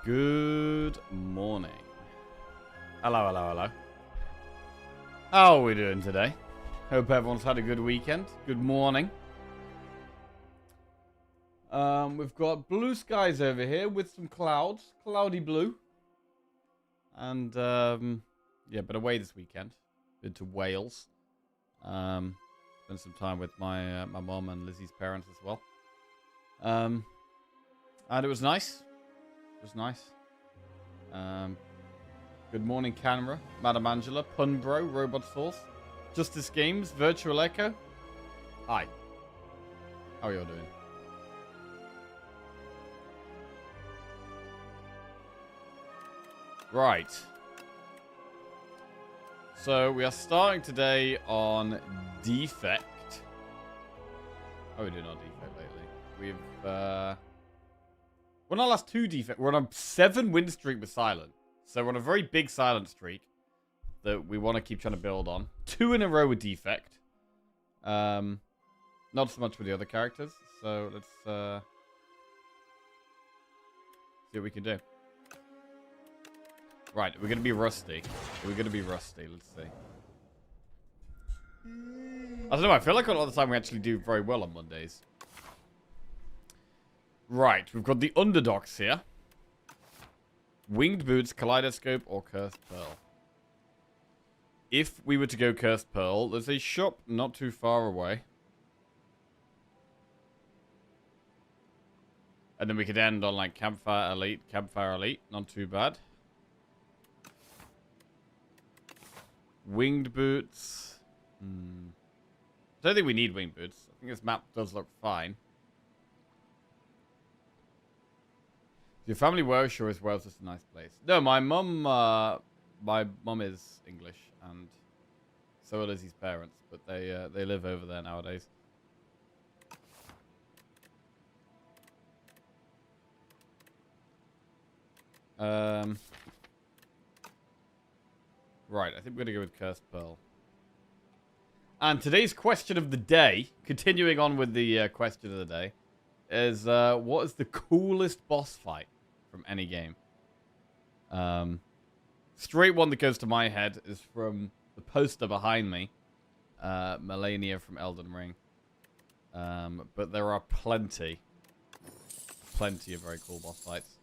Good morning. Hello, hello, hello. How are we doing today? Hope everyone's had a good weekend. Good morning. We've got blue skies over here with some clouds. Cloudy blue. And, yeah, but away this weekend. Been to Wales. Spent some time with my mom and Lizzie's parents as well. And it was nice. It was nice. Good morning, Camera, Madam Angela, Punbro, Robot Source, Justice Games, Virtual Echo. Hi. How are you all doing? Right. So we are starting today on Defect. How are we doing on Defect lately? We've we're on our last 2 Defect. We're on a 7 win streak with Silent. So we're on a very big Silent streak that we want to keep trying to build on. 2 in a row with Defect. Not so much with the other characters. So let's see what we can do. Right, we're going to be rusty. We're going to be rusty. Let's see. I don't know. I feel like a lot of the time we actually do very well on Mondays. Right, we've got the underdogs here. Winged Boots, Kaleidoscope, or Cursed Pearl. If we were to go Cursed Pearl, there's a shop not too far away. And then we could end on like Campfire Elite, not too bad. Winged Boots. I don't think we need Winged Boots. I think this map does look fine. Your family Welsh or is Wales just a nice place? No, my mum is English, and so are Lizzie's parents, but they live over there nowadays. Right, I think we're gonna go with Cursed Pearl. And today's question of the day, continuing on with the question of the day, is what is the coolest boss fight from any game? Straight one that goes to my head is from the poster behind me, Melania from Elden Ring. But there are plenty of very cool boss fights.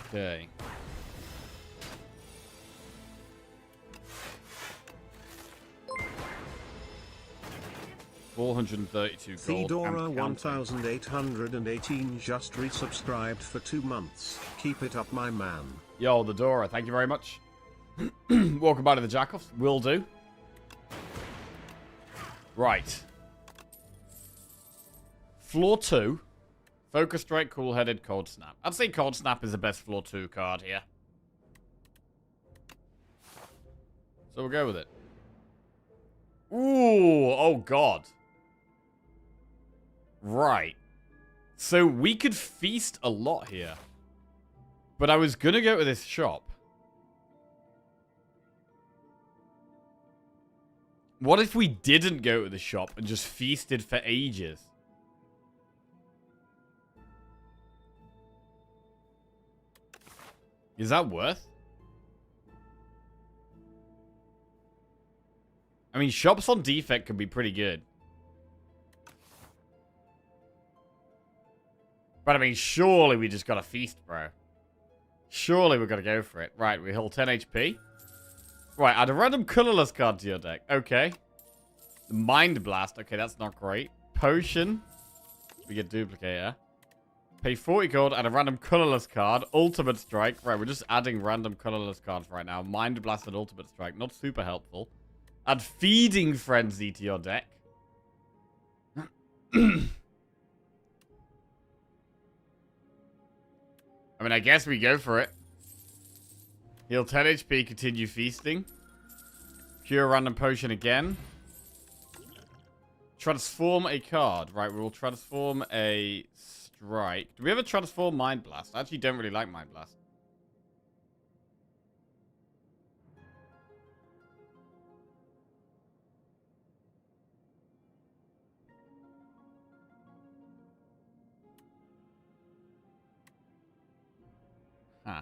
Okay. $432 gold. Fedora 1818 just resubscribed for 2 months. Keep it up, my man. Yo, the Dora, thank you very much. Welcome back to the Jackoffs. Will do. Right. Floor 2. Focus Strike, Cool-Headed, Cold Snap. I'd say Cold Snap is the best Floor 2 card here. So we'll go with it. Ooh, oh god. Right. So we could feast a lot here. But I was gonna go to this shop. What if we didn't go to the shop and just feasted for ages? Is that worth? I mean, shops on Defect can be pretty good. But I mean, surely we just gotta feast, bro. Surely we're gonna go for it. Right, we heal 10 HP. Right, add a random colorless card to your deck. Okay. Mind Blast. Okay, that's not great. Potion. We get Duplicator. Pay 40 gold, add a random colorless card. Ultimate Strike. Right, we're just adding random colorless cards right now. Mind Blast and Ultimate Strike. Not super helpful. Add Feeding Frenzy to your deck. I mean, I guess we go for it. Heal 10 HP, continue feasting. Cure random potion again. Transform a card. Right, we will transform a strike. Do we ever transform Mind Blast? I actually don't really like Mind Blast. Huh.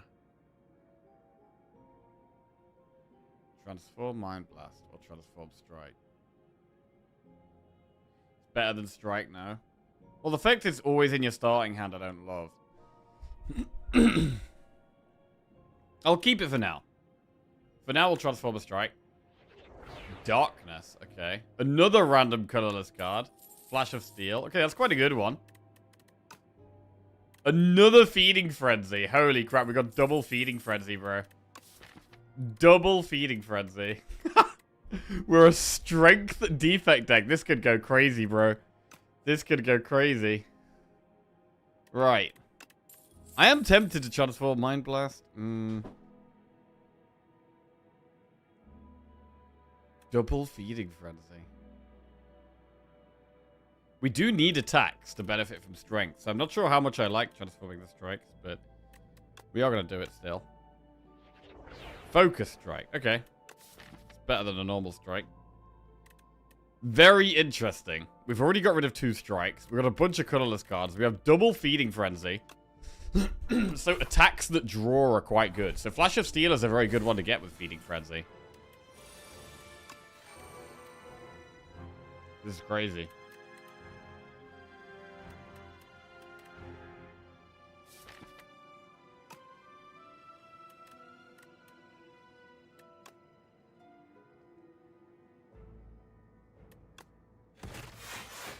Transform Mind Blast or Transform Strike. It's better than Strike now. Well, the fact it's always in your starting hand I don't love. I'll keep it for now. For now, we'll Transform a Strike. Darkness, okay. Another random colorless card. Flash of Steel. Okay, that's quite a good one. Another Feeding Frenzy. Holy crap, we got double Feeding Frenzy, bro. Double Feeding Frenzy. We're a strength defect deck. This could go crazy, bro. This could go crazy. Right. I am tempted to transform Mind Blast. Double Feeding Frenzy. We do need attacks to benefit from strength, so I'm not sure how much I like transforming the strikes, but we are going to do it still. Focus Strike. Okay. It's better than a normal strike. Very interesting. We've already got rid of 2 strikes. We've got a bunch of colorless cards. We have double Feeding Frenzy. So attacks that draw are quite good. So Flash of Steel is a very good one to get with Feeding Frenzy. This is crazy.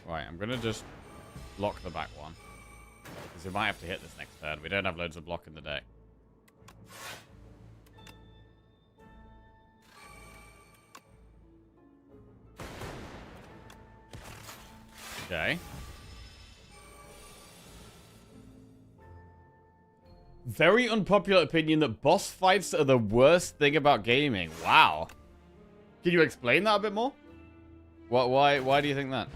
Right, I'm going to just block the back one. Because we might have to hit this next turn. We don't have loads of block in the deck. Okay. Very unpopular opinion that boss fights are the worst thing about gaming. Wow. Can you explain that a bit more? Why do you think that?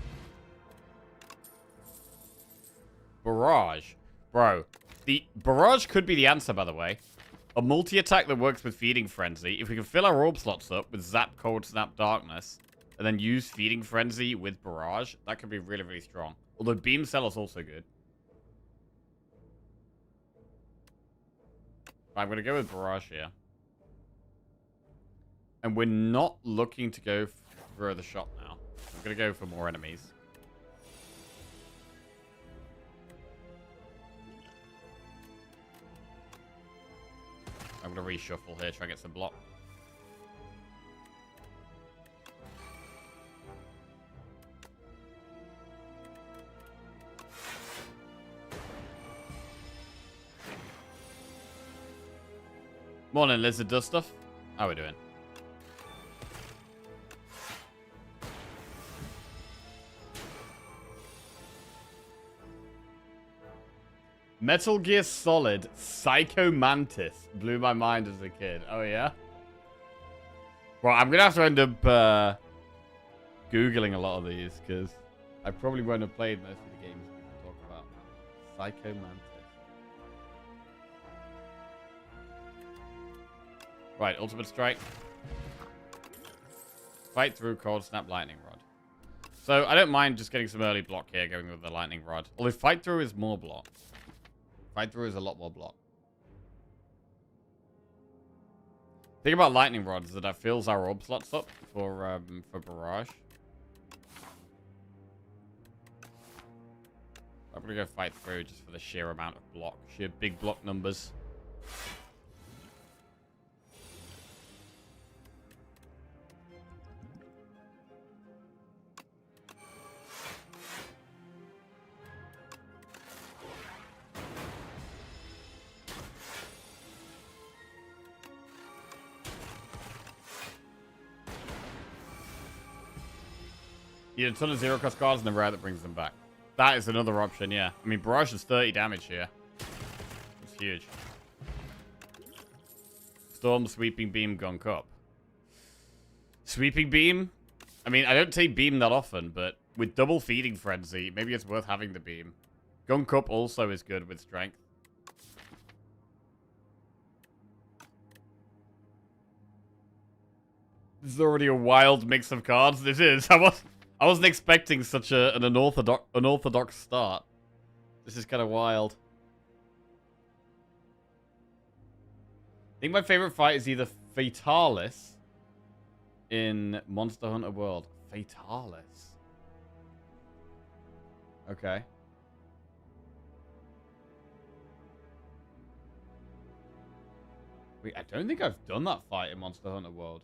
Barrage. Bro, the Barrage could be the answer, by the way. A multi-attack that works with Feeding Frenzy. If we can fill our orb slots up with Zap, Cold Snap, Darkness, and then use Feeding Frenzy with Barrage, that could be really, really strong. Although Beam Cell is also good. I'm going to go with Barrage here. And we're not looking to go for the shot now. I'm going to go for more enemies. I'm going to reshuffle here, try and get some block. Morning, Lizard Dust stuff. How are we doing? Metal Gear Solid Psycho Mantis blew my mind as a kid. Oh, yeah? Well, I'm going to have to end up Googling a lot of these, because I probably won't have played most of the games people talk about. Psycho Mantis. Right, Ultimate Strike. Fight through Cold Snap Lightning Rod. So, I don't mind just getting some early block here, going with the Lightning Rod. Although Fight Through is more block. Fight Through is a lot more block. The thing about Lightning Rod is that it fills our orb slots up for Barrage. I'm gonna go Fight Through just for the sheer amount of block. Sheer big block numbers. You need a ton of zero-cost cards and the rare that brings them back. That is another option, yeah. I mean, Barrage is 30 damage here. It's huge. Storm, Sweeping Beam, Gunk Up. Sweeping Beam? I mean, I don't take Beam that often, but with double Feeding Frenzy, maybe it's worth having the Beam. Gunk Up also is good with Strength. This is already a wild mix of cards. This is. I wasn't expecting such an unorthodox start. This is kind of wild. think my favorite fight is either Fatalis in Monster Hunter World. Fatalis. Okay. Wait, I don't think I've done that fight in Monster Hunter World.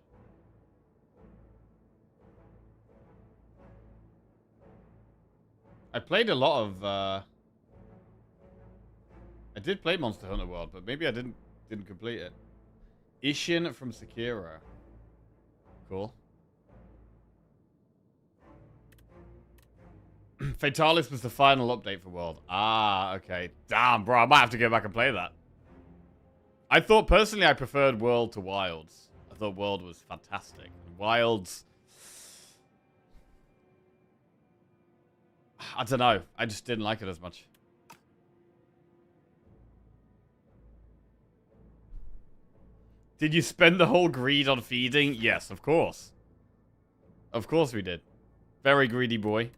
I played a lot of, I did play Monster Hunter World, but maybe I didn't complete it. Ishin from Sekiro. Cool. Fatalis was the final update for World. Ah, okay. Damn, bro, I might have to go back and play that. I thought, personally, I preferred World to Wilds. I thought World was fantastic. Wilds... I don't know. I just didn't like it as much. Did you spend the whole greed on feeding? Yes, of course. Of course we did. Very greedy boy.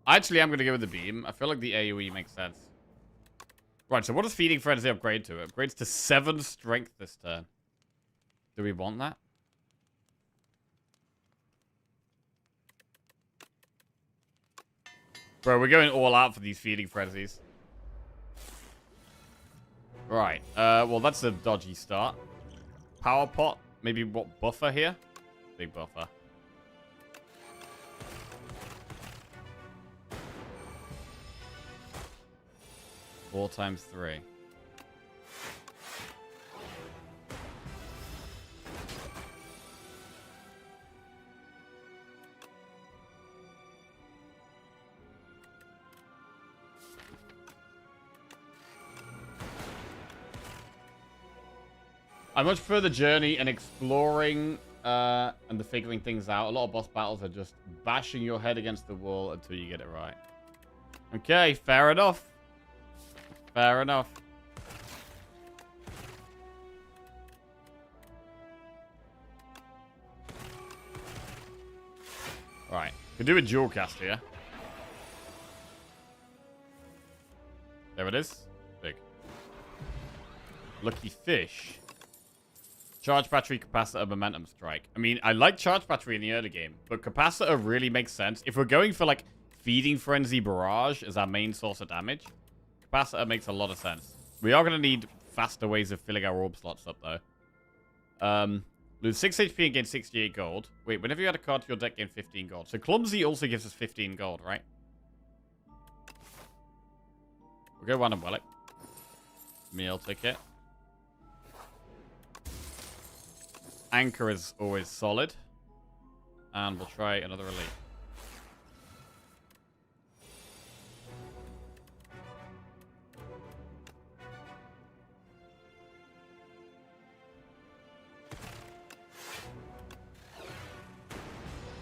Actually, I'm going to go with the beam. I feel like the AoE makes sense. Right, so what does Feeding Frenzy upgrade to? It upgrades to 7 strength this turn. Do we want that? Bro, we're going all out for these Feeding Frenzies. Right, well, that's a dodgy start. Power Pot. Maybe what buffer here? Big buffer. Four times 3. I much prefer the journey and exploring and the figuring things out. A lot of boss battles are just bashing your head against the wall until you get it right. Okay, fair enough. Fair enough. Right. Could do a dual cast here. There it is. Big. Lucky fish. Charge battery, capacitor, momentum strike. I mean, I like charge battery in the early game, but capacitor really makes sense. If we're going for, like, Feeding Frenzy Barrage as our main source of damage, capacitor makes a lot of sense. We are going to need faster ways of filling our orb slots up, though. Lose 6 HP and gain 68 gold. Wait, whenever you add a card to your deck, gain 15 gold. So Clumsy also gives us 15 gold, right? We'll go one and Relic. Meal ticket. Anchor is always solid. And we'll try another elite.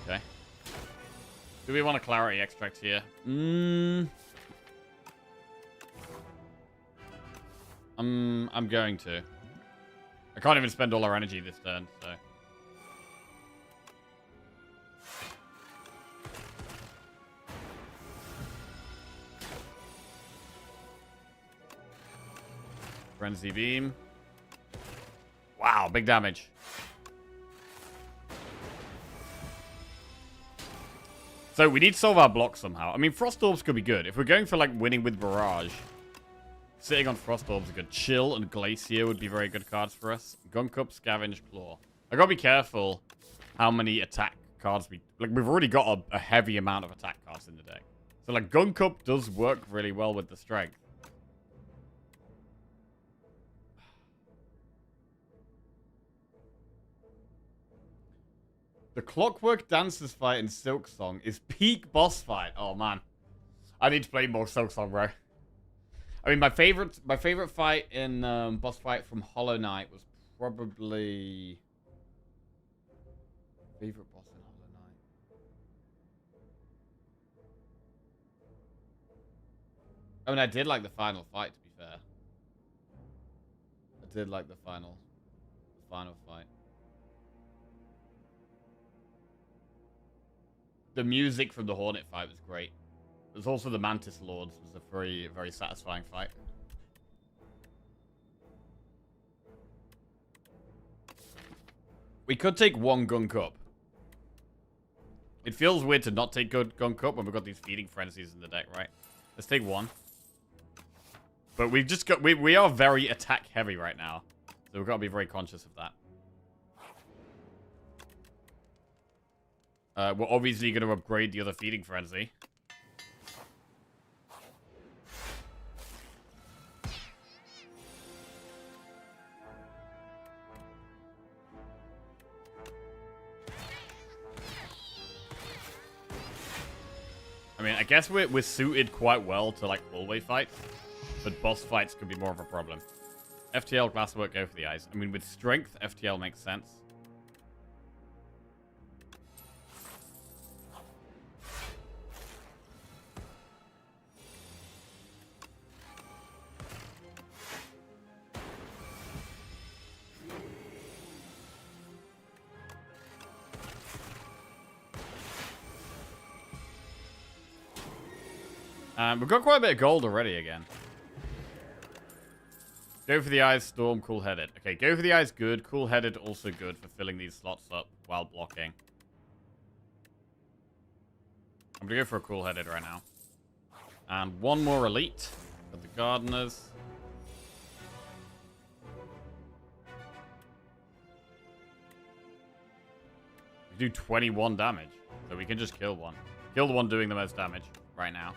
Okay. Do we want a clarity extract here? I'm going to. I can't even spend all our energy this turn, so. Frenzy Beam. Wow, big damage. So we need to solve our block somehow. I mean, Frost Orbs could be good. If we're going for, like, winning with Barrage, sitting on Frost Orbs is good. Chill and Glacier would be very good cards for us. Gun Cup, Scavenge, Claw. I gotta be careful how many attack cards we... Like, we've already got a heavy amount of attack cards in the deck. So, like, Gun Cup does work really well with the strength. The Clockwork Dancers fight in Silk Song is peak boss fight. Oh, man. I need to play more Silk Song, bro. I mean, my favorite fight in boss fight from Hollow Knight was probably... Favorite boss in Hollow Knight. I mean, I did like the final fight, to be fair. I did like the final fight. The music from the Hornet fight was great. There's also the Mantis Lords. It was a very, very satisfying fight. We could take one Gunk Up. It feels weird to not take good Gunk Up when we've got these Feeding Frenzies in the deck, right? Let's take one. But we've just got... We are very attack heavy right now. So we've got to be very conscious of that. We're obviously going to upgrade the other Feeding Frenzy. I mean, I guess we're suited quite well to, like, hallway fights. But boss fights could be more of a problem. FTL, Glasswork, go for the eyes. I mean, with strength, FTL makes sense. We've got quite a bit of gold already again. Go for the eyes, Storm, cool-headed. Okay, go for the eyes, good. Cool-headed, also good for filling these slots up while blocking. I'm gonna go for a cool-headed right now. And one more elite for the Gardeners. We do 21 damage, so we can just kill one. Kill the one doing the most damage right now.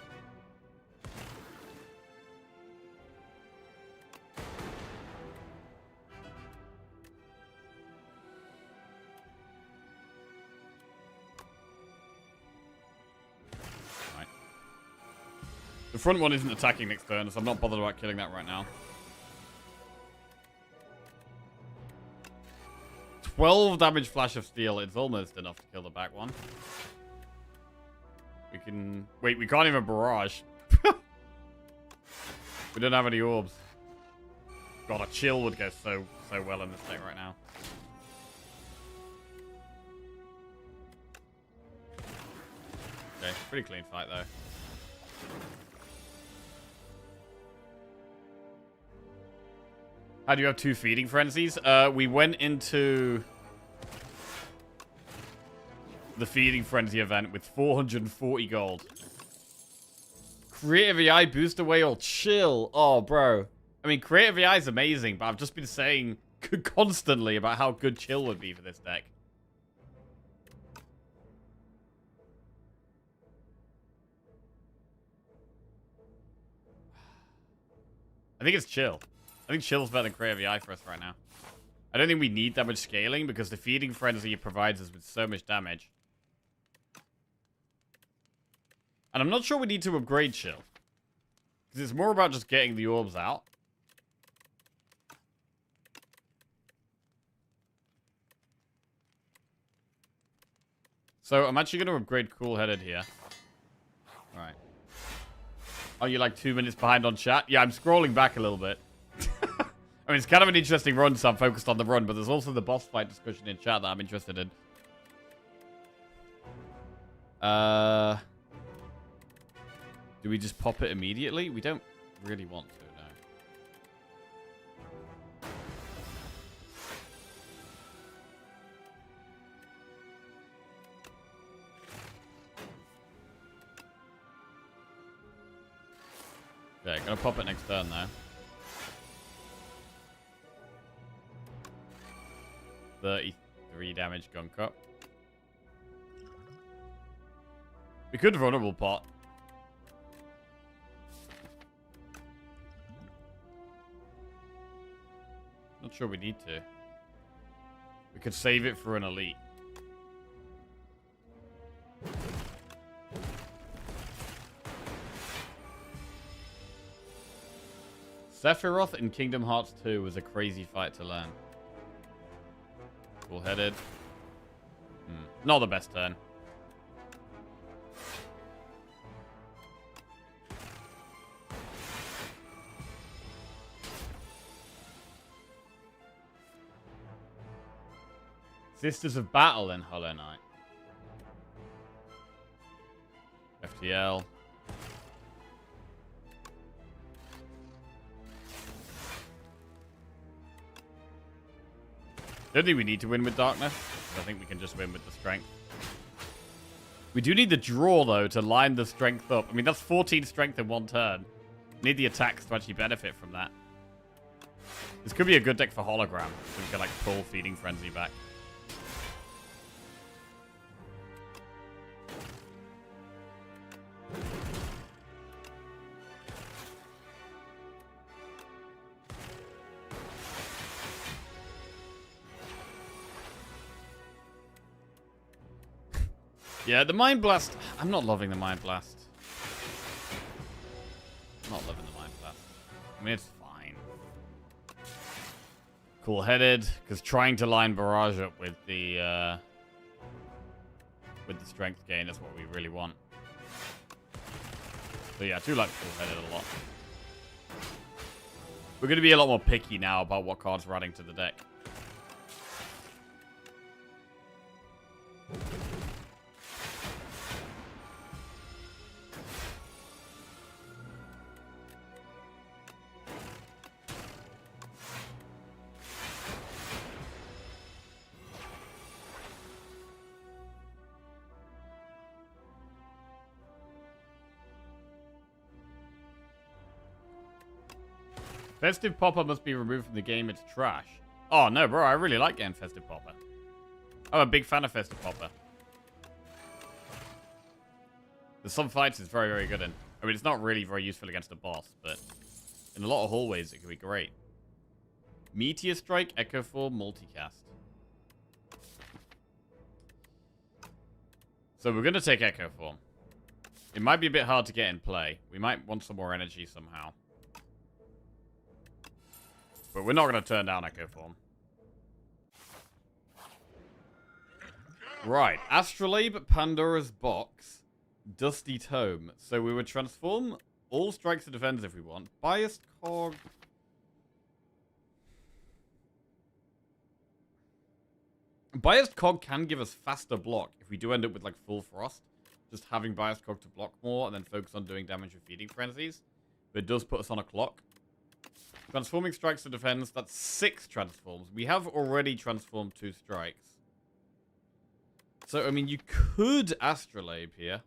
The front one isn't attacking next turn, so I'm not bothered about killing that right now. 12 damage Flash of Steel. It's almost enough to kill the back one. We can... Wait, we can't even barrage. We don't have any orbs. God, a chill would go so well in this deck right now. Okay, pretty clean fight though. How do you have two Feeding Frenzies? We went into the Feeding Frenzy event with 440 gold. Creative AI boost away all chill. Oh, bro. I mean, Creative AI is amazing, but I've just been saying constantly about how good chill would be for this deck. I think it's chill. I think chill's better than Creative AI for us right now. I don't think we need that much scaling because the Feeding Frenzy provides us with so much damage. And I'm not sure we need to upgrade chill. Because it's more about just getting the orbs out. So I'm actually going to upgrade Cool-Headed here. Alright. Oh, you're like 2 minutes behind on chat? Yeah, I'm scrolling back a little bit. I mean, it's kind of an interesting run, so I'm focused on the run, but there's also the boss fight discussion in chat that I'm interested in. Do we just pop it immediately? We don't really want to, no. Okay, gonna pop it next turn, though. 33 damage Gunk Up. We could vulnerable pot. Not sure we need to. We could save it for an elite. Sephiroth in Kingdom Hearts 2 was a crazy fight to learn. Cool-headed. Not the best turn. Sisters of Battle in Hollow Knight. FTL. Don't think we need to win with darkness. I think we can just win with the strength. We do need the draw, though, to line the strength up. I mean, that's 14 strength in one turn. We need the attacks to actually benefit from that. This could be a good deck for hologram, so we can, like, pull Feeding Frenzy back. Yeah, the Mind Blast. I'm not loving the Mind Blast. Not loving the Mind Blast. I mean, it's fine. Cool-headed, because trying to line Barrage up with the strength gain is what we really want. So yeah, I do like cool-headed a lot. We're going to be a lot more picky now about what cards we're adding to the deck. Festive Popper must be removed from the game. It's trash. Oh, no, bro. I really like getting Festive Popper. I'm a big fan of Festive Popper. There's some fights it's very, very good in. I mean, it's not really very useful against a boss, but in a lot of hallways, it can be great. Meteor Strike, Echo Form, Multicast. So we're going to take Echo Form. It might be a bit hard to get in play. We might want some more energy somehow. But we're not going to turn down Echo Form. Right. Astrolabe, Pandora's Box, Dusty Tome. So we would transform all strikes to defense if we want. Biased Cog. Biased Cog can give us faster block if we do end up with like full frost. Just having Biased Cog to block more and then focus on doing damage with Feeding Frenzies. But it does put us on a clock. Transforming strikes to defense, that's 6 transforms. We have already transformed 2 strikes. So, I mean, you could Astrolabe here.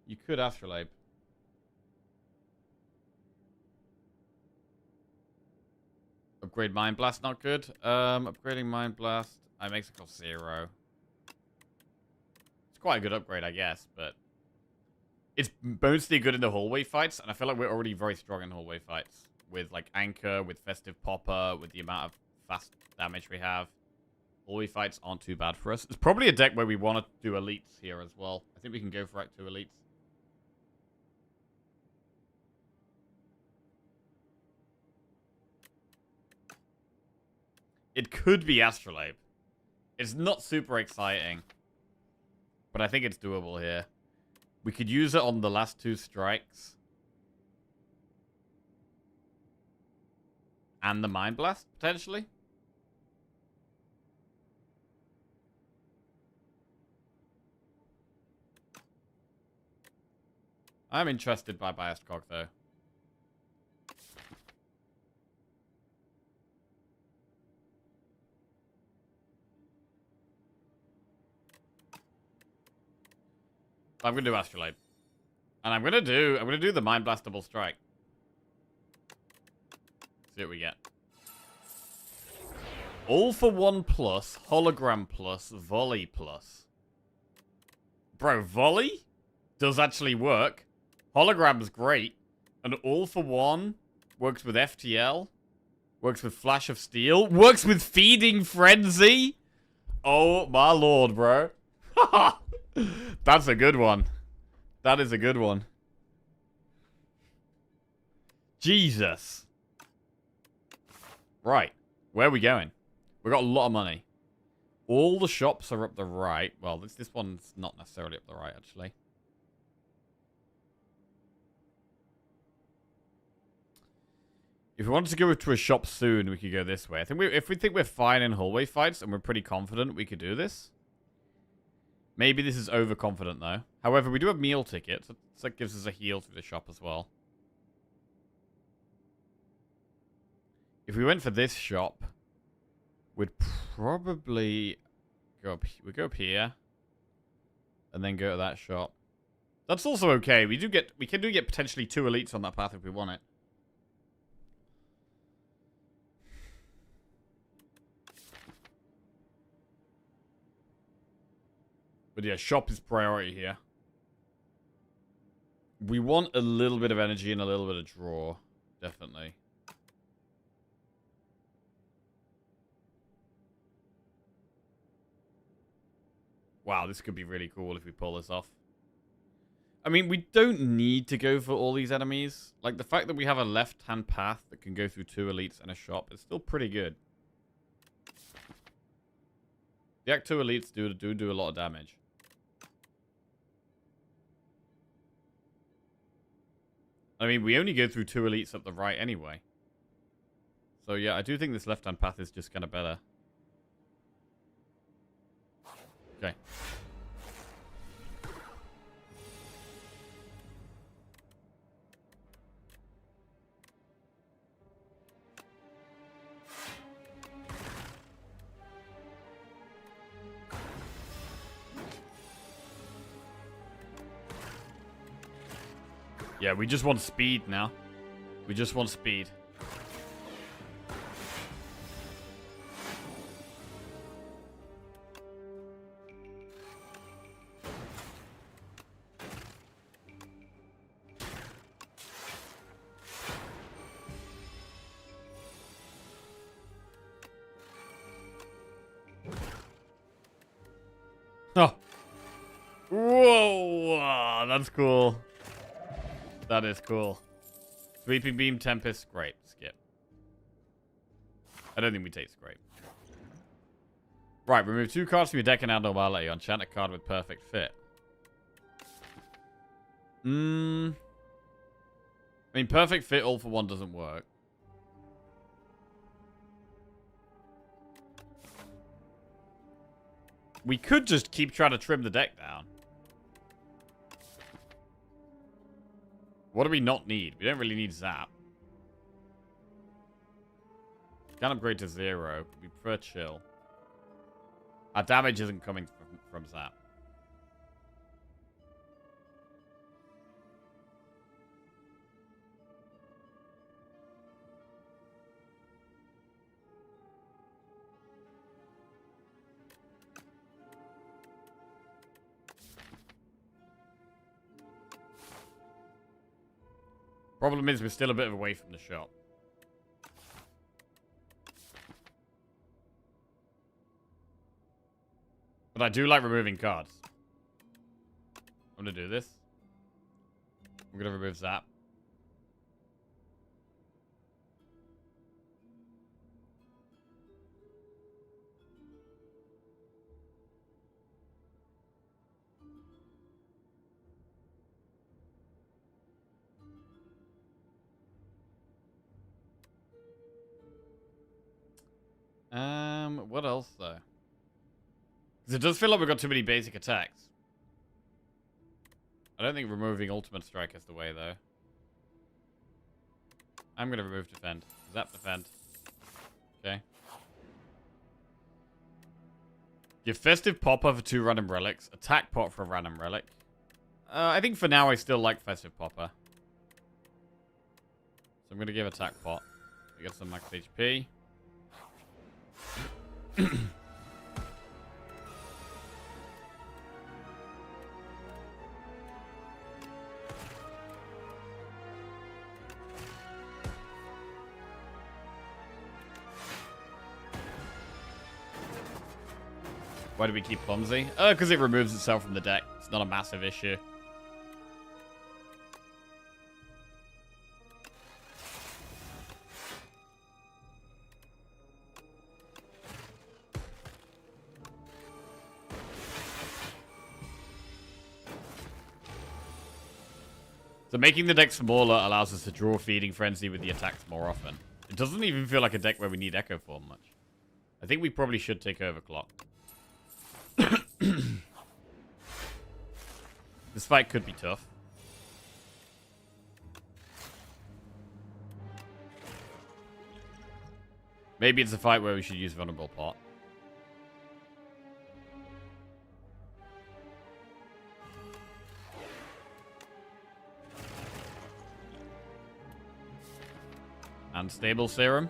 You could Astrolabe. Upgrade Mind Blast, not good. Upgrading Mind Blast, it makes it cost 0. It's quite a good upgrade, I guess, but it's mostly good in the hallway fights, and I feel like we're already very strong in hallway fights. With, like, Anchor, with Festive Popper, with the amount of fast damage we have. Hallway fights aren't too bad for us. It's probably a deck where we want to do elites here as well. I think we can go for Act 2 elites. It could be Astrolabe. It's not super exciting. But I think it's doable here. We could use it on the last 2 strikes. And the Mind Blast, potentially. I'm interested by Biased Cog, though. I'm gonna do Astrolabe. And I'm gonna do the Mind Blast double strike. See what we get. All for 1 plus, hologram plus, volley plus. Bro, volley does actually work. Hologram's great. And all for 1 works with FTL. Works with Flash of Steel. Works with Feeding Frenzy. Oh my lord, bro. That's a good one. That is a good one. Jesus. Right. Where are we going? We got a lot of money. All the shops are up the right. Well, this one's not necessarily up the right, actually. If we wanted to go to a shop soon, we could go this way. I think if we think we're fine in hallway fights and we're pretty confident we could do this. Maybe this is overconfident, though. However, we do have meal tickets, so that gives us a heal through the shop as well. If we went for this shop, We'd probably go up. We go up here, and then go to that shop. That's also okay. We can get potentially 2 elites on that path if we want it. But yeah, shop is priority here. We want a little bit of energy and a little bit of draw, definitely. Wow, this could be really cool if we pull this off. I mean, we don't need to go for all these enemies. Like, the fact that we have a left-hand path that can go through 2 elites and a shop is still pretty good. The Act 2 elites do a lot of damage. I mean, we only go through 2 elites up the right anyway. So, yeah, I do think this left-hand path is just kind of better. Okay. Yeah, we just want speed now. We just want speed. Oh. Whoa, that's cool. That is cool. Sweeping Beam, Tempest, great. Skip. I don't think we take Scrape. Right, remove 2 cards from your deck and add Normality. Enchant a card with Perfect Fit. I mean, Perfect Fit all for 1 doesn't work. We could just keep trying to trim the deck down. What do we not need? We don't really need Zap. Can upgrade to 0. We prefer Chill. Our damage isn't coming from Zap. Problem is, we're still a bit away from the shop. But I do like removing cards. I'm going to do this. I'm going to remove Zap. What else, though? Because it does feel like we've got too many basic attacks. I don't think removing Ultimate Strike is the way, though. I'm going to remove Defend. Zap Defend. Okay. Give Festive Popper for 2 random relics. Attack Pot for a random relic. I think for now I still like Festive Popper. So I'm going to give Attack Pot. We get some max HP. Why do we keep Clumsy? Because it removes itself from the deck. It's not a massive issue. So making the deck smaller allows us to draw Feeding Frenzy with the attacks more often. It doesn't even feel like a deck where we need Echo Form much. I think we probably should take Overclock. This fight could be tough. Maybe it's a fight where we should use Vulnerable Pot. Unstable Serum.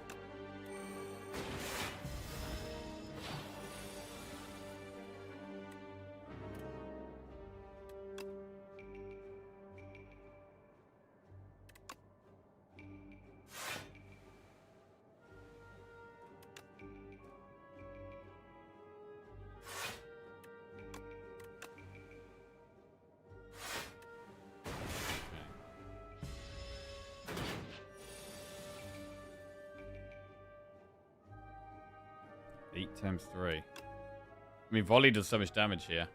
Times 3. I mean, volley does so much damage here.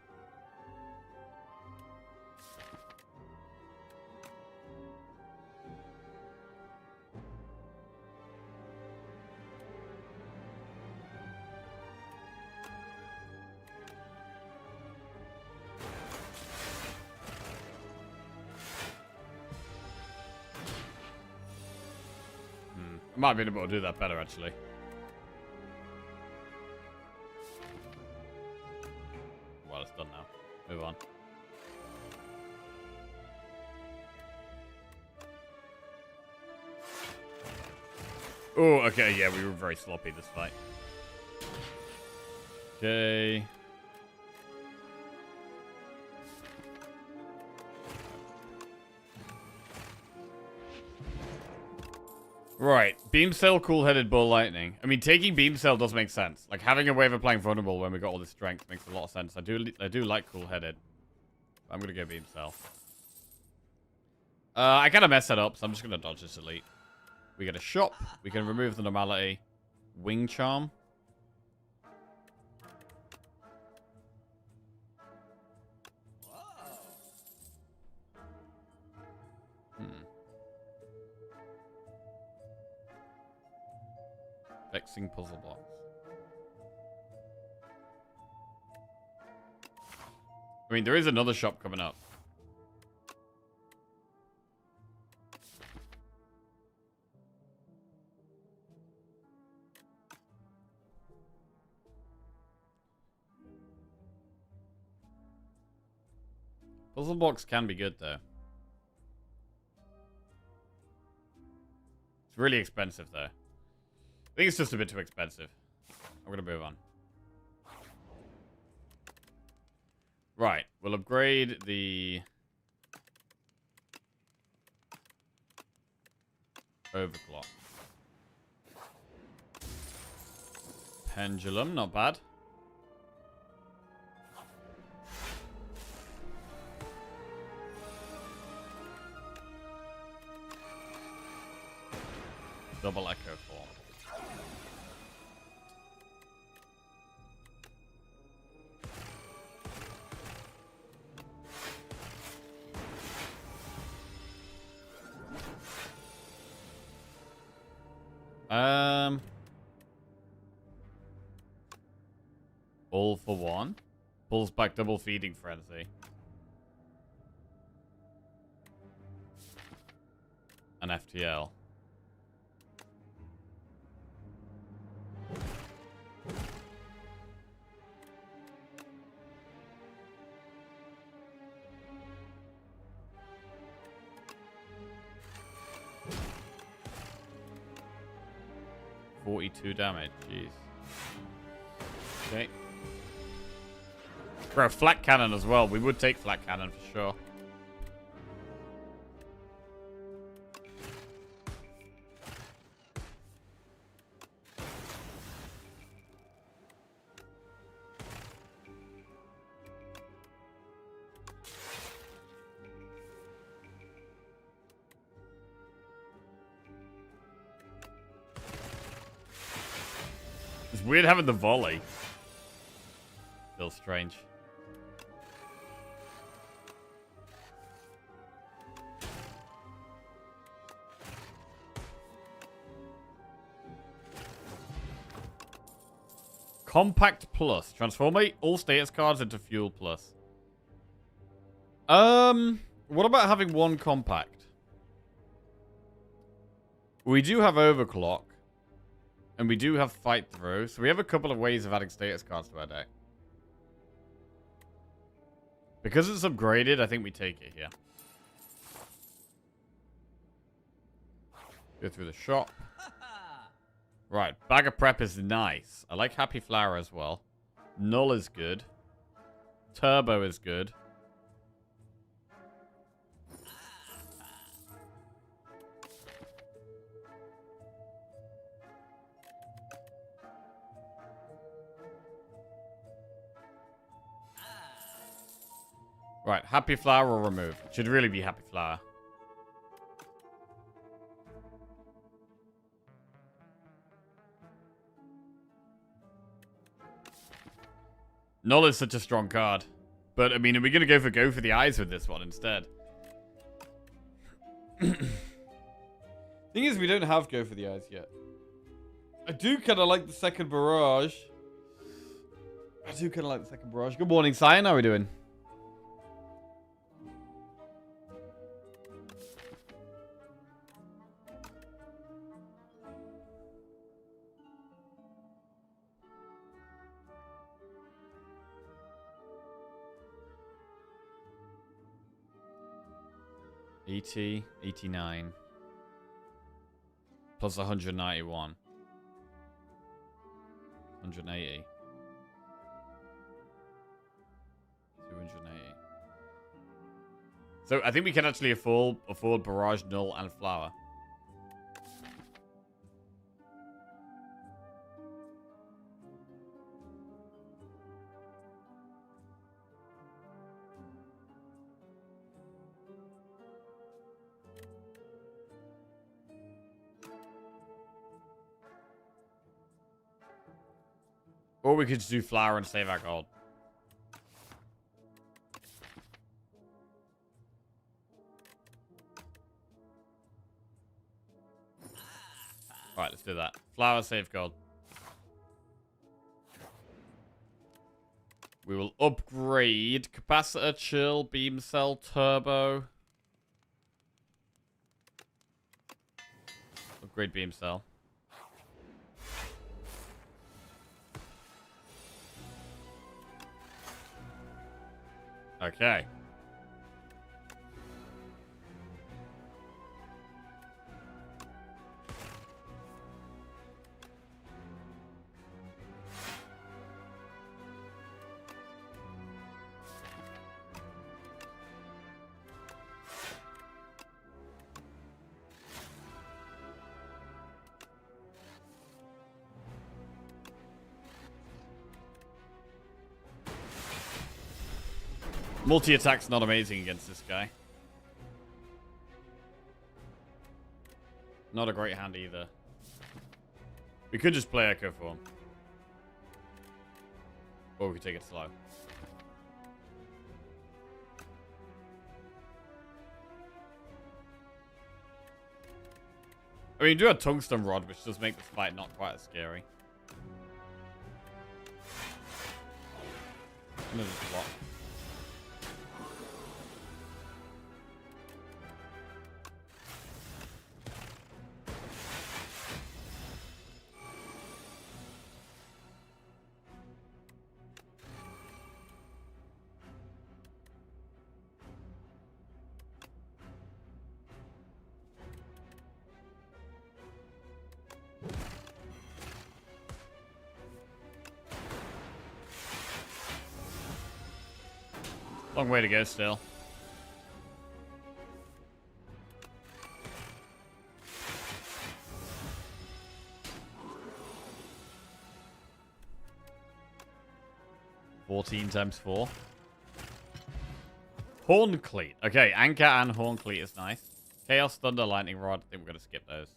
I might have been able to do that better, actually. Well, it's done now. Move on. Oh, okay, yeah, we were very sloppy this fight. Okay. Right, Beam Cell, Cool-Headed, Bull Lightning. I mean, taking Beam Cell does make sense. Like, having a wave of playing Vulnerable when we got all this strength makes a lot of sense. I do like Cool-Headed. I'm gonna go Beam Cell. I kind of messed that up, so I'm just gonna dodge this Elite. We get a shop. We can remove the normality. Wing Charm. Vexing Puzzle Box. I mean, there is another shop coming up. Puzzle Box can be good, though. It's really expensive, though. I think it's just a bit too expensive. I'm going to move on. Right. We'll upgrade the Overclock. Pendulum, not bad. Double Echo Form. All for one. Pulls back double feeding frenzy. An FTL. .42 damage, jeez. Okay. Bro, flat cannon as well. We would take flat cannon for sure. It's weird having the volley. Feels strange. Compact Plus. Transform all status cards into Fuel Plus. What about having one compact? We do have Overclock. And we do have fight through. So we have a couple of ways of adding status cards to our deck. Because it's upgraded, I think we take it here. Go through the shop. Right, Bag of Prep is nice. I like Happy Flower as well. Null is good. Turbo is good. Right, Happy Flower or remove? Should really be Happy Flower. Null is such a strong card. But, I mean, are we going to go for the eyes with this one instead? Thing is, we don't have go for the eyes yet. I do kind of like the second barrage. Good morning, Cyan. How are we doing? $80, $89. Plus 191. 180. 280. So I think we can actually afford Barrage, Null, and Flower. Or we could just do Flower and save our gold. Alright, let's do that. Flower, save gold. We will upgrade Capacitor, Chill, Beam Cell, Turbo. Upgrade Beam Cell. Okay. Multi-attack's not amazing against this guy. Not a great hand either. We could just play Echo Form. Or we could take it slow. I mean, do a Tungsten Rod, which does make this fight not quite as scary. I'm gonna just block. Long way to go still. $14 times 4. Horn Cleat. Okay, Anchor and Horn Cleat is nice. Chaos Thunder, Lightning Rod. I think we're going to skip those.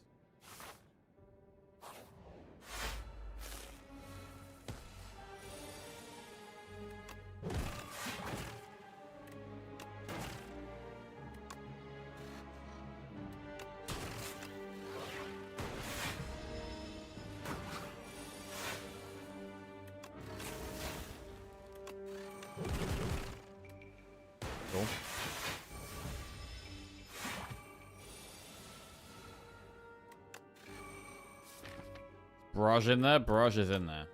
Cool. Barrage in there? Barrage is in there.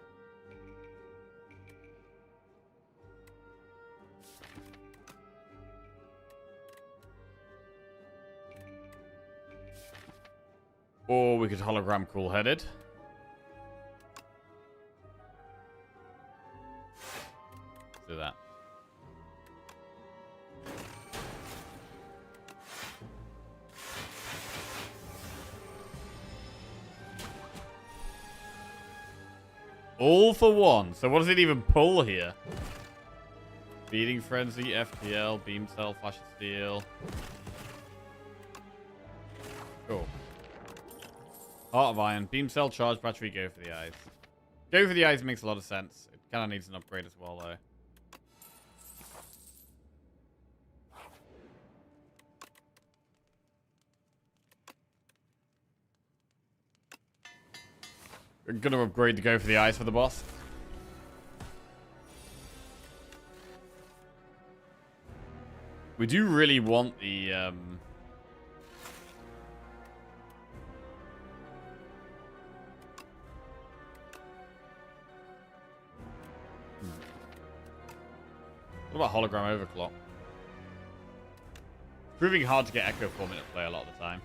Or we could hologram cool-headed. Let's do that. All for one. So what does it even pull here? Feeding Frenzy, FTL, Beam Cell, Flash of Steel. Cool. Heart of Iron, Beam Cell, Charge Battery, go for the eyes. Go for the eyes makes a lot of sense. It kind of needs an upgrade as well, though. We're gonna upgrade to go for the eyes for the boss. We do really want the, What about hologram overclock? Proving hard to get echo form into play a lot of the time.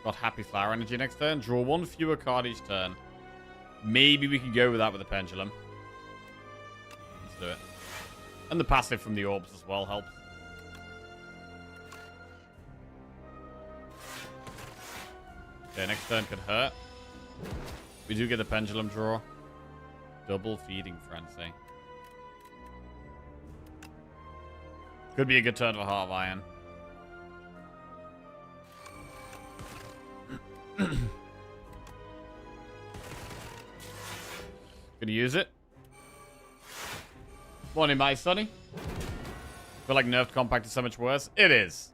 Got Happy Flower Energy next turn. Draw one fewer card each turn. Maybe we can go with that with the pendulum. Let's do it. And the passive from the orbs as well helps. Okay, next turn could hurt. We do get the pendulum draw. Double Feeding Frenzy. Could be a good turn for Heart of Iron. Gonna use it. Morning, my Sonny. Feel like Nerfed Compact is so much worse. It is.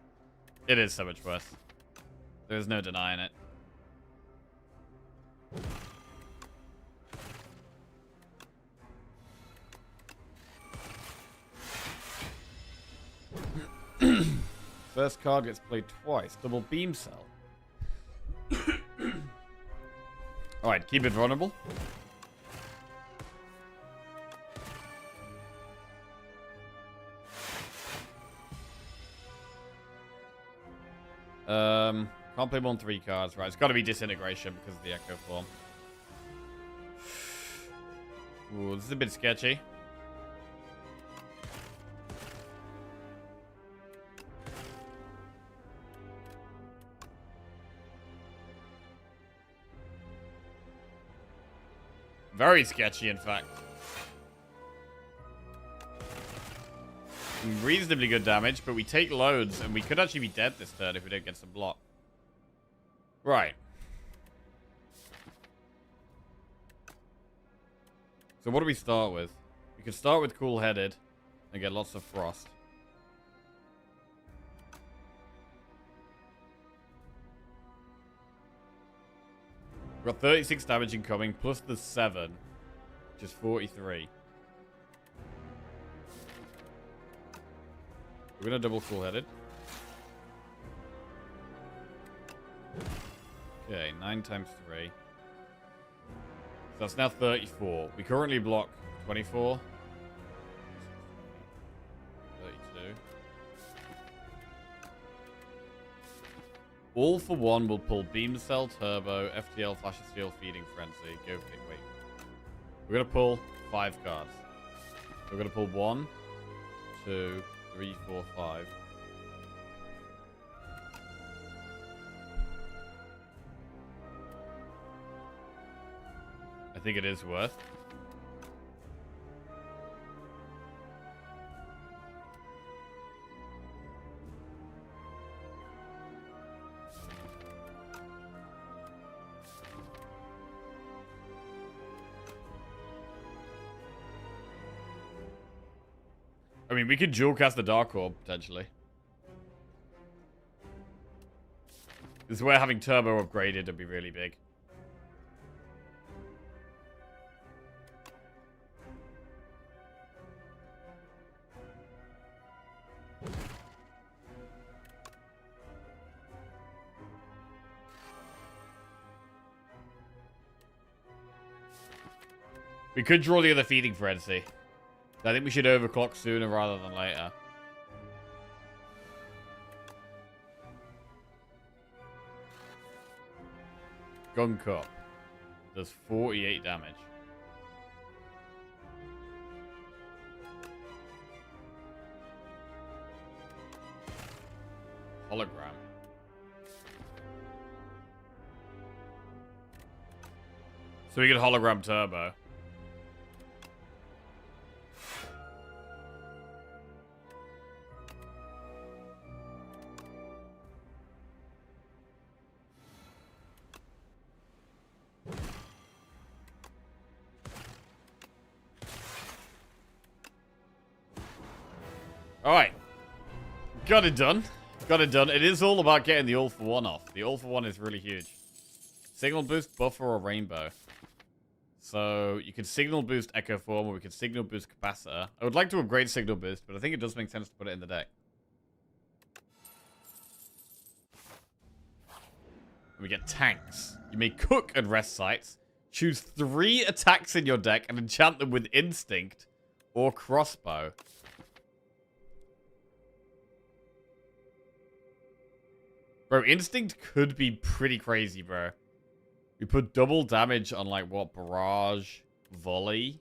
It is so much worse. There's no denying it. First card gets played twice. Double Beam Cell. Alright, keep it vulnerable. Can't play more than 3 cards. Right, it's got to be Disintegration because of the Echo Form. Ooh, this is a bit sketchy. Very sketchy, in fact. Reasonably good damage, but we take loads, and we could actually be dead this turn if we don't get some block. Right. So what do we start with? We could start with Cool-Headed and get lots of Frost. We've got 36 damage incoming, plus the 7, which is 43. We're going to double Cool-Headed. Okay, 9 times 3. So that's now 34. We currently block 24. 32. All for one will pull Beam Cell, Turbo, FTL, Flash of Steel, Feeding Frenzy. Go for it. Wait. We're going to pull 5 cards. We're going to pull 1, 2, 3, 4, 5. I think it is worth. I mean, we could dual cast the Dark Orb, potentially. This is where having Turbo upgraded would be really big. We could draw the other Feeding Frenzy. I think we should overclock sooner rather than later. Gunk up. Does 48 damage. Hologram. So we get hologram turbo. Alright. Got it done. Got it done. It is all about getting the all for one off. The all for one is really huge. Signal boost, buffer, or rainbow. So you can signal boost Echo Form, or we can signal boost Capacitor. I would like to upgrade signal boost, but I think it does make sense to put it in the deck. We get tanks. You may cook and rest sites. Choose 3 attacks in your deck and enchant them with Instinct or Crossbow. Bro, Instinct could be pretty crazy, bro. We put double damage on, like, what? Barrage, Volley,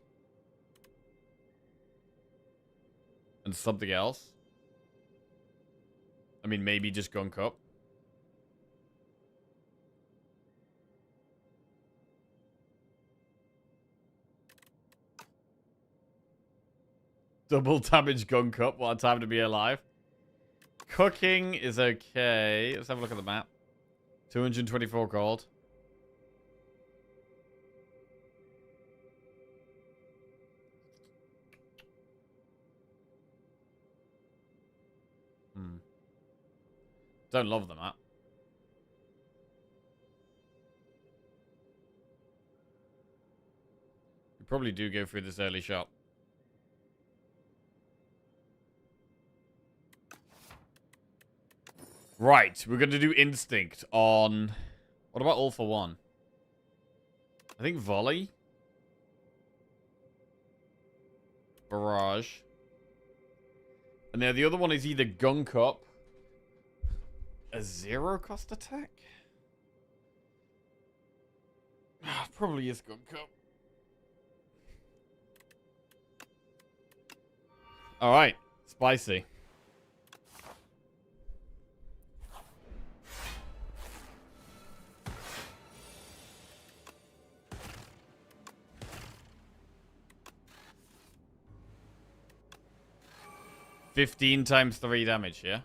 and something else. I mean, maybe just Gunk Up. Double damage Gunk Up. What a time to be alive. Cooking is okay. Let's have a look at the map. 224 gold. Don't love the map. We probably do go through this early shop. Right, we're going to do Instinct on... What about All for One? I think Volley. Barrage. And now the other one is either Gunk Up. A 0 cost attack? Probably is Gunk Up. Alright, spicy. $15 times 3 damage, yeah?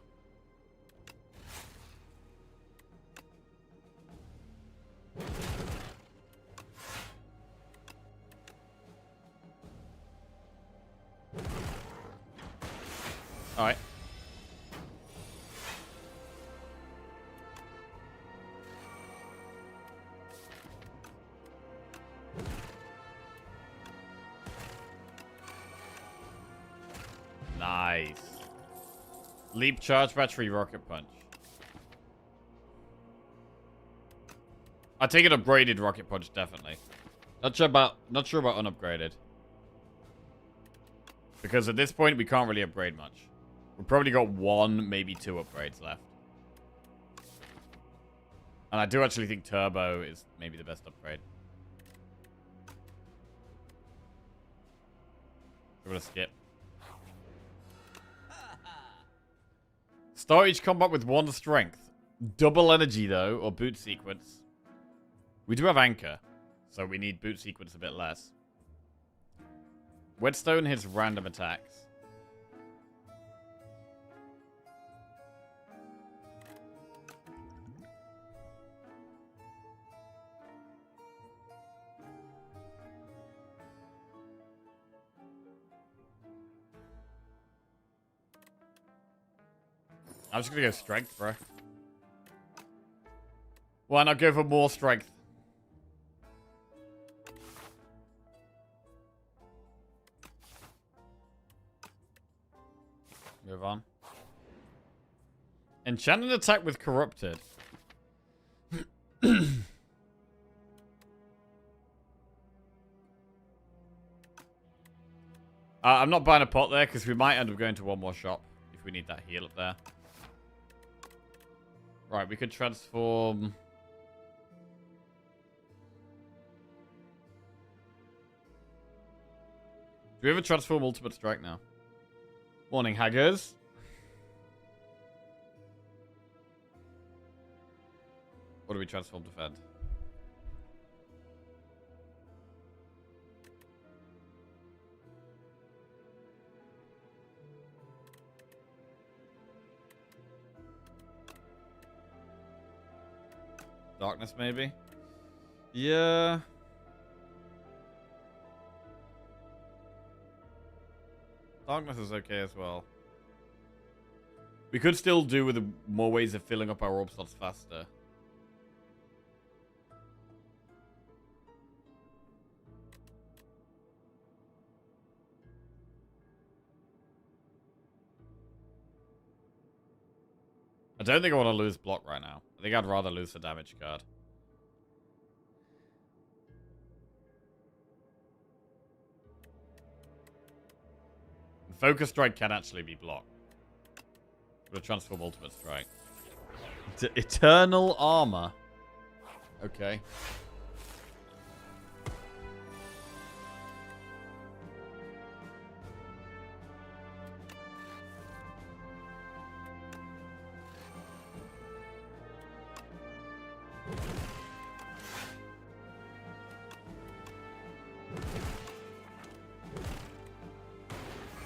Alright. Nice. Leap, charge, battery, rocket punch. I take an upgraded rocket punch, definitely. Not sure about unupgraded. Because at this point we can't really upgrade much. We've probably got 1, maybe 2 upgrades left. And I do actually think Turbo is maybe the best upgrade. I'm gonna skip. Start each combat with 1 strength. Double energy, though, or boot sequence. We do have Anchor, so we need boot sequence a bit less. Whetstone hits random attacks. I'm just gonna go strength, bro. Why not go for more strength? Move on. Enchant an attack with Corrupted. I'm not buying a pot there because we might end up going to one more shop if we need that heal up there. Right, we could transform... Do we ever transform Ultimate Strike now? Morning, Haggers. What do we transform defend? Darkness, maybe? Yeah. Darkness is okay as well. We could still do with more ways of filling up our orb slots faster. I don't think I want to lose block right now. I think I'd rather lose the damage card. Focus Strike can actually be blocked. We'll transform Ultimate Strike. Eternal Armor. Okay.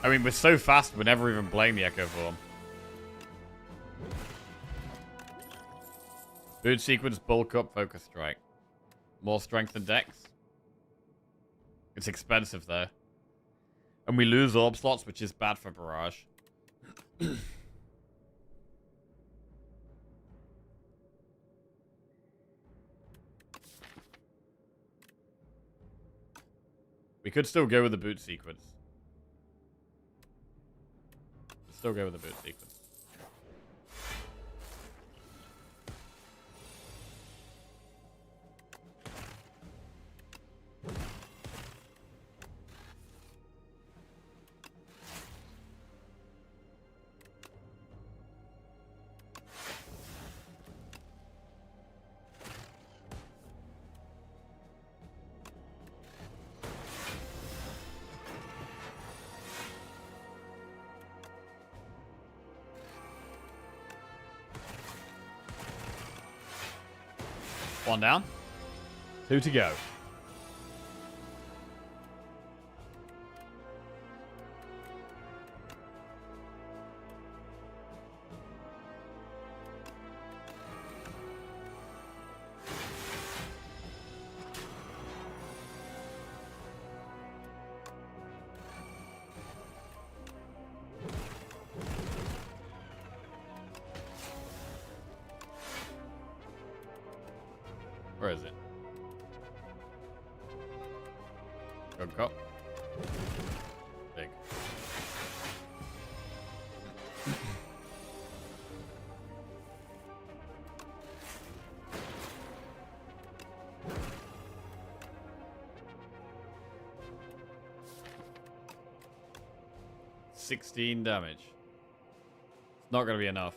I mean, we're so fast, we're never even playing the Echo Form. Boot Sequence, Bulk Up, Focus Strike. More strength than Dex. It's expensive, though. And we lose Orb slots, which is bad for Barrage. We could still go with the Boot Sequence. Still go with the boot sequence. One down. Two to go. Where is it? Good cop. Big. $16 damage. It's not going to be enough.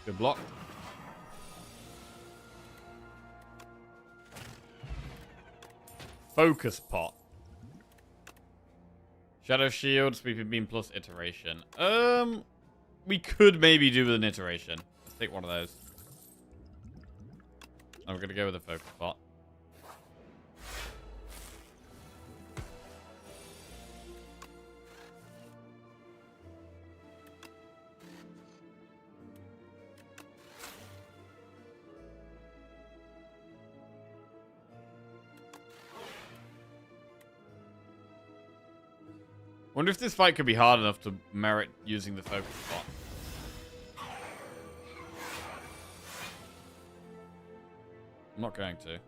Good block. Focus pot. Shadow Shield, Sweeping Beam plus Iteration. We could maybe do with an Iteration. Let's take one of those. I'm gonna go with a Focus pot. Wonder if this fight could be hard enough to merit using the focus pot. I'm not going to.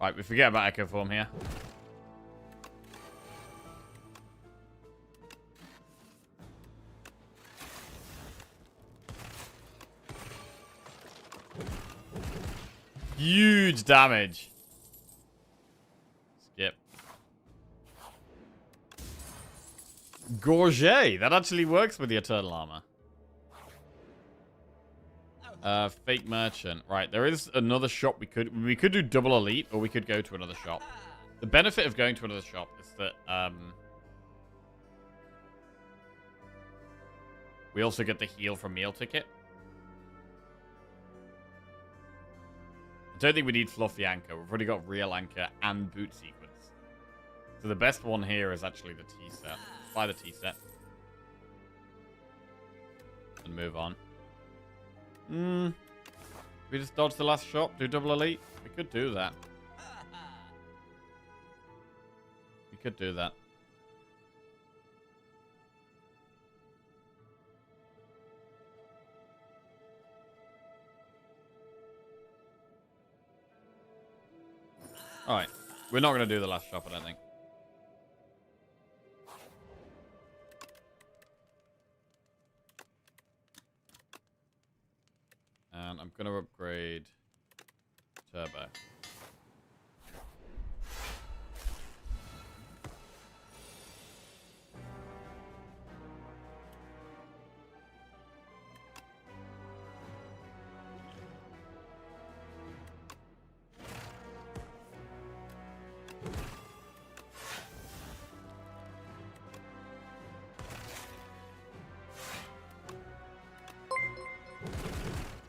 Right, we forget about Echo Form here. Huge damage. Skip. Gorget. That actually works with the Eternal Armor. Fake Merchant. Right, there is another shop we could do double elite, or we could go to another shop. The benefit of going to another shop is that we also get the heal from meal ticket. I don't think we need Fluffy Anchor. We've already got Real Anchor and Boot Sequence. So the best one here is actually the T set. Let's buy the T set. And move on. We just dodge the last shop, do double elite? We could do that. We could do that. Alright. We're not going to do the last shop, I don't think. And I'm going to upgrade Turbo.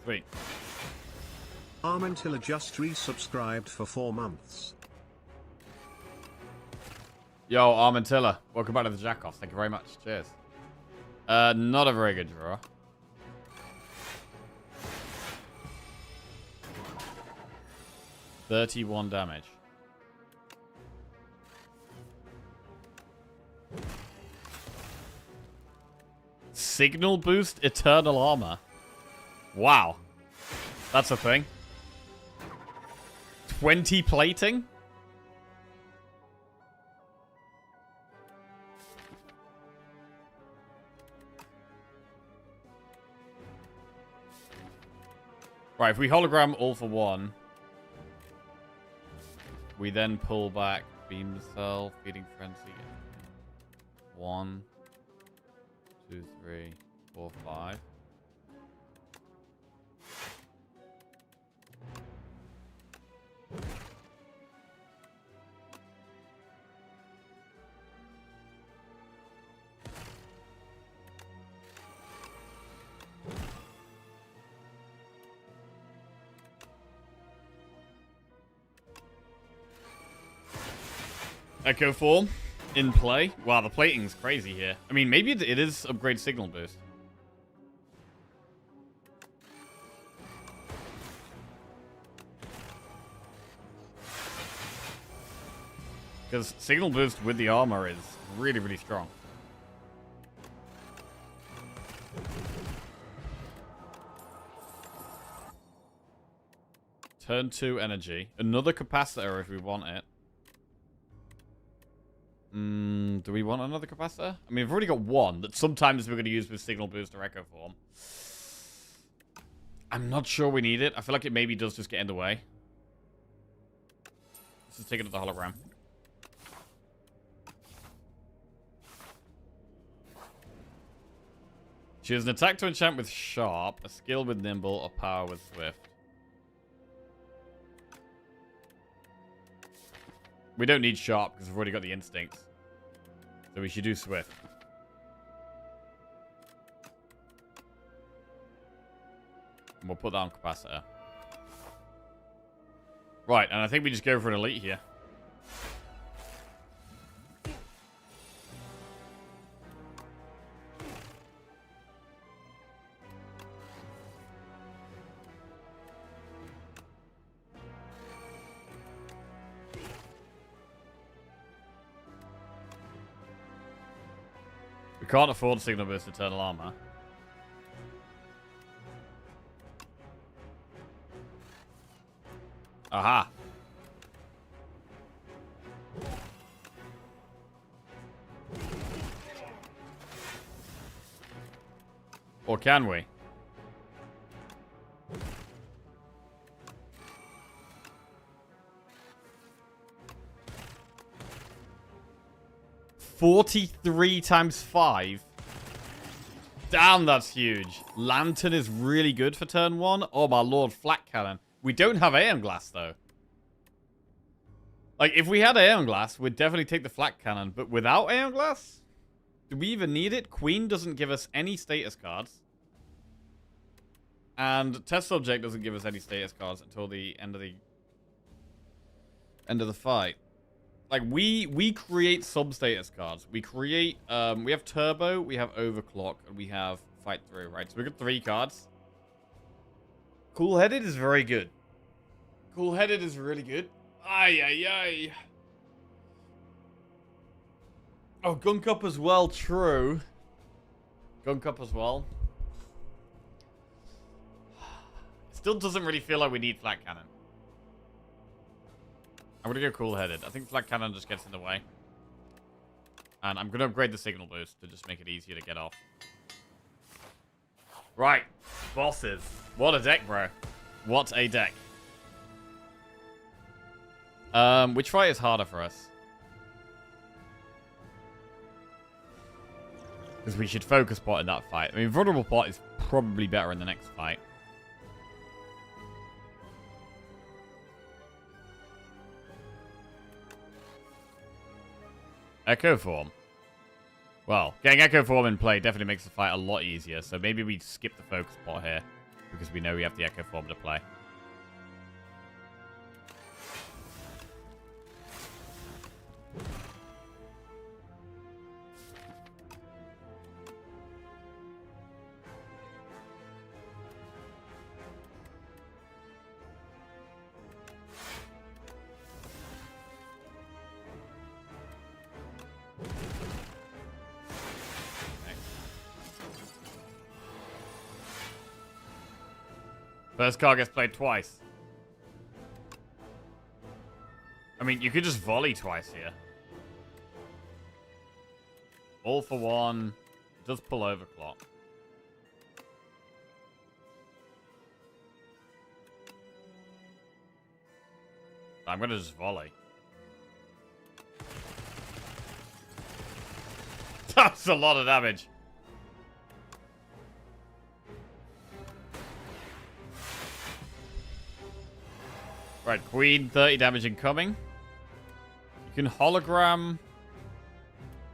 Sweet. Armentilla just resubscribed for 4 months. Yo, Armentilla. Welcome back to the Jack-Off. Thank you very much. Cheers. Not a very good draw. $31 damage. Signal boost Eternal Armor. Wow. That's a thing. 20 plating? Right, if we hologram all for one, we then pull back Beam Cell, Feeding Frenzy. 1, 2, 3, 4, 5. Echo Form in play. Wow, the plating's crazy here. I mean, maybe it is upgrade signal boost. Because signal boost with the armor is really, really strong. Turn 2 energy. Another capacitor if we want it. Do we want another capacitor? I mean, we've already got one that sometimes we're going to use with signal boost or echo form. I'm not sure we need it. I feel like it maybe does just get in the way. Let's just take it to the hologram. She has an attack to enchant with Sharp, a skill with Nimble, a power with Swift. We don't need Sharp because we've already got the instincts. So we should do Swift. And we'll put that on capacitor. Right, and I think we just go for an elite here. We can't afford Signal Burst Eternal Armor. Aha. Or can we? $43 times 5. Damn, that's huge. Lantern is really good for turn 1. Oh my lord, flat cannon. We don't have Aeon Glass though. Like, if we had Aeon Glass, we'd definitely take the flat cannon. But without Aeon Glass? Do we even need it? Queen doesn't give us any status cards. And Test Subject doesn't give us any status cards until the end of the fight. Like, we create sub-status cards. We create, we have Turbo, we have Overclock, and we have Fight Through, right? So we got 3 cards. Cool-Headed is very good. Cool-Headed is really good. Ay, ay, ay. Oh, Gunk Up as well, true. Gunk Up as well. Still doesn't really feel like we need Flat Cannon. I'm gonna go Cool-Headed. I think Flat Cannon just gets in the way. And I'm gonna upgrade the Signal Boost to just make it easier to get off. Right. Bosses. What a deck, bro. What a deck. Which fight is harder for us? Because we should focus pot in that fight. I mean, Vulnerable Pot is probably better in the next fight. Echo Form. Well, getting Echo Form in play definitely makes the fight a lot easier. So maybe we skip the focus pot here. Because we know we have the Echo Form to play. First card gets played twice. I mean, you could just volley twice here. All for one. Does pull Overclock. I'm gonna just volley. That's a lot of damage. Right, Queen, 30 damage incoming. You can hologram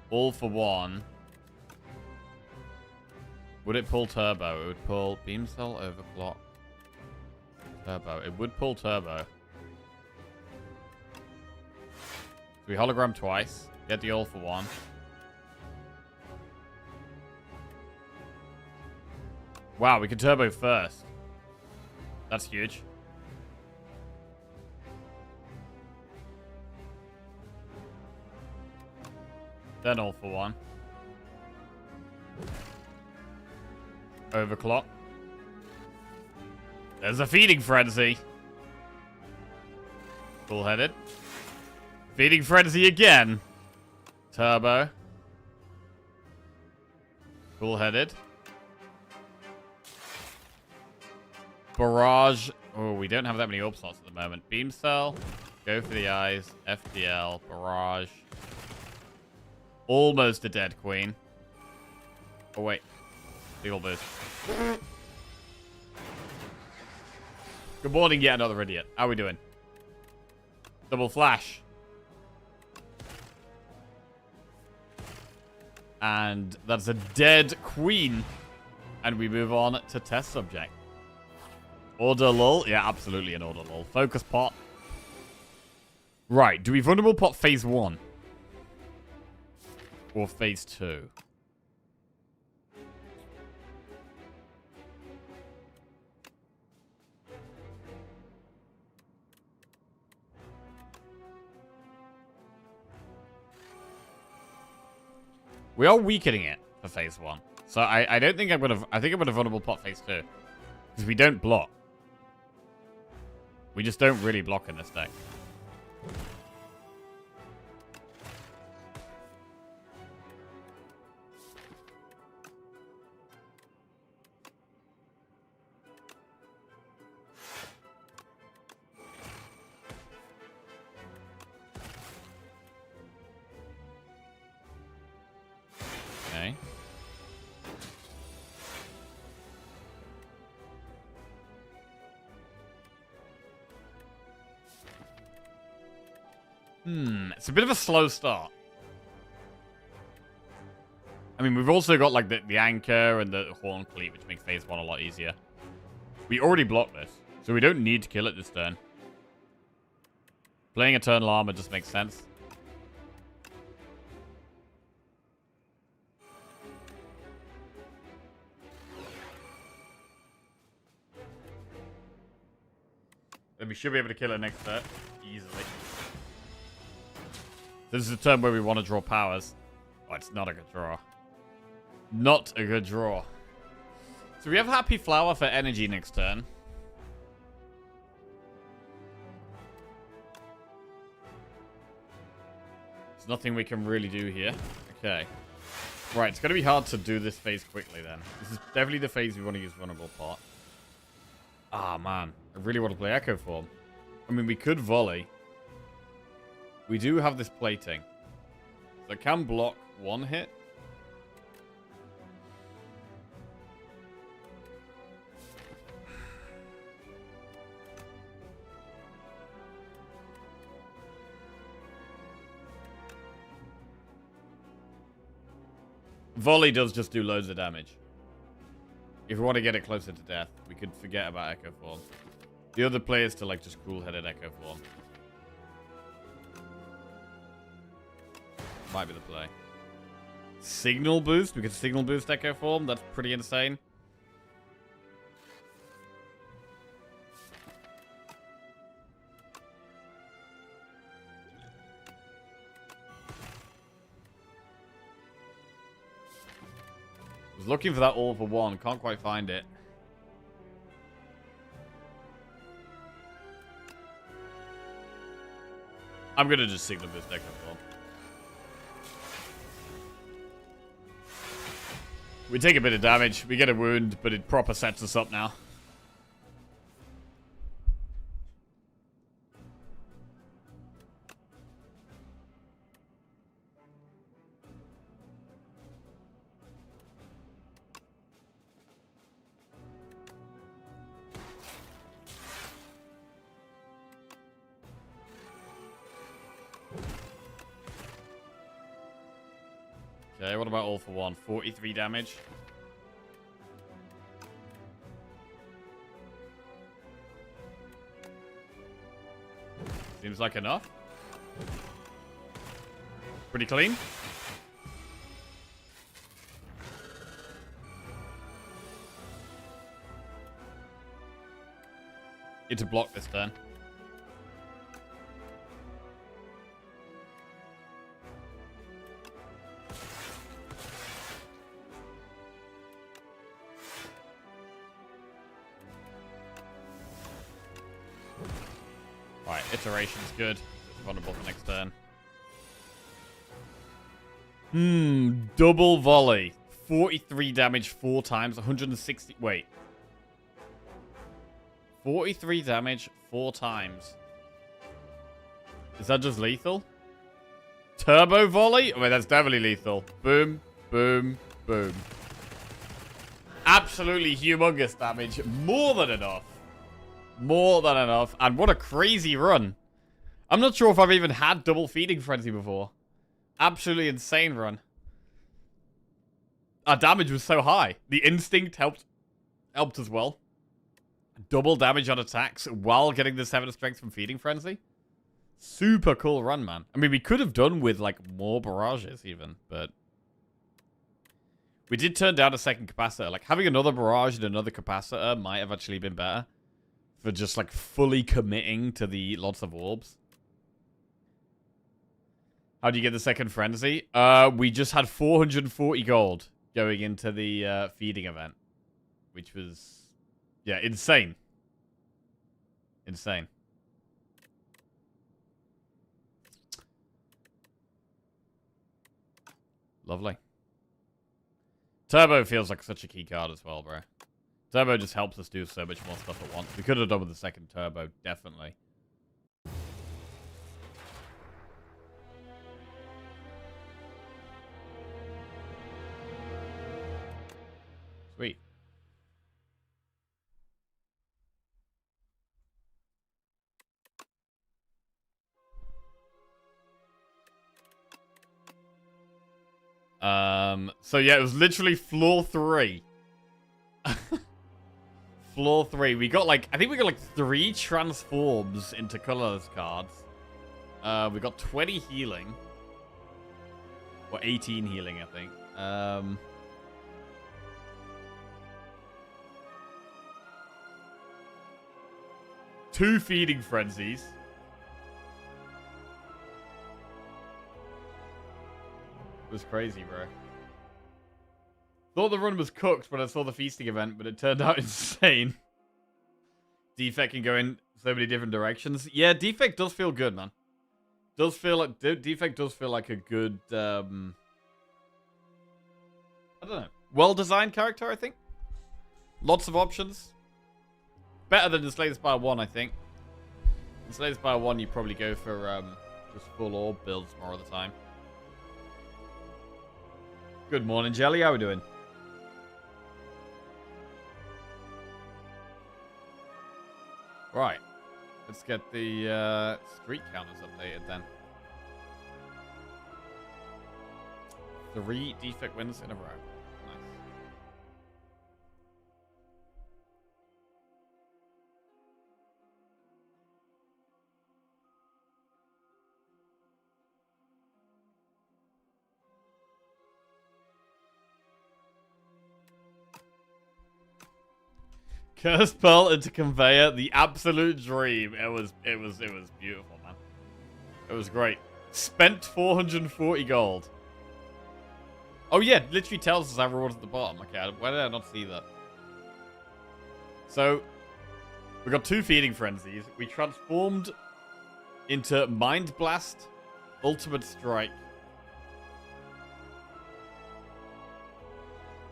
all for one. Would it pull Turbo? It would pull Beam Cell, Overclock, Turbo. It would pull Turbo. So we hologram twice. Get the all for one. Wow, we can Turbo first. That's huge. Then all for one. Overclock. There's a Feeding Frenzy. Full-headed. Feeding Frenzy again. Turbo. Full-headed. Barrage. Oh, we don't have that many orb slots at the moment. Beam Cell. Go for the eyes. FDL. Barrage. Almost a dead queen. Oh, wait. Legal boost. Good morning, yet another idiot. How are we doing? Double flash. And that's a dead queen. And we move on to test subject. Order lull? Yeah, absolutely an order lull. Focus pot. Right, do we vulnerable pot phase 1? Or phase 2? We are weakening it for phase 1. So I don't think I'm gonna... I think I'm gonna vulnerable pot phase 2. Because we don't block. We just don't really block in this deck. It's a bit of a slow start. I mean, we've also got, like, the anchor and the horn cleat, which make phase 1 a lot easier. We already blocked this, so we don't need to kill it this turn. Playing Eternal Armor just makes sense. Then we should be able to kill it next turn easily. This is a turn where we want to draw powers. Oh, it's not a good draw. Not a good draw. So we have Happy Flower for energy next turn. There's nothing we can really do here. Okay. Right, it's going to be hard to do this phase quickly then. This is definitely the phase we want to use Vulnerable Pot. Ah, man. I really want to play Echo Form. I mean, we could volley. We do have this plating. So it can block one hit. Volley does just do loads of damage. If we want to get it closer to death, we could forget about Echo Form. The other play is to, like, just cool-headed Echo Form. Might be the play. Signal Boost? We could Signal Boost Echo Form? That's pretty insane. I was looking for that all for one. Can't quite find it. I'm going to just Signal Boost Echo Form. We take a bit of damage. We get a wound, but it proper sets us up now. Okay, what about all for one? 43 damage. Seems like enough. Pretty clean. Need to block this turn. Right, iteration's good. It's vulnerable for next turn. Double volley. 43 damage 4 times, 160. Wait. 43 damage 4 times. Is that just lethal? Turbo volley? Oh, wait, that's definitely lethal. Boom, boom, boom. Absolutely humongous damage. More than enough. More than enough. And what a crazy run. I'm not sure if I've even had double Feeding Frenzy before. Absolutely insane run. Our damage was so high. The instinct helped as well. Double damage on attacks while getting the 7 strength from Feeding Frenzy. Super cool run, man. I mean, we could have done with, like, more barrages even, but we did turn down a second capacitor. Like, having another barrage and another capacitor might have actually been better for just, like, fully committing to the lots of orbs. How do you get the second frenzy? We just had 440 gold going into the feeding event, which was, yeah, insane. Insane. Lovely. Turbo feels like such a key card as well, bro. Turbo just helps us do so much more stuff at once. We could have done with the second turbo, definitely. Sweet. So yeah, it was literally floor 3. Floor 3. We got like, I think we got like 3 transforms into colorless cards. We got 20 healing. Or 18 healing, I think. 2 feeding frenzies. It was crazy, bro. Thought the run was cooked when I saw the feasting event, but it turned out insane. Defect can go in so many different directions. Yeah, Defect does feel good, man. Does feel like Defect does feel like a good I don't know. Well-designed character, I think. Lots of options. Better than the Slay the Spire 1, I think. In Slay the Spire 1, you probably go for just full orb builds more of the time. Good morning, Jelly. How we doing? Right. Let's get the street counters updated then. 3 defect wins in a row. Nice. Cursed Pearl into Conveyor, the absolute dream. It was beautiful, man. It was great. Spent 440 gold. Oh yeah, it literally tells us our rewards at the bottom. Okay, why did I not see that? So, we got 2 feeding frenzies. We transformed into Mind Blast, Ultimate Strike.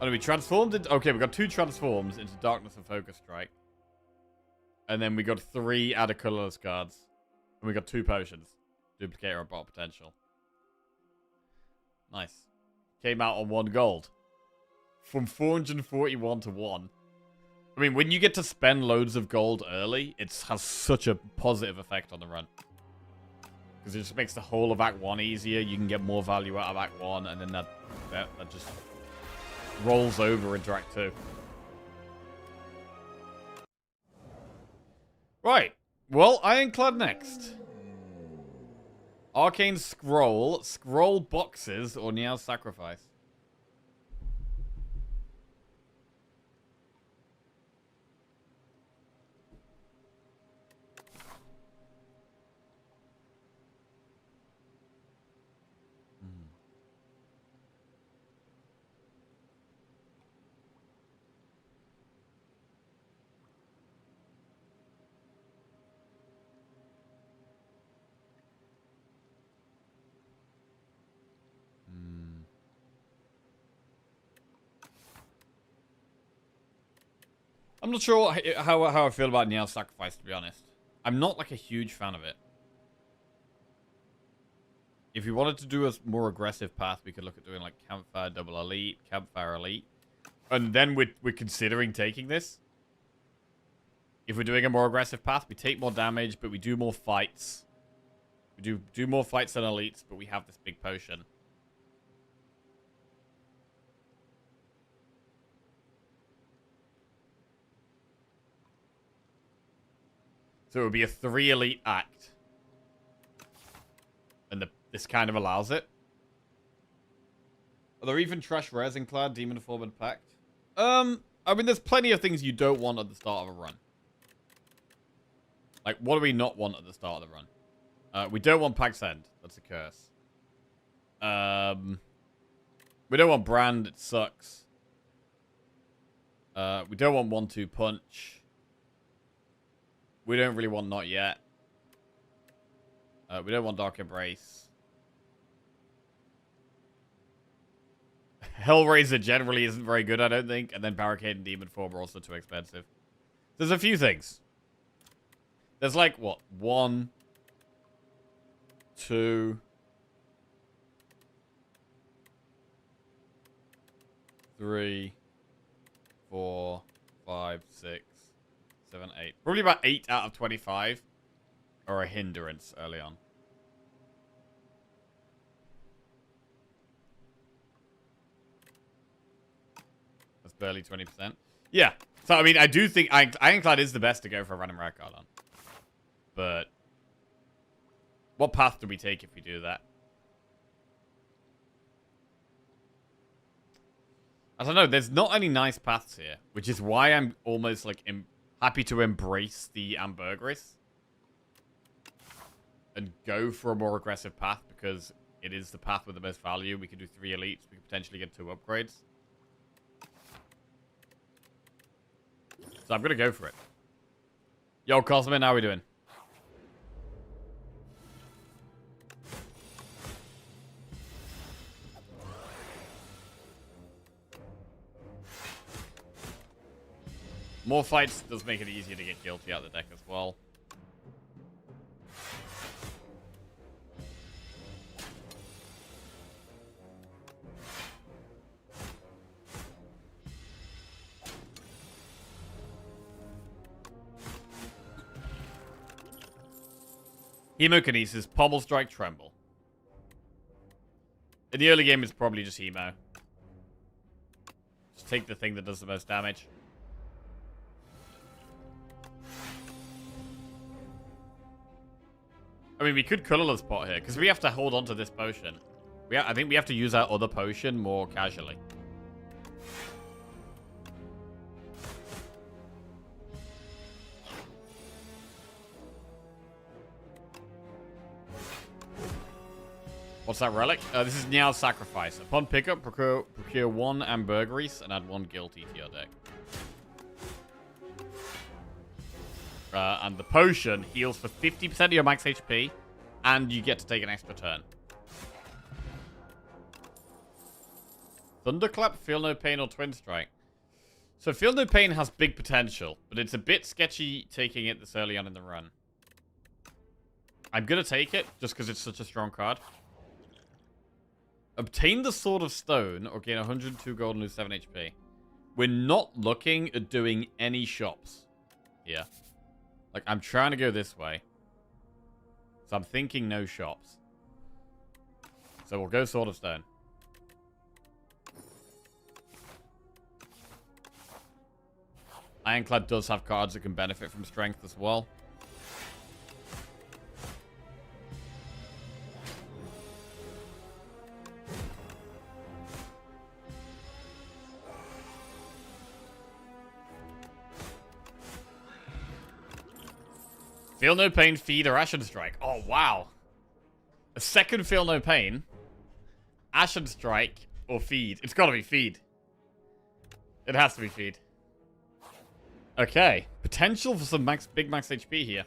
Oh, no, we transformed into... Okay, we got 2 transforms into Darkness and Focus Strike. And then we got 3 added colorless cards. And we got 2 potions. Duplicator and Bottle Potential. Nice. Came out on 1 gold. From 441 to 1. I mean, when you get to spend loads of gold early, it has such a positive effect on the run. Because it just makes the whole of Act 1 easier. You can get more value out of Act 1, and then that just rolls over into Act 2. Right. Well, Ironclad next. Arcane Scroll, Scroll Boxes, or Niao's Sacrifice. I'm not sure how I feel about Niao's Sacrifice, to be honest. I'm not like a huge fan of it. If we wanted to do a more aggressive path, we could look at doing like Campfire Double Elite, Campfire Elite. And then we're considering taking this. If we're doing a more aggressive path, we take more damage, but we do more fights. We do more fights than Elites, but we have this big potion. So it would be a 3 elite act. And this kind of allows it. Are there even trash rares in Clad, Demon Form, and Pact? I mean, there's plenty of things you don't want at the start of a run. Like, what do we not want at the start of the run? We don't want Pact's End. That's a curse. We don't want Brand. It sucks. We don't want 1-2 Punch. We don't really want Not Yet. We don't want Dark Embrace. Hellraiser generally isn't very good, I don't think. And then Barricade and Demon Form are also too expensive. There's a few things. There's like, what? 1, 2, 3, 4, 5, 6, 7, 8. Probably about 8 out of 25 are a hindrance early on. barely 20%. Yeah. So, I mean, I do think Ironclad is the best to go for a random rare card on. But what path do we take if we do that? I don't know. There's not any nice paths here, which is why I'm almost like happy to embrace the Ambergris and go for a more aggressive path because it is the path with the most value. We can do 3 elites. We could potentially get 2 upgrades. So I'm gonna go for it. Yo, Cosmin, how are we doing? More fights does make it easier to get guilty out of the deck as well. Hemokinesis, Pommel Strike, Tremble. In the early game, it's probably just Hemo. Just take the thing that does the most damage. I mean, we could colorless pot here, because we have to hold on to this potion. I think we have to use our other potion more casually. What's that relic? This is Niao's Sacrifice. Upon pickup, procure 1 Ambergris and add 1 Guilty to your deck. And the potion heals for 50% of your max HP, and you get to take an extra turn. Thunderclap, Feel No Pain, or Twin Strike. So Feel No Pain has big potential, but it's a bit sketchy taking it this early on in the run. I'm going to take it, just because it's such a strong card. Obtain the Sword of Stone, or gain 102 gold and lose 7 HP. We're not looking at doing any shops here. Like, I'm trying to go this way. So I'm thinking no shops. So we'll go Sword of Stone. Ironclad does have cards that can benefit from strength as well. Feel No Pain, Feed, or Ashen Strike. Oh, wow. A second Feel No Pain, Ashen Strike, or Feed. It's got to be Feed. It has to be Feed. Okay. Potential for some big max HP here.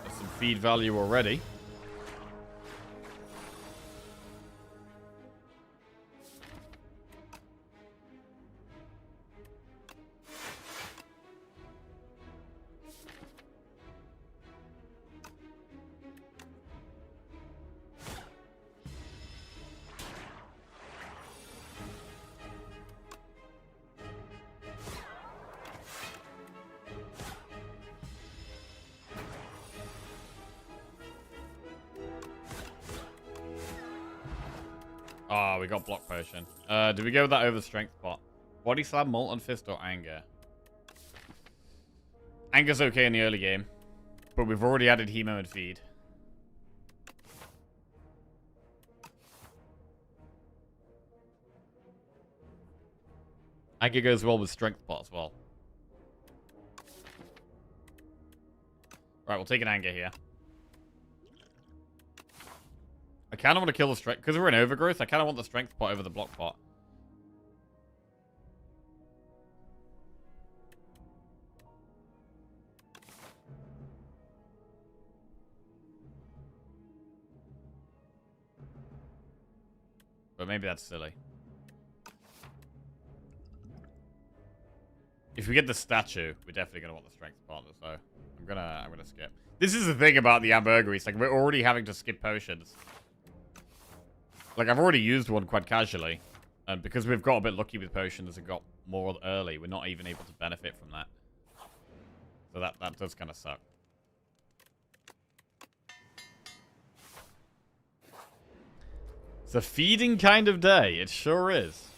Got some feed value already. Oh, we got Block Potion. Do we go with that over Strength Pot? Body Slam, Molten Fist, or Anger? Anger's okay in the early game, but we've already added Hemo and Feed. Anger goes well with Strength Pot as well. Right, we'll take an Anger here. I kind of want to kill the strength because we're in overgrowth. I kind of want the strength pot over the block pot. But maybe that's silly. If we get the statue, we're definitely gonna want the strength pot. So I'm gonna skip. This is the thing about the Ambergris. Like, we're already having to skip potions. Like, I've already used one quite casually. And because we've got a bit lucky with potions and got more early, we're not even able to benefit from that. So that does kind of suck. It's a feeding kind of day. It sure is.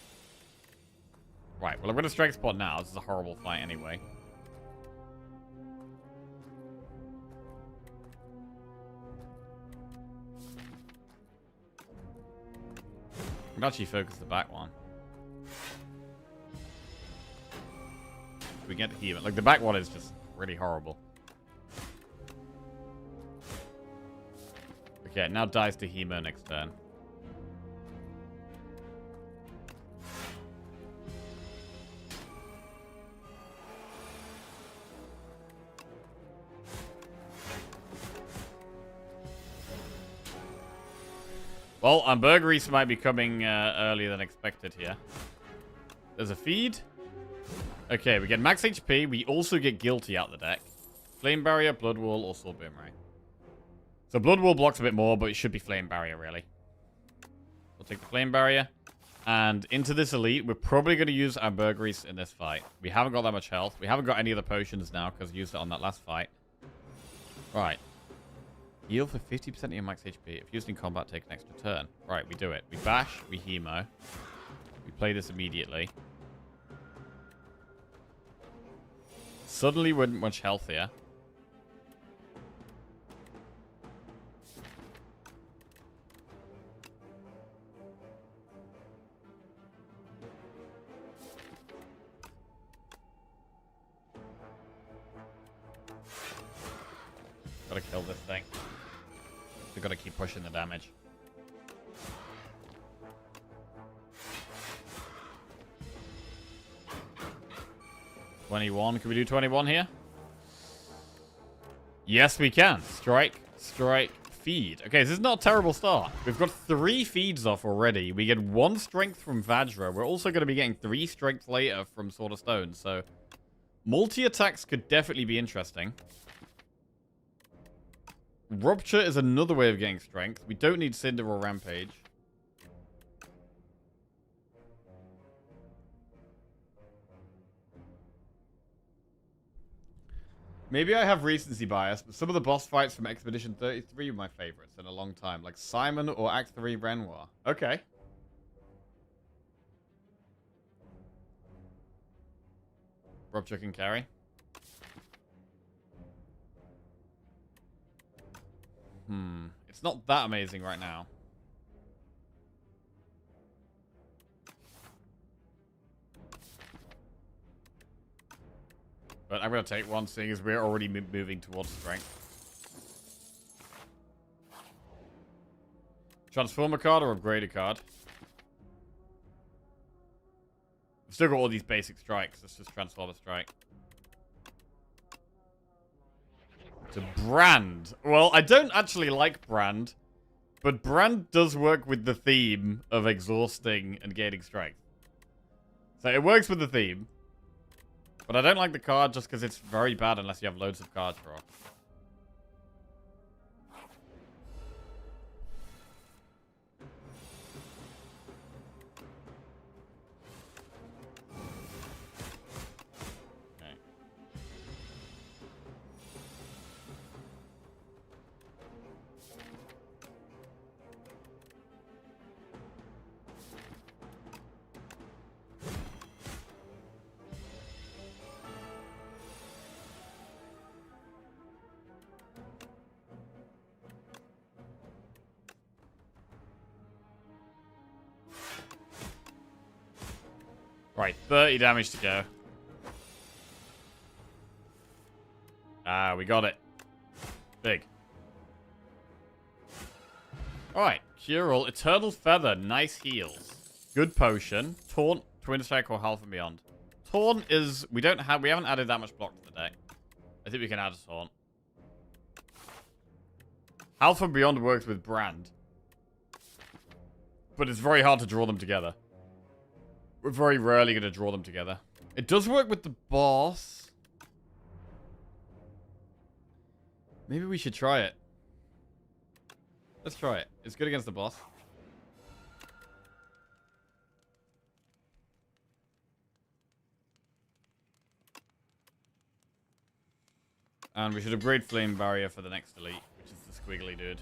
Right, well, I'm going to strike spot now. This is a horrible fight anyway. I'm going to actually focus the back one. We get the even. Like, the back one is just really horrible. Okay, now dies to Hemo next turn. Well, Ambergris might be coming earlier than expected here. There's a feed. Okay, we get max HP. We also get Guilty out the deck. Flame Barrier, Blood Wall, or Sword Boomerang. So Blood Wall blocks a bit more, but it should be Flame Barrier, really. We'll take the Flame Barrier. And into this Elite, we're probably going to use Ambergris in this fight. We haven't got that much health. We haven't got any other potions now, because we used it on that last fight. Right. Heal for 50% of your max HP. If used in combat, take an extra turn. Right, we do it. We bash, we hemo. We play this immediately. Suddenly we're much healthier. Gotta kill this thing. We gotta keep pushing the damage. $21. Can we do 21 here? Yes, we can. Strike, strike, feed. Okay, this is not a terrible start. We've got 3 feeds off already. We get 1 strength from Vajra. We're also going to be getting 3 strength later from Sword of Stone. So, multi-attacks could definitely be interesting. Rupture is another way of getting strength. We don't need Cinder or Rampage. Maybe I have recency bias, but some of the boss fights from Expedition 33 were my favorites in a long time. Like Simon or Act 3 Renoir. Okay. Rupture can carry. It's not that amazing right now. But I'm going to take one, seeing as we're already moving towards strength. Transform a card or upgrade a card? We've still got all these basic strikes. Let's just transform a strike. To Brand. Well, I don't actually like Brand. But Brand does work with the theme of exhausting and gaining strength. So it works with the theme. But I don't like the card just because it's very bad unless you have loads of cards draw. Okay. Right, 30 damage to go. Ah, we got it. Big. Alright, Cure All. Eternal Feather. Nice heals. Good potion. Taunt, Twin Strike, or Health and Beyond. Taunt is... We haven't added that much block to the deck. I think we can add a Taunt. Health and Beyond works with Brand. But it's very hard to draw them together. We're very rarely going to draw them together. It does work with the boss. Maybe we should try it. Let's try it. It's good against the boss. And we should upgrade Flame Barrier for the next elite, which is the squiggly dude.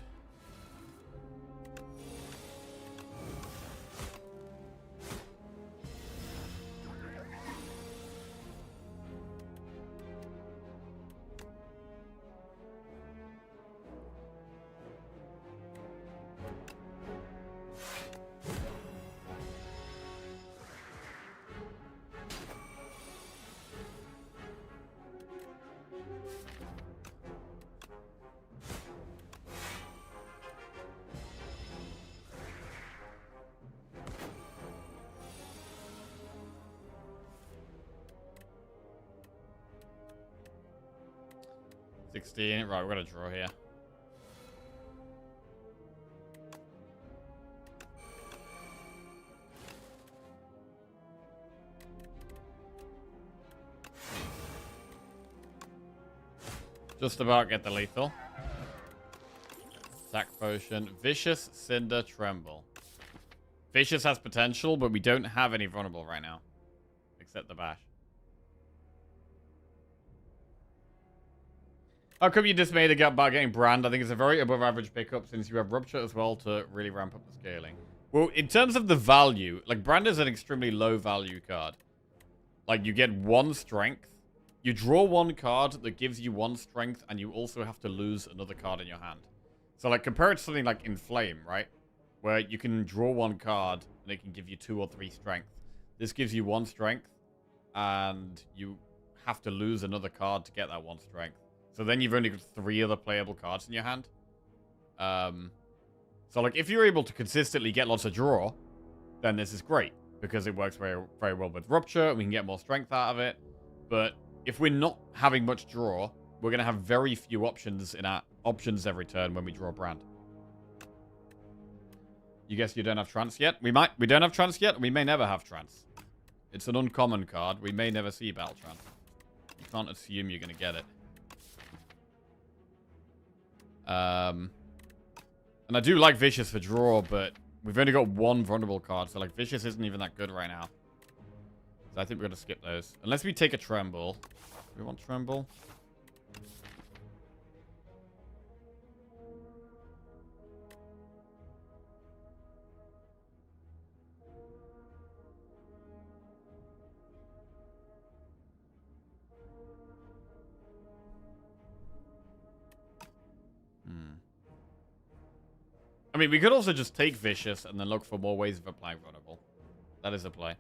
Right, we're gonna draw here. Just about get the lethal. Attack potion. Vicious, Cinder, Tremble. Vicious has potential, but we don't have any vulnerable right now. Except the bash. How come you dismayed about getting Brand? I think it's a very above average pickup since you have Rupture as well to really ramp up the scaling. Well, in terms of the value, like Brand is an extremely low value card. Like you get 1 strength. You draw 1 card that gives you 1 strength and you also have to lose another card in your hand. So like compare it to something like Inflame, right? Where you can draw 1 card and it can give you 2 or 3 strength. This gives you 1 strength and you have to lose another card to get that 1 strength. So then you've only got 3 other playable cards in your hand. So like if you're able to consistently get lots of draw, then this is great. Because it works very, very well with Rupture. We can get more strength out of it. But if we're not having much draw, we're going to have very few options in our options every turn when we draw Brand. You guess you don't have Trance yet? We don't have Trance yet. We may never have Trance. It's an uncommon card. We may never see Battle Trance. You can't assume you're going to get it. And I do like Vicious for draw, but we've only got 1 vulnerable card, so like Vicious isn't even that good right now. So I think we're going to skip those. Unless we take a Tremble. Do we want Tremble? I mean, we could also just take Vicious and then look for more ways of applying Vulnerable. That is a play.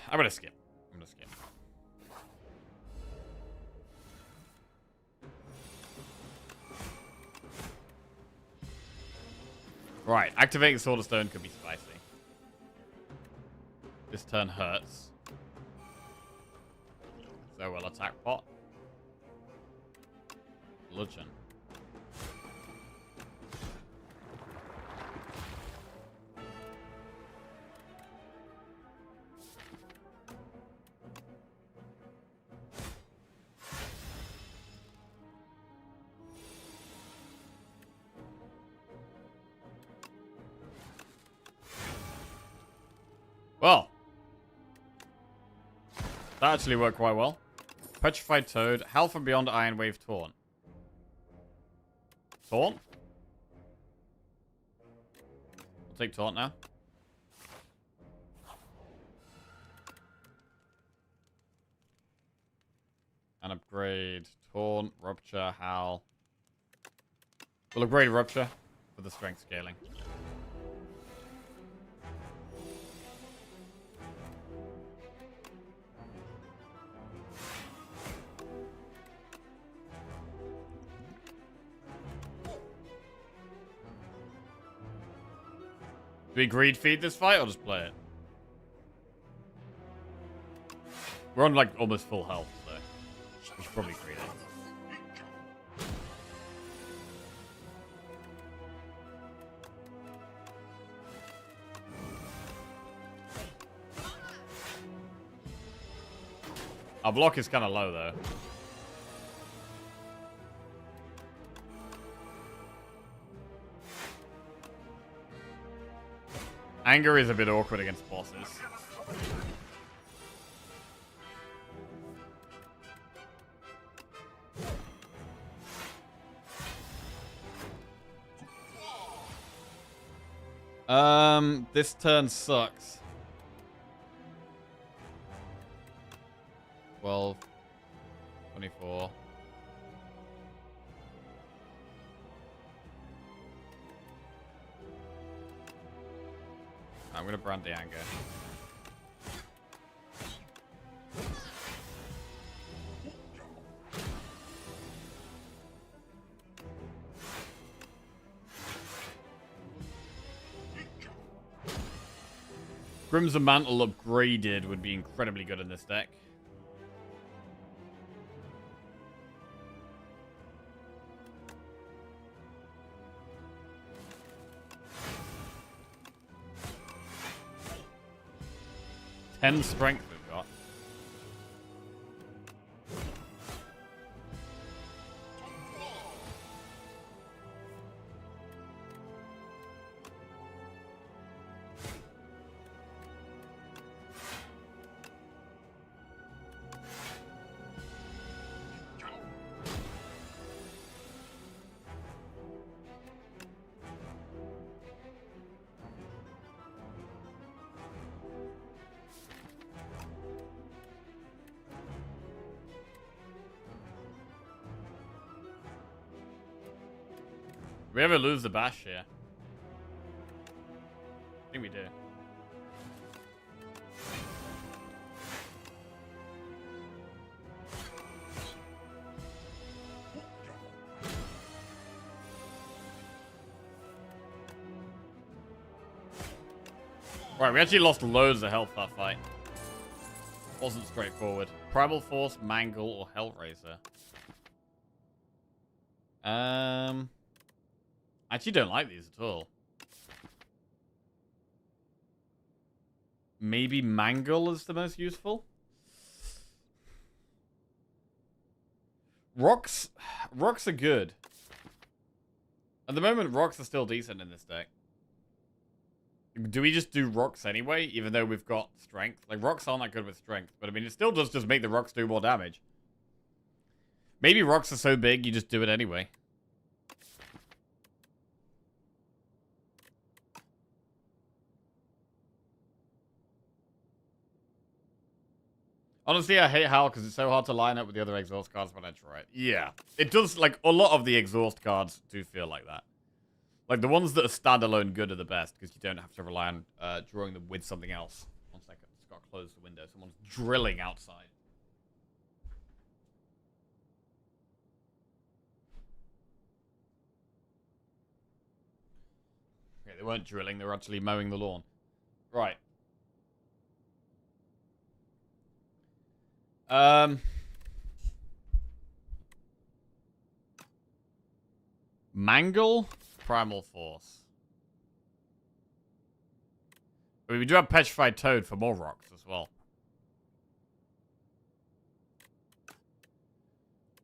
I'm gonna skip. Right, activating Sword of Stone could be spicy. This turn hurts. So we'll attack pot. Bludgeon. Well, that actually worked quite well. Petrified Toad, Hell from Beyond, Iron Wave, Taunt. Taunt? I'll take Taunt now. And upgrade Taunt, Rupture, Howl. We'll upgrade Rupture for the strength scaling. Do we greed feed this fight or just play it? We're on like almost full health, so we should probably greed it. Our block is kind of low though. Anger is a bit awkward against bosses. This turn sucks. 12, 24. I'm gonna brand the anger. Crimson Mantle upgraded would be incredibly good in this deck. Ten strength we've got. Do we ever lose the bash here? I think we do. Right, we actually lost loads of health that fight. Wasn't straightforward. Primal Force, Mangle, or Hellraiser. I actually don't like these at all. Maybe Mangle is the most useful. Rocks are good. At the moment, rocks are still decent in this deck. Do we just do rocks anyway, even though we've got strength? Like, rocks aren't that good with strength, but I mean, it still does just make the rocks do more damage. Maybe rocks are so big, you just do it anyway. Honestly, I hate Howl because it's so hard to line up with the other exhaust cards when I try it. Yeah. It does, like, a lot of the exhaust cards do feel like that. Like, the ones that are standalone good are the best because you don't have to rely on drawing them with something else. 1 second. Just got to close the window. Someone's drilling outside. Okay, they weren't drilling. They were actually mowing the lawn. Right. Mangle, Primal Force. I mean, we do have Petrified Toad for more rocks as well.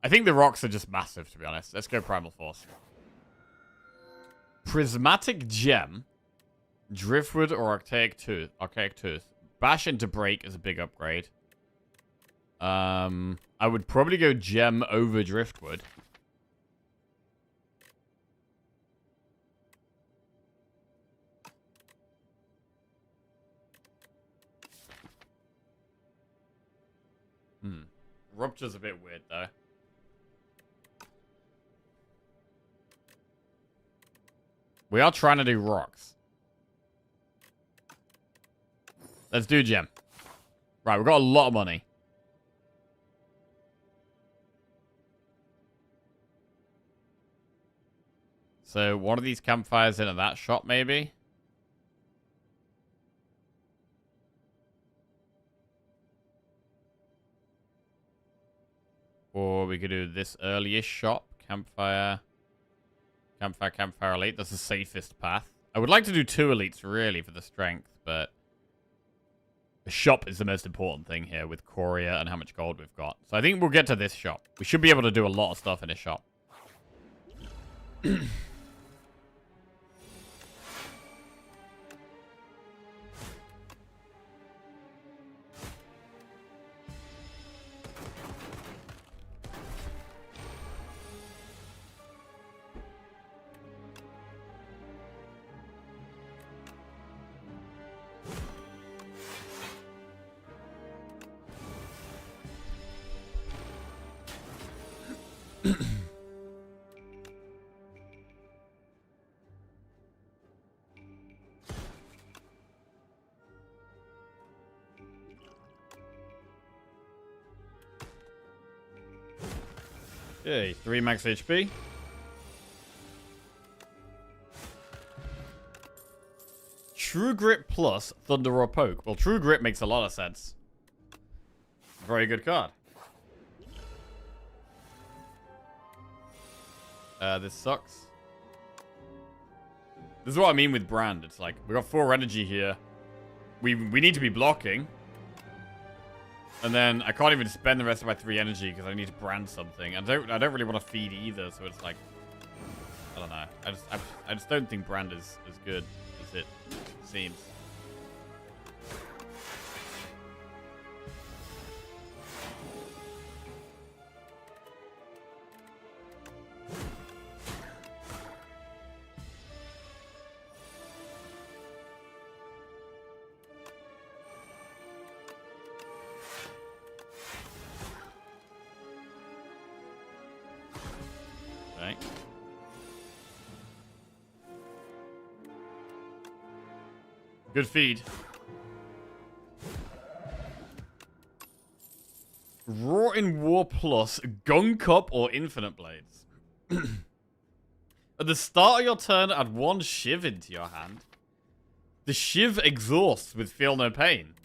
I think the rocks are just massive, to be honest. Let's go Primal Force. Prismatic Gem, Driftwood, or Archaic Tooth. Bash into Break is a big upgrade. I would probably go Gem over Driftwood. Rupture's a bit weird, though. We are trying to do rocks. Let's do Gem. Right, we've got a lot of money. So, one of these campfires into that shop, maybe? Or we could do this early-ish shop. Campfire. Campfire elite. That's the safest path. I would like to do 2 elites, really, for the strength, but the shop is the most important thing here with Courier and how much gold we've got. So I think we'll get to this shop. We should be able to do a lot of stuff in this shop. Okay, 3 max HP. True Grit plus Thunder or Poke. Well, True Grit makes a lot of sense. Very good card. This sucks. This is what I mean with Brand. It's like, we got 4 energy here. We need to be blocking. And then I can't even spend the rest of my 3 energy because I need to brand something. I don't really want to feed either, so it's like, I don't know. I just don't think brand is as good as it seems. Okay. Good feed. Raw in War Plus, Gunk Up or Infinite Blades. At the start of your turn, add 1 Shiv into your hand. The Shiv exhausts with Feel No Pain.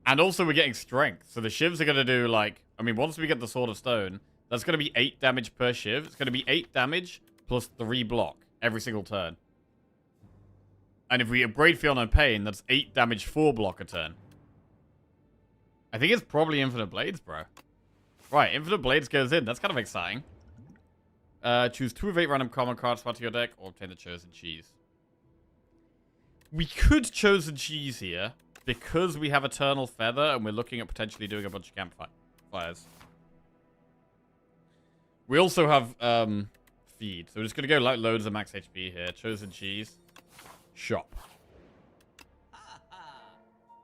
And also we're getting Strength. So the Shivs are going to do like... I mean, once we get the Sword of Stone, that's going to be 8 damage per Shiv. It's going to be 8 damage plus 3 block every single turn. And if we upgrade Feel No Pain, that's 8 damage 4 block a turn. I think it's probably Infinite Blades, bro. Right, Infinite Blades goes in. That's kind of exciting. Choose 2 of 8 random common cards to your deck, or obtain the Chosen Cheese. We could Chosen Cheese here, because we have Eternal Feather, and we're looking at potentially doing a bunch of campfires. We also have Feed, so we're just going to go like loads of max HP here. Chosen Cheese. Shop.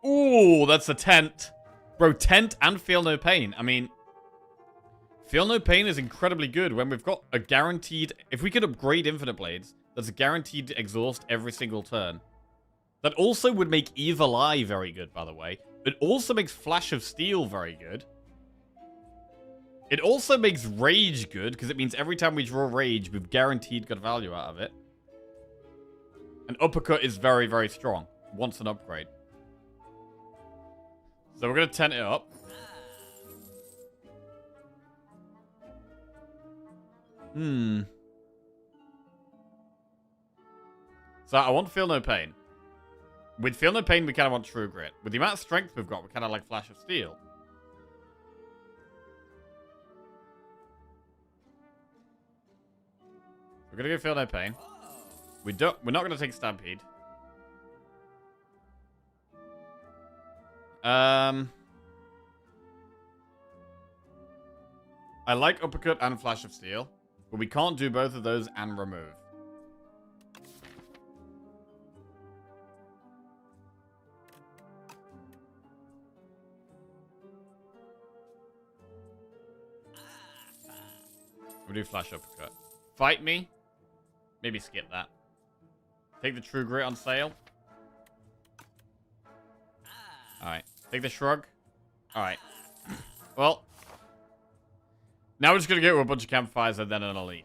Ooh, that's a tent. Bro, tent and Feel No Pain. I mean, Feel No Pain is incredibly good when we've got a guaranteed... If we could upgrade Infinite Blades, that's a guaranteed exhaust every single turn. That also would make Evil Eye very good, by the way. It also makes Flash of Steel very good. It also makes Rage good, because it means every time we draw Rage, we've guaranteed got value out of it. And Uppercut is very, very strong. Wants an upgrade. So we're going to tent it up. So I want Feel No Pain. With Feel No Pain, we kind of want True Grit. With the amount of strength we've got, we kind of like Flash of Steel. We're going to go Feel No Pain. We're not going to take Stampede. I like Uppercut and Flash of Steel, but we can't do both of those and remove. We do Flash Uppercut. Fight me. Maybe skip that. Take the True Grit on sale. Alright. Take the Shrug. Alright. Well. Now we're just going to go to a bunch of campfires and then an elite.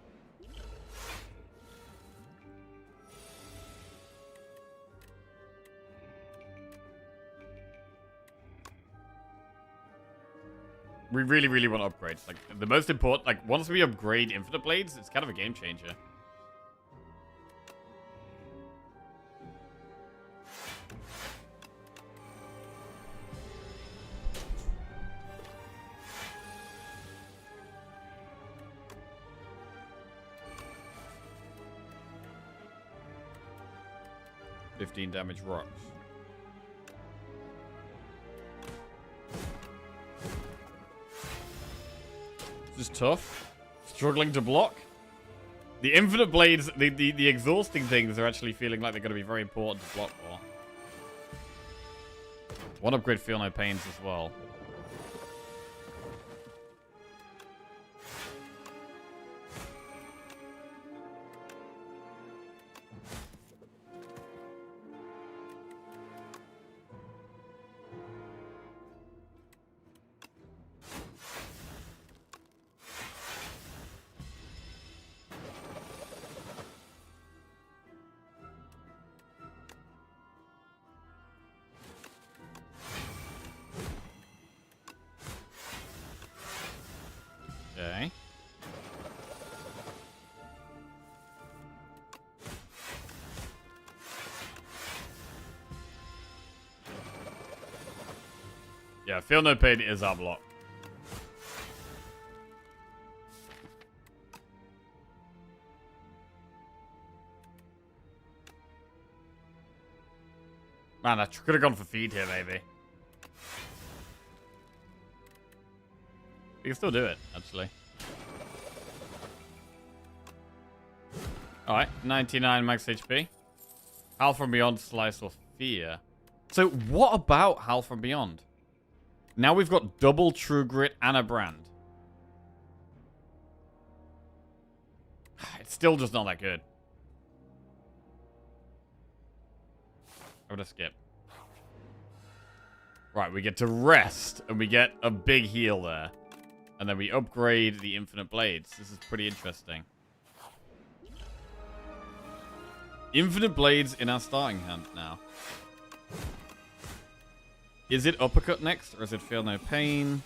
We really, really want upgrades. Like, the most important... Like, once we upgrade Infinite Blades, it's kind of a game changer. Damage rocks. This is tough. Struggling to block. The Infinite Blades, the exhausting things are actually feeling like they're going to be very important to block for. One upgrade Feel No Pains as well. Yeah, feel no pain is our block. Man, I could have gone for feed here, maybe. We can still do it, actually. Alright, 99 max HP. Howl from Beyond, Slice or Fear. So, what about Howl from Beyond? Now we've got double True Grit and a brand. It's still just not that good. I'm gonna skip. Right, we get to rest, and we get a big heal there. And then we upgrade the Infinite Blades. This is pretty interesting. Infinite Blades in our starting hand now. Is it Uppercut next, or is it Feel No Pain?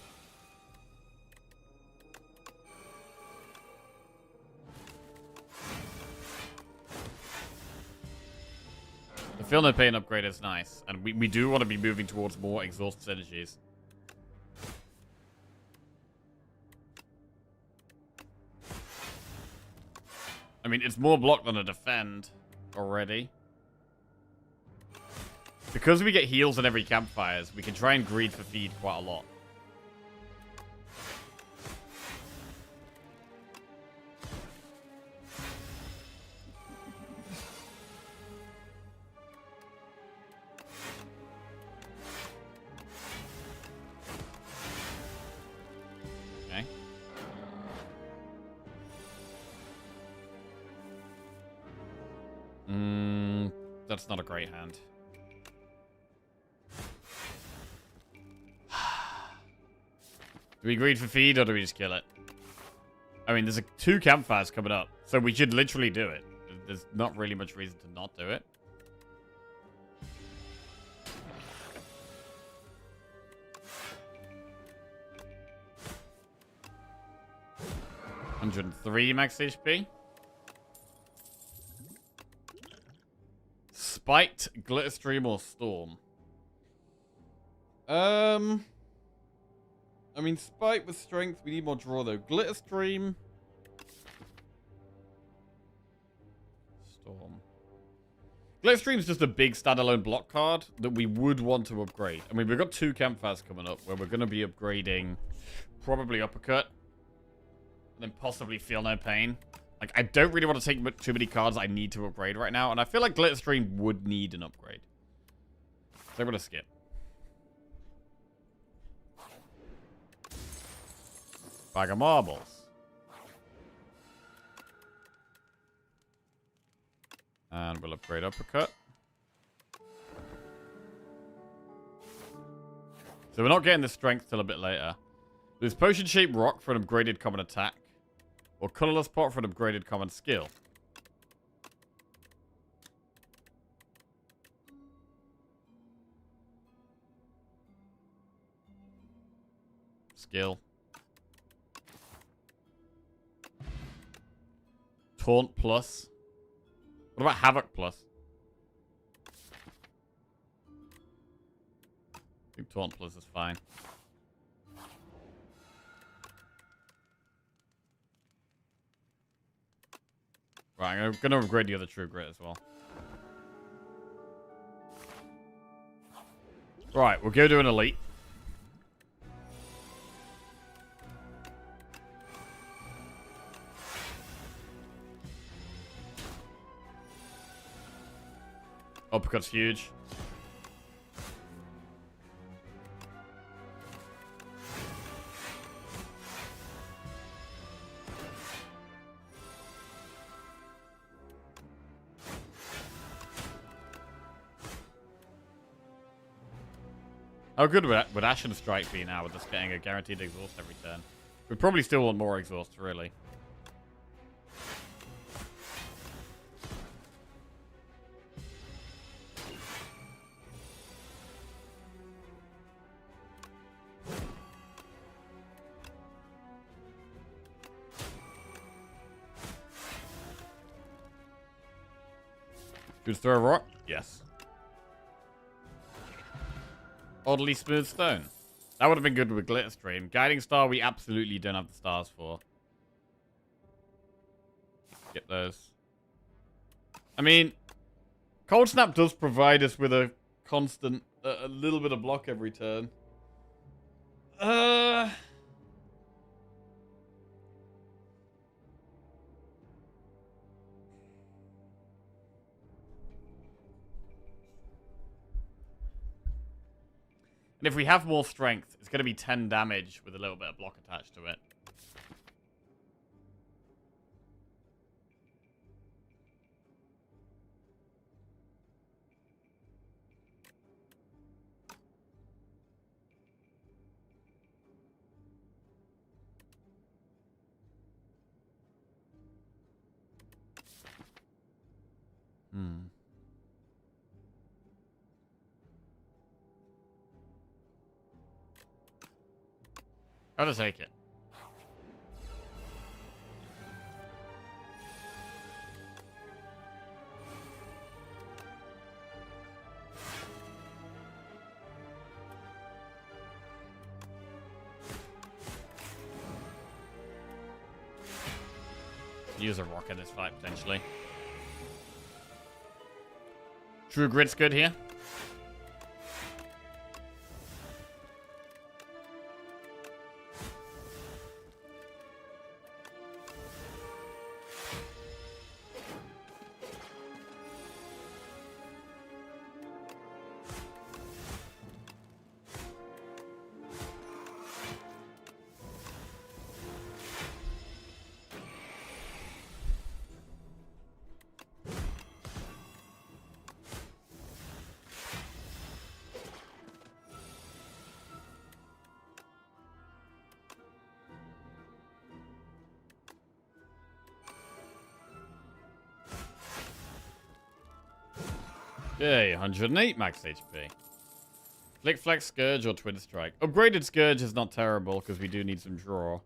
The Feel No Pain upgrade is nice, and we do want to be moving towards more exhaust synergies. I mean, it's more block than a defend already. Because we get heals in every campfires, we can try and greed for feed quite a lot. Okay. That's not a great hand. Do we greed for feed or do we just kill it? I mean, there's 2 campfires coming up, so we should literally do it. There's not really much reason to not do it. $103 max HP. Spiked, Glitter Stream, or Storm? I mean, Spike with strength, we need more draw though. Glitter Stream. Storm. Glitter Stream's just a big standalone block card that we would want to upgrade. I mean, we've got 2 campfires coming up where we're going to be upgrading probably Uppercut. And then possibly Feel No Pain. Like, I don't really want to take too many cards I need to upgrade right now. And I feel like Glitter Stream would need an upgrade. So I'm going to skip. Bag of marbles. And we'll upgrade Uppercut. So we're not getting the strength till a bit later. There's Potion Shaped Rock for an upgraded common attack. Or Colorless Pot for an upgraded common skill. Skill. Taunt Plus. What about Havoc Plus? I think Taunt Plus is fine. Right, I'm going to upgrade the other True Grit as well. Right, we'll go to an Elite. Uppercut's huge. How good would Ashen Strike be now with us getting a guaranteed exhaust every turn? We probably still want more exhaust, really. Should throw a rock? Yes. Oddly smooth stone. That would have been good with Glitter Stream. Guiding Star, we absolutely don't have the stars for. Get those. I mean, Cold Snap does provide us with a constant, a little bit of block every turn. And if we have more strength, it's going to be 10 damage with a little bit of block attached to it. How to take it? Use a rock in this fight, potentially. True Grit's good here. Okay, 108 max HP. Flick, Flex, Scourge, or Twin Strike. Upgraded Scourge is not terrible, because we do need some draw.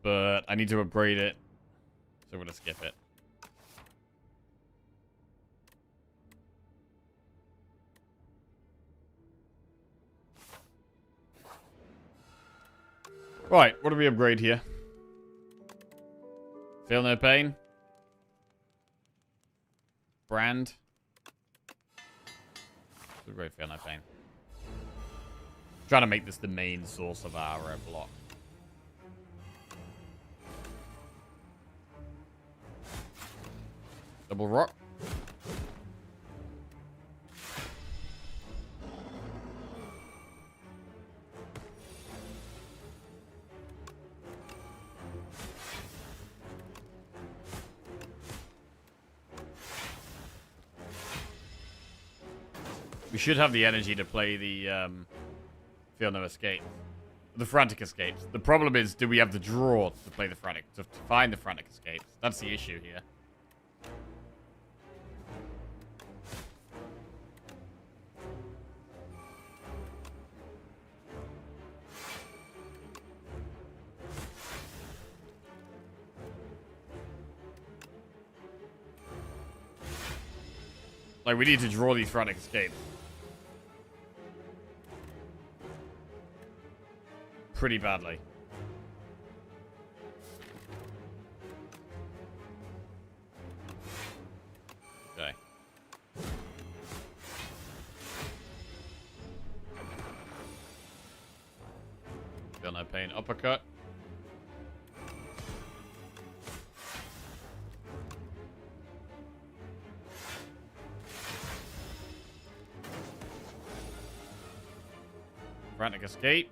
But I need to upgrade it, so I'm going to skip it. Right, what do we upgrade here? Feel no pain? Brand. Great, feel no pain. Trying to make this the main source of our block. Double rock. We should have the energy to play the Feel No Escape. The Frantic Escapes. The problem is, do we have the draw to play the Frantic, to find the Frantic Escapes? That's the issue here. Like, we need to draw these Frantic Escapes. Pretty badly. Okay. Feel no pain. Uppercut. Frantic Escape.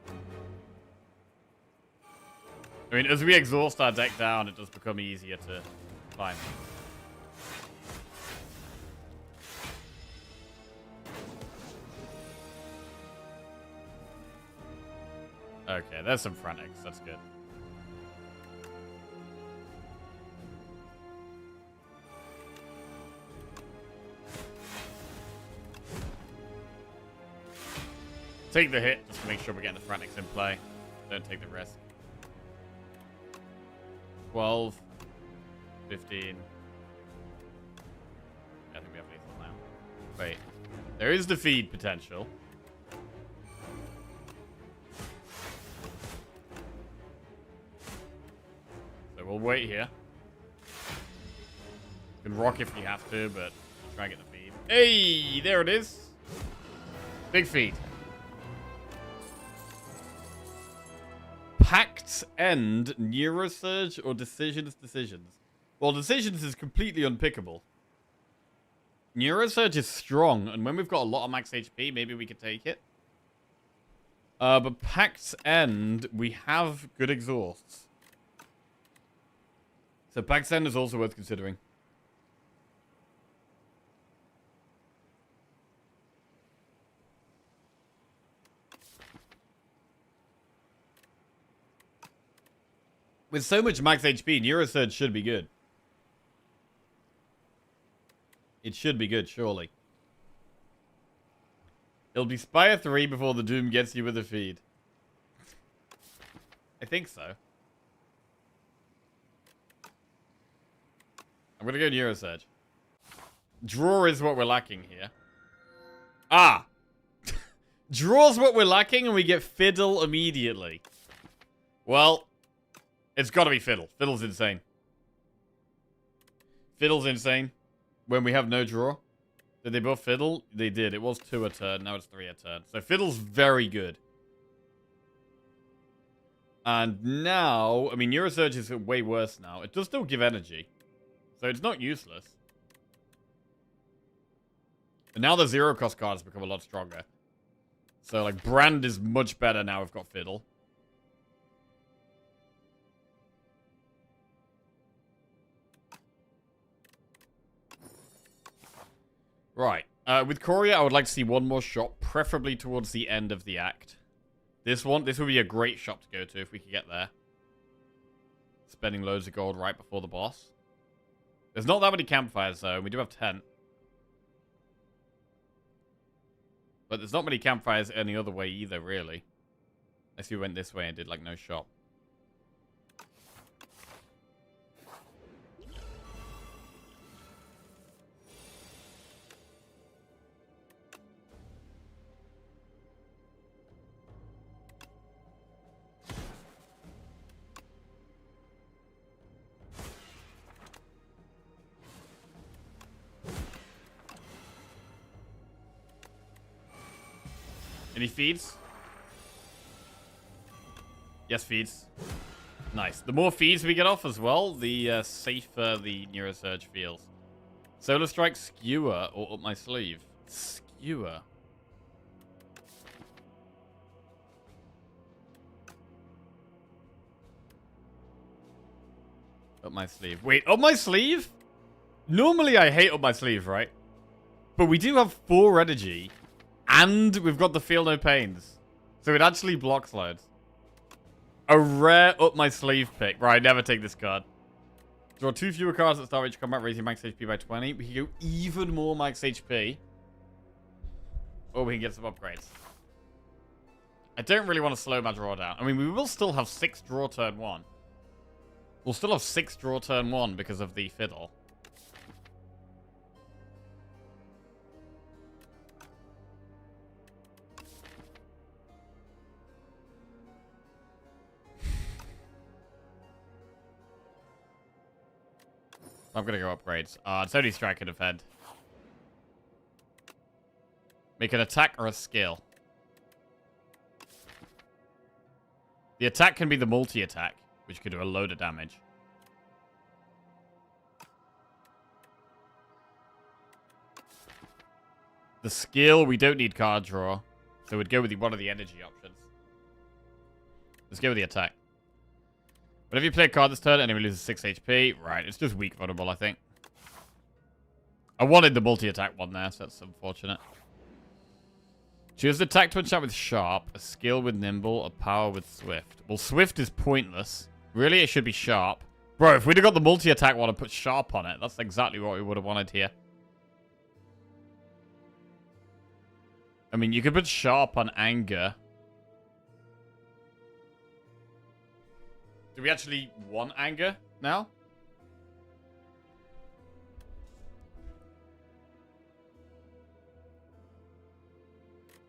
I mean, as we exhaust our deck down, it does become easier to find them. Okay, there's some Frantics. That's good. Take the hit, just to make sure we're getting the Frantics in play. Don't take the risk. 12. 15. Yeah, I think we have lethal now. Wait. There is the feed potential. we'll wait here. You can rock if you have to, but try and get the feed. Hey, there it is. Big feed. Pact's End, Neurosurge, or Decisions? Well, Decisions is completely unpickable. Neurosurge is strong, and when we've got a lot of max HP, maybe we could take it. But Pact's End, we have good exhausts. So Pact's End is also worth considering. With so much max HP, Neurosurge should be good. It should be good, surely. It'll be Spire 3 before the Doom gets you with a feed. I think so. I'm gonna go Neurosurge. Draw is what we're lacking here. Ah! Draw's what we're lacking and we get Fiddle immediately. Well, it's gotta be Fiddle. Fiddle's insane. Fiddle's insane. When we have no draw. Did they both Fiddle? They did. It was 2 a turn. Now it's 3 a turn. So Fiddle's very good. And now, I mean, Neurosurge is way worse now. It does still give energy. So it's not useless. And now the zero cost card has become a lot stronger. So, like, Brand is much better now we've got Fiddle. Right. With Courier, I would like to see one more shot, preferably towards the end of the act. This would be a great shop to go to if we could get there. Spending loads of gold right before the boss. There's not that many campfires, though. We do have 10. But there's not many campfires any other way either, really. Unless we went this way and did, like, no shop. Any feeds? Yes, feeds. Nice. The more feeds we get off as well, the safer the Neurosurge feels. Solar Strike, Skewer, or up my sleeve? Skewer. Up my sleeve. Wait, up my sleeve? Normally I hate up my sleeve, right? But we do have 4 energy. And we've got the Feel No Pains. So it actually blocks loads. A rare up my sleeve pick. Right, never take this card. Draw 2 fewer cards at start each combat, raising max HP by 20. We can go even more max HP. Or we can get some upgrades. I don't really want to slow my draw down. I mean, we will still have 6 draw turn 1. We'll still have 6 draw turn 1 because of the Fiddle. I'm gonna go upgrades. It's only strike and defend. Make an attack or a skill. The attack can be the multi-attack, which could do a load of damage. The skill, we don't need card draw. So we'd go with one of the energy options. Let's go with the attack. Whenever you play a card this turn, enemy loses 6 HP. Right, it's just weak vulnerable, I think. I wanted the multi-attack one there, so that's unfortunate. Choose the attack to enchant with Sharp, a skill with Nimble, a power with Swift. Well, Swift is pointless. Really, it should be Sharp. Bro, if we'd have got the multi-attack one and put Sharp on it, that's exactly what we would have wanted here. I mean, you could put Sharp on Anger. Do we actually want Anger now?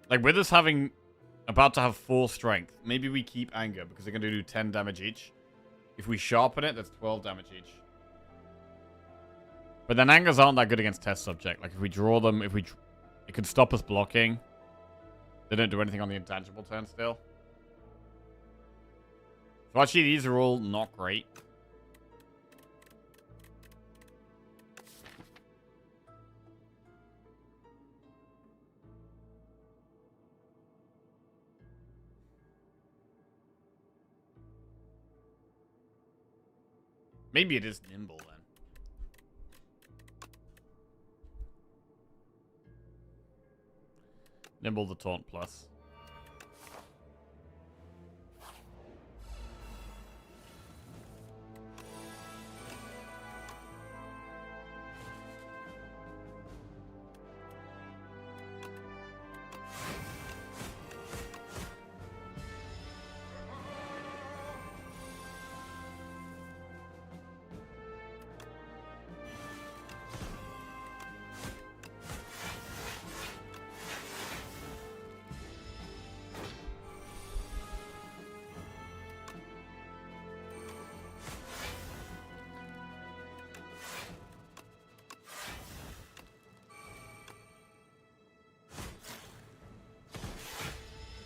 Like, with us about to have 4 strength, maybe we keep Anger because they're going to do 10 damage each. If we sharpen it, that's 12 damage each. But then angers aren't that good against test subject. Like, if we draw them, it could stop us blocking. They don't do anything on the intangible turn still. So actually, these are all not great. Maybe it is nimble then. Nimble the taunt plus.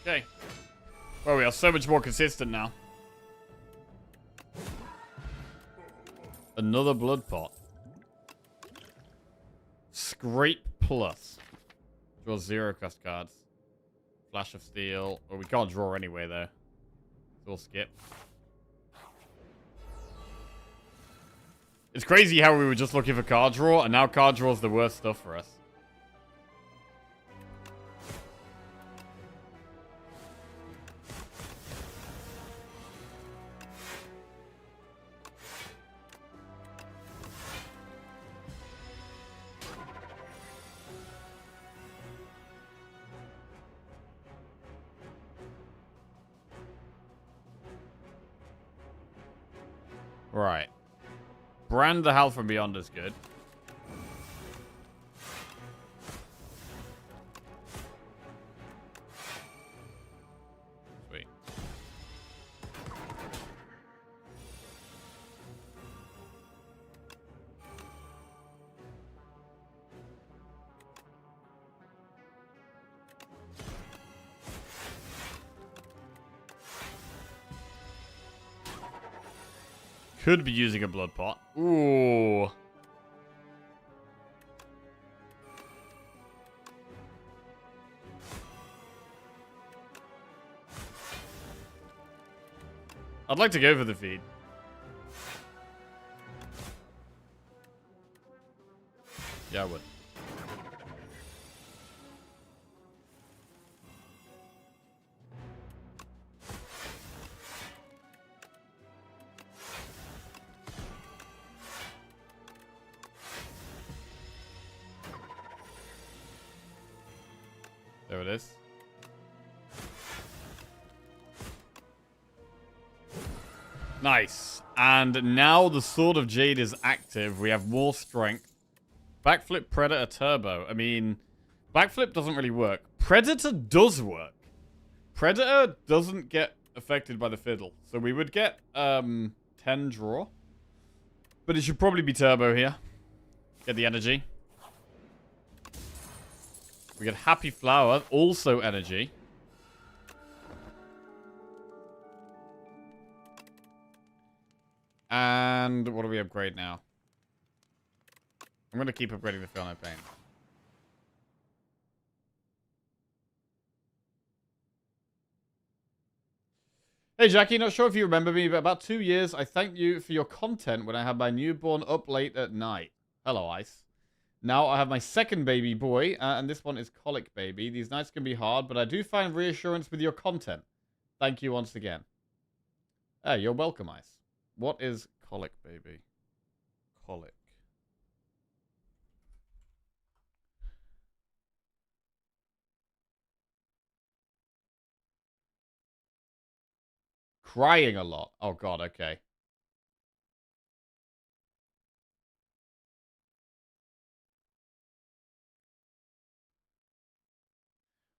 Okay. Well, we are so much more consistent now. Another blood pot. Scrape plus. Draw 0 cost cards. Flash of Steel. Well, we can't draw anyway, though. So we'll skip. It's crazy how we were just looking for card draw, and now card draw is the worst stuff for us. Right. Brand the Hell from Beyond is good. Sweet. Could be using a blood pot. Ooh. I'd like to go for the feed. Yeah, I would. There it is. Nice. And now the Sword of Jade is active. We have more strength. Backflip Predator Turbo. I mean, Backflip doesn't really work. Predator does work. Predator doesn't get affected by the fiddle. So we would get 10 draw. But it should probably be Turbo here. Get the energy. We get Happy Flower, also energy. And what do we upgrade now? I'm going to keep upgrading the Feel No Pain. Hey Jackie, not sure if you remember me, but about 2 years, I thanked you for your content when I had my newborn up late at night. Hello, Ice. Now I have my second baby boy, and this one is Colic Baby. These nights can be hard, but I do find reassurance with your content. Thank you once again. Hey, you're welcome, Ice. What is Colic Baby? Colic. Crying a lot. Oh god, okay.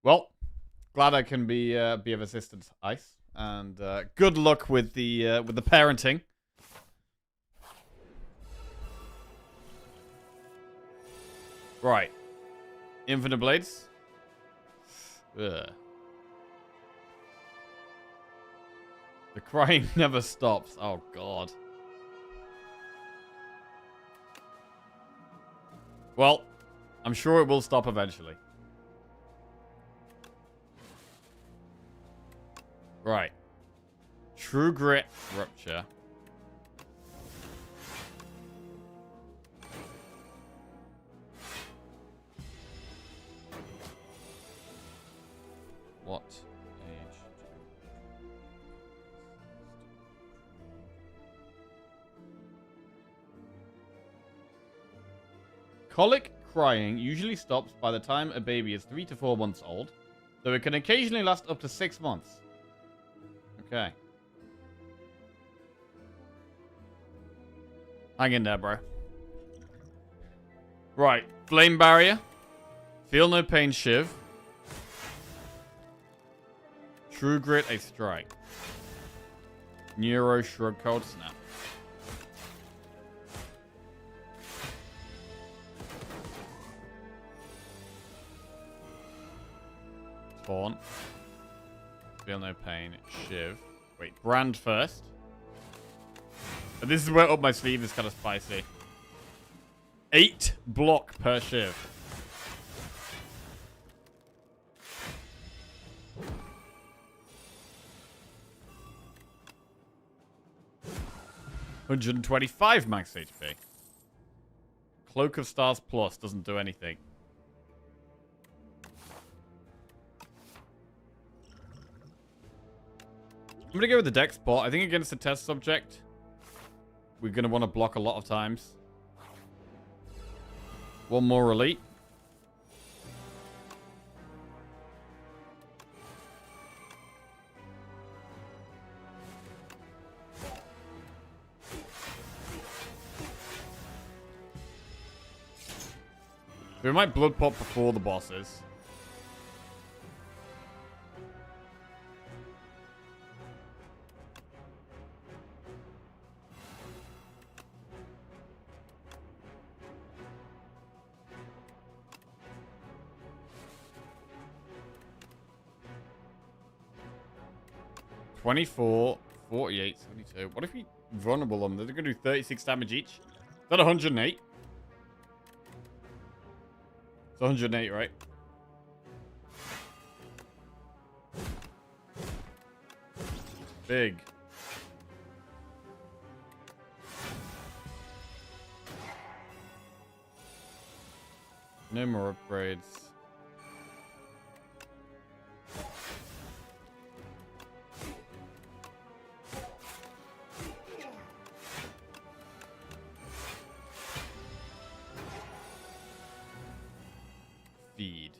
Well, glad I can be of assistance, Ice, and good luck with the parenting. Right. Infinite Blades. Ugh. The crying never stops. Oh, God. Well, I'm sure it will stop eventually. Right. True Grit Rupture. What age? Colic crying usually stops by the time a baby is 3 to 4 months old, though it can occasionally last up to 6 months. Okay. Hang in there, bro. Right. Flame Barrier. Feel No Pain Shiv. True Grit a Strike. Neuro Shrug Cold Snap. Taunt. Feel No Pain. Shiv. Wait, Brand first. And this is where up my sleeve is kind of spicy. 8 block per Shiv. $125 max HP. Cloak of Stars Plus doesn't do anything. I'm going to go with the deck spot. I think against the test subject, we're going to want to block a lot of times. One more elite. We might blood pop before the bosses. $24, $48, $72. What if we vulnerable them? They're going to do 36 damage each. Is that 108? It's 108, right? Big. No more upgrades. Feed.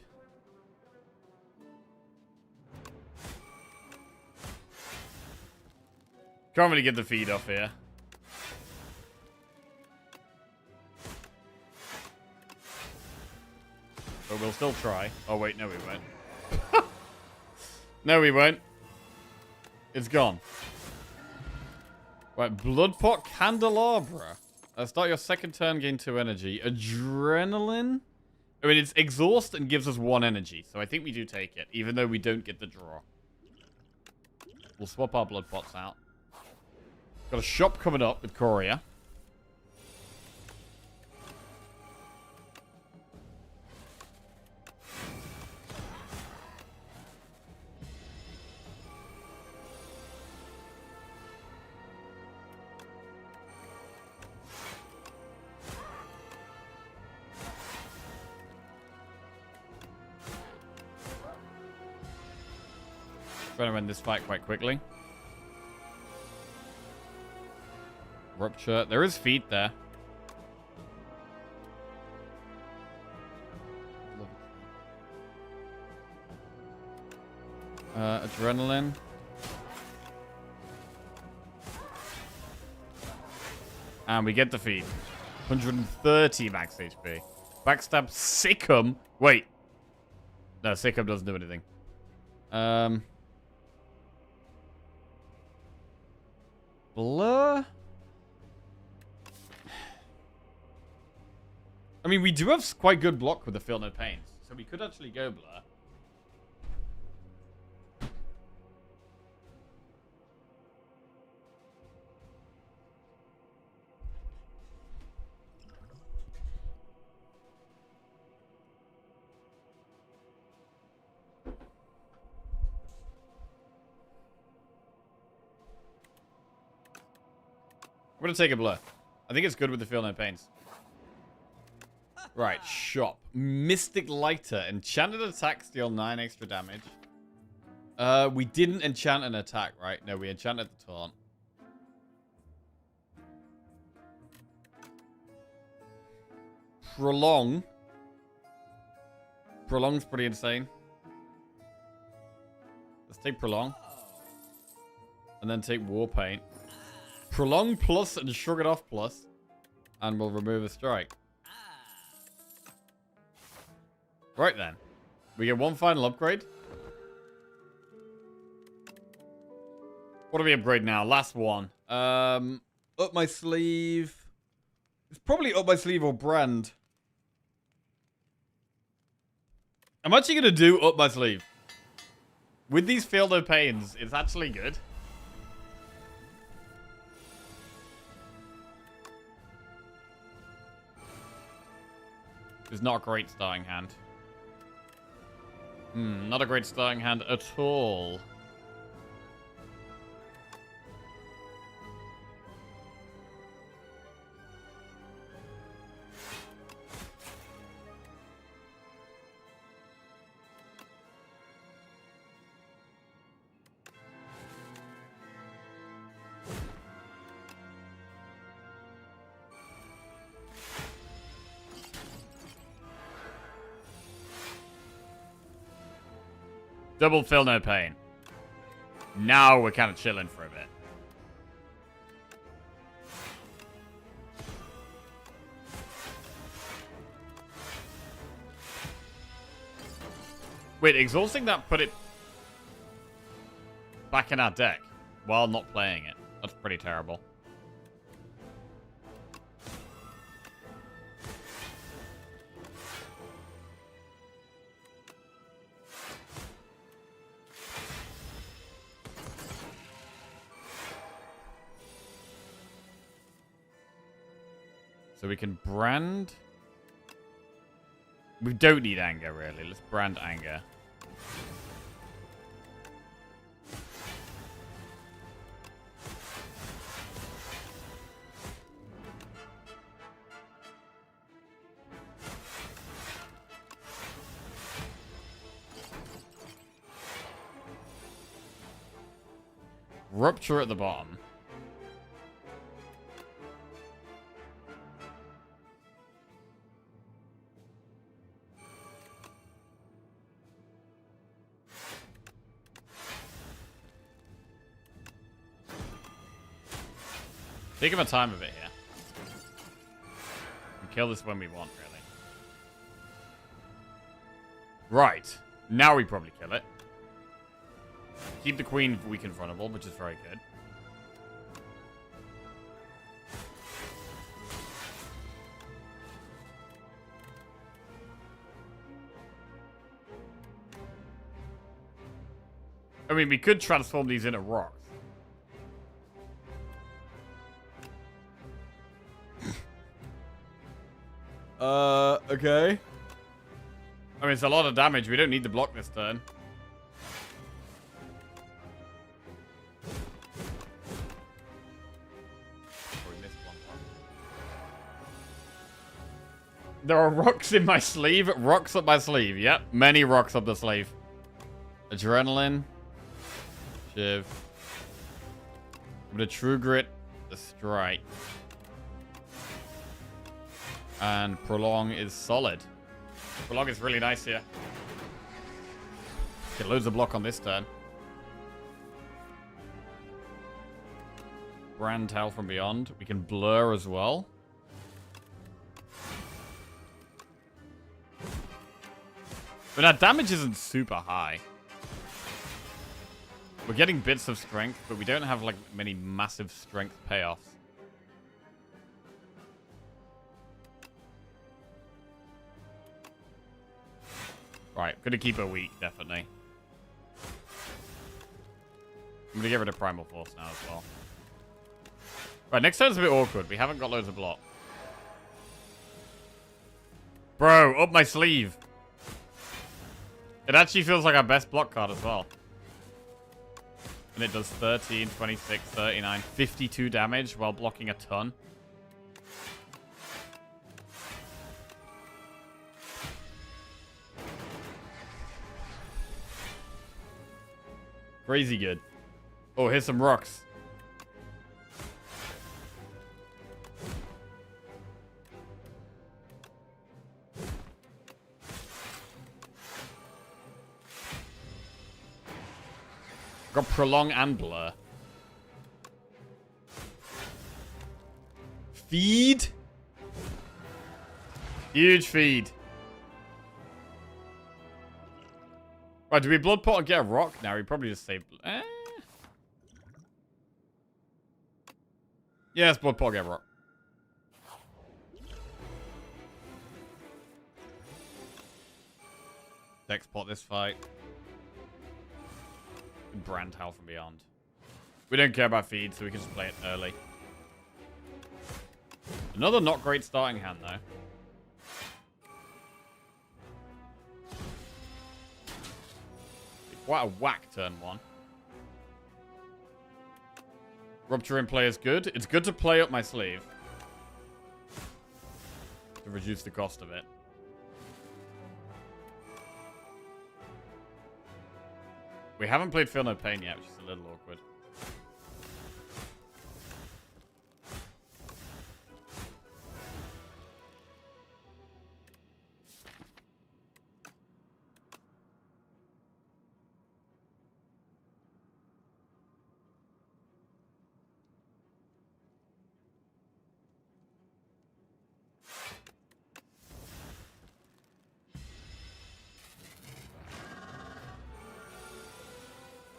Can't really get the feed off here. But we'll still try. Oh wait, no we won't. No we won't. It's gone. Right, Bloodpot Candelabra. Start your second turn, gain 2 energy. Adrenaline? I mean, it's exhaust and gives us 1 energy, so I think we do take it, even though we don't get the draw. We'll swap our blood pots out. Got a shop coming up with Courier. Trying to end this fight quite quickly. Rupture. There is feet there. Adrenaline. And we get the feed. 130 max HP. Backstab Sikkim. Wait. No, Sikkim doesn't do anything. Blur? I mean, we do have quite good block with the Feel No Pains. So we could actually go Blur. I'm going to take a Blur. I think it's good with the Feel No Pains. Right, shop. Mystic Lighter. Enchanted attacks deal 9 extra damage. We didn't enchant an attack, right? No, we enchanted the taunt. Prolong. Prolong's pretty insane. Let's take Prolong. And then take War Paint. Prolong plus and Shrug It Off plus. And we'll remove a strike. Right then. We get one final upgrade. What do we upgrade now? Last one. Up my sleeve. It's probably up my sleeve or brand. I'm actually going to do up my sleeve. With these Feel No Pains, it's actually good. It's not a great starting hand. Not a great starting hand at all. Double Feel No Pain. Now we're kind of chilling for a bit. Wait, exhausting that put it back in our deck while not playing it. That's pretty terrible. So we can brand. We don't need anger, really. Let's brand anger. Rupture at the bottom. Taking my time a bit here. And kill this when we want, really. Right. Now we probably kill it. Keep the queen weak and vulnerable, which is very good. I mean, we could transform these into rocks. Okay. I mean, it's a lot of damage. We don't need to block this turn. Oh, we missed one. There are rocks in my sleeve. Rocks up my sleeve. Yep. Many rocks up the sleeve. Adrenaline. Shiv. With a True Grit. A Strike. And Prolong is solid. Prolong is really nice here. Get loads of block on this turn. Brand Howl from Beyond. We can blur as well. But our damage isn't super high. We're getting bits of strength, but we don't have like many massive strength payoffs. Right, gonna keep her weak, definitely. I'm gonna get rid of Primal Force now as well. Right, next turn's a bit awkward. We haven't got loads of block. Bro, up my sleeve. It actually feels like our best block card as well. And it does 13, 26, 39, 52 damage while blocking a ton. Crazy good. Oh, here's some rocks. Got Prolong and Blur. Feed? Huge feed. Right, do we Blood Pot and get a rock? Now we probably just say... Yes, Blood Pot, get a rock. Dex Pot this fight. Brand Howl from Beyond. We don't care about feed, so we can just play it early. Another not great starting hand, though. Quite a whack turn one. Rupture in play is good. It's good to play up my sleeve. To reduce the cost of it. We haven't played Feel No Pain yet, which is a little awkward.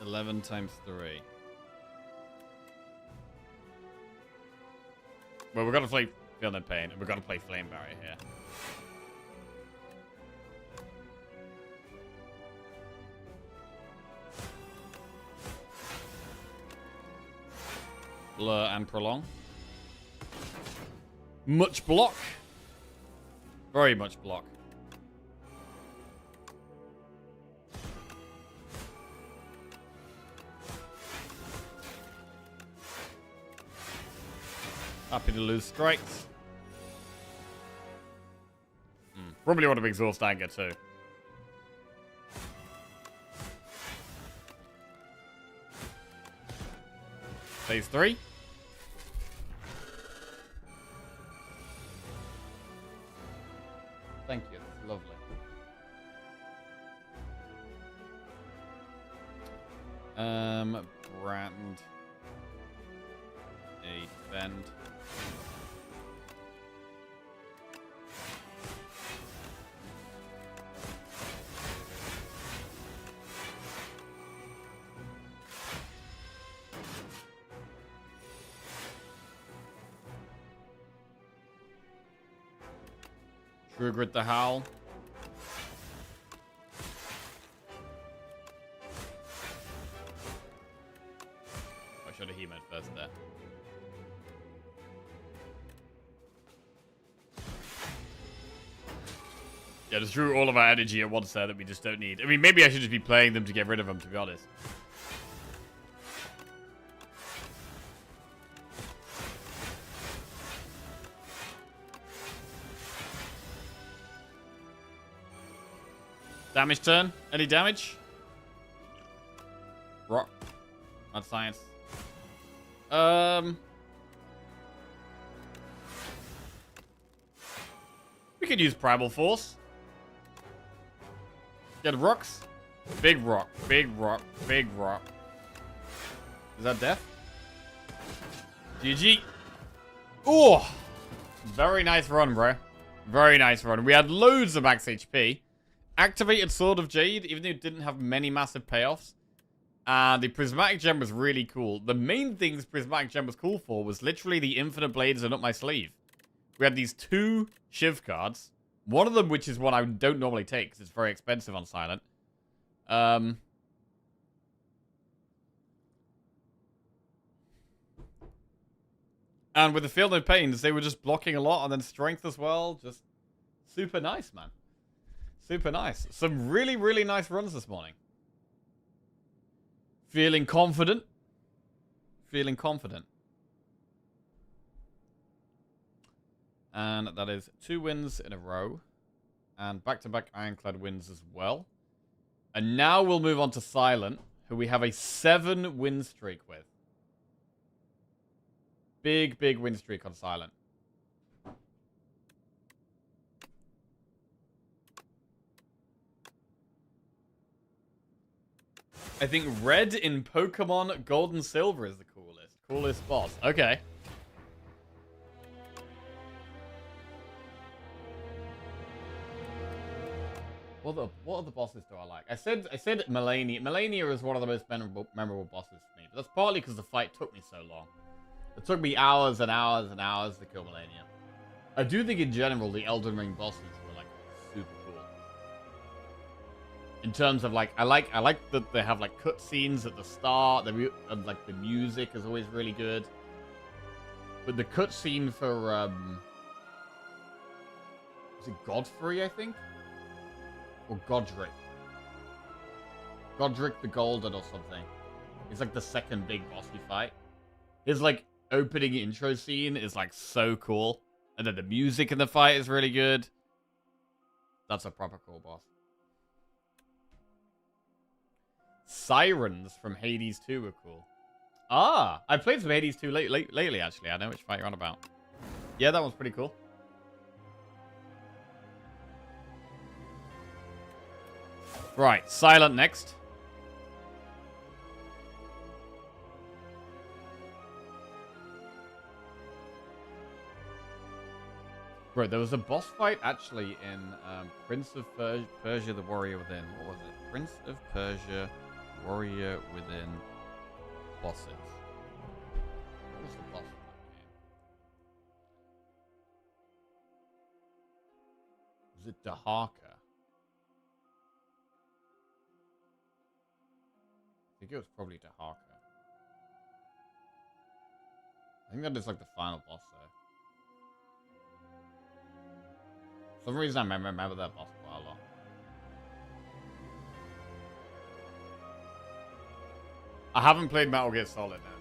$11 times 3. Well, we've got to play Feel No Pain, and we've got to play Flame Barrier here. Blur and Prolong. Much block. Very much block. Happy to lose strikes. Probably want to exhaust anger too. Phase 3. Thank you. That's lovely. Brand. A bend. Trigger the Howl. I should have hemoed first there. Yeah, just drew all of our energy at once there that we just don't need. I mean, maybe I should just be playing them to get rid of them, to be honest. Damage turn. Any damage? Rock. Not science. We could use Primal Force. Get rocks. Big rock. Big rock. Big rock. Is that death? GG. Oh! Very nice run, bro. Very nice run. We had loads of max HP. Activated Sword of Jade, even though it didn't have many massive payoffs. The Prismatic Gem was really cool. The main things Prismatic Gem was cool for was literally the Infinite Blades and Up My Sleeve. We had these 2 Shiv cards, One of them, which is one I don't normally take because it's very expensive on Silent. And with the Field of Pains, they were just blocking a lot and then strength as well. Just super nice, man. Super nice. Some really, really nice runs this morning. Feeling confident. Feeling confident. And that is 2 wins in a row. And back-to-back Ironclad wins as well. And now we'll move on to Silent, who we have a 7-win streak with. Big, big win streak on Silent. I think red in Pokemon Gold and Silver is the coolest. Coolest boss. Okay. What other bosses do I like? I said Melania. Melania is one of the most memorable bosses for me. But that's partly because the fight took me so long. It took me hours and hours and hours to kill Melania. I do think in general the Elden Ring bosses were like super cool. In terms of like, I like that they have like cutscenes at the start. And like the music is always really good. But the cutscene for was it Godfrey, I think? Or Godric. Godric the Golden or something. It's like the second big boss you fight. His like opening intro scene is like so cool. And then the music in the fight is really good. That's a proper cool boss. Sirens from Hades 2 were cool. Ah, I played some Hades 2 lately actually. I know which fight you're on about. Yeah, that one's pretty cool. Right, Silent next. Right, there was a boss fight actually in Prince of Persia, the Warrior Within. What was it? Prince of Persia, Warrior Within bosses. What was the boss of that game? Was it Dahaka? I think it was probably Dahaka. I think that is like the final boss though. For some reason I remember that boss quite a lot. I haven't played Metal Gear Solid now.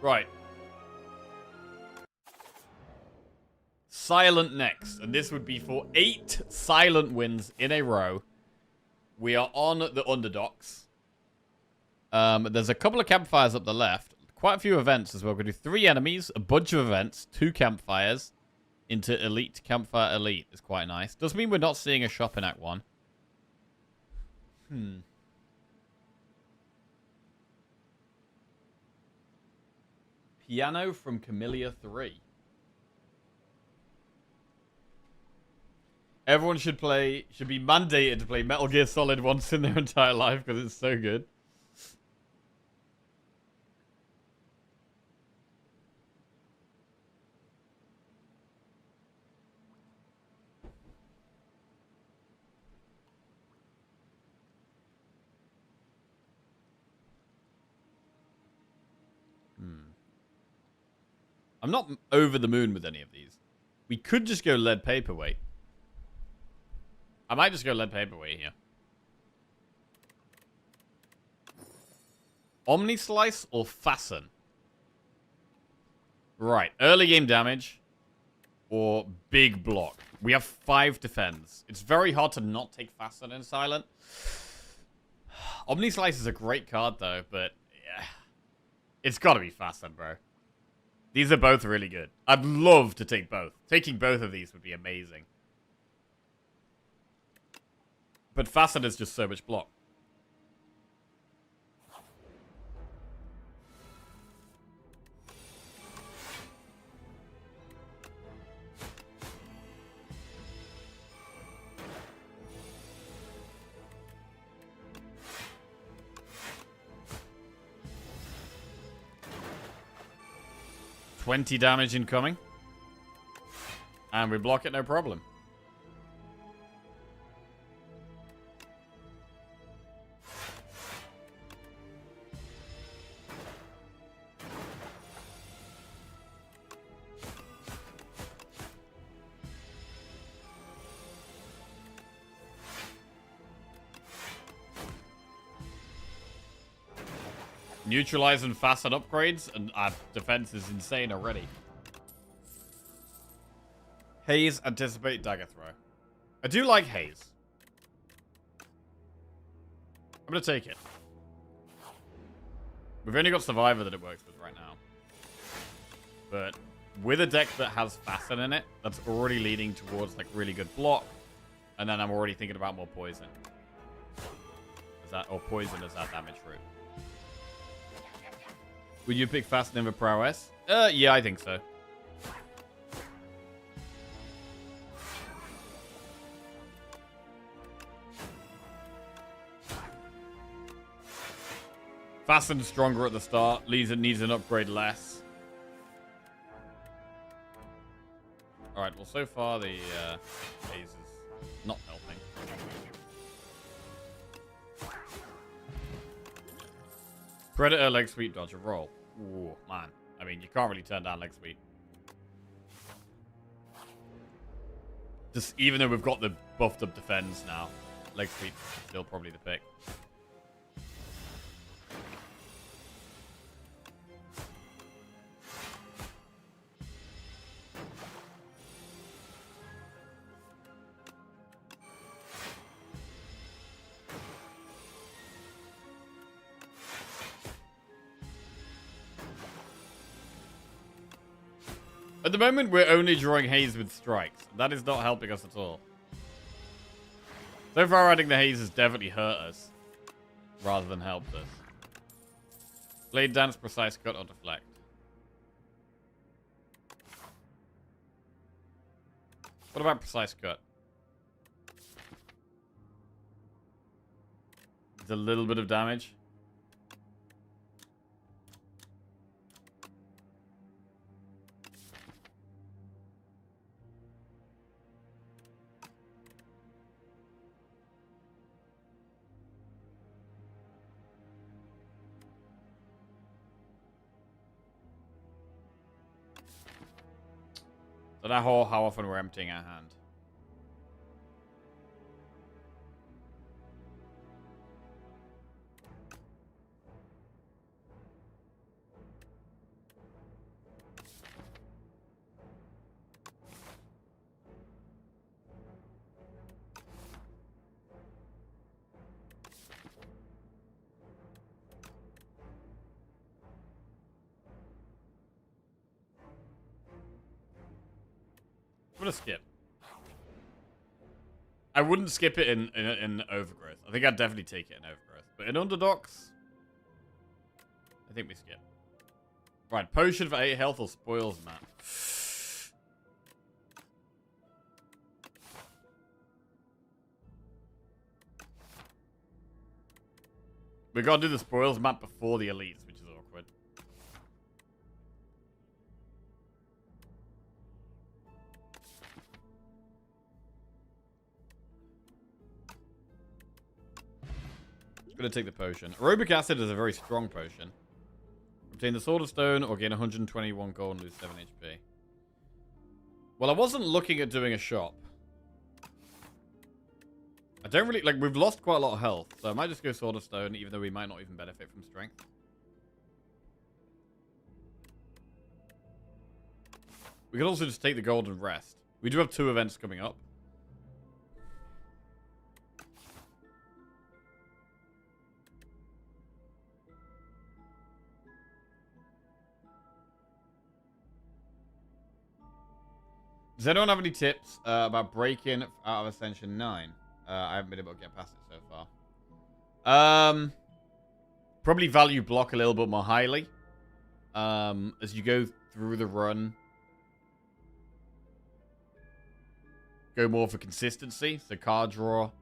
Right. Silent next. And this would be for 8 Silent wins in a row. We are on the Underdogs. There's a couple of campfires up the left. Quite a few events as well. We're going to do 3 enemies, a bunch of events, 2 campfires into Elite. Campfire Elite is quite nice. Does mean we're not seeing a shop in Act 1. Piano from Camellia 3. Everyone should be mandated to play Metal Gear Solid once in their entire life because it's so good. I'm not over the moon with any of these. We could just go lead paperweight. I might just go lead paperweight here. Omni Slice or Fasten? Right. Early game damage or big block. We have 5 defense. It's very hard to not take Fasten in Silent. Omni Slice is a great card though, but yeah. It's gotta be Fasten, bro. These are both really good. I'd love to take both. Taking both of these would be amazing. But Fasten is just so much block. $20 damage incoming. And we block it, no problem. Neutralize and fasten upgrades, and our defense is insane already. Haze, anticipate, dagger throw. I do like Haze. I'm gonna take it. We've only got Survivor that it works with right now. But with a deck that has fasten in it, that's already leading towards like really good block. And then I'm already thinking about more poison. Or poison as our damage route. Would you pick fasten over prowess? Yeah, I think so. Fasten stronger at the start. Needs an upgrade less. Alright, well so far the haze is not helping. Predator, leg sweep, dodge, roll. Ooh, man. I mean, you can't really turn down leg sweep. Just even though we've got the buffed up defense now, leg sweep is still probably the pick. At the moment, we're only drawing haze with strikes. That is not helping us at all. So far, adding the haze has definitely hurt us, rather than helped us. Blade dance, precise cut, or deflect. What about precise cut? It's a little bit of damage. So that whole how often we're emptying our hand. I'm gonna skip. I wouldn't skip it in Overgrowth. I think I'd definitely take it in Overgrowth. But in Underdogs, I think we skip. Right, potion for 8 health or spoils map. We gotta do the spoils map before the elites, which is awkward. Gonna take the potion. Aerobic acid is a very strong potion. Obtain the Sword of Stone or gain 121 gold and lose 7 HP. Well, I wasn't looking at doing a shop. I don't really... Like, we've lost quite a lot of health, so I might just go Sword of Stone, even though we might not even benefit from strength. We could also just take the gold and rest. We do have 2 events coming up. Does anyone have any tips about breaking out of Ascension 9? I haven't been able to get past it so far. Probably value block a little bit more highly. As you go through the run. Go more for consistency. So card draw.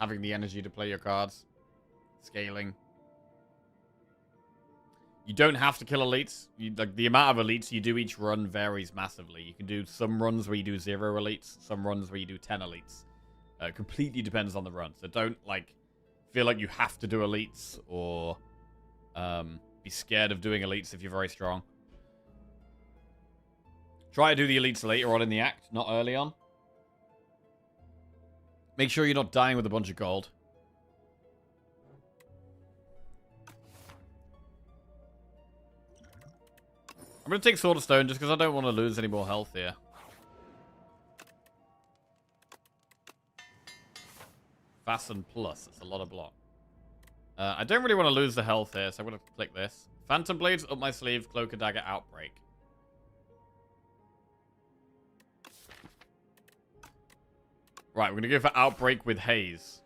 Having the energy to play your cards. Scaling. You don't have to kill elites. Like, the amount of elites you do each run varies massively. You can do some runs where you do 0 elites, some runs where you do 10 elites. It completely depends on the run. So don't, like, feel like you have to do elites or be scared of doing elites if you're very strong. Try to do the elites later on in the act, not early on. Make sure you're not dying with a bunch of gold. I'm going to take Sword of Stone just because I don't want to lose any more health here. Fasten Plus. That's a lot of block. I don't really want to lose the health here, so I'm going to click this. Phantom Blades up my sleeve, Cloak and Dagger Outbreak. Right, we're going to go for Outbreak with Haze.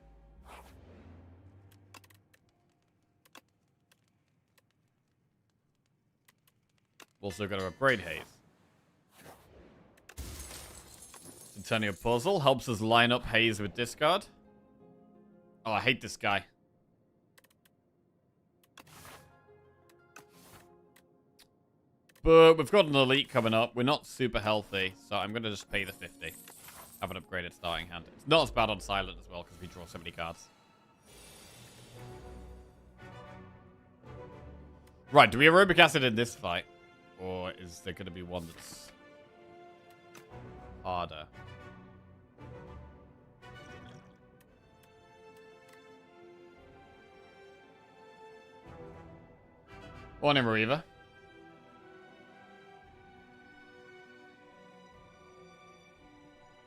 Also got to upgrade Haze. Centennial Puzzle helps us line up Haze with Discard. Oh, I hate this guy. But we've got an elite coming up. We're not super healthy, so I'm going to just pay the 50. Have an upgraded starting hand. It's not as bad on silent as well, because we draw so many cards. Right, do we have Aerobic Acid in this fight? Or is there going to be one that's harder? Morning, Mariva.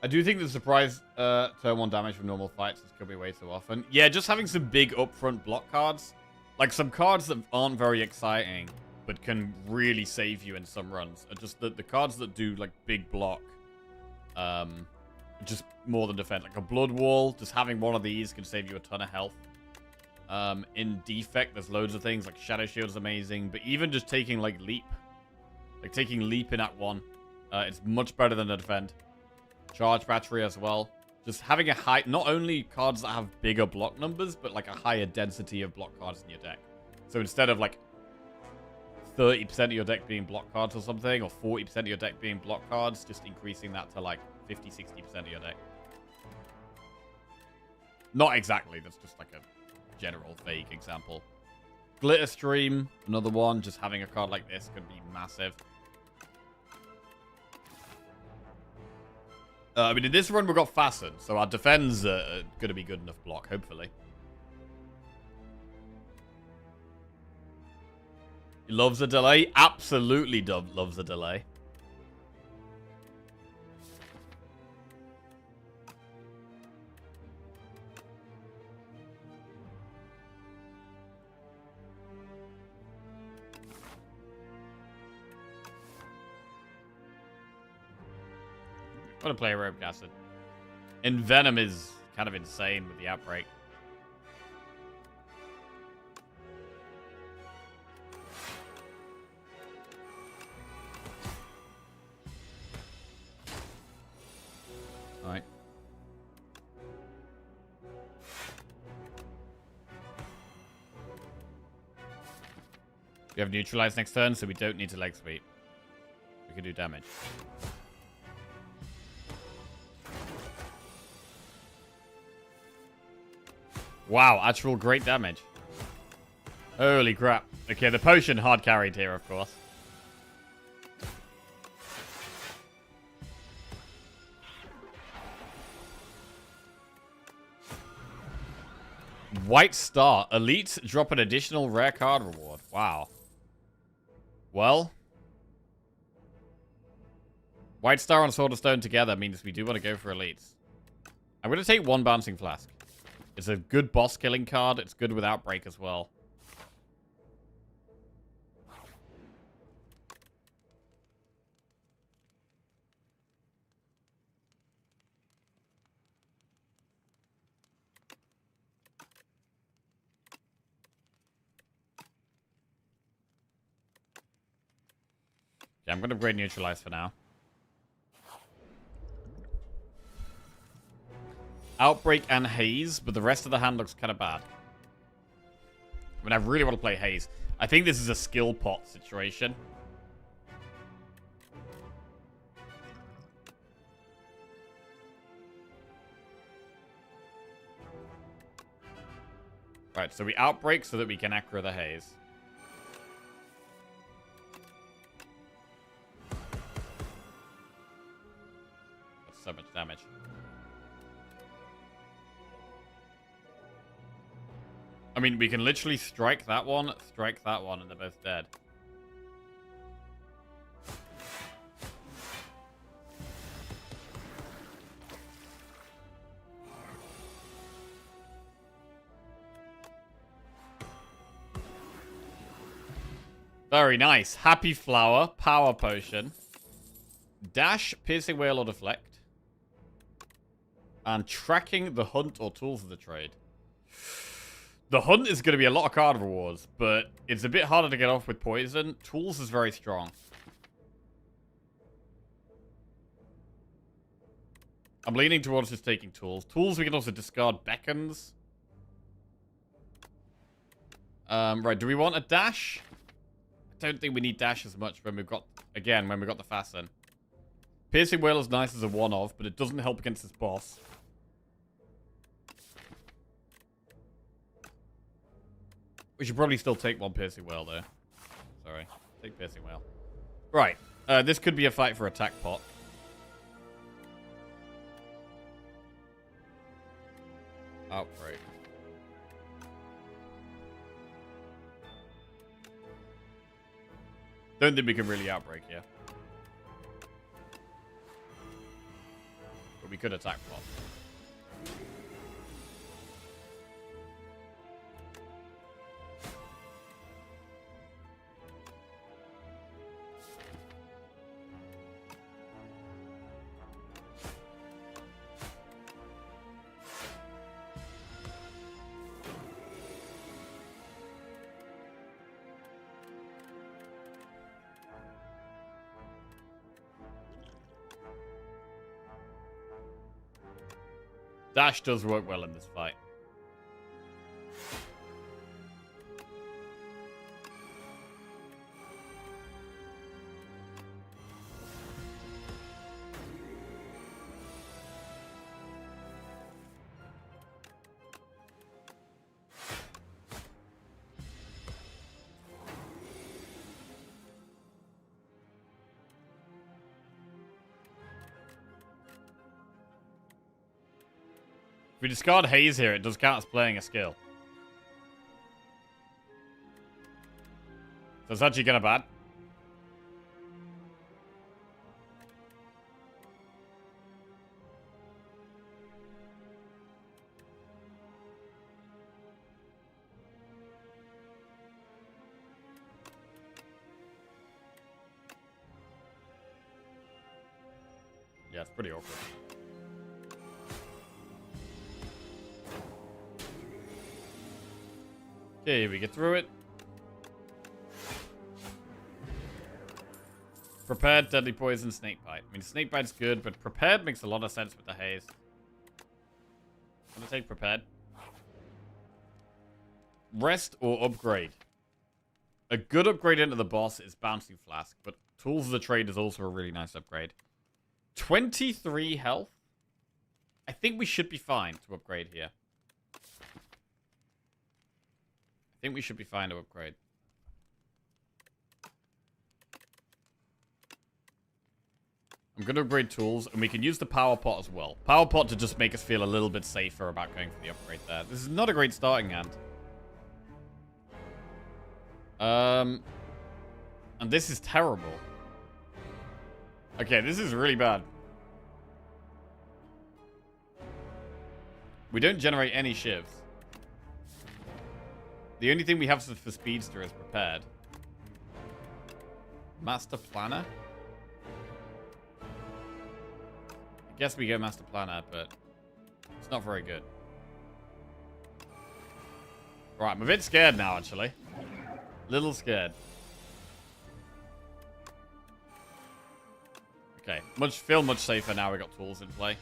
I do think the surprise turn 1 damage from normal fights is going to be way too often. Yeah, just having some big upfront block cards. Like some cards that aren't very exciting, but can really save you in some runs. Are just the cards that do like big block. Just more than defense. Like a Blood Wall, just having one of these can save you a ton of health. In Defect, there's loads of things. Like Shadow Shield is amazing. But even just taking like Leap. Like taking Leap in Act 1. It's much better than a Defend. Charge Battery as well. Just having a high... Not only cards that have bigger block numbers, but like a higher density of block cards in your deck. So instead of like 30% of your deck being block cards or something, or 40% of your deck being block cards, just increasing that to like 50-60% of your deck. Not exactly. That's just like a general vague example. Glitter Stream, another one. Just having a card like this could be massive. I mean, in this run, we've got Fasten, so our defense are going to be good enough block, hopefully. He loves a delay? Absolutely loves a delay. I'm going to play Aerobic Acid. Envenom is kind of insane with the Outbreak. Alright. We have Neutralize next turn, so we don't need to leg sweep. We can do damage. Wow, actual great damage. Holy crap. Okay, the potion hard carried here, of course. White Star. Elites drop an additional rare card reward. Wow. Well. White Star and Sword of Stone together means we do want to go for elites. I'm going to take 1 Bouncing Flask. It's a good boss killing card. It's good with Outbreak as well. Yeah, I'm going to upgrade Neutralize for now. Outbreak and Haze, but the rest of the hand looks kind of bad. I mean, I really want to play Haze. I think this is a skill pot situation. Right, so we outbreak so that we can aggro the haze. That's so much damage. I mean, we can literally strike that one, and they're both dead. Very nice. Happy Flower, Power Potion, Dash, Piercing Whale or Deflect, and Tracking the Hunt or Tools of the Trade. The Hunt is going to be a lot of card rewards, but it's a bit harder to get off with Poison. Tools is very strong. I'm leaning towards just taking Tools. Tools, we can also discard Beckons. Right, do we want a Dash? I don't think we need Dash as much when we've got, again, when we've got the Fasten. Piercing Whale is nice as a one-off, but it doesn't help against this boss. We should probably still take one Piercing Whale, though. Sorry. Take Piercing Whale. Right. This could be a fight for attack pot. Outbreak. Don't think we can really outbreak here. But we could attack pot. Dash does work well in this fight. If we discard Haze here, it does count as playing a skill. So it's actually kind of bad. Yeah, it's pretty awkward. Okay, we get through it. Prepared, Deadly Poison, Snakebite. I mean, Snakebite's good, but Prepared makes a lot of sense with the haze. I'm gonna take Prepared. Rest or Upgrade. A good upgrade into the boss is Bouncing Flask, but Tools of the Trade is also a really nice upgrade. 23 health? I think we should be fine to upgrade here. I think we should be fine to upgrade. I'm going to upgrade Tools, and we can use the Power Pot as well. Power Pot to just make us feel a little bit safer about going for the upgrade there. This is not a great starting hand. And this is terrible. Okay, this is really bad. We don't generate any shivs. The only thing we have for Speedster is Prepared. Master Planner? I guess we go Master Planner, but it's not very good. Right, I'm a bit scared now, actually. Little scared. Okay, feel much safer now we got Tools in play.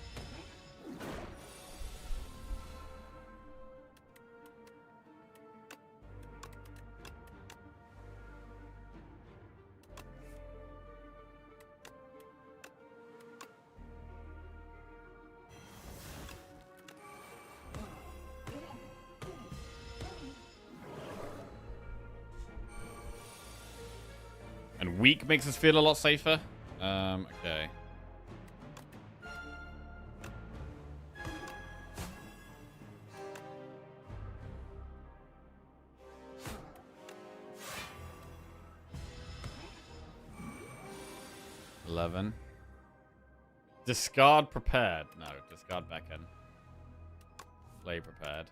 weak makes us feel a lot safer. Okay. Discard prepared. No, discard back end. Slay prepared.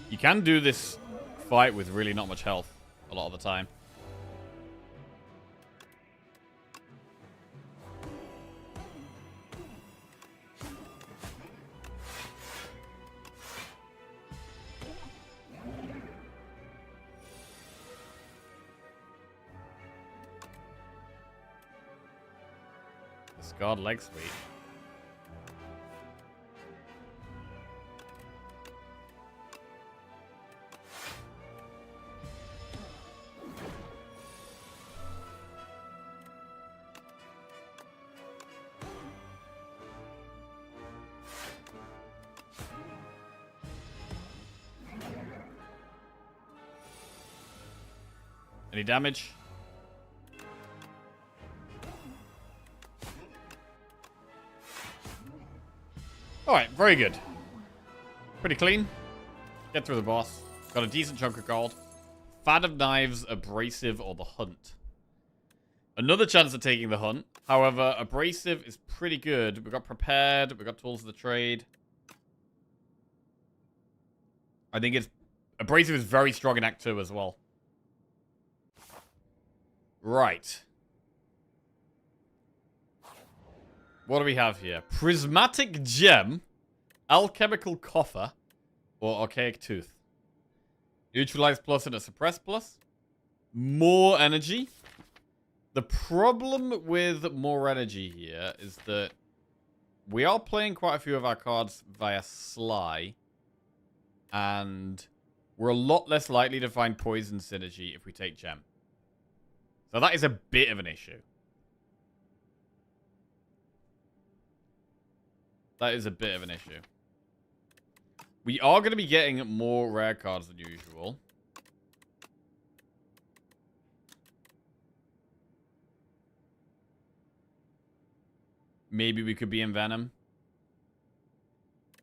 You can do this fight with really not much health a lot of the time. Discard leg sweep. Any damage? Alright, very good. Pretty clean. Get through the boss. Got a decent chunk of gold. Fan of Knives, Abrasive, or the Hunt. Another chance of taking the Hunt. However, Abrasive is pretty good. We got Prepared. We got Tools of the Trade. I think it's... Abrasive is very strong in Act 2 as well. Right. What do we have here? Prismatic Gem, Alchemical Coffer, or Archaic Tooth. Neutralize plus and a suppress plus. More energy. The problem with more energy here is that we are playing quite a few of our cards via Sly. And we're a lot less likely to find poison synergy if we take Gem. So that is a bit of an issue. That is a bit of an issue. We are going to be getting more rare cards than usual. Maybe we could be in Venom.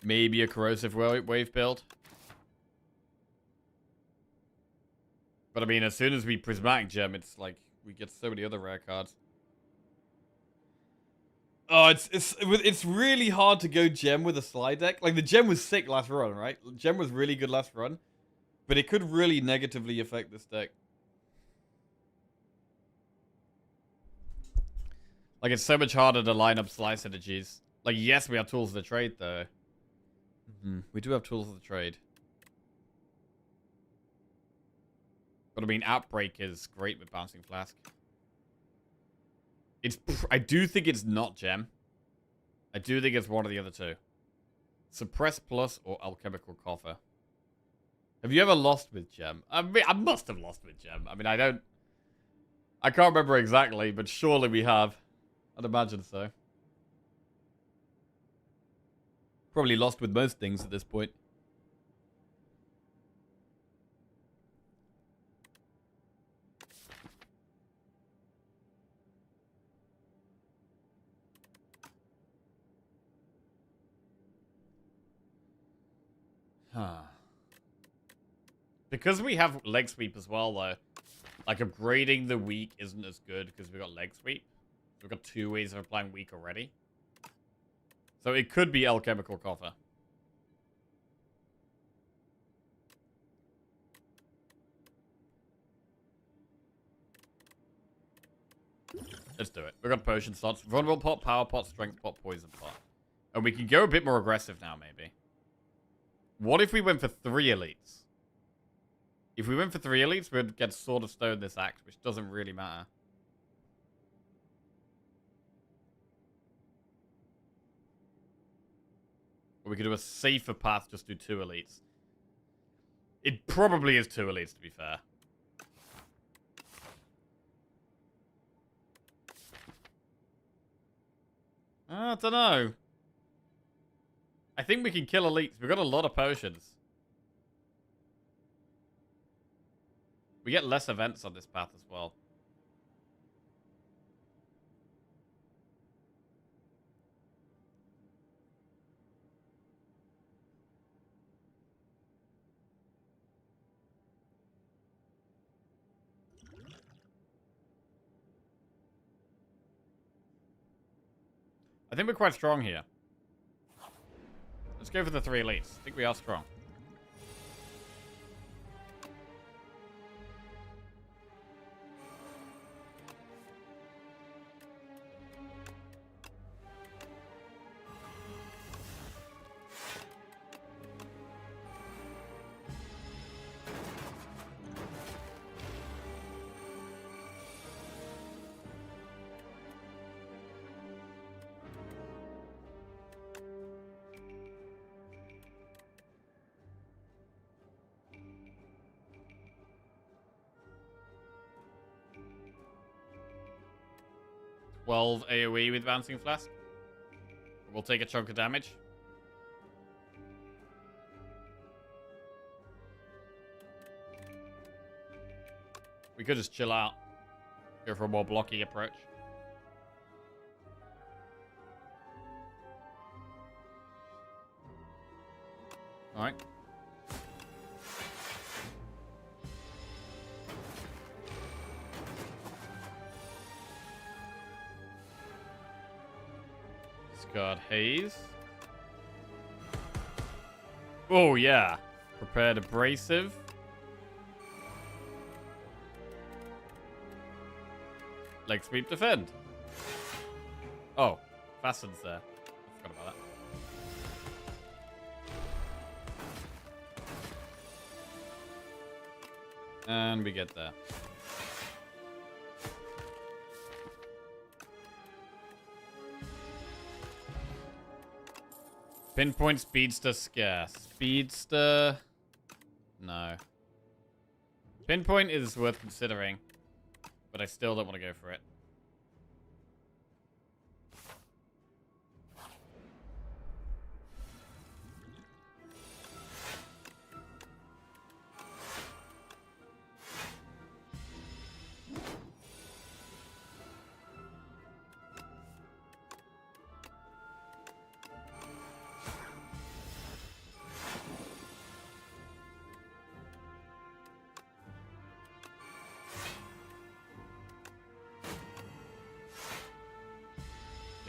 Maybe a Corrosive Wave build. But I mean, as soon as we Prismatic Gem, it's like we get so many other rare cards. Oh, it's really hard to go Gem with a Sly deck. Like, the Gem was sick last run, right? Gem was really good last run. But it could really negatively affect this deck. Like, it's so much harder to line up Sly synergies. Like, yes, we have Tools of the Trade, though. We do have Tools of the Trade. But, I mean, Outbreak is great with Bouncing Flask. I do think it's not Gem. I do think it's one of the other two. Suppress Plus or Alchemical Coffer. Have you ever lost with Gem? I mean, I must have lost with Gem. I mean, I can't remember exactly, but surely we have. I'd imagine so. Probably lost with most things at this point. Because we have leg sweep as well, though, like upgrading the weak isn't as good because we've got leg sweep. We've got 2 ways of applying weak already. So it could be Alchemical Coffer. Let's do it. We've got potion slots. Vulnerable pot, power pot, strength pot, poison pot. And we can go a bit more aggressive now, maybe. What if we went for 3 elites? If we went for 3 elites, we'd get Sword of Stone this act, which doesn't really matter. Or we could do a safer path, just do 2 elites. It probably is 2 elites, to be fair. I don't know. I think we can kill elites. We've got a lot of potions. We get less events on this path as well. I think we're quite strong here. Let's go for the 3 elites. I think we are strong. AoE with Bouncing Flask. We'll take a chunk of damage. We could just chill out. Go for a more blocky approach. Alright. Discard Haze. Oh, yeah. Prepared Abrasive. Leg Sweep Defend. Oh, Fastens there. I forgot about that. And we get there. Pinpoint Speedster scarce. Speedster... No. Pinpoint is worth considering, but I still don't want to go for it.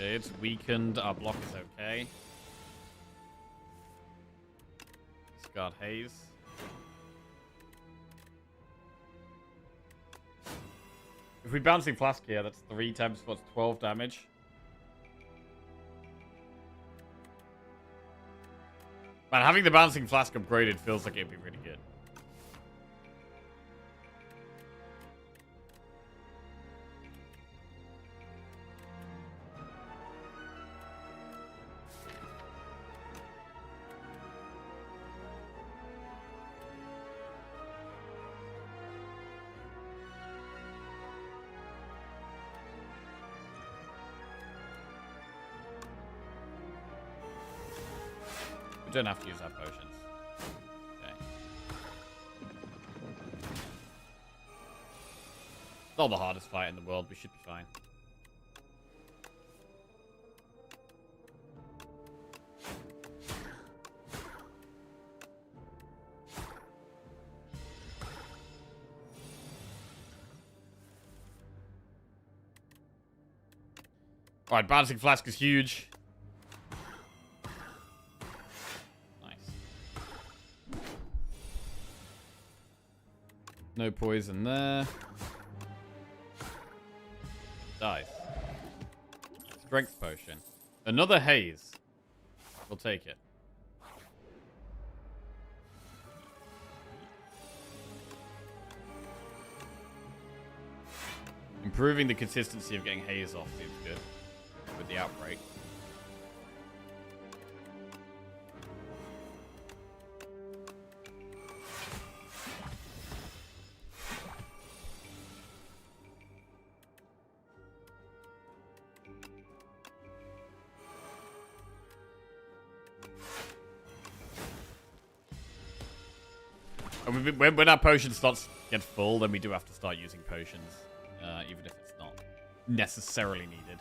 Okay, it's weakened. Our block is okay. Discard Haze. If we Bouncing Flask here, that's 3 times what's 12 damage. Man, having the Bouncing Flask upgraded feels like it'd be really good. We don't have to use our potions. Okay. It's not the hardest fight in the world. We should be fine. Alright, Bouncing Flask is huge. No poison there. Dice. Strength potion. Another haze. We'll take it. Improving the consistency of getting haze off seems good with the outbreak. And when our potion starts to get full, then we do have to start using potions. Even if it's not necessarily needed.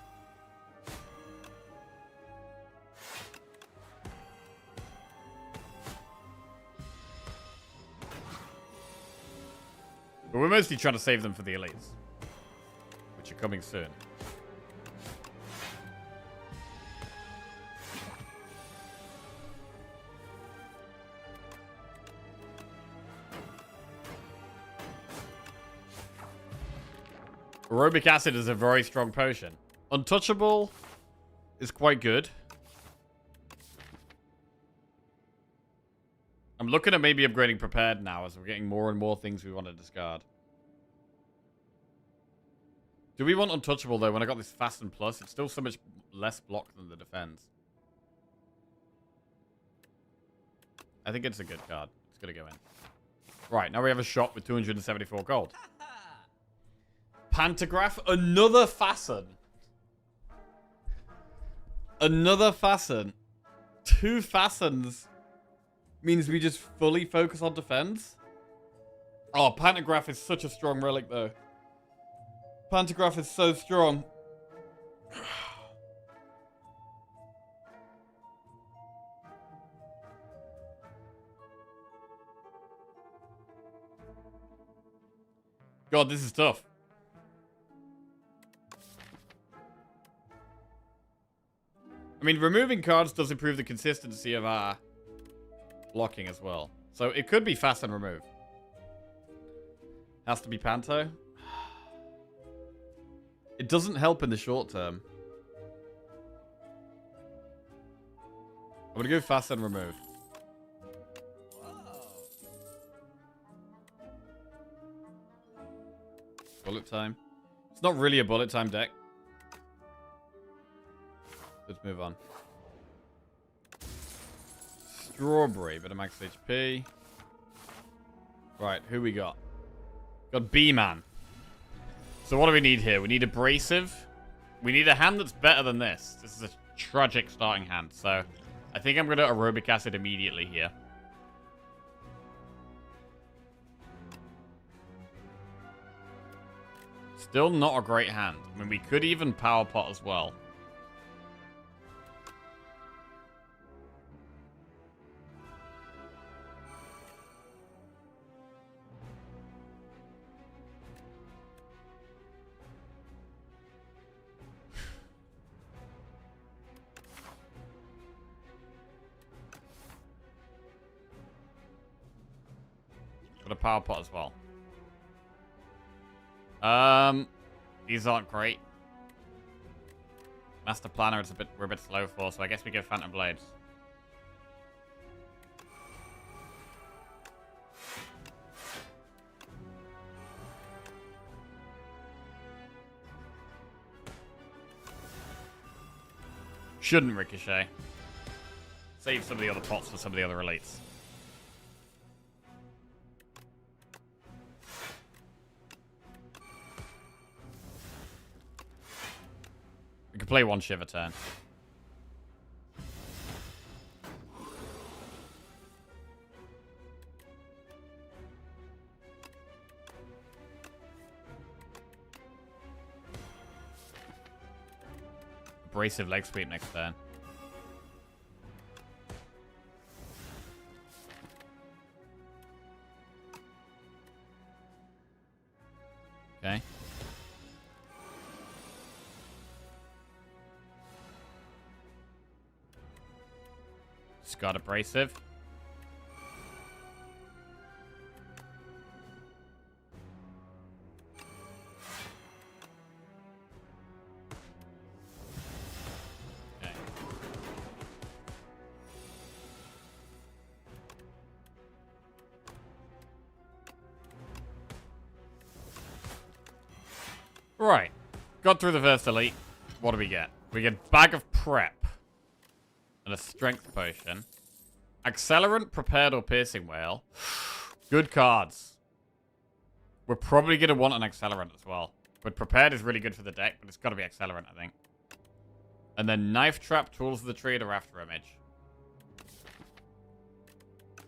But we're mostly trying to save them for the elites, which are coming soon. Aerobic acid is a very strong potion. Untouchable is quite good. I'm looking at maybe upgrading prepared now as we're getting more and more things we want to discard. Do we want untouchable though? When I got this fasten plus, it's still so much less block than the defense. I think it's a good card. It's gonna go in. Right, now we have a shop with 274 gold. Pantograph, another fasten. Another fasten. 2 fastens means we just fully focus on defense. Oh, Pantograph is such a strong relic though. Pantograph is so strong. God, this is tough. I mean, removing cards does improve the consistency of our blocking as well. So it could be fast and remove. Has to be Panto. It doesn't help in the short term. I'm going to go fast and remove. Bullet time. It's not really a bullet time deck. Let's move on. Strawberry, bit of max HP. Right, who we got? Got B-Man. So what do we need here? We need Abrasive. We need a hand that's better than this. This is a tragic starting hand. So I think I'm going to Aerobic Acid immediately here. Still not a great hand. I mean, we could even Power Pot as well. Got a Power Pot as well. These aren't great. Master Planner, we're a bit slow for, so I guess we go Phantom Blades. Shouldn't Ricochet. Save some of the other pots for some of the other elites. We can play one Shiver turn. Abrasive leg sweep next turn. Okay. Got Abrasive. Okay. Right. Got through the first elite. What do we get? We get Bag of Prep. And a Strength Potion. Accelerant, Prepared, or Piercing Whale. Good cards. We're probably going to want an Accelerant as well. But Prepared is really good for the deck, but it's got to be Accelerant, I think. And then Knife Trap, Tools of the Trade, or After Image.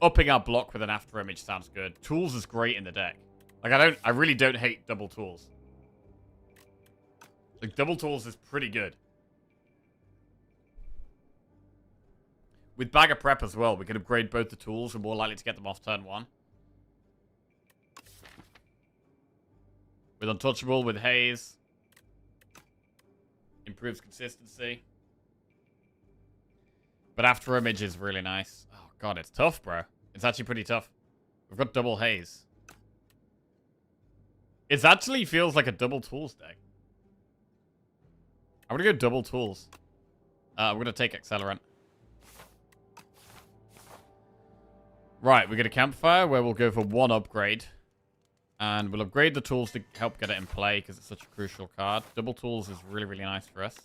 upping our block with an after image sounds good. Tools is great in the deck. Like, I really don't hate double tools. Like, double tools is pretty good. With Bag of Prep as well, we can upgrade both the tools. We're more likely to get them off turn 1. With Untouchable, with Haze. Improves consistency. But After Image is really nice. Oh, God, it's tough, bro. It's actually pretty tough. We've got double Haze. It actually feels like a double tools deck. I'm going to go double tools. I'm going to take Accelerant. Right, we get a Campfire where we'll go for 1 upgrade. And we'll upgrade the tools to help get it in play because it's such a crucial card. Double tools is really, really nice for us.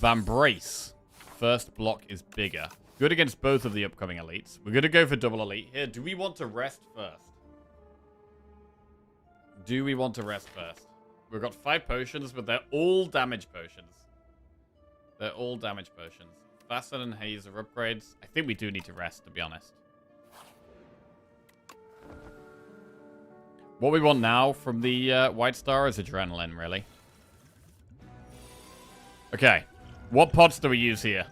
Vambrace. First block is bigger. Good against both of the upcoming elites. We're going to go for double elite here. Do we want to rest first? Do we want to rest first? We've got 5 potions, but they're all damage potions. They're all damage potions. Fasten and Haze are upgrades. I think we do need to rest, to be honest. What we want now from the White Star is Adrenaline, really. Okay. What pots do we use here?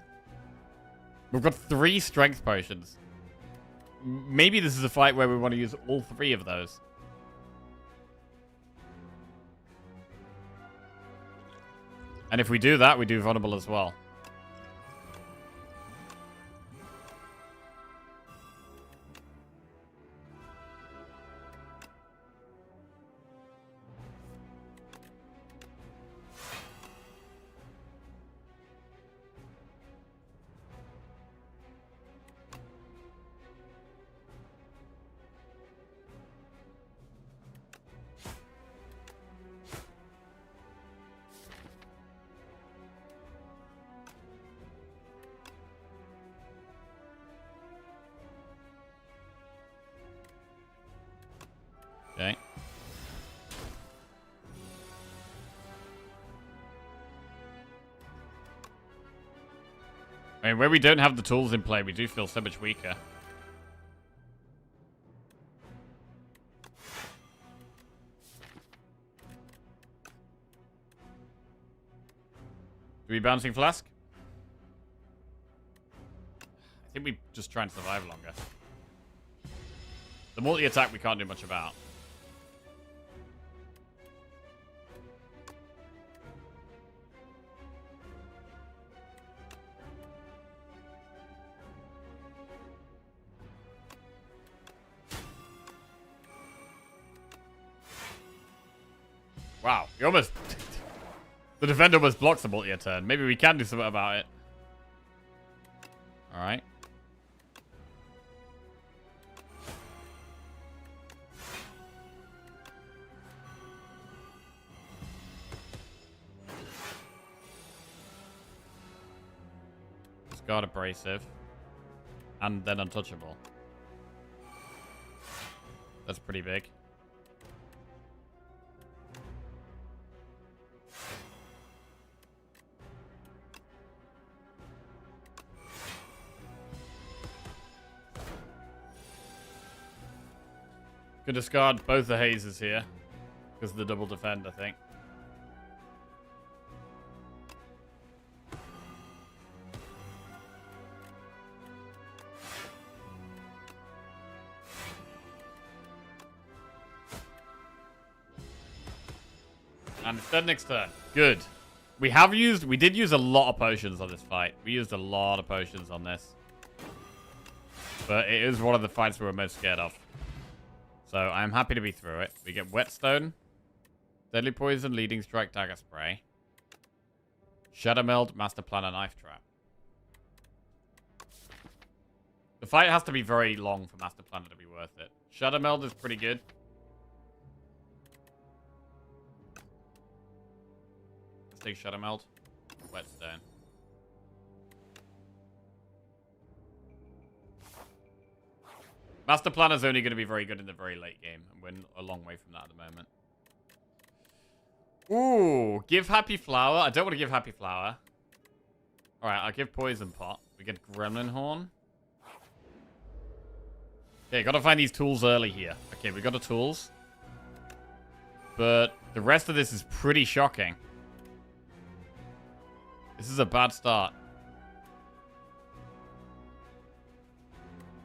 We've got 3 strength potions. Maybe this is a fight where we want to use all 3 of those. And if we do that, we do vulnerable as well. Okay. I mean, where we don't have the tools in play, we do feel so much weaker. Do we Bouncing Flask? I think we just try and survive longer. The multi-attack we can't do much about. Wow, you almost... the defender almost blocks the multi-turn. Maybe we can do something about it. Alright. Discard Abrasive. And then Untouchable. That's pretty big. Could discard both the hazes here. Because of the double defend, I think. And it's dead next turn. Good. We did use a lot of potions on this fight. We used a lot of potions on this. But it is one of the fights we were most scared of. So I'm happy to be through it. We get Whetstone, Deadly Poison, Leading Strike, Dagger Spray, Shadow Meld, Master Planner, Knife Trap. The fight has to be very long for Master Planner to be worth it. Shadow Meld is pretty good. Let's take Shadow Meld. Whetstone. Master Planner's only going to be very good in the very late game. And we're a long way from that at the moment. Ooh, give Happy Flower. I don't want to give Happy Flower. Alright, I'll give Poison Pot. We get Gremlin Horn. Okay, gotta find these tools early here. Okay, we got the tools. But the rest of this is pretty shocking. This is a bad start.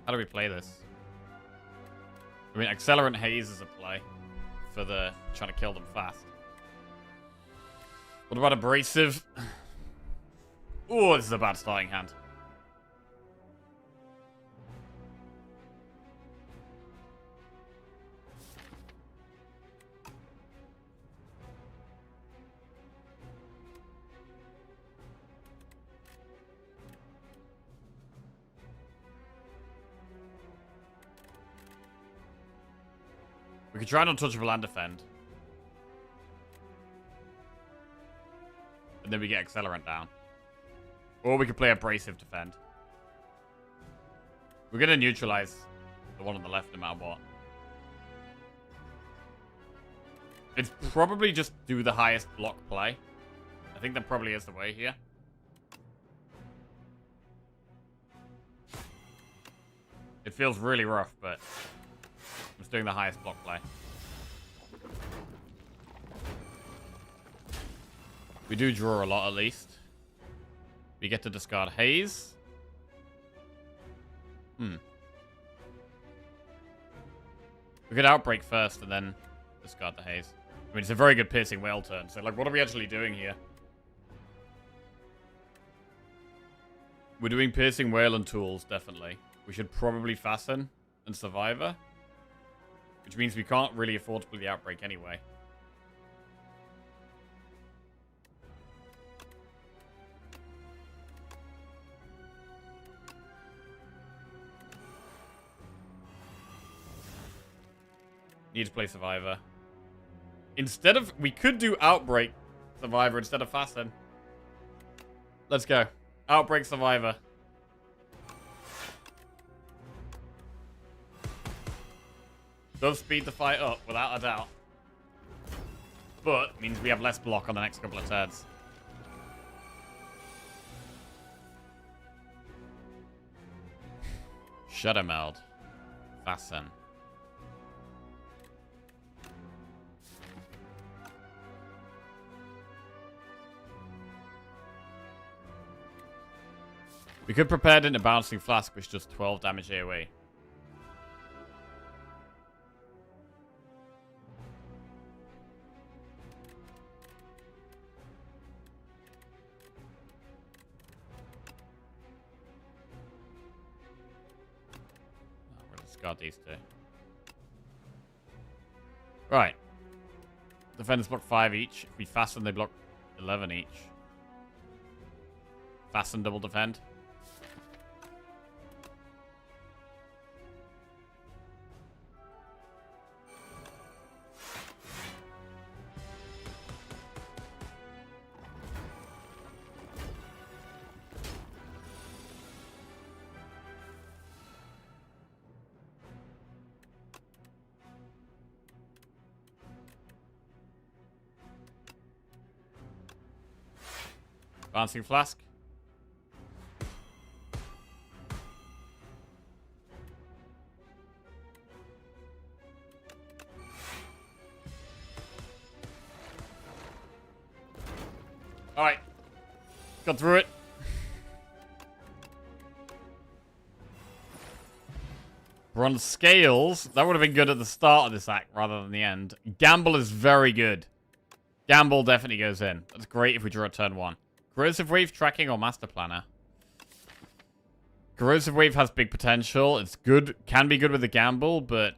How do we play this? I mean, Accelerant Haze is a play for the trying to kill them fast. What about Abrasive? Oh, this is a bad starting hand. We could try an untouchable and defend. And then we get Accelerant down. Or we could play Abrasive defend. We're going to neutralize the one on the left no matter what. It's probably just do the highest block play. I think that probably is the way here. It feels really rough, but I'm just doing the highest block play. We do draw a lot at least. We get to discard Haze. We could Outbreak first and then discard the Haze. I mean, it's a very good Piercing Whale turn. So, like, what are we actually doing here? We're doing Piercing Whale and Tools, definitely. We should probably Fasten and Survivor. Which means we can't really afford to play the Outbreak anyway. Need to play Survivor. Instead of... We could do Outbreak Survivor instead of Fasten. Let's go. Outbreak Survivor. Does speed the fight up, without a doubt. But means we have less block on the next couple of turns. Shadow Meld. Fasten. We could prepare it into Bouncing Flask, which does 12 damage AoE. We'll discard these two. Right. Defenders block 5 each. If we fasten, they block 11 each. Fasten, double defend. Bouncing Flask. Alright. Got through it. We're on Scales. That would have been good at the start of this act rather than the end. Gamble is very good. Gamble definitely goes in. That's great if we draw a turn 1. Corrosive Wave tracking or Master Planner? Corrosive Wave has big potential. It's good. Can be good with the gamble, but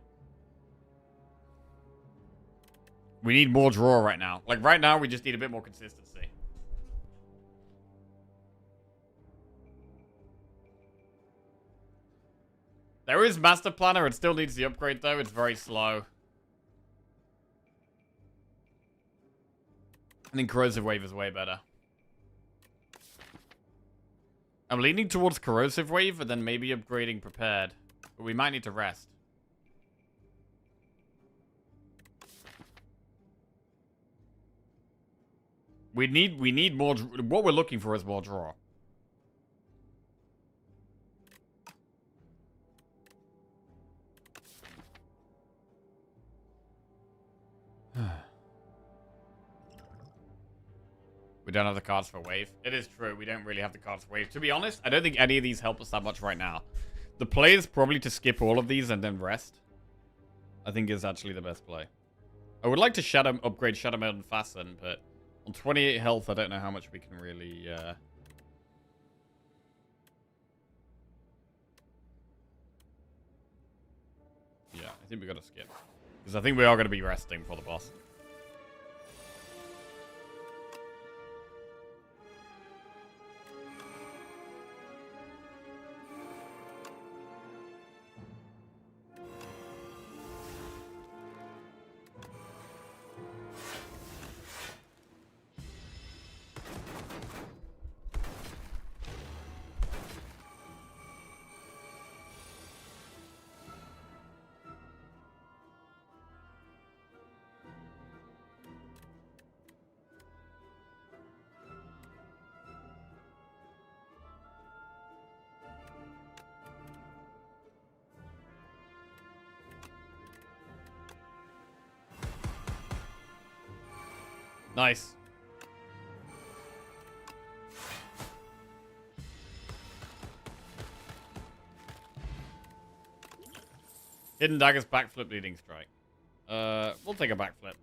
we need more draw right now. Like, right now, we just need a bit more consistency. There is Master Planner. It still needs the upgrade, though. It's very slow. I think Corrosive Wave is way better. I'm leaning towards Corrosive Wave and then maybe upgrading Prepared. But we might need to rest. We need more... What we're looking for is more draw. We don't have the cards for wave. It is true, we don't really have the cards for wave. To be honest, I don't think any of these help us that much right now. The play is probably to skip all of these and then rest. I think is actually the best play. I would like to upgrade Shadow Meld and Fasten, but on 28 health, I don't know how much we can really... Yeah, I think we got to skip. Because I think we are going to be resting for the boss. Nice. Hidden Dagger's backflip leading strike. We'll take a backflip.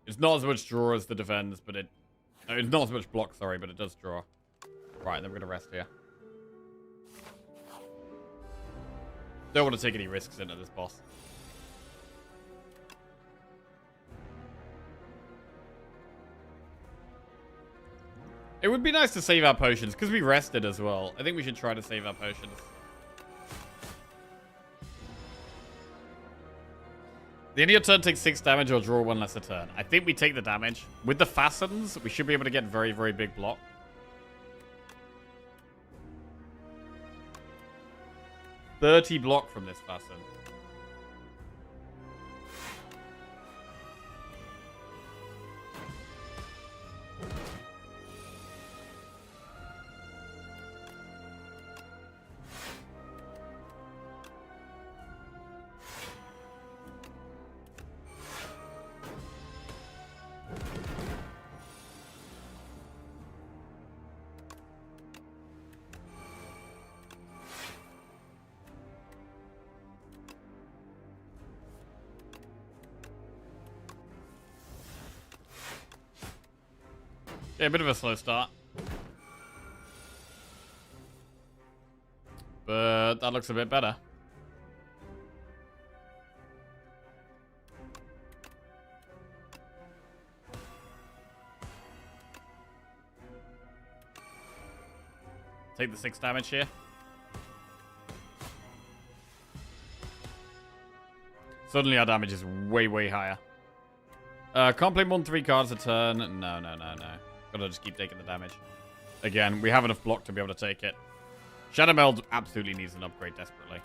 It's not as much draw as the defends, but it's not as much block, sorry, but it does draw. Right, then we're gonna rest here. Don't want to take any risks into this boss. It would be nice to save our potions, because we rested as well. I think we should try to save our potions. The end of your turn takes 6 damage or draw 1 less a turn. I think we take the damage. With the Fastens, we should be able to get very, very big block. $30 block from this Fasten. Yeah, a bit of a slow start. But that looks a bit better. Take the 6 damage here. Suddenly our damage is way, way higher. Can't play more than 3 cards a turn. No. Gotta just keep taking the damage. Again, we have enough block to be able to take it. Shadow Meld absolutely needs an upgrade desperately.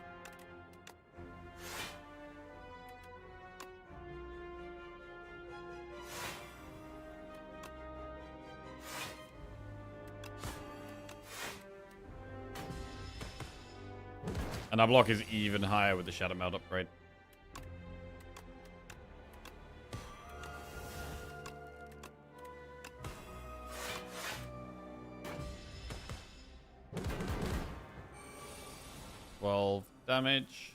And our block is even higher with the Shadow Meld upgrade. Damage.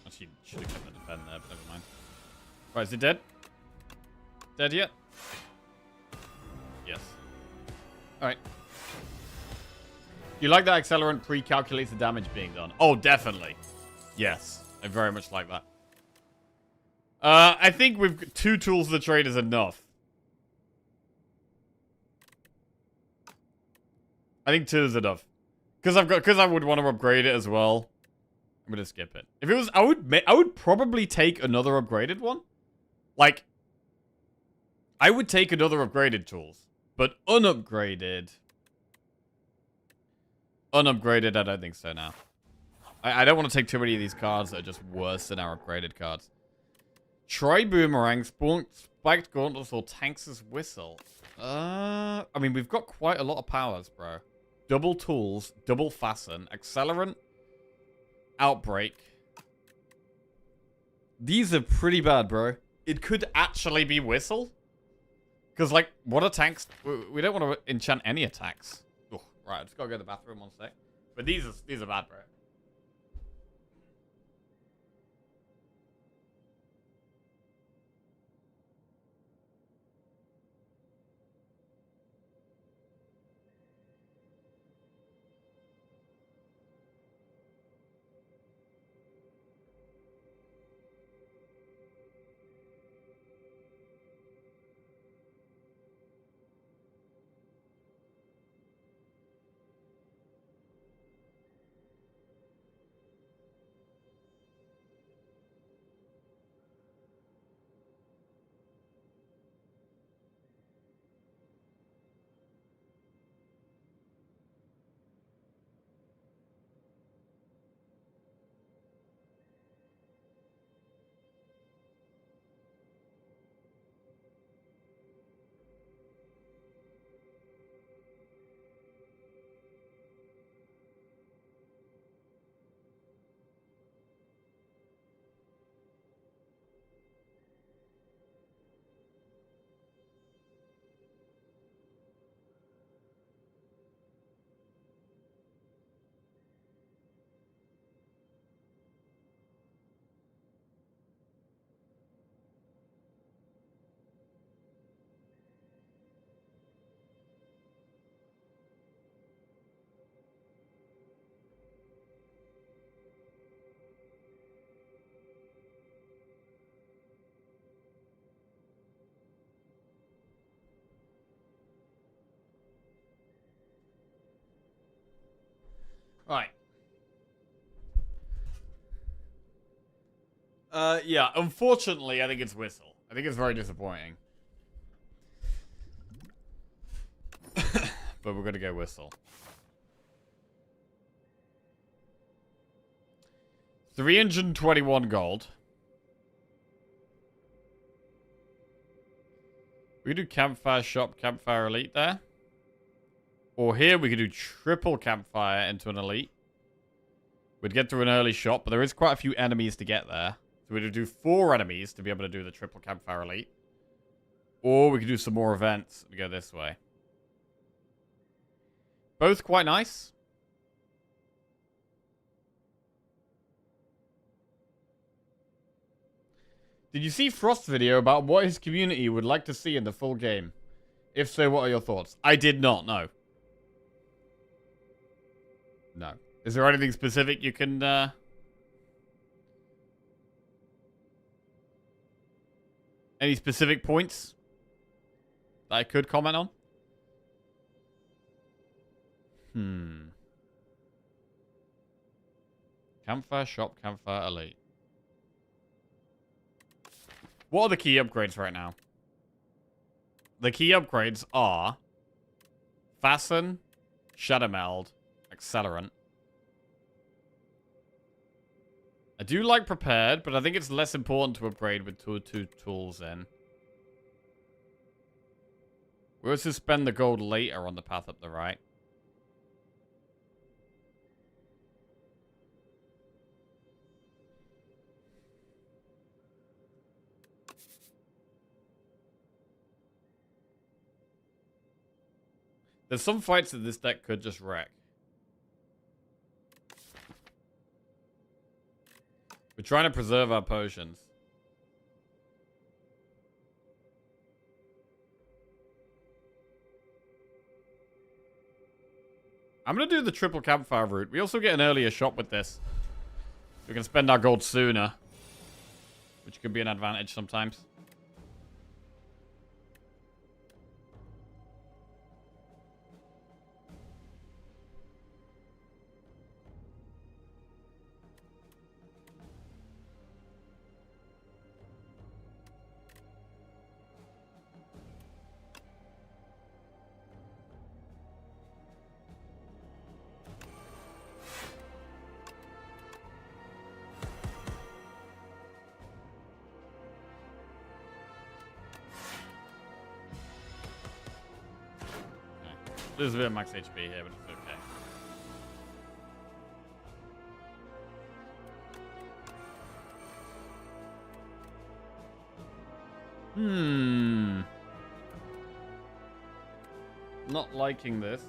Actually, should have kept the defend there, but never mind. Right, is it dead? Dead yet? Yes. Alright. You like that accelerant pre-calculates the damage being done? Oh, definitely. Yes. I very much like that. I think we've 2 tools of the trade is enough. I think 2 is enough. Because I would want to upgrade it as well. I'm gonna skip it. If it was, I would probably take another upgraded one. Like, I would take another upgraded tools, but unupgraded, I don't think so now. I don't want to take too many of these cards that are just worse than our upgraded cards. Try Boomerang, Spiked Gauntlets, or Tanks' Whistle. I mean, we've got quite a lot of powers, bro. double tools, double fasten, accelerant, outbreak. These are pretty bad, bro. It could actually be whistle. Because, like, what attacks? We don't want to enchant any attacks. Ugh, right, I just gotta go to the bathroom 1 sec. But these are bad, bro. Right. Yeah, unfortunately, I think it's whistle. I think it's very disappointing. But we're gonna go whistle. 321 gold. We could do campfire shop, campfire elite there. Or here we could do triple campfire into an elite. We'd get through an early shop, but there is quite a few enemies to get there. So we'd do 4 enemies to be able to do the triple campfire elite. Or we could do some more events and go this way. Both quite nice. Did you see Frost's video about what his community would like to see in the full game? If so, what are your thoughts? I did not know. No. Is there anything specific you can, any specific points that I could comment on? Campfire shop, campfire elite. What are the key upgrades right now? The key upgrades are fasten, shadow meld, accelerant. I do like prepared, but I think it's less important to upgrade with two tools in. We'll also spend the gold later on the path up the right. There's some fights that this deck could just wreck. We're trying to preserve our potions. I'm going to do the triple campfire route. We also get an earlier shot with this. We can spend our gold sooner. Which could be an advantage sometimes. There's a bit of max HP here, but it's okay. Not liking this.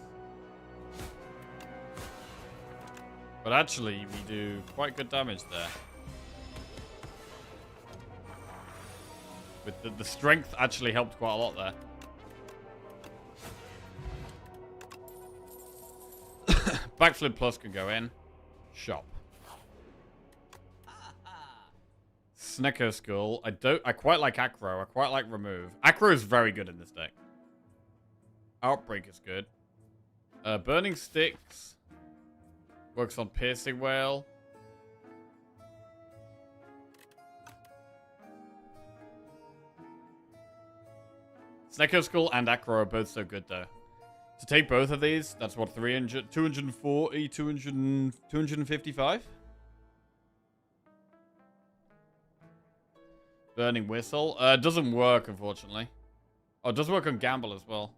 But actually, we do quite good damage there. With the strength actually helped quite a lot there. Backflip plus can go in. Shop. Snecko Skull. I quite like Acro. I quite like Remove. Acro is very good in this deck. Outbreak is good. Burning Sticks. Works on Piercing Whale. Snecko Skull and Acro are both so good though. To take both of these, that's what, 300, 240, 255? Burning Whistle. Doesn't work, unfortunately. Oh, it does work on Gamble as well.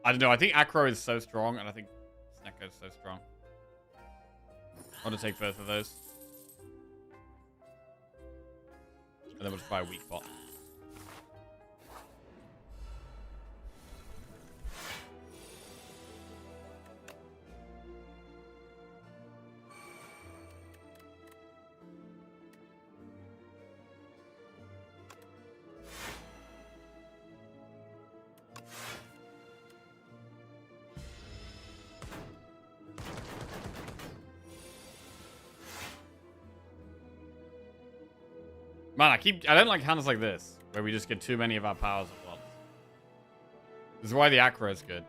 I don't know, I think Acro is so strong, and I think Snecko is so strong. I want to take both of those. And then we'll just buy a weak bot. Man, I don't like hands like this, where we just get too many of our powers at once. This is why the Acro is good.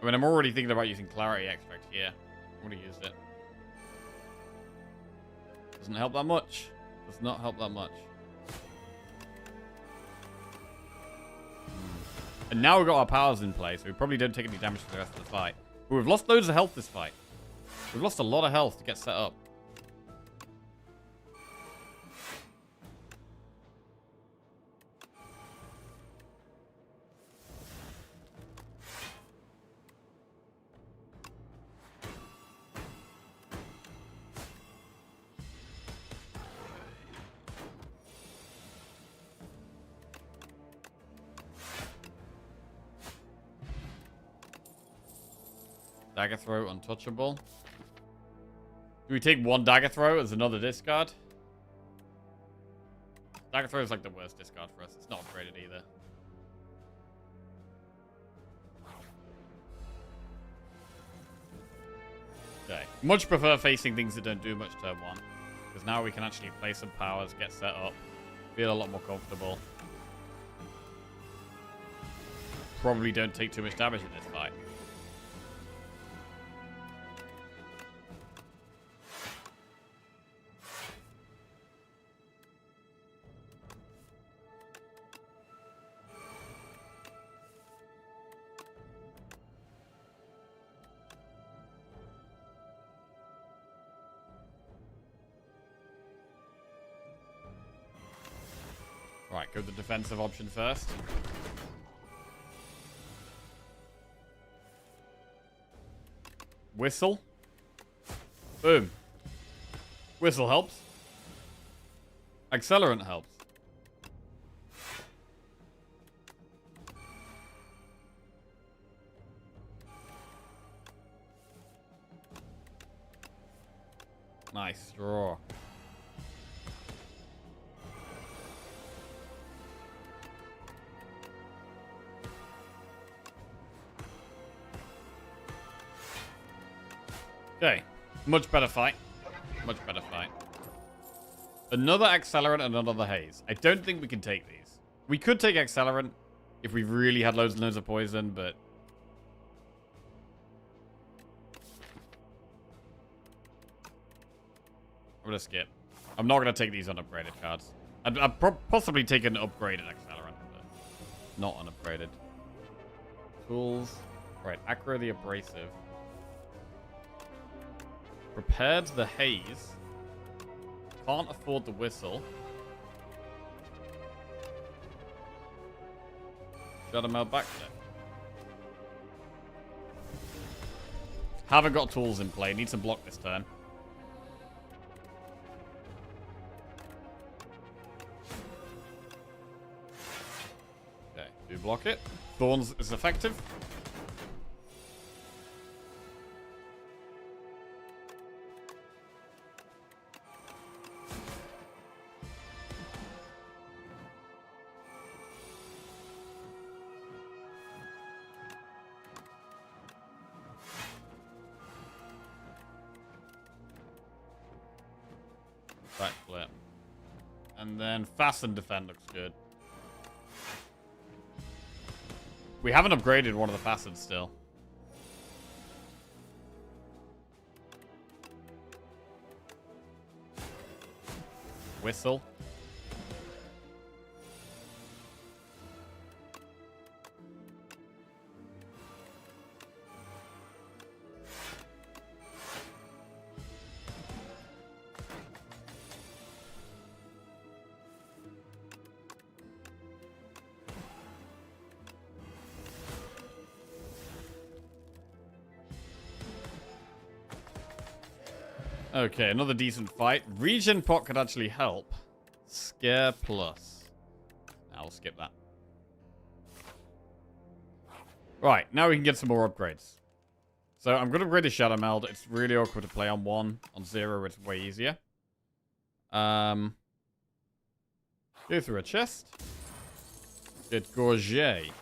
I mean, I'm already thinking about using Clarity Extract here. I'm going to use it. Doesn't help that much. Does not help that much. And now we've got our powers in place, so we probably don't take any damage for the rest of the fight. But we've lost loads of health this fight. We've lost a lot of health to get set up. Dagger Throw, untouchable. Do we take one Dagger Throw as another discard? Dagger Throw is like the worst discard for us. It's not upgraded either. Okay. Much prefer facing things that don't do much turn one. Because now we can actually play some powers, get set up, feel a lot more comfortable. Probably don't take too much damage in this fight. Right, go with the defensive option first. Whistle. Boom. Whistle helps. Accelerant helps. Nice draw. Okay, much better fight. Much better fight. Another Accelerant and another Haze. I don't think we can take these. We could take Accelerant if we really had loads and loads of poison, but... I'm gonna skip. I'm not gonna take these unupgraded cards. I'd possibly take an upgraded Accelerant, but not unupgraded. Tools. Right, Acro the Abrasive. Prepared the Haze. Can't afford the Whistle. Shadow Mail back there. Haven't got tools in play. Need to block this turn. block it. Thorns is effective. Back flip. And then fasten defend looks good. We haven't upgraded one of the facets still. Whistle. Okay, another decent fight. Regen pot could actually help. Scare plus. I'll skip that. Right, now we can get some more upgrades. So I'm going to upgrade the Shadow Meld. It's really awkward to play on 1. On 0, it's way easier. Go through a chest. Get Gorget.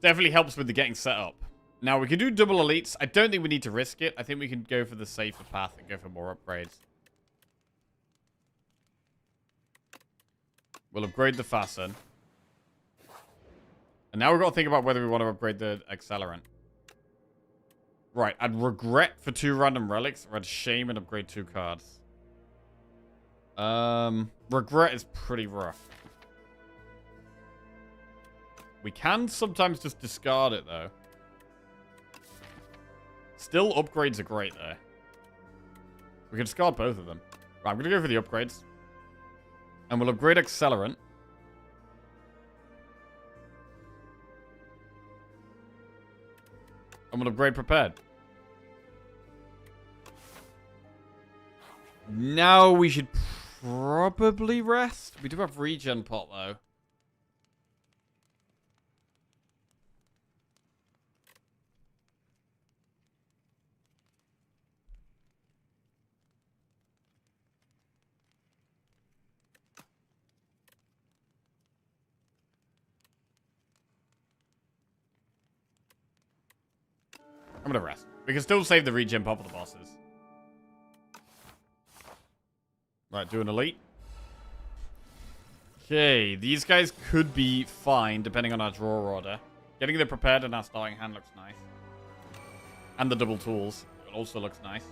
Definitely helps with the getting set up. Now, we can do double elites. I don't think we need to risk it. I think we can go for the safer path and go for more upgrades. We'll upgrade the fasten. And now we've got to think about whether we want to upgrade the accelerant. Right, I'd regret for 2 random relics, or I'd shame and upgrade 2 cards. Regret is pretty rough. We can sometimes just discard it, though. Still, upgrades are great, though. We can discard both of them. Right, I'm going to go for the upgrades. And we'll upgrade Accelerant. And we'll upgrade Prepared. Now we should probably rest. We do have Regen pot, though. I'm gonna rest. We can still save the regen pop for the bosses. Right, do an elite. Okay, these guys could be fine depending on our draw order. Getting them prepared in our starting hand looks nice. And the double tools. It also looks nice.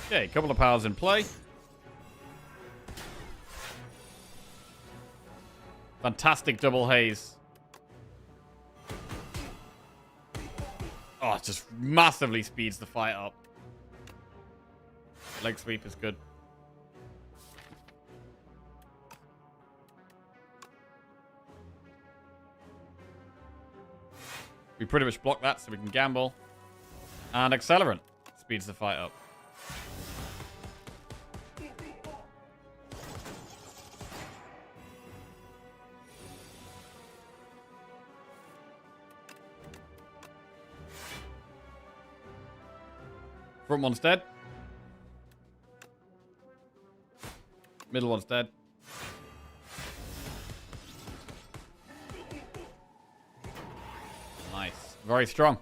Okay, a couple of powers in play. Fantastic double haze. Oh, it just massively speeds the fight up. Leg sweep is good. We pretty much block that so we can gamble. And Accelerant speeds the fight up. Front one's dead. Middle one's dead. Nice. Very strong.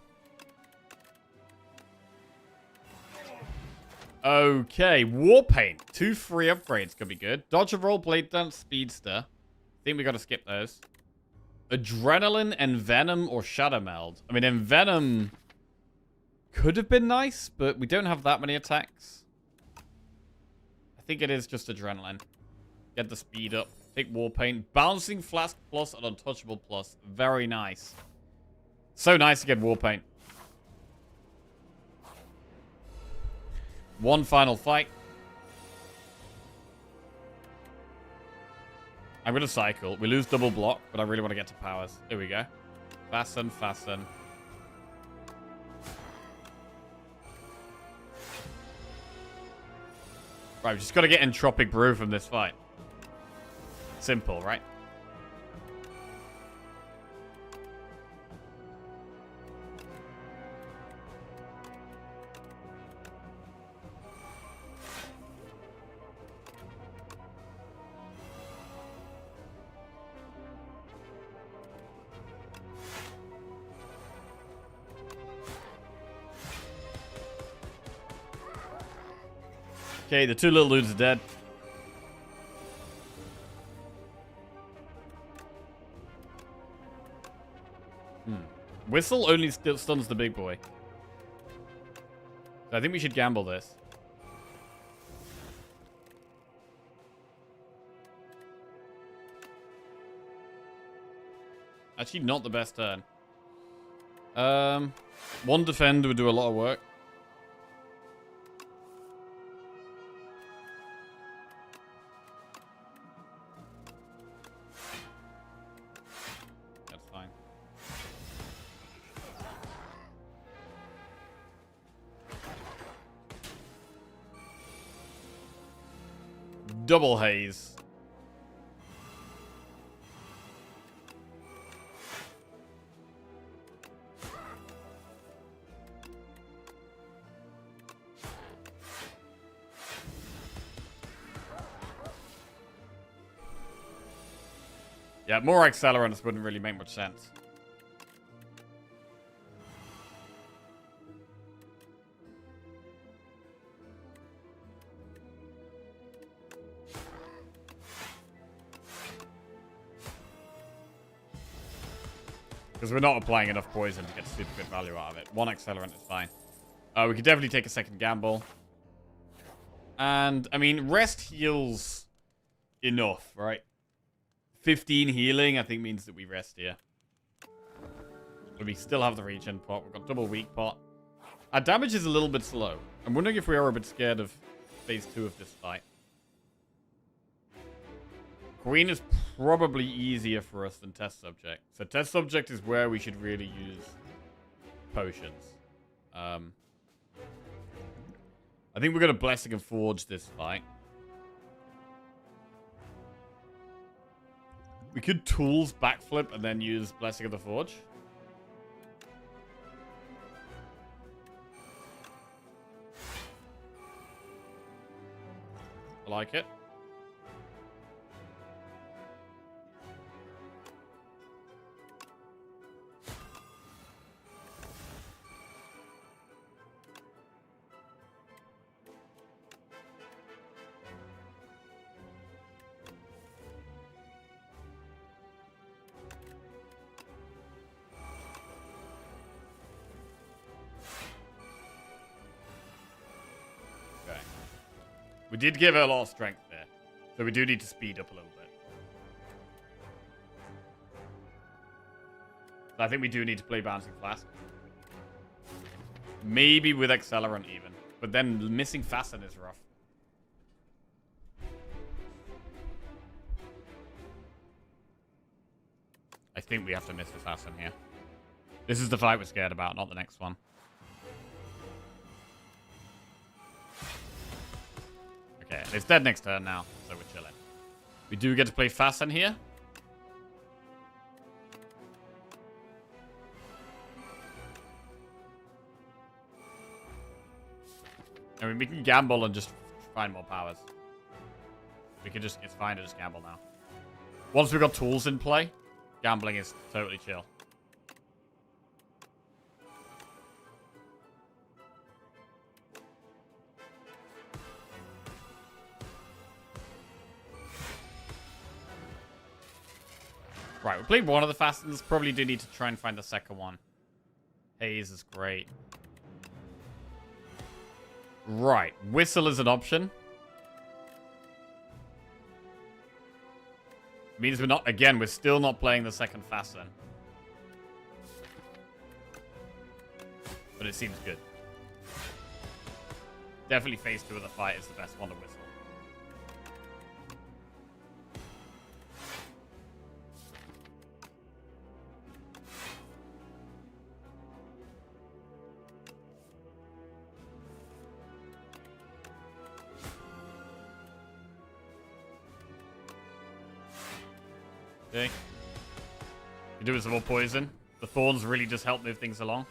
Okay. Warpaint. 2 free upgrades could be good. Dodge of roll, blade dance, speedster. I think we got to skip those. Adrenaline, Envenom, or Shadow Meld. I mean, Envenom could have been nice, but we don't have that many attacks. I think it is just Adrenaline. Get the speed up. Take Warpaint. Bouncing Flask plus and Untouchable plus. Very nice. So nice to get Warpaint. One final fight. I'm going to cycle. We lose double block, but I really want to get to powers. Here we go. Fasten, fasten. Right, we've just got to get Entropic Brew from this fight. Simple, right? Okay, the two little dudes are dead. Whistle only stuns the big boy. So I think we should gamble this. Actually, not the best turn. One defender would do a lot of work. That's fine. Double haze. Yeah, more accelerants wouldn't really make much sense. Because we're not applying enough poison to get super good value out of it. One accelerant is fine. We could definitely take a second gamble. And, I mean, rest heals enough, right? 15 healing, I think, means that we rest here. But we still have the regen pot. We've got double weak pot. Our damage is a little bit slow. I'm wondering if we are a bit scared of phase 2 of this fight. Queen is probably easier for us than test subject. So test subject is where we should really use potions. I think we're going to Blessing and Forge this fight. We could tools backflip and then use Blessing of the Forge. I like it. We did give her a lot of strength there. So we do need to speed up a little bit. So I think we do need to play Bouncing Flask. Maybe with Accelerant even. But then missing Fasten is rough. I think we have to miss the Fasten here. This is the fight we're scared about, not the next one. Okay, it's dead next turn now, so we're chilling. We do get to play Fasten here. I mean, we can gamble and just find more powers. We can just, it's fine to just gamble now. Once we've got tools in play, gambling is totally chill. Right, we played one of the Fastens. Probably do need to try and find the second one. Haze is great. Right, Whistle is an option. Means we're not, again, we're still not playing the second Fasten. But it seems good. Definitely phase 2 of the fight is the best one to Whistle. Okay. We do with some more poison. The thorns really just help move things along.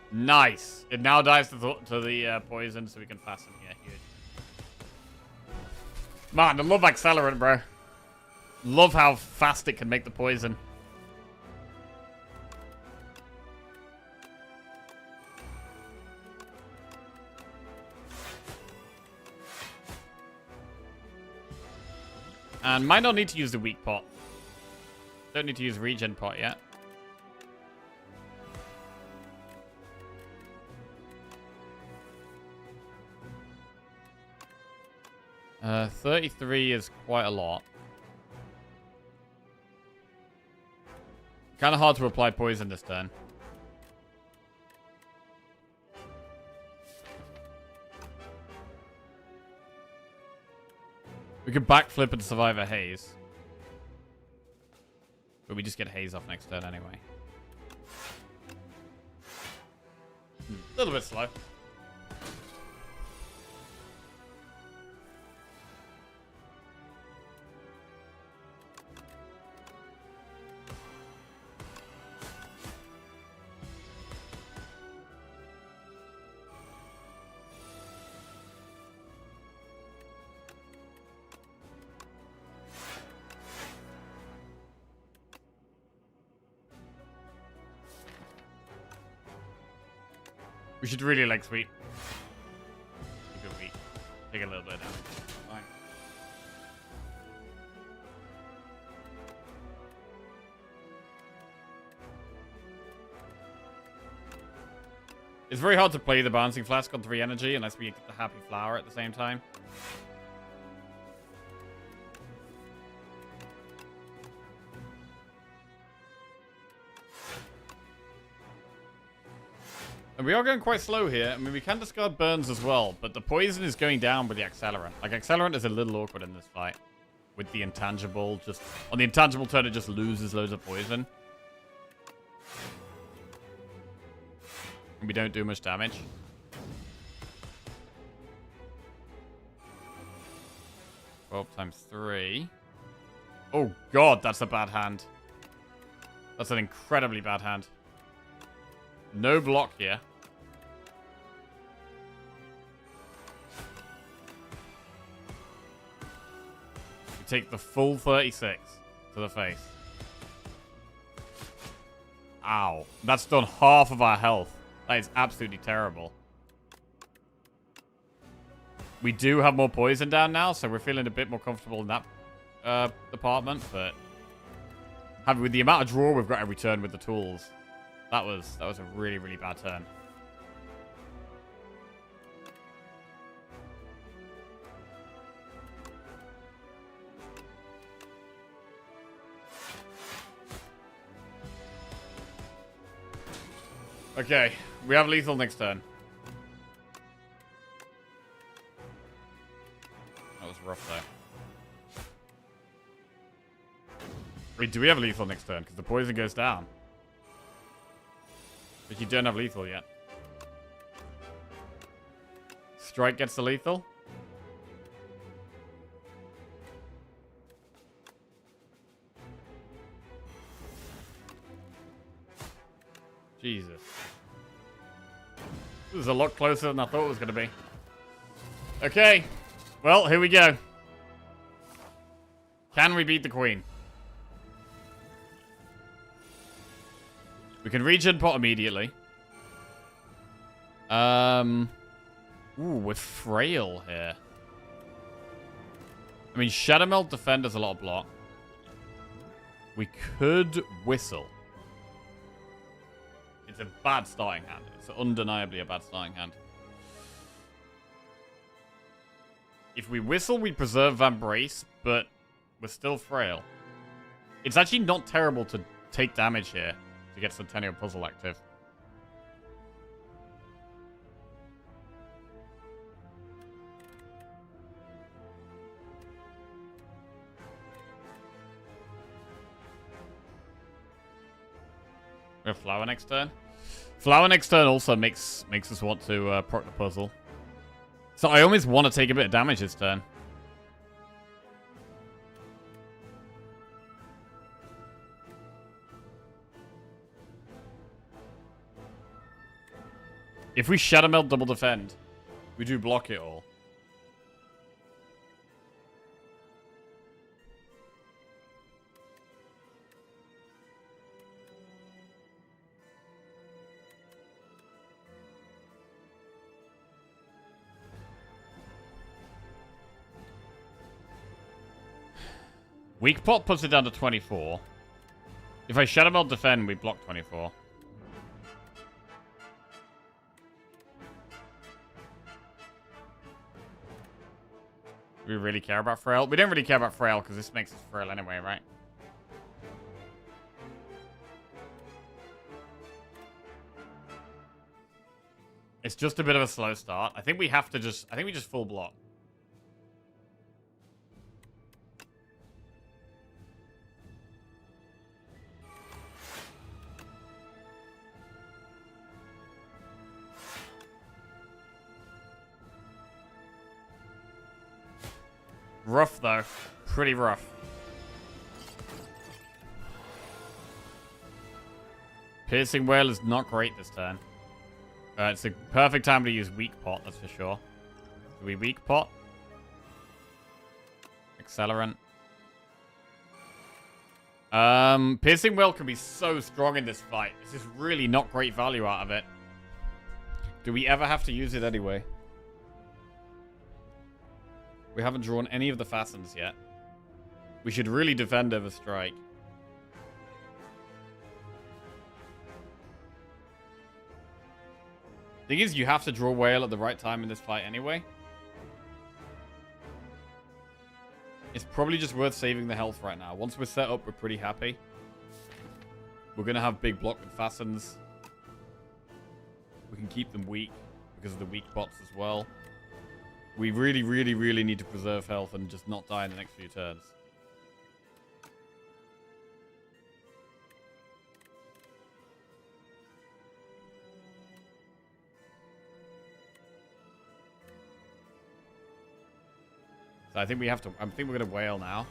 Nice. It now dies to the poison, so we can fasten here. Huge. Man, I love accelerant, bro. Love how fast it can make the poison. And might not need to use the weak pot. Don't need to use regen pot yet. 33 is quite a lot. Kind of hard to apply poison this turn. We could backflip and survive a haze. But we just get haze off next turn anyway. A little bit slow. We should really like sweep. Take a week. Take a little bit down. Fine. It's very hard to play the bouncing flask on 3 energy unless we get the happy flower at the same time. And we are going quite slow here. I mean, we can discard burns as well, but the poison is going down with the accelerant. Like, accelerant is a little awkward in this fight. With the intangible, just... On the intangible turn, it just loses loads of poison. And we don't do much damage. (12 × 3). Oh, God, that's a bad hand. That's an incredibly bad hand. No block here. We take the full 36 to the face. Ow. That's done half of our health. That is absolutely terrible. We do have more poison down now, so we're feeling a bit more comfortable in that department, but with the amount of draw we've got every turn with the tools, that was a really, really bad turn. Okay, we have lethal next turn. That was rough though. Wait, do we have lethal next turn? Because the poison goes down. But you don't have lethal yet. Strike gets the lethal. Jesus. This is a lot closer than I thought it was going to be. Okay. Well, here we go. Can we beat the Queen? We can regen pot immediately. Ooh, we're frail here. I mean, Shadow Melt defend does a lot of block. We could whistle. It's a bad starting hand. It's undeniably a bad starting hand. If we whistle, we preserve Vambrace, but we're still frail. It's actually not terrible to take damage here to get Centennial Puzzle active. We have Flower next turn. Flower next turn also makes us want to proc the puzzle. So I almost want to take a bit of damage this turn. If we Shadow Melt double defend, we do block it all. Weak Pot puts it down to 24. If I Shadow Melt defend, we block 24. Do we really care about Frail? We don't really care about Frail because this makes us Frail anyway, right? It's just a bit of a slow start. I think we have to just... I think we just full block. Rough, though. Pretty rough. Piercing Wail is not great this turn. It's a perfect time to use Weak Pot, that's for sure. Do we Weak Pot? Accelerant. Piercing Wail can be so strong in this fight. This is really not great value out of it. Do we ever have to use it anyway? We haven't drawn any of the Fastens yet. We should really defend over Strike. Thing is, you have to draw Whale at the right time in this fight anyway. It's probably just worth saving the health right now. Once we're set up, we're pretty happy. We're going to have big block with Fastens. We can keep them weak because of the weak bots as well. We really, really, really need to preserve health and just not die in the next few turns. So I think we have to... I think we're going to Wail now.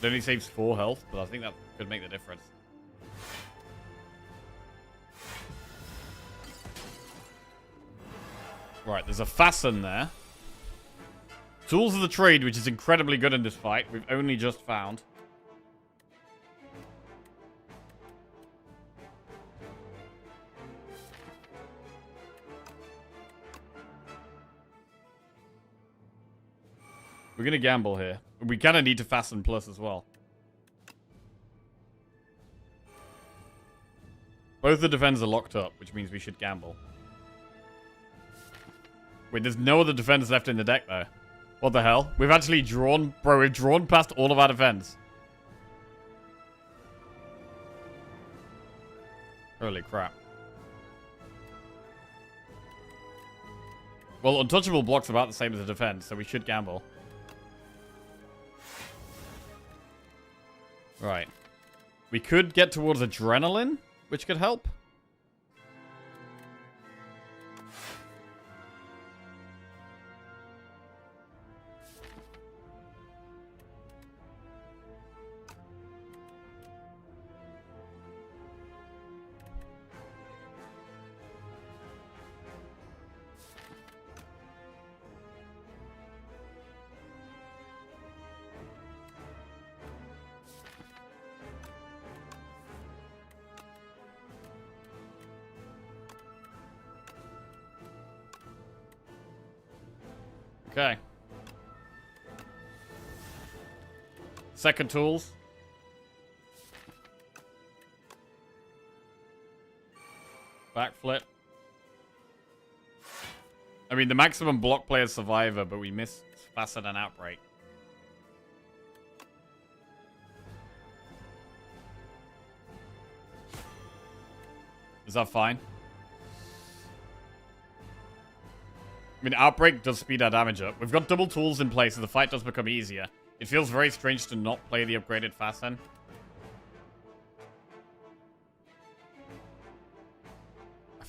It only saves 4 health, but I think that could make the difference. Right, there's a Fasten there. Tools of the Trade, which is incredibly good in this fight. We've only just found. We're going to gamble here. We kind of need to Fasten Plus as well. Both the defenders are locked up, which means we should gamble. Wait, there's no other defenders left in the deck, though. What the hell? We've actually drawn... Bro, we've drawn past all of our defense. Holy crap. Well, Untouchable block's about the same as the defense, so we should gamble. Right. We could get towards Adrenaline, which could help. Okay. Second tools. Backflip. I mean, the maximum block player is Survivor, but we missed Fasten and Outbreak. Is that fine? I mean, Outbreak does speed our damage up. We've got double tools in place, so the fight does become easier. It feels very strange to not play the upgraded Fasten.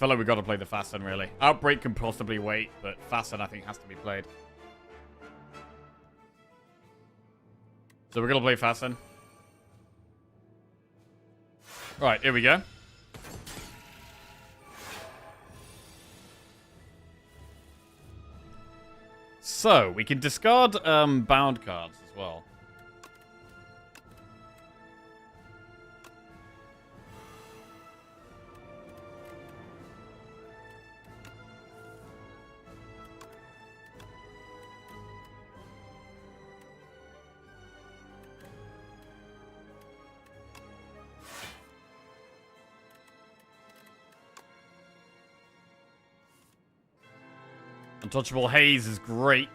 feel like we've got to play the Fasten, really. Outbreak can possibly wait, but Fasten, I think, has to be played. So we're going to play Fasten. Right, here we go. So, we can discard bound cards as well. Untouchable Haze is great.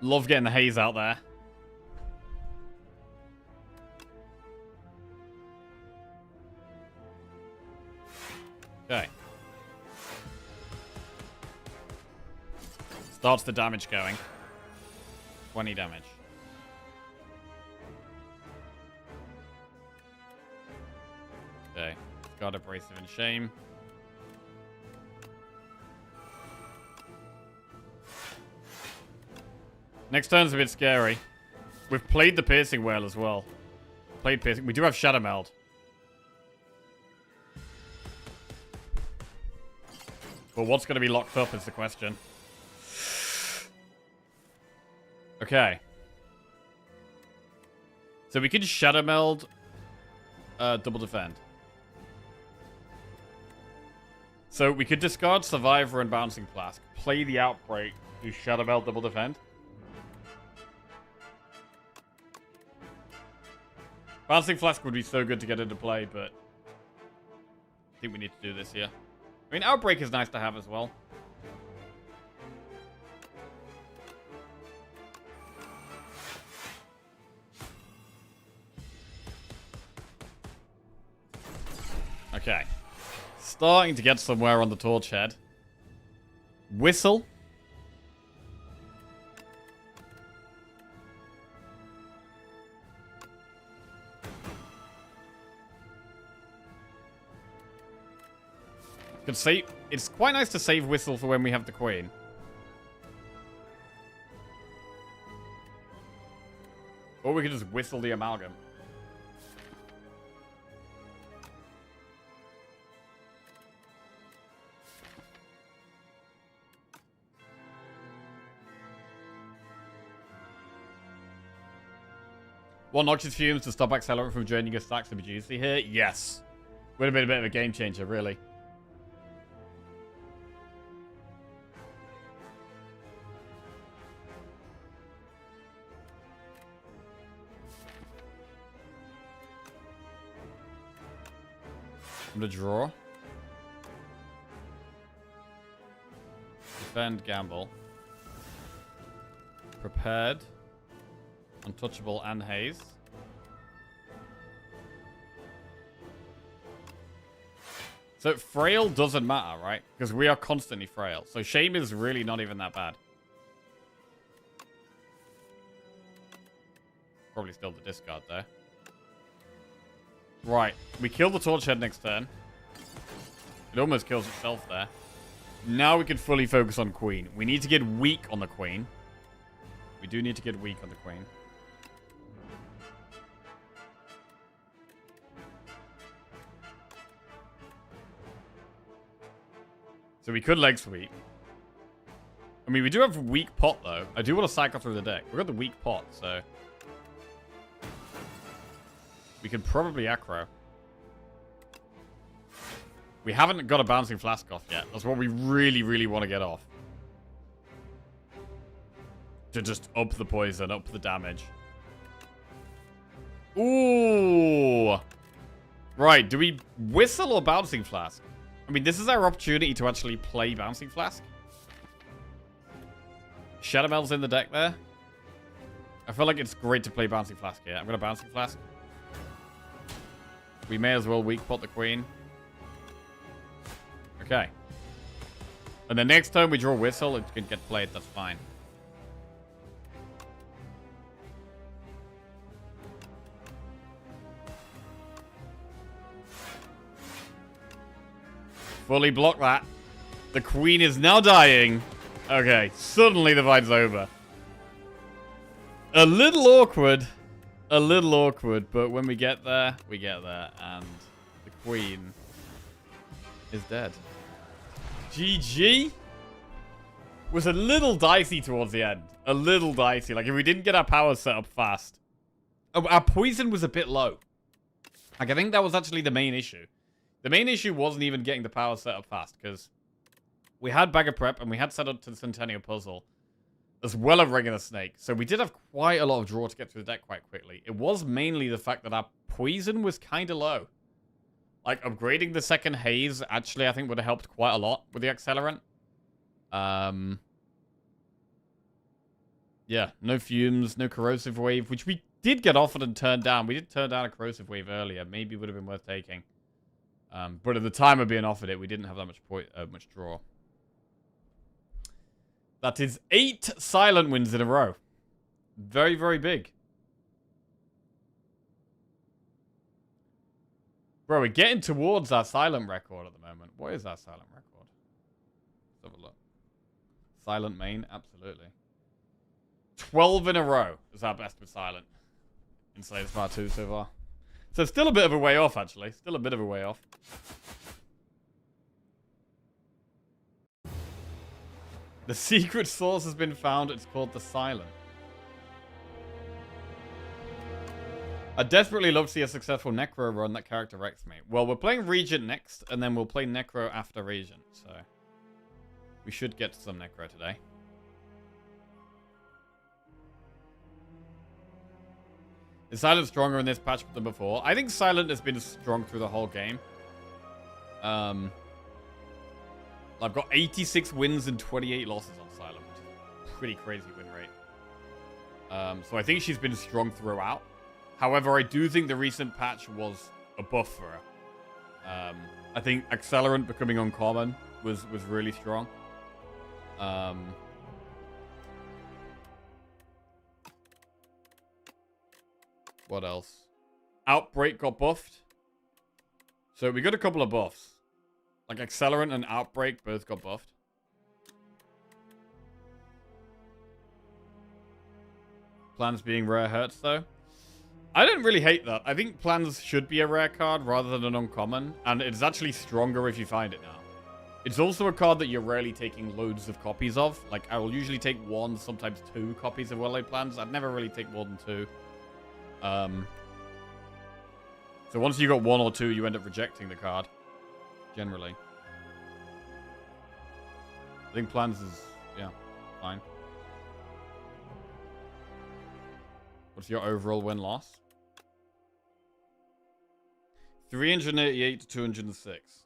Love getting the haze out there. Okay. Starts the damage going. 20 damage. Okay. Got Abrasive and Shame. Next turn's a bit scary. We've played the Piercing Whale as well. Played Piercing. We do have Shadow Meld. But what's going to be locked up is the question. Okay. So we could Shadow Meld, double defend. So we could discard Survivor and Bouncing Flask, play the Outbreak, do Shadow Meld, double defend. Bouncing Flask would be so good to get into play, but I think we need to do this here. I mean, Outbreak is nice to have as well. Okay. Starting to get somewhere on the Torch Head. Whistle. Could save. It's quite nice to save Whistle for when we have the Queen. Or we could just whistle the Amalgam. What Noxious Fumes to stop Accelerant from draining your stacks to be juicy here? Yes. Would have been a bit of a game changer, really. I'm gonna draw. Defend, gamble. Prepared. Untouchable and Haze. So frail doesn't matter, right? Because we are constantly frail. So Shame is really not even that bad. Probably still the discard there. Right. We kill the Torch Head next turn. It almost kills itself there. Now we can fully focus on Queen. We need to get weak on the Queen. We do need to get weak on the Queen. So we could leg sweep. I mean, we do have weak pot, though. I do want to cycle through the deck. We've got the weak pot, so... we could probably Acro. We haven't got a Bouncing Flask off yet. That's what we really, really want to get off. To just up the poison, up the damage. Ooh! Right, do we Whistle or Bouncing Flask? I mean, this is our opportunity to actually play Bouncing Flask. Shadow Meld's in the deck there. I feel like it's great to play Bouncing Flask here. I'm going to Bouncing Flask. We may as well weak pot the Queen. Okay. And the next time we draw Whistle, it can get played. That's fine. Fully block that. The queen is now dying. Okay, suddenly the fight's over. A little awkward. A little awkward, but when we get there, and the queen is dead. GG was a little dicey towards the end. A little dicey. Like, if we didn't get our power set up fast. Oh, our poison was a bit low. Like, I think that was actually the main issue. The main issue wasn't even getting the power set up fast, because we had Bag of Prep, and we had set up to the Centennial Puzzle, as well as regular Snake. So we did have quite a lot of draw to get through the deck quite quickly. It was mainly the fact that our poison was kind of low. Like, upgrading the second haze, actually, I think would have helped quite a lot with the accelerant. Yeah, no fumes, no corrosive wave, which we did get offered and turned down. We did turn down a corrosive wave earlier. Maybe would have been worth taking. But at the time of being offered it, we didn't have that much draw. That is 8 silent wins in a row. Very, very big. Bro, we're getting towards our silent record at the moment. What is our silent record? Let's have a look. Silent main, absolutely. 12 in a row is our best with silent in Slay the Spire 2 so far. So still a bit of a way off, actually. Still a bit of a way off. The secret source has been found. It's called the Silent. I'd desperately love to see a successful Necro run that character wrecks me. Well, we're playing Regent next, and then we'll play Necro after Regent. So we should get to some Necro today. Is Silent stronger in this patch than before? I think Silent has been strong through the whole game. I've got 86 wins and 28 losses on Silent, which is a pretty crazy win rate. So I think she's been strong throughout. However, I do think the recent patch was a buff for her. I think Accelerant becoming uncommon was really strong. What else? Outbreak got buffed. So we got a couple of buffs. Like Accelerant and Outbreak both got buffed. Plans being rare hurts though. I don't really hate that. I think Plans should be a rare card rather than an uncommon. And it's actually stronger if you find it now. It's also a card that you're rarely taking loads of copies of. Like, I will usually take 1, sometimes 2 copies of Well-Laid Plans. I'd never really take more than 2. So once you got 1 or 2, you end up rejecting the card. Generally. I think Plans is, yeah, fine. What's your overall win-loss? 388 to 206.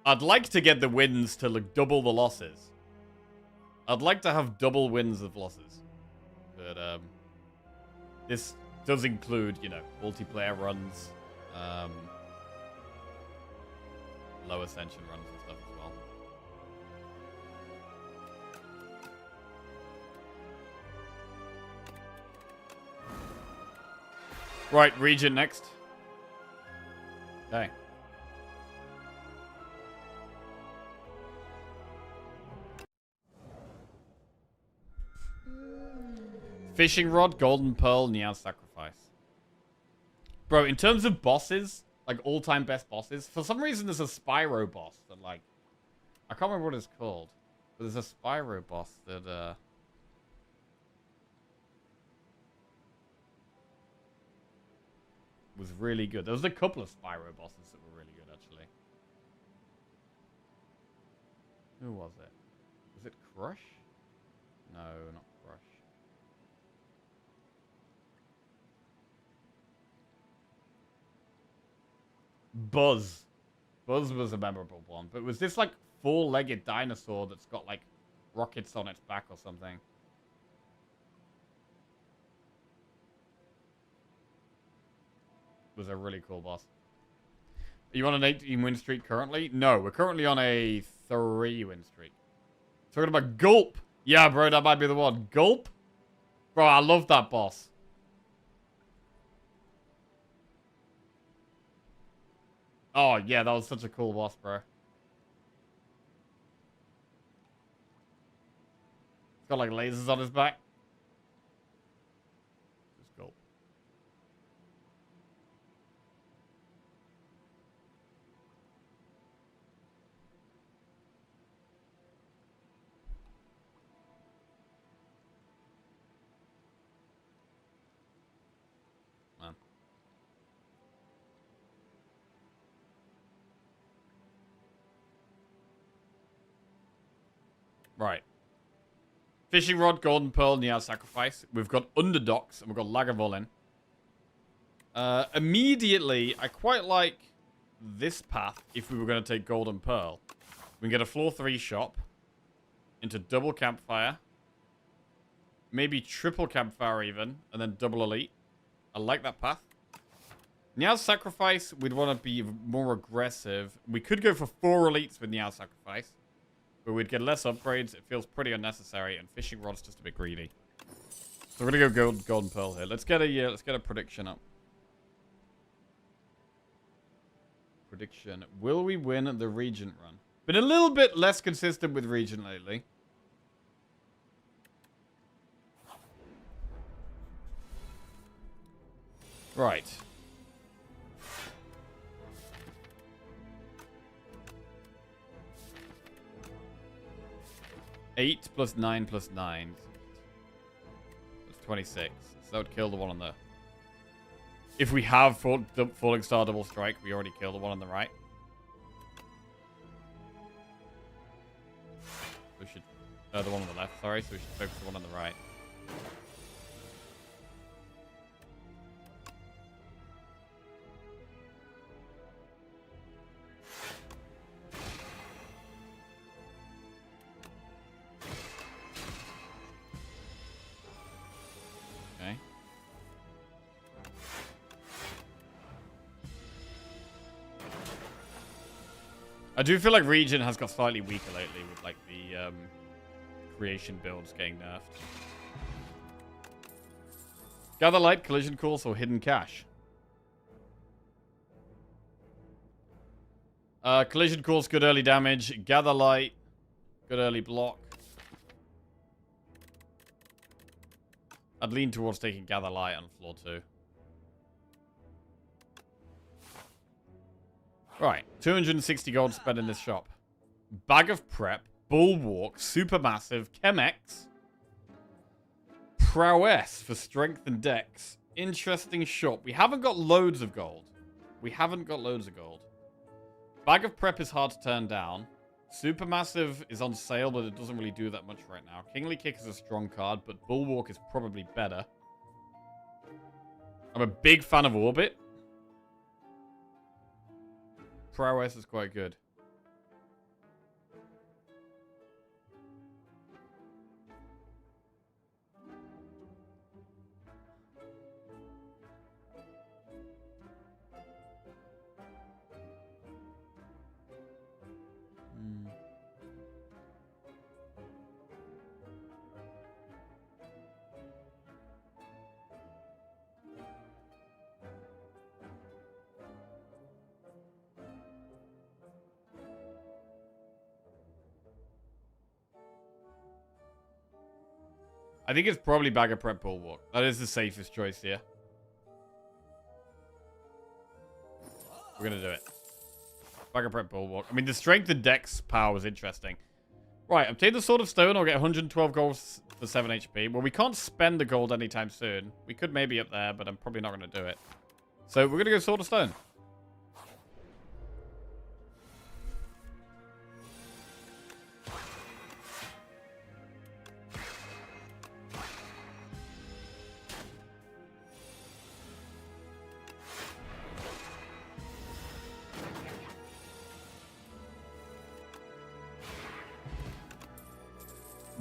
I'd like to get the wins to like double the losses. I'd like to have double wins of losses. But, this does include, you know, multiplayer runs, low ascension runs and stuff as well. Right, Regent next. Okay. Fishing Rod, Golden Pearl, Neon Sacrifice. Bro, in terms of bosses, like all-time best bosses, for some reason there's a Spyro boss that like... I can't remember what it's called. But there's a Spyro boss that, was really good. There was a couple of Spyro bosses that were really good, actually. Who was it? Was it Crush? No, not Crush. Buzz. Buzz was a memorable one. But it was this, like, 4-legged dinosaur that's got, like, rockets on its back or something. Was a really cool boss. Are you on an 18-win streak currently? No, we're currently on a 3-win streak. Talking about Gulp. Yeah, bro, that might be the one. Gulp? Bro, I love that boss. Oh, yeah, that was such a cool boss, bro. It's got, like, lasers on his back. Just go. Man. Right. Fishing rod, golden pearl, Nia's sacrifice. We've got underdocks, and we've got Lagavulin. Immediately, I quite like this path if we were going to take golden pearl. We can get a floor 3 shop into double campfire. Maybe triple campfire even, and then double elite. I like that path. Nia's sacrifice, we'd want to be more aggressive. We could go for 4 elites with Nia's sacrifice. But we'd get less upgrades. It feels pretty unnecessary, and fishing rod's just a bit greedy. So we're gonna go golden pearl here. Let's get a prediction up. Prediction: will we win the Regent run? Been a little bit less consistent with Regent lately. Right. Eight plus 9 plus 9. That's 26. So that would kill the one on the... If we have Falling Star Double Strike, we already killed the one on the right. We should... the one on the left, sorry. So we should focus the one on the right. I do feel like Regent has got slightly weaker lately with like the creation builds getting nerfed. Gather Light, Collision Course, or Hidden Cache? Collision Course, good early damage. Gather Light, good early block. I'd lean towards taking Gather Light on floor 2. Right, 260 gold spent in this shop. Bag of Prep, Bulwark, Supermassive, Chemex, Prowess for Strength and Dex. Interesting shop. We haven't got loads of gold. Bag of Prep is hard to turn down. Supermassive is on sale, but it doesn't really do that much right now. Kingly Kick is a strong card, but Bulwark is probably better. I'm a big fan of Orbit. Prowess is quite good. I think it's probably Bag of Prep Bulwark. That is the safest choice here. We're going to do it. Bag of Prep Bulwark. I mean, the strength and dex power is interesting. Right, obtain the Sword of Stone or get 112 gold for 7 HP. Well, we can't spend the gold anytime soon. We could maybe up there, but I'm probably not going to do it. So we're going to go Sword of Stone.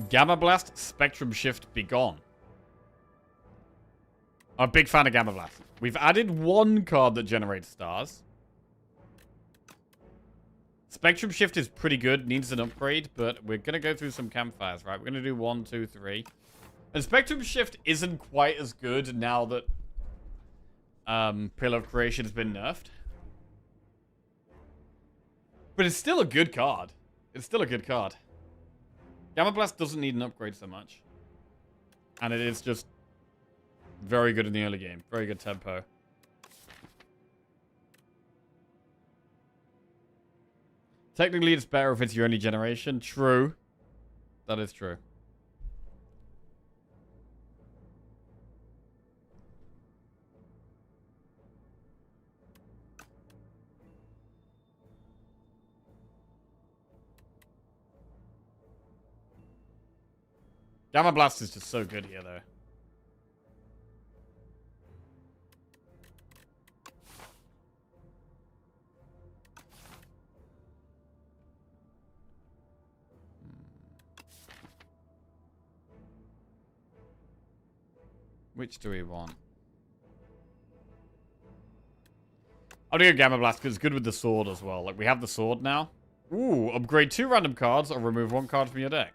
Gamma Blast, Spectrum Shift, Begone. I'm a big fan of Gamma Blast. We've added one card that generates stars. Spectrum Shift is pretty good, needs an upgrade, but we're going to go through some campfires, right? We're going to do 1, 2, 3. And Spectrum Shift isn't quite as good now that Pillar of Creation has been nerfed. But it's still a good card. It's still a good card. Gamma Blast doesn't need an upgrade so much. And it is just very good in the early game. Very good tempo. Technically, it's better if it's your only generation. True. That is true. Gamma Blast is just so good here, though. Which do we want? I'll do a Gamma Blast because it's good with the sword as well. Like, we have the sword now. Ooh, upgrade 2 random cards or remove 1 card from your deck.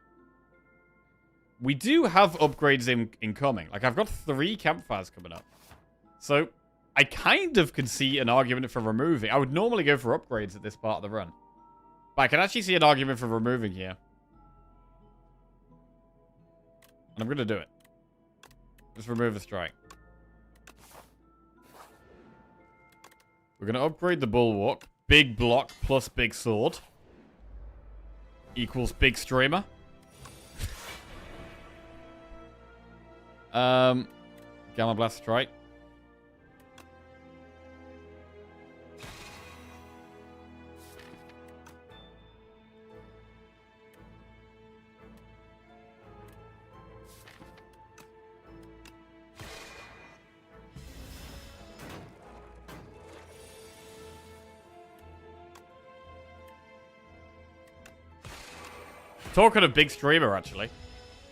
We do have upgrades incoming. Like, I've got 3 campfires coming up. So, I kind of can see an argument for removing. I would normally go for upgrades at this part of the run. But I can actually see an argument for removing here. And I'm going to do it. Just remove a strike. We're going to upgrade the Bulwark. Big block plus big sword. Equals big streamer. Gamma Blast strike. Talking of big streamer, actually,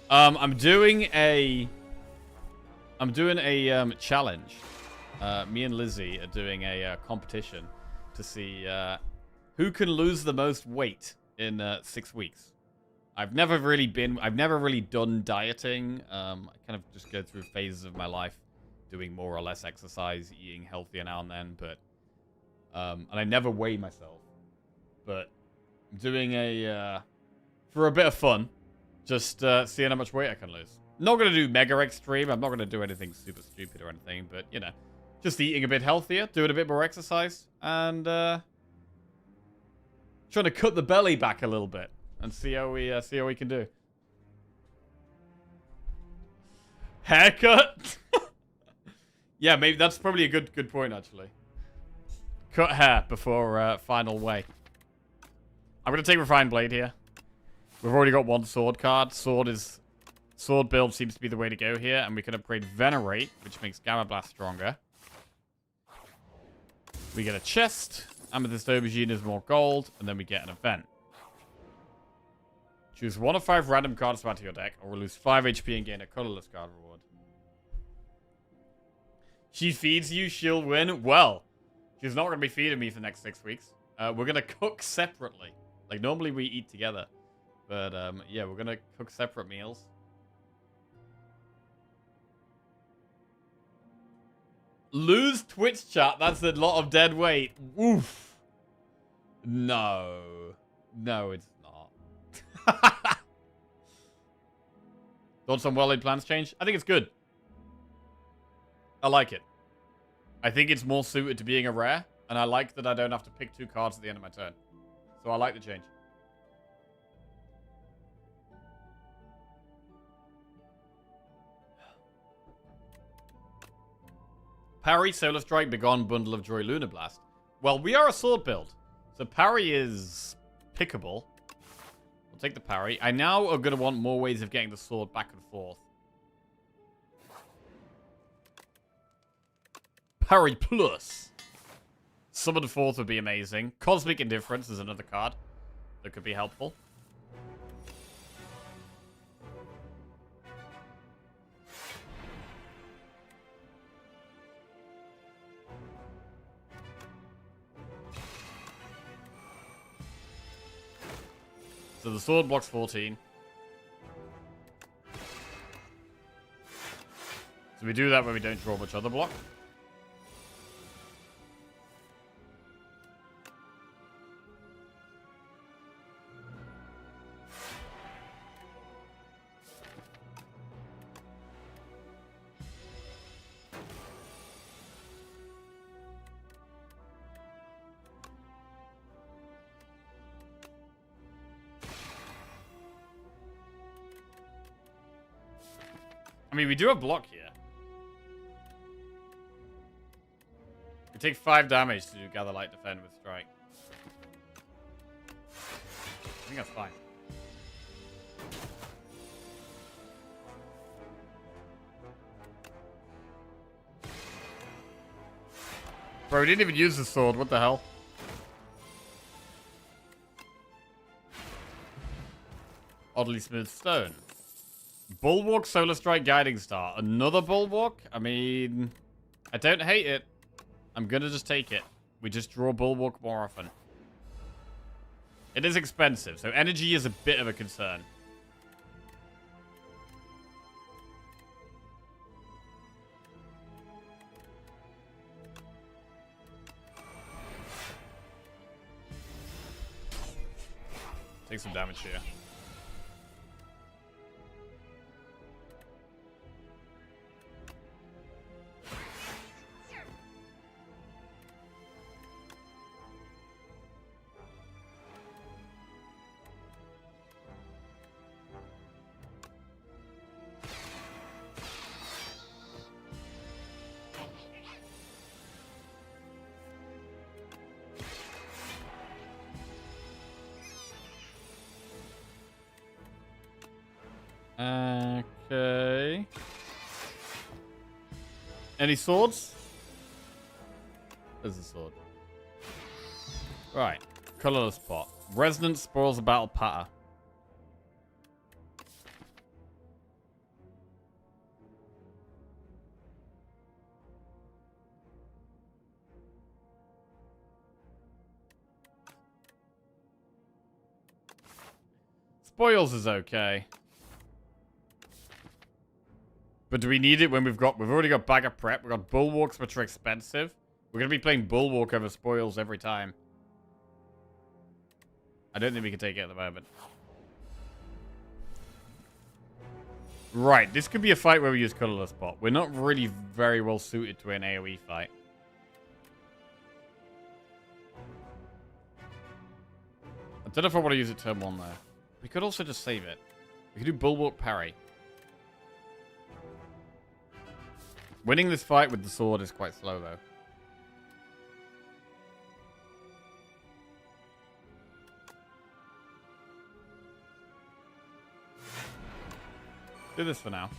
I'm doing a challenge. Me and Lizzie are doing a competition to see who can lose the most weight in 6 weeks. I've never really done dieting. I kind of just go through phases of my life, doing more or less exercise, eating healthier now and then, but and I never weigh myself. But I'm doing for a bit of fun, just seeing how much weight I can lose. Not going to do mega extreme. I'm not going to do anything super stupid or anything, but, you know, just eating a bit healthier, doing a bit more exercise, and trying to cut the belly back a little bit and see how we can do. Haircut? Yeah, maybe that's probably a good point, actually. Cut hair before final weigh. I'm going to take Refined Blade here. We've already got 1 sword card. Sword build seems to be the way to go here, and we can upgrade Venerate, which makes Gamma Blast stronger. We get a chest. Amethyst Aubergine is more gold, and then we get an event. Choose 1 of 5 random cards to add to your deck, or lose 5 HP and gain a colorless card reward. She feeds you, she'll win. Well, she's not going to be feeding me for the next 6 weeks. We're going to cook separately. Like, normally we eat together. But, yeah, we're going to cook separate meals. Lose Twitch chat. That's a lot of dead weight. Woof. No. No, it's not. Thoughts on well-laid plans change? I think it's good. I like it. I think it's more suited to being a rare. And I like that I don't have to pick 2 cards at the end of my turn. So I like the change. Parry, Solar Strike, Begone, Bundle of Joy, Lunar Blast. Well, we are a sword build. So parry is pickable. We'll take the parry. I now are going to want more ways of getting the sword back and forth. Parry plus. Summon Forth would be amazing. Cosmic Indifference is another card that could be helpful. So the sword blocks 14. So we do that when we don't draw much other block. I mean, we do have block here. We take 5 damage to do Gather Light Defend with Strike. I think that's fine. Bro, we didn't even use the sword. What the hell? Oddly smooth stone. Bulwark, Solar Strike, Guiding Star. Another Bulwark? I mean, I don't hate it. I'm gonna just take it. We just draw Bulwark more often. It is expensive, so energy is a bit of a concern. Take some damage here. Okay. Any swords? There's a sword. Right. Colorless pot. Resonance spoils the battle patter. Spoils is okay. But do we need it when we've already got Bag of Prep, we've got Bulwarks which are expensive. We're gonna be playing Bulwark over Spoils every time. I don't think we can take it at the moment. Right, this could be a fight where we use Colorless Pot. We're not really very well suited to an AoE fight. I don't know if I want to use it turn 1 though. We could also just save it. We could do Bulwark Parry. Winning this fight with the sword is quite slow, though. Do this for now.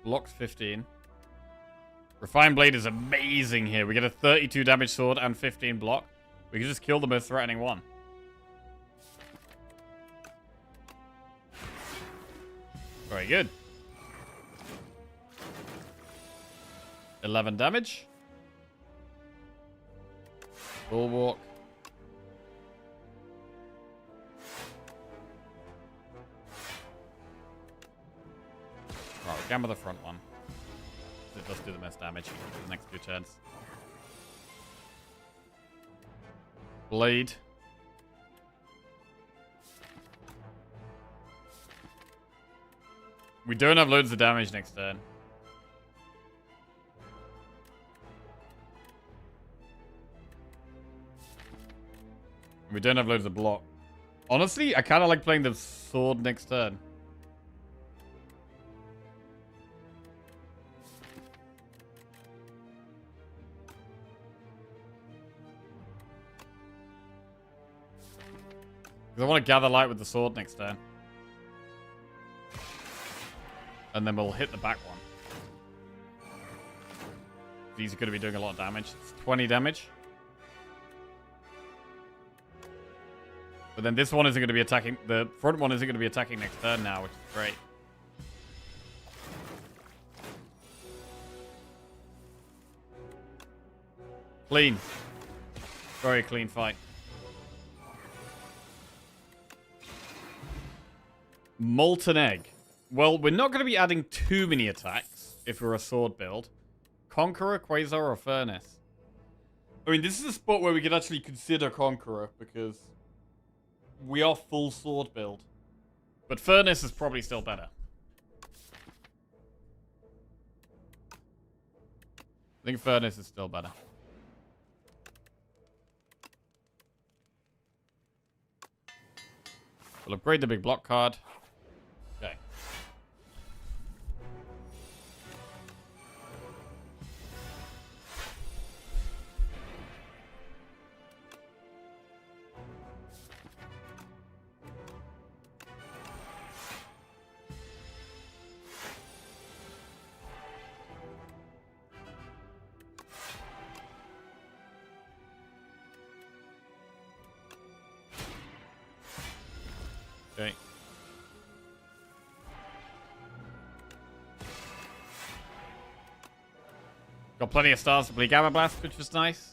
Blocks 15. Refined Blade is amazing here. We get a 32 damage sword and 15 block. We can just kill the most threatening one. Very good. 11 damage. Bulwark. Right, we'll gamble the front one. It does do the most damage for the next 2 turns. Blade. We don't have loads of damage next turn. We don't have loads of block. Honestly, I kind of like playing the sword next turn. Because I want to gather light with the sword next turn. And then we'll hit the back one. These are going to be doing a lot of damage. It's 20 damage. But then this one isn't going to be attacking. The front one isn't going to be attacking next turn now, which is great. Clean. Very clean fight. Molten Egg. Well, we're not going to be adding too many attacks if we're a sword build. Conqueror, Quasar, or Furnace? I mean, this is a spot where we could actually consider Conqueror because we are full sword build. But Furnace is probably still better. I think Furnace is still better. We'll upgrade the big block card. Okay. Okay. Got plenty of stars to play Gamma Blast, which was nice.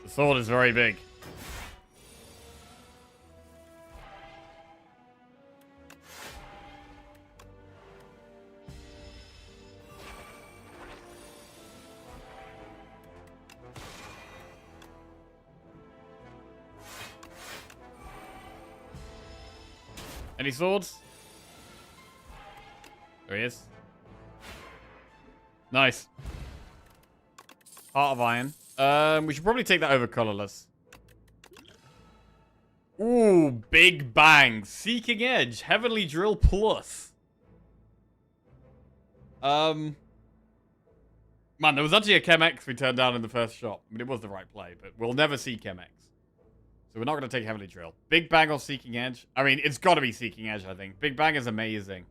The sword is very big. Any swords? There he is. Nice. Heart of Iron. We should probably take that over colorless. Ooh, Big Bang. Seeking Edge. Heavenly Drill Plus. Man, there was actually a Chem-X we turned down in the first shop. I mean, it was the right play, but we'll never see Chem-X. So we're not going to take Heavenly Drill. Big Bang or Seeking Edge? I mean, it's got to be Seeking Edge, I think. Big Bang is amazing.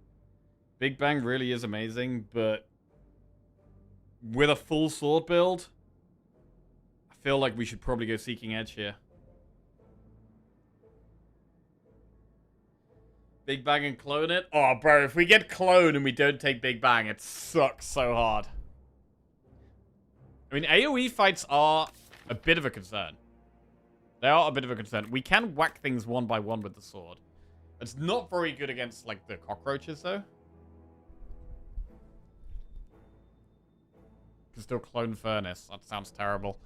Big Bang really is amazing, but with a full sword build, I feel like we should probably go Seeking Edge here. Big Bang and clone it? Oh, bro, if we get clone and we don't take Big Bang, it sucks so hard. I mean, AoE fights are a bit of a concern. They are a bit of a concern. We can whack things one by one with the sword. It's not very good against, like, the cockroaches, though. Can still clone Furnace. That sounds terrible.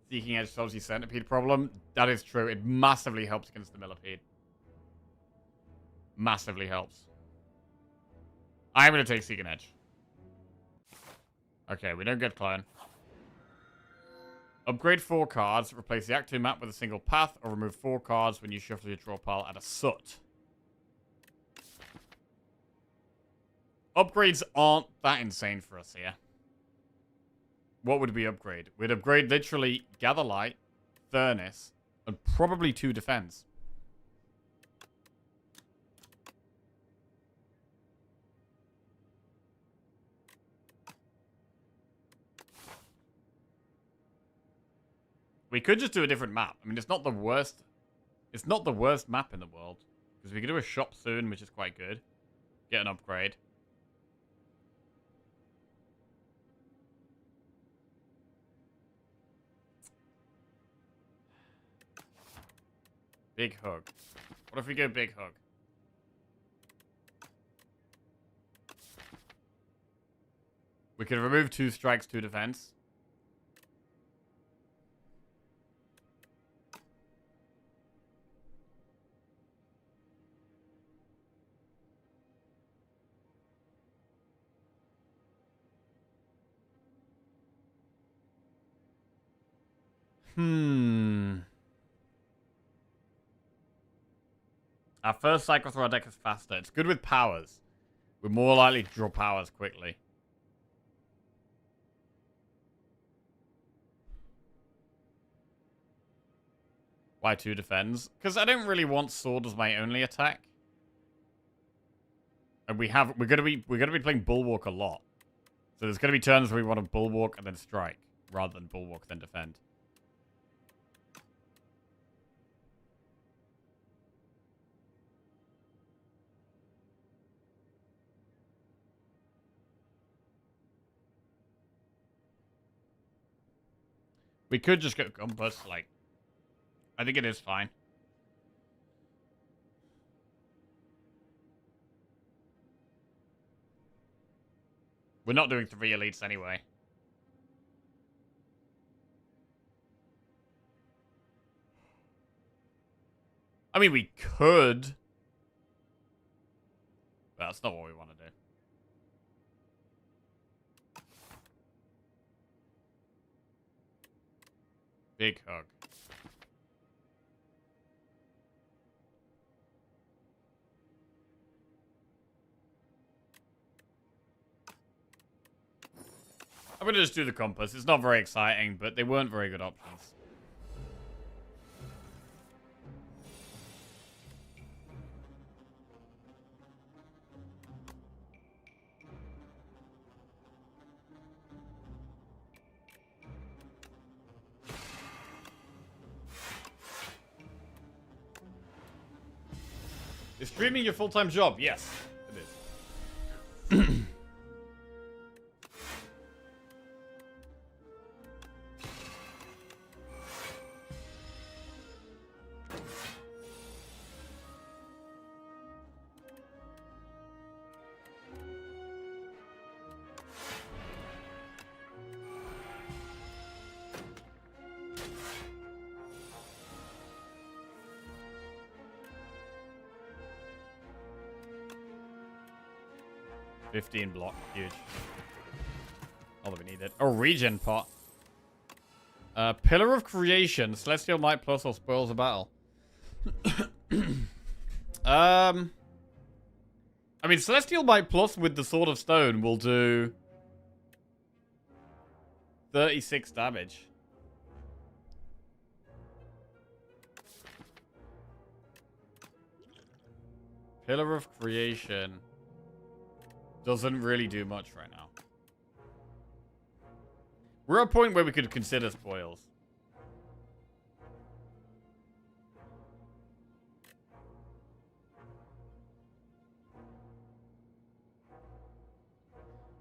Seeking Edge solves the Centipede problem. That is true. It massively helps against the Millipede. Massively helps. I'm going to take Seeking Edge. Okay, we don't get clone. Upgrade 4 cards. Replace the Act 2 map with a single path, or remove 4 cards when you shuffle your draw pile at a soot. Upgrades aren't that insane for us here. What would we upgrade? We'd upgrade literally Gather Light, Furnace, and probably 2 Defense. We could just do a different map. I mean, it's not the worst. It's not the worst map in the world. Because we could do a shop soon, which is quite good. Get an upgrade. Big Hug. What if we go Big Hug? We could remove 2 strikes, 2 defense. Our first cycle through our deck is faster. It's good with powers. We're more likely to draw powers quickly. Why 2 defends? Because I don't really want sword as my only attack. And we're gonna be playing Bulwark a lot. So there's gonna be turns where we want to Bulwark and then strike, rather than Bulwark then defend. We could just go Compass, like, I think it is fine. We're not doing 3 elites anyway. I mean, we could. But that's not what we want to do. Big hug. I'm going to just do the compass. It's not very exciting, but they weren't very good options. Is streaming your full-time job? Yes, it is. 15 block, huge. All that we needed. Oh, regen pot. Pillar of Creation, Celestial Might Plus or Spoils of Battle. I mean, Celestial Might Plus with the Sword of Stone will do 36 damage. Pillar of Creation doesn't really do much right now. We're at a point where we could consider spoils.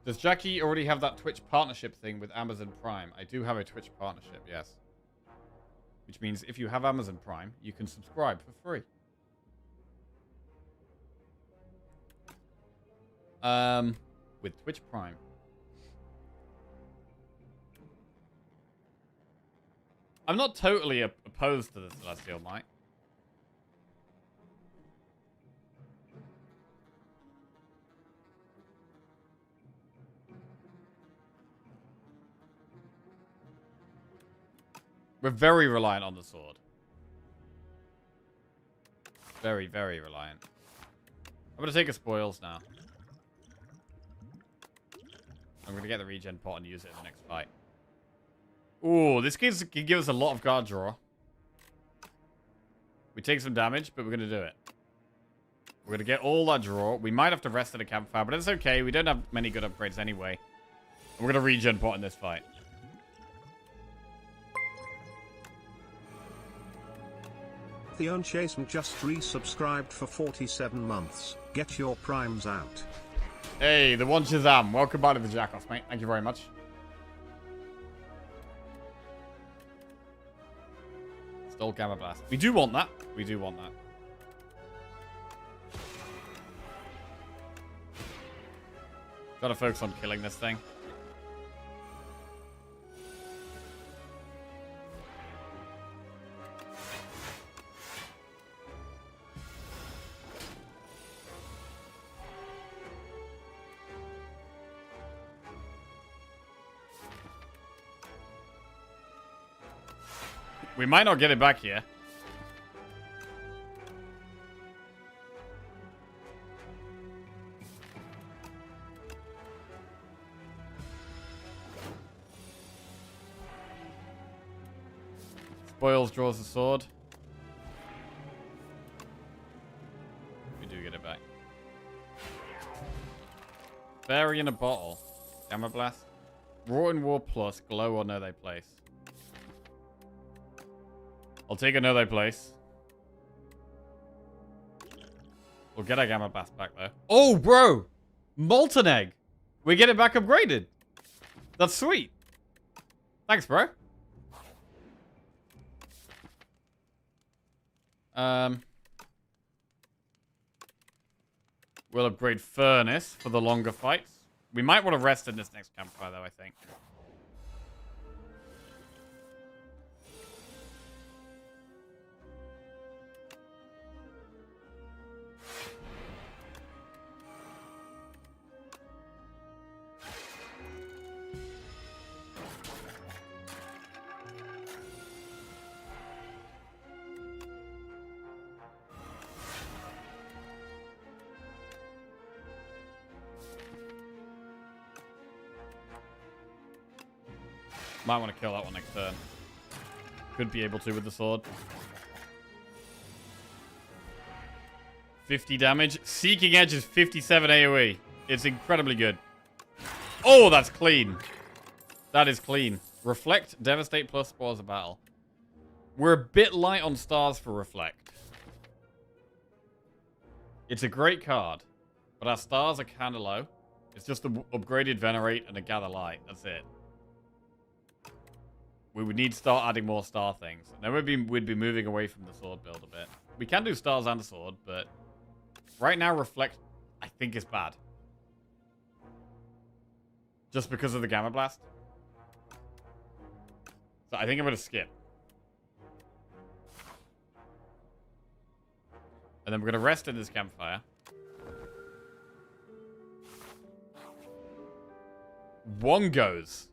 Does Jackie already have that Twitch partnership thing with Amazon Prime? I do have a Twitch partnership, yes. Which means if you have Amazon Prime, you can subscribe for free. With Twitch Prime. I'm not totally opposed to the Celestial Might. We're very reliant on the sword. Very, very reliant. I'm going to take a spoils now. I'm going to get the regen pot and use it in the next fight. Ooh, this can give us a lot of guard draw. We take some damage, but we're going to do it. We're going to get all that draw. We might have to rest at a campfire, but it's okay. We don't have many good upgrades anyway. And we're going to regen pot in this fight. Theon Chasem just resubscribed for 47 months. Get your primes out. Hey, the one Shazam. Welcome back to the Jackoff, mate. Thank you very much. Stole Gamma Blast. We do want that. We do want that. Gotta focus on killing this thing. We might not get it back here. Spoils draws the sword. We do get it back. Fairy in a bottle. Gamma Blast. Raw and War Plus. Glow or no they place. I'll take another place. We'll get our Gamma Blast back though. Oh, bro! Molten Egg! We get it back upgraded. That's sweet. Thanks, bro. We'll upgrade Furnace for the longer fights. We might want to rest in this next campfire though, I think. Might want to kill that one next turn. Could be able to with the sword. 50 damage. Seeking Edge is 57 AoE. It's incredibly good. Oh, that's clean. That is clean. Reflect, Devastate plus Spoils of Battle. We're a bit light on stars for Reflect. It's a great card, but our stars are kind of low. It's just the upgraded Venerate and a Gather Light. That's it. We would need to start adding more star things. And then we'd be moving away from the sword build a bit. We can do stars and a sword, but right now Reflect, I think, is bad. Just because of the Gamma Blast. So I think I'm going to skip. And then we're going to rest in this campfire. One goes.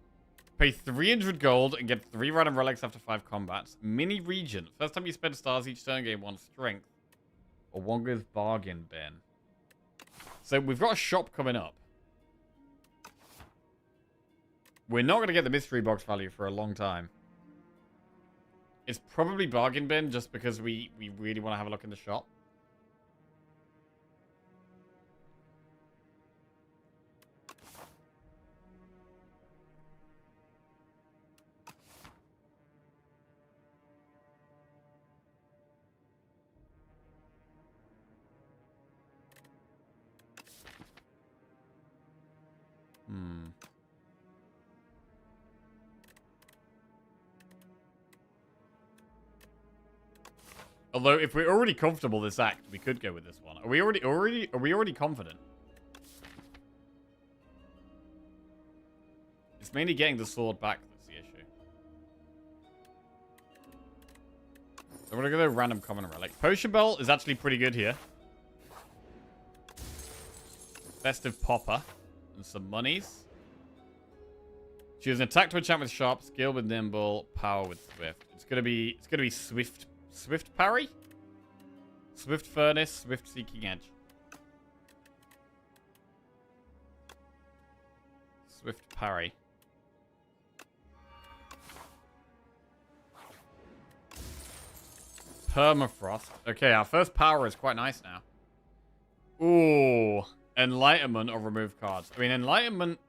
Pay 300 gold and get 3 random relics after 5 combats. Mini region. First time you spend stars each turn, gain 1 strength. Or one goes bargain bin. So we've got a shop coming up. We're not going to get the mystery box value for a long time. It's probably bargain bin just because we really want to have a look in the shop. Although, if we're already comfortable this act, we could go with this one. Are we already confident? It's mainly getting the sword back that's the issue. So I'm gonna go to random common relic. Potion Belt is actually pretty good here. Festive Popper and some monies. Choose an attack to enchant with sharp, skill with nimble, power with swift. It's gonna be Swift parry? Swift furnace, swift seeking edge. Swift parry. Permafrost. Okay, our first power is quite nice now. Ooh. Enlightenment or remove cards. I mean, Enlightenment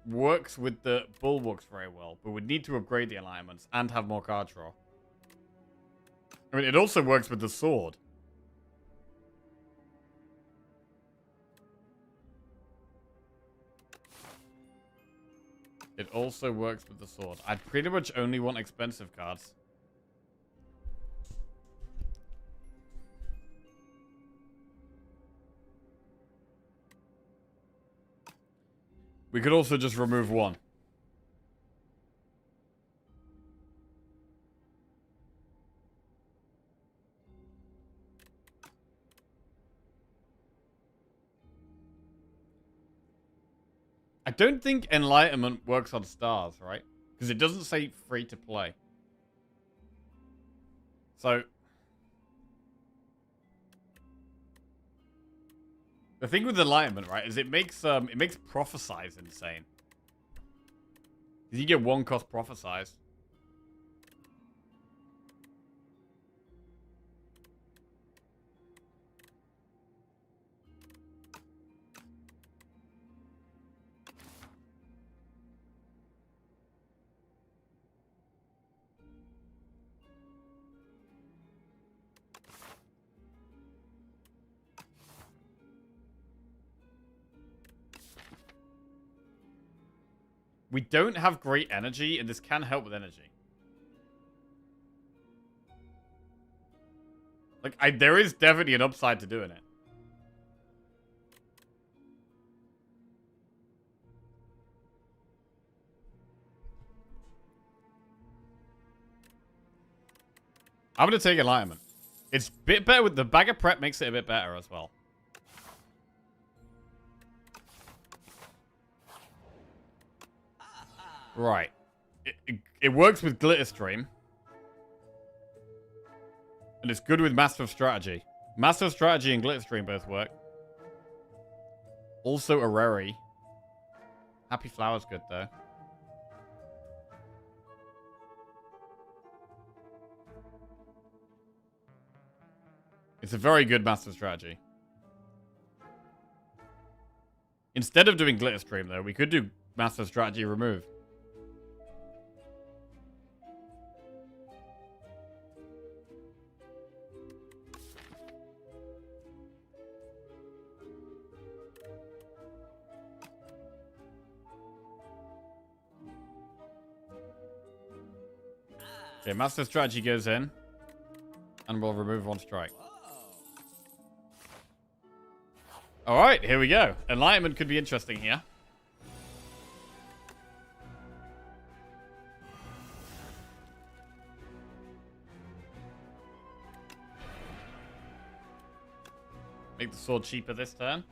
works with the Bulwarks very well, but we'd need to upgrade the Enlightenments and have more card draw. I mean, it also works with the sword. It also works with the sword. I pretty much only want expensive cards. We could also just remove one. I don't think Enlightenment works on stars, right? Because it doesn't say free to play. So the thing with Enlightenment, right, is it makes Prophesize insane. You get 1 cost Prophesize. We don't have great energy, and this can help with energy. Like, there is definitely an upside to doing it. I'm going to take Enlightenment. It's a bit better with the bag of prep, makes it a bit better as well. Right. It works with Glitter Stream. And it's good with Master of Strategy. Master of Strategy and Glitter Stream both work. Also Areri. Happy Flower's good, though. It's a very good master strategy. Instead of doing glitter stream, though, we could do master strategy remove. Okay, master strategy goes in. And we'll remove one strike. Alright, here we go. Enlightenment could be interesting here. Make the sword cheaper this turn.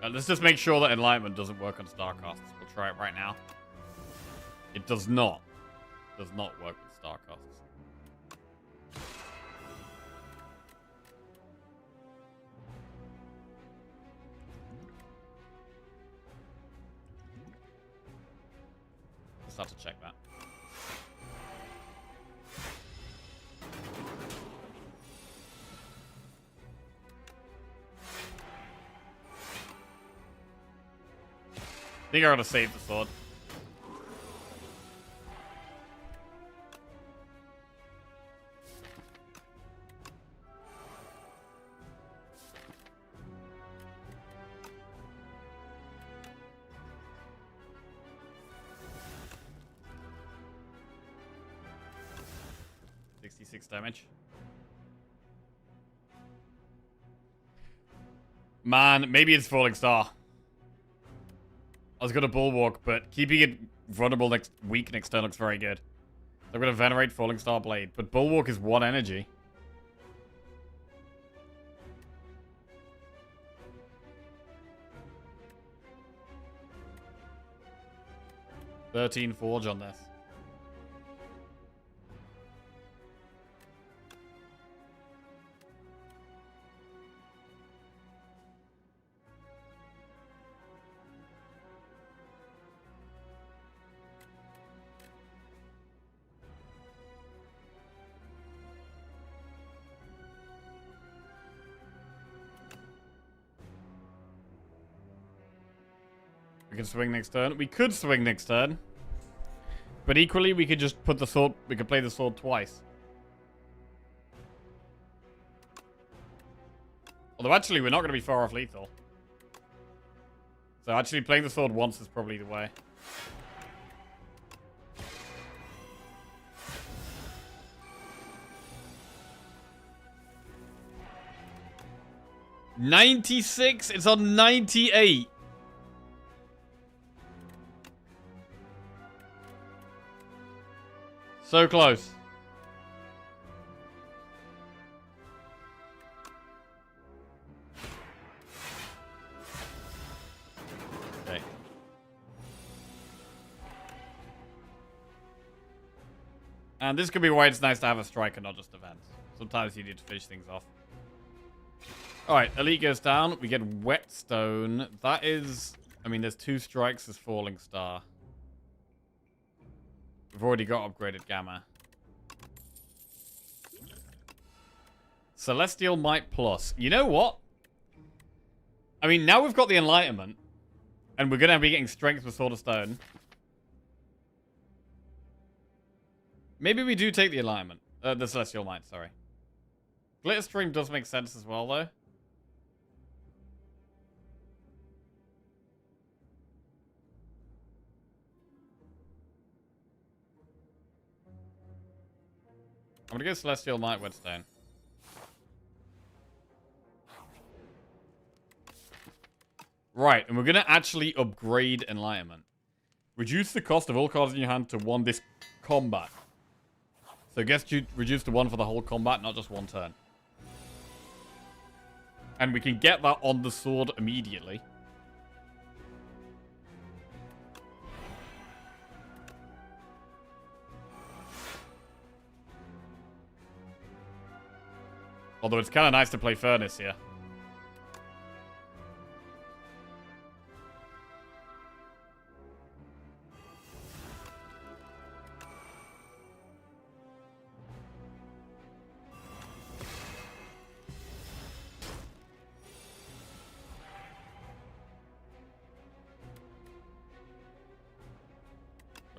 Let's just make sure that Enlightenment doesn't work on star costs. We'll try it right now. It does not. Does not work with star costs. Just have to check that. I think I gotta save the sword. Damage. Man, maybe it's Falling Star. I was gonna Bulwark, but keeping it vulnerable weak next turn looks very good. So I'm gonna Venerate Falling Star Blade, but Bulwark is 1 energy. $13 Forge on this. We can swing next turn. We could swing next turn. But equally, we could just put the sword... We could play the sword twice. Although, actually, we're not going to be far off lethal. So, actually, playing the sword once is probably the way. $96? It's on 98. So close. Okay. And this could be why it's nice to have a strike and not just events. Sometimes you need to finish things off. Alright, Elite goes down. We get Whetstone. That is... I mean, there's 2 strikes as Falling Star. We've already got upgraded Gamma. Celestial Might Plus. You know what? I mean, now we've got the Enlightenment. And we're going to be getting Strength with Sword of Stone. Maybe we do take the Enlightenment. The Celestial Might, sorry. Glitter Stream does make sense as well, though. I'm gonna go Celestial Might Whetstone. Right, and we're gonna actually upgrade Enlightenment. Reduce the cost of all cards in your hand to 1 this combat. So it gets you reduced to 1 for the whole combat, not just 1 turn. And we can get that on the sword immediately. Although it's kind of nice to play Furnace here.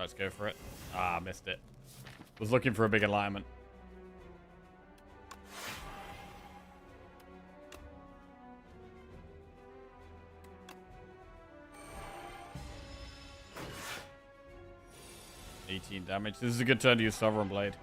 let's go for it. Ah, missed it. Was looking for a big alignment. $18 damage. This is a good turn to use Sovereign Blade.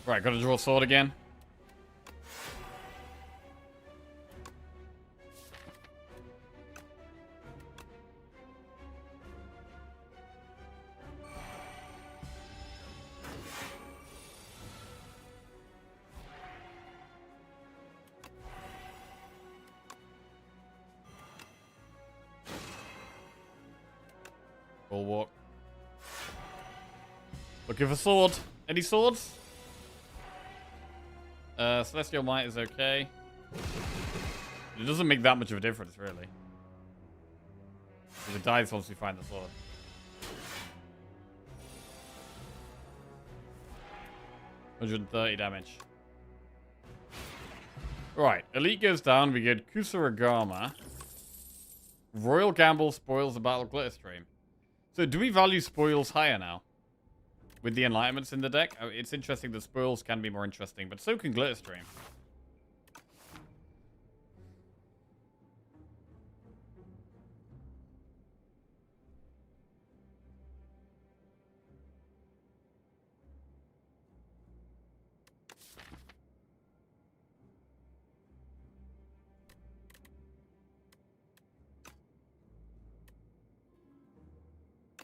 Right, gotta draw a sword again. Bulwark. Looking for sword. Any swords? Celestial Might is okay. It doesn't make that much of a difference, really. Because it dies once we find the sword. $130 damage. Right, Elite goes down. We get Kusarigama. Royal Gamble spoils the Battle Glitter Stream. So do we value spoils higher now? With the enlightenments in the deck? Oh, it's interesting that spoils can be more interesting, but so can Glitter Stream.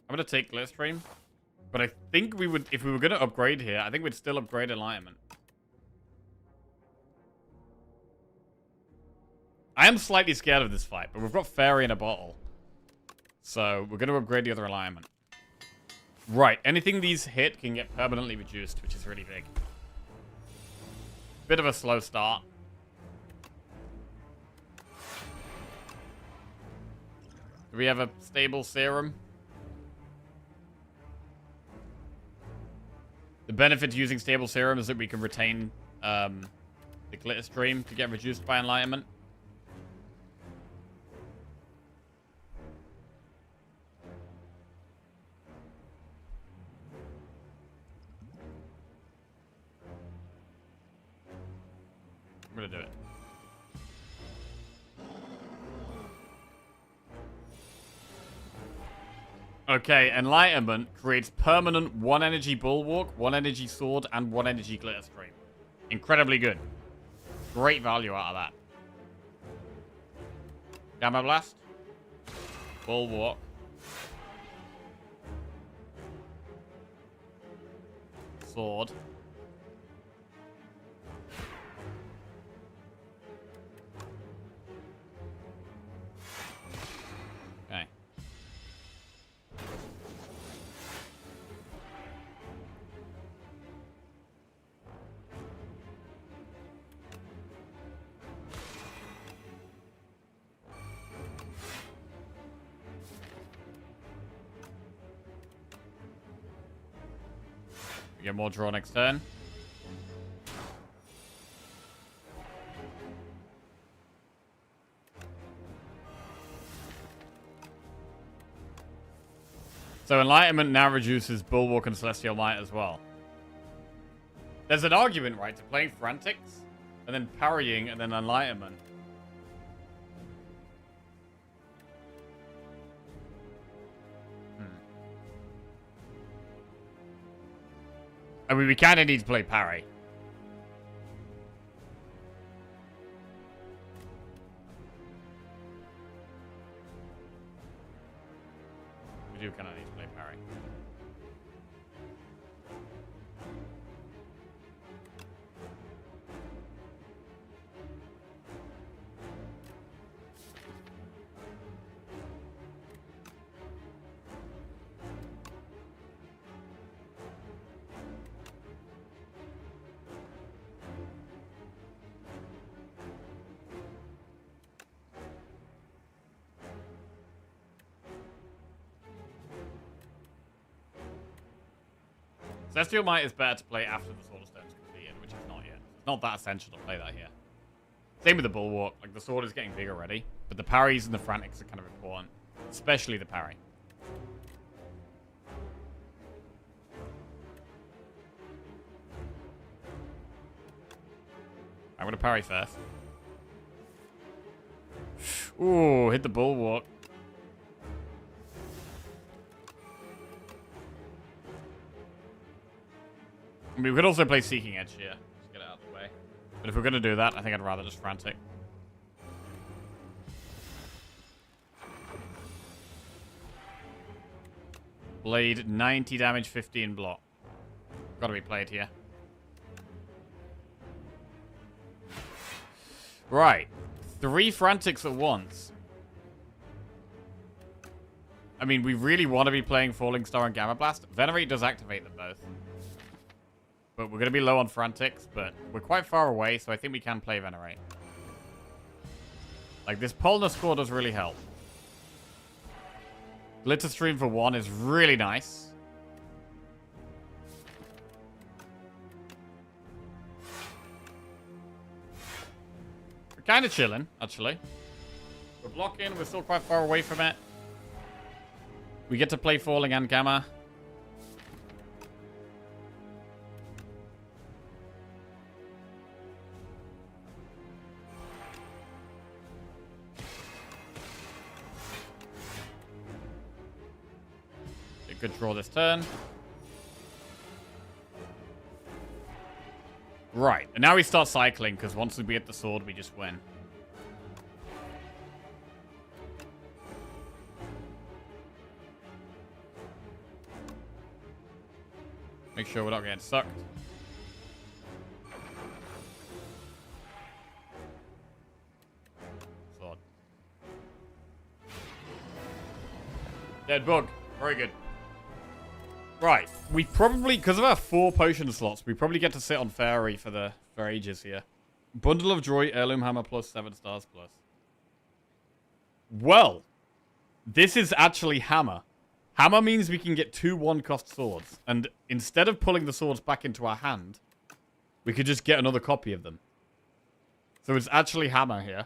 I'm going to take Glitter Stream. But I think we would, if we were going to upgrade here, I think we'd still upgrade Enlightenment. I am slightly scared of this fight, but we've got Fairy in a bottle. So we're going to upgrade the other alignment. Right, anything these hit can get permanently reduced, which is really big. Bit of a slow start. Do we have a stable serum? The benefit to using stable serum is that we can retain the glitter stream to get reduced by enlightenment. I'm gonna do it. Okay, enlightenment creates permanent 1 energy bulwark, 1 energy sword, and 1 energy glitter stream. Incredibly good. Great value out of that. Gamma Blast. Bulwark. Sword. Okay. We get more draw next turn. So Enlightenment now reduces Bulwark and Celestial Might as well. There's an argument, right, to playing Frantics, and then parrying, and then Enlightenment. I mean, we kind of need to play parry. We do kind of need to play parry. Celestial Might is better to play after the Sword of Stone is completed, which is not yet. It's not that essential to play that here. Same with the Bulwark. Like, the sword is getting big already, but the parries and the frantics are kind of important, especially the parry. I'm gonna parry first. Ooh, hit the Bulwark. I mean, we could also play Seeking Edge here. Just get it out of the way. But if we're going to do that, I think I'd rather just Frantic. Blade, 90 damage, 15 block. Gotta be played here. Right. 3 Frantics at once. I mean, we really want to be playing Falling Star and Gamma Blast. Venerate does activate them both. But we're going to be low on Frantics, but we're quite far away, so I think we can play Venerate. Like, this Polna score does really help. Glitter Stream for 1 is really nice. We're kind of chilling, actually. We're blocking, we're still quite far away from it. We get to play Falling and Gamma. Good draw this turn. Right, and now we start cycling, because once we hit the sword, we just win. Make sure we're not getting sucked. Sword. Dead bug. Very good. Right, we probably, because of our 4 potion slots, we probably get to sit on Fairy for ages here. Bundle of Joy, Heirloom Hammer plus 7 stars plus. Well, this is actually Hammer. Hammer means we can get 2 1-cost swords, and instead of pulling the swords back into our hand, we could just get another copy of them. So it's actually Hammer here.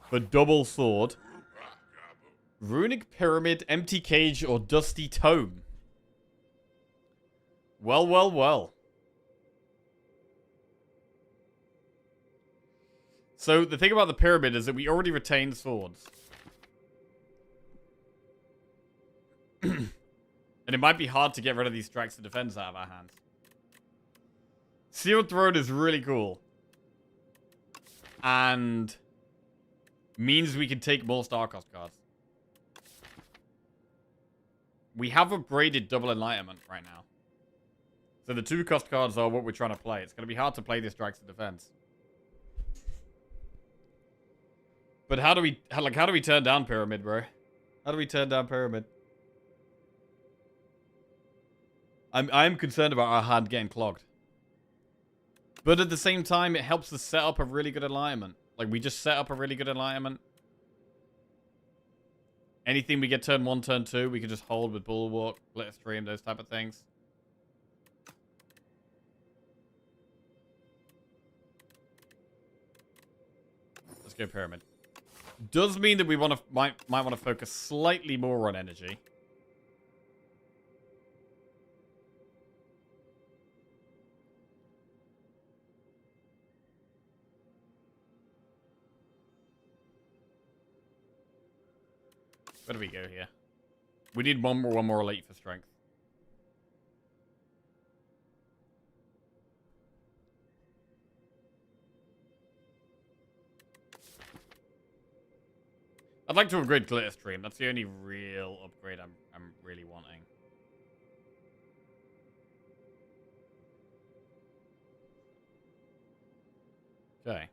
For double sword. Runic Pyramid, Empty Cage, or Dusty Tome. Well, well, well. So, the thing about the Pyramid is that we already retained swords. And it might be hard to get rid of these Strikes of Defense out of our hands. Sealed Throne is really cool. And means we can take more star cost cards. We have upgraded Double Enlightenment right now. So the 2-cost cards are what we're trying to play. It's going to be hard to play this Strikes of Defense. But how do we turn down Pyramid, bro? How do we turn down Pyramid? I'm concerned about our hand getting clogged. But at the same time, it helps us set up a really good alignment. Like, we just set up a really good alignment. Anything we get turn 1, turn 2, we can just hold with Bulwark, Glitter Stream, those type of things. Let's go Pyramid. Does mean that we might want to focus slightly more on energy. Where do we go here? We need one more elite for strength. I'd like to upgrade Glitter Stream. That's the only real upgrade I'm really wanting. Okay.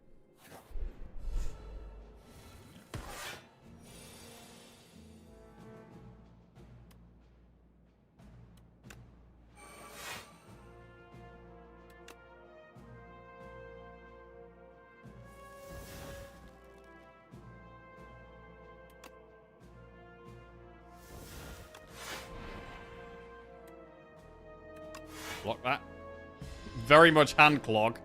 Block that. Very much hand clog.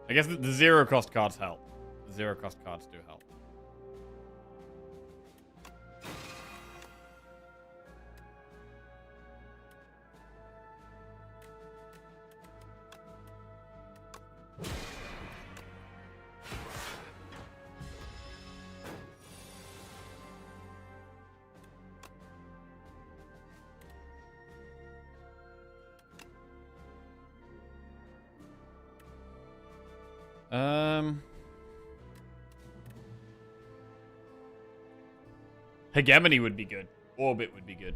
I guess the zero cost cards help. The zero cost cards do help. Hegemony would be good. Orbit would be good.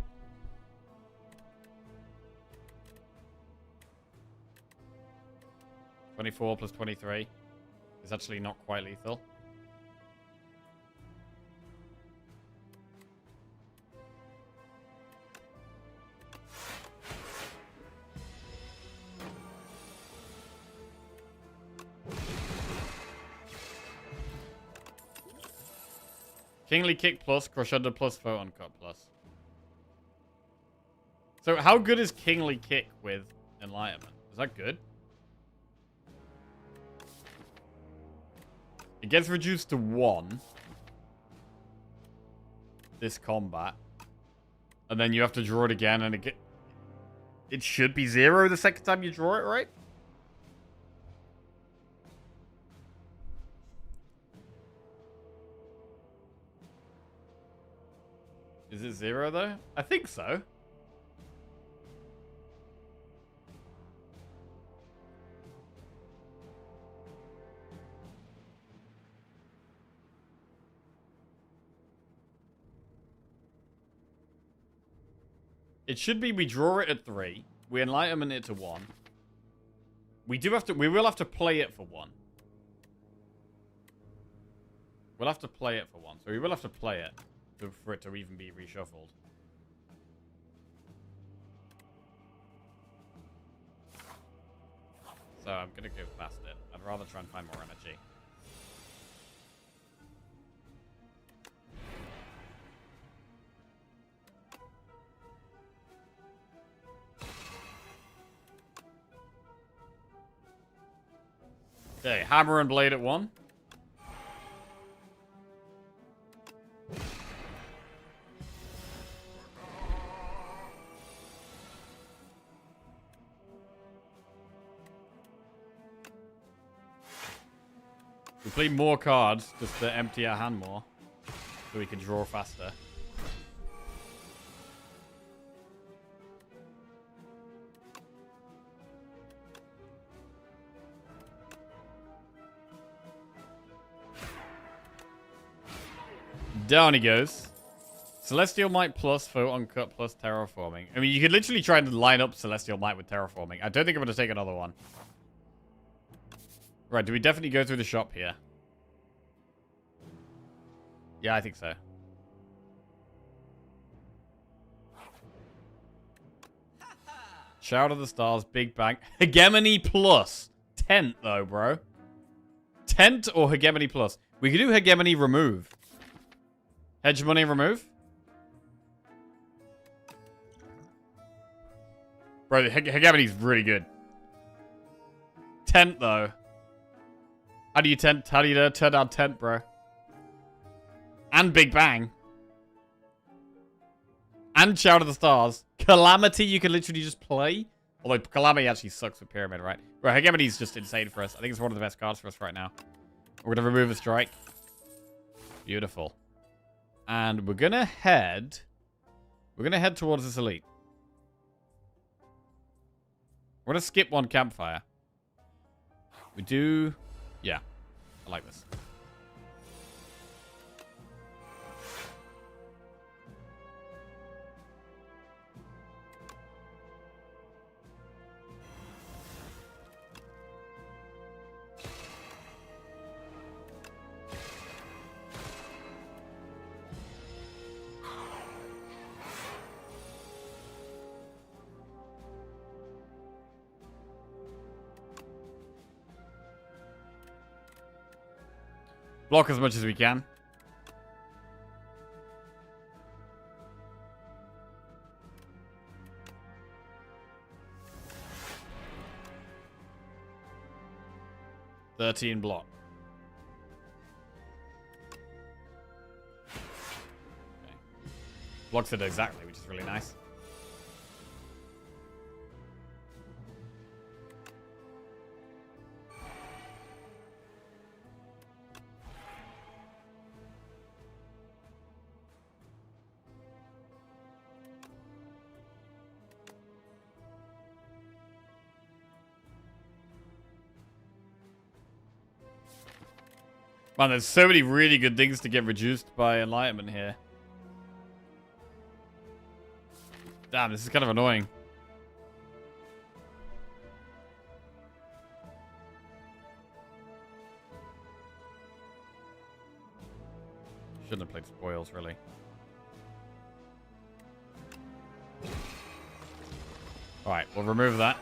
(24 plus 23) is actually not quite lethal. Kingly Kick plus, Crush Under plus, Photon Cut plus. So how good is Kingly Kick with Enlightenment? Is that good? It gets reduced to 1. This combat. And then you have to draw it again and it should be 0 the second time you draw it, right? Is it 0 though? I think so. It should be we draw it at 3. We enlighten it to 1. We will have to play it for 1. We'll have to play it for 1. So we will have to play it for it to even be reshuffled. So I'm gonna go past it. I'd rather try and find more energy. Okay, Hammer and Blade at 1. We play more cards just to empty our hand more, so we can draw faster. Down he goes. Celestial Might plus, Photon Cut plus, Terraforming. I mean, you could literally try and line up Celestial Might with Terraforming. I don't think I'm going to take another one. Right, do we definitely go through the shop here? Yeah, I think so. Shout of the Stars, Big Bang. Hegemony plus. Tent, though, bro. Tent or Hegemony plus? We could do Hegemony remove. Hegemony remove? Bro, the Hegemony's really good. Tent, though. How do you turn down Tent, bro? And Big Bang. And Shout of the Stars. Calamity you can literally just play. Although Calamity actually sucks with Pyramid, right? Bro, Hegemony's just insane for us. I think it's one of the best cards for us right now. We're going to remove a strike. Beautiful. And we're going to head... We're going to head towards this elite. We're going to skip one campfire. We do... Yeah. I like this. Block as much as we can. 13 block. Okay. Blocks it exactly, which is really nice. Man, there's so many really good things to get reduced by enlightenment here. Damn, this is kind of annoying. Shouldn't have played spoils, really. Alright, we'll remove that.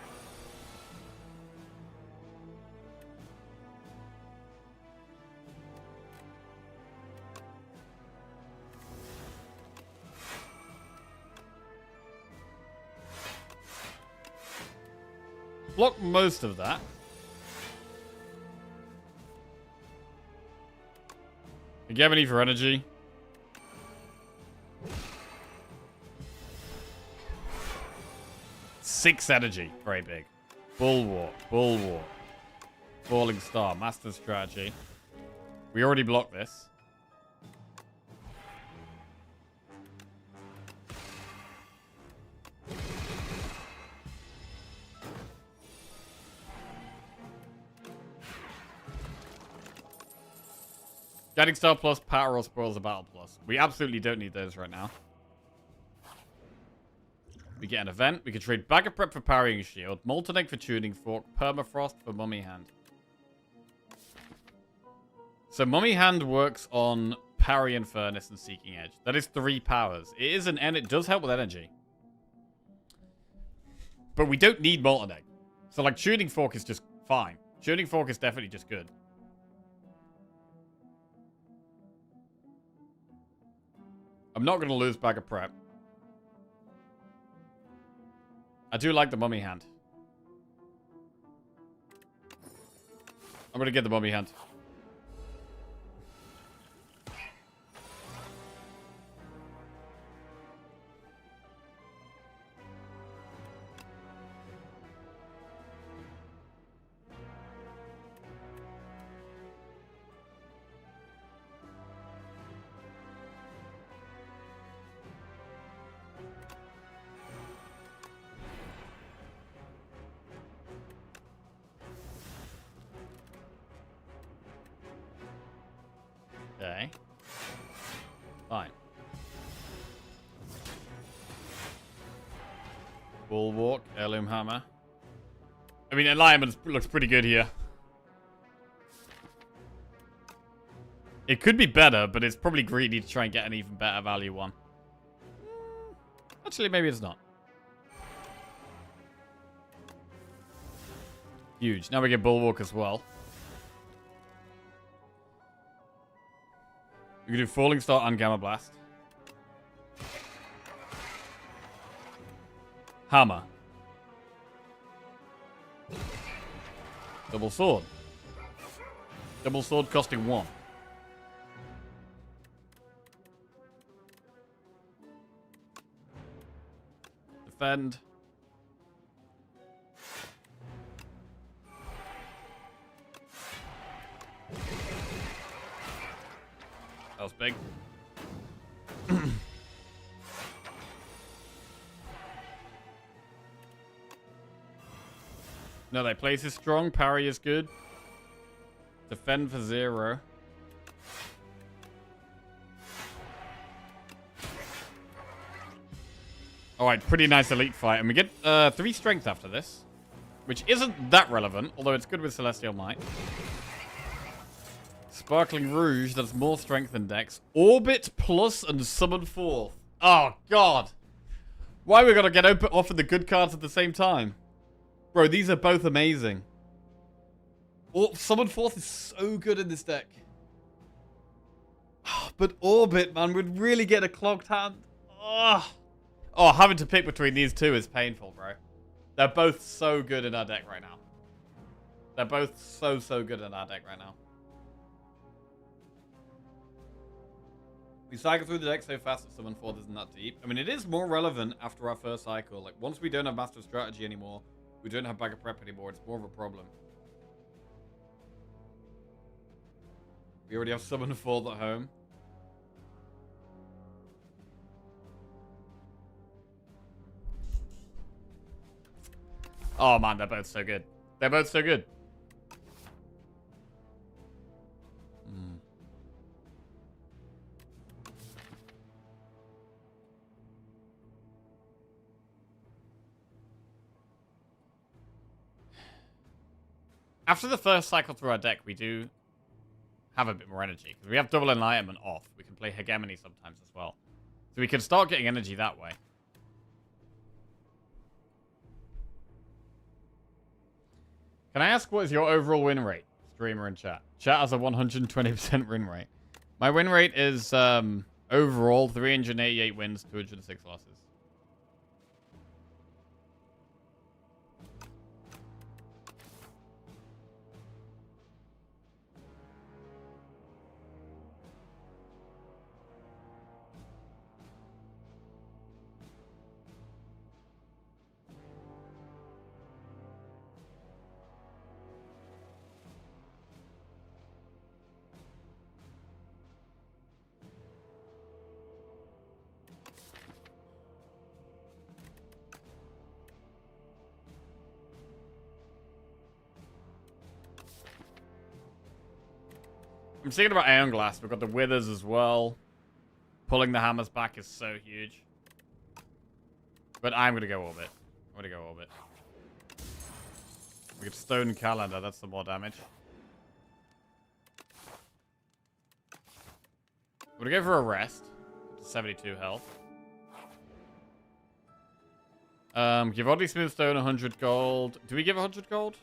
Block most of that. You have any for energy? Six energy. Very big. Bulwark. Bulwark. Falling Star. Master Strategy. We already blocked this. Guiding Star plus, Power or Spoils of Battle plus. We absolutely don't need those right now. We get an event. We can trade Bag of Prep for Parrying Shield, Molten Egg for Tuning Fork, Permafrost for Mummy Hand. So Mummy Hand works on Parry and Furnace and Seeking Edge. That is 3 powers. It is and it does help with energy. But we don't need Molten Egg. So like Tuning Fork is just fine. Tuning Fork is definitely just good. I'm not going to lose Bag of Prep. I do like the Mummy Hand. I'm going to get the Mummy Hand. Okay. Fine. Bulwark, Heirloom Hammer. I mean, Enlightenment looks pretty good here. It could be better, but it's probably greedy to try and get an even better value one. Actually, maybe it's not. Huge. Now we get Bulwark as well. We can do Falling Star and Gamma Blast. Hammer. Double Sword. Double Sword costing 1. Defend. That was big. No, their place is strong. Parry is good. Defend for 0. Alright, pretty nice elite fight. And we get 3 strength after this. Which isn't that relevant, although it's good with Celestial Might. Sparkling Rouge, that's more strength than Dex. Orbit plus and Summon Forth. Oh, God. Why we gotta get offered the good cards at the same time? Bro, these are both amazing. Summon Forth is so good in this deck. But Orbit, man, would really get a clogged hand. Oh, having to pick between these two is painful, bro. They're both so good in our deck right now. They're both so good in our deck right now. We cycle through the deck so fast that summon 4 isn't that deep. I mean, it is more relevant after our first cycle. Like, once we don't have Master of Strategy anymore, we don't have Bag of Prep anymore, it's more of a problem. We already have Summon 4 at home. Oh man, they're both so good. They're both so good. After the first cycle through our deck, we do have a bit more energy. Because we have double enlightenment off. We can play hegemony sometimes as well. So we can start getting energy that way. Can I ask what is your overall win rate? Streamer and chat. Chat has a 120% win rate. My win rate is overall 388 wins, 206 losses. I'm thinking about Aeon Glass. We've got the Withers as well. Pulling the hammers back is so huge. But I'm going to go Orbit. I'm going to go Orbit. We get Stone Calendar. That's some more damage. I'm going to go for a rest. 72 health. Give Oddly Smoothstone 100 gold. Do we give 100 gold?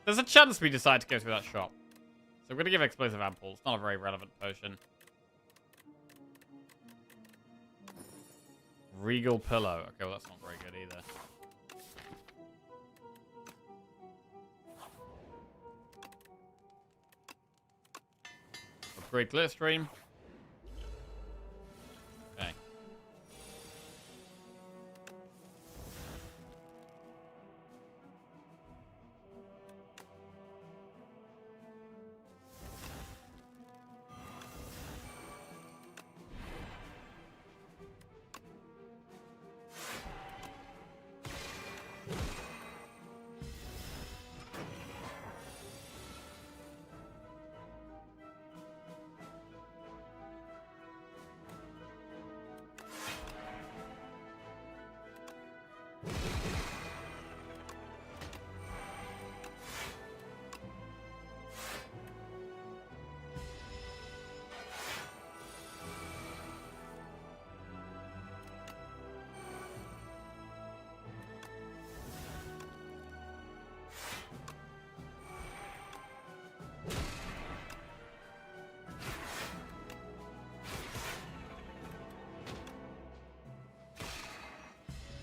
There's a chance we decide to go through that shop. So we're going to give Explosive Ample. It's not a very relevant potion. Regal Pillow. Okay, well that's not very good either. Upgrade Glitterstream. Okay.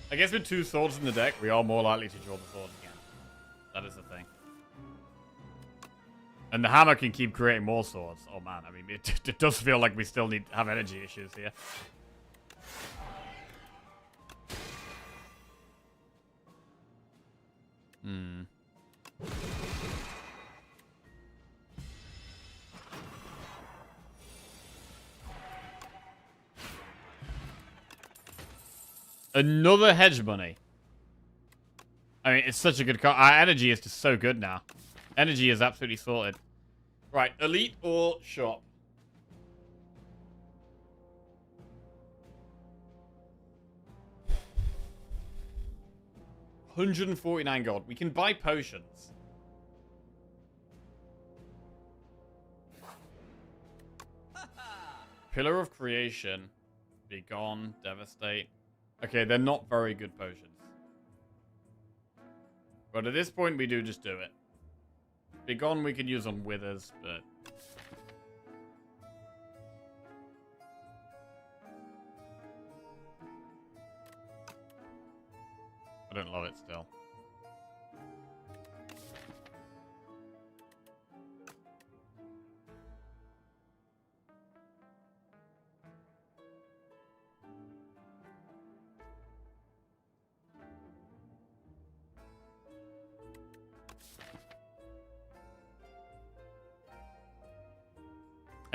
I guess with 2 swords in the deck, we are more likely to draw the sword again. That is the thing. And the hammer can keep creating more swords. Oh man, I mean, it does feel like we still have energy issues here. Another hedge money. I mean, it's such a good card. Our energy is just so good now. Energy is absolutely sorted. Right, elite or shop? $149 gold. We can buy potions. Pillar of Creation. Be gone. Devastate. Okay, they're not very good potions. But at this point, we do just do it. Be gone we can use on Withers, but... I don't love it still.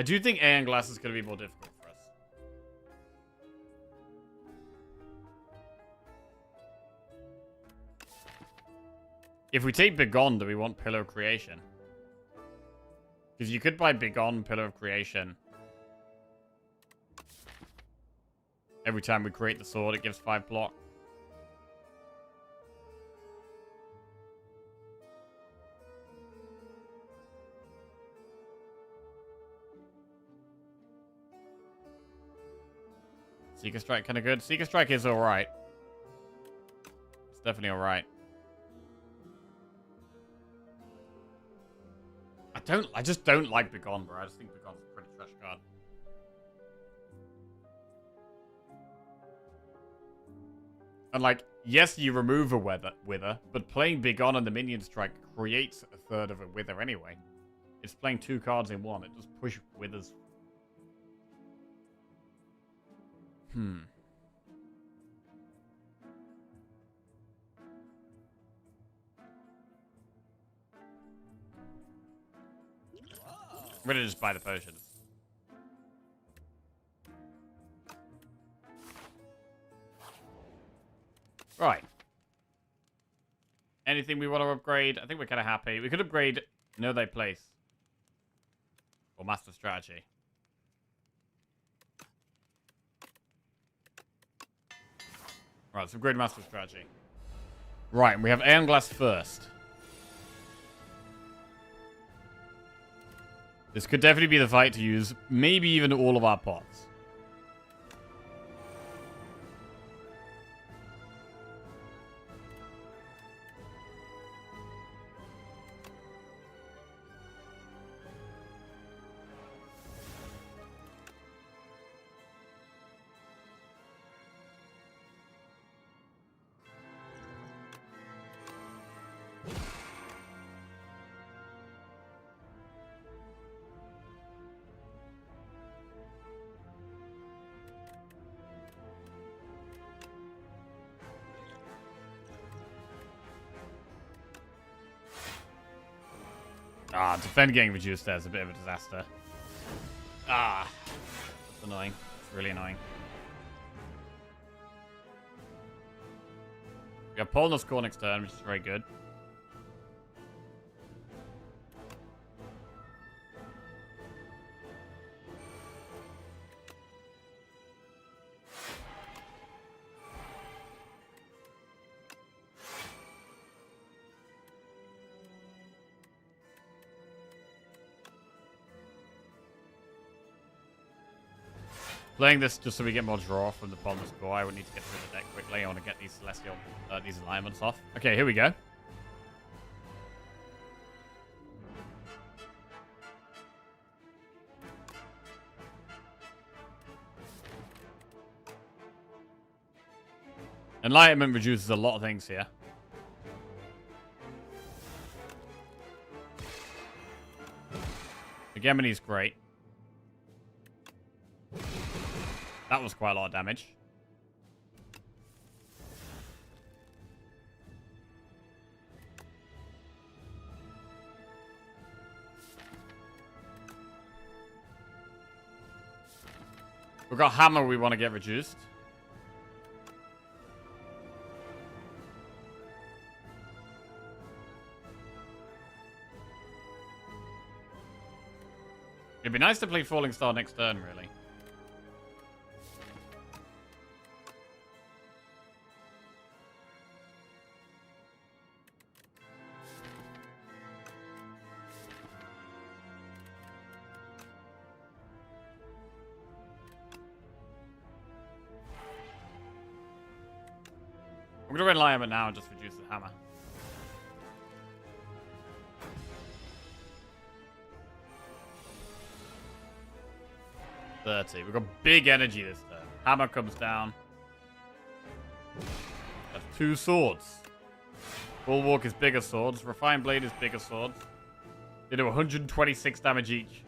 I do think Aeon Glass is going to be more difficult for us. If we take Begone, do we want Pillar of Creation? Because you could buy Begone, Pillar of Creation. Every time we create the sword, it gives 5 block. Seeker Strike kind of good. Seeker Strike is alright. It's definitely alright. I just don't like Begone, bro. I just think Begone's a pretty trash card. And like, yes, you remove a Wither, but playing Begone and the Minion Strike creates a third of a Wither anyway. It's playing 2 cards in one. It just push Withers. I'm gonna just buy the potions. Right. Anything we want to upgrade? I think we're kind of happy. We could upgrade Know Thy Place. Or Master Strategy. Right, let's upgrade Master Strategy. Right, and we have Aeon Glass first. This could definitely be the fight to use maybe even all of our pots. Ah, defend getting reduced there is a bit of a disaster. Ah, that's annoying. It's really annoying. We have Polna score next turn, which is very good. Playing this just so we get more draw from the Polna score. I would need to get through the deck quickly. I want to get these celestial, these alignments off. Okay, here we go. Enlightenment reduces a lot of things here. The Gemini's great. That was quite a lot of damage. We've got Hammer we want to get reduced. It'd be nice to play Falling Star next turn, really. I'm going to Enlightenment now and just reduce the Hammer. We've got big energy this turn. Hammer comes down. That's 2 swords. Bulwark is bigger swords. Refined Blade is bigger swords. They do 126 damage each.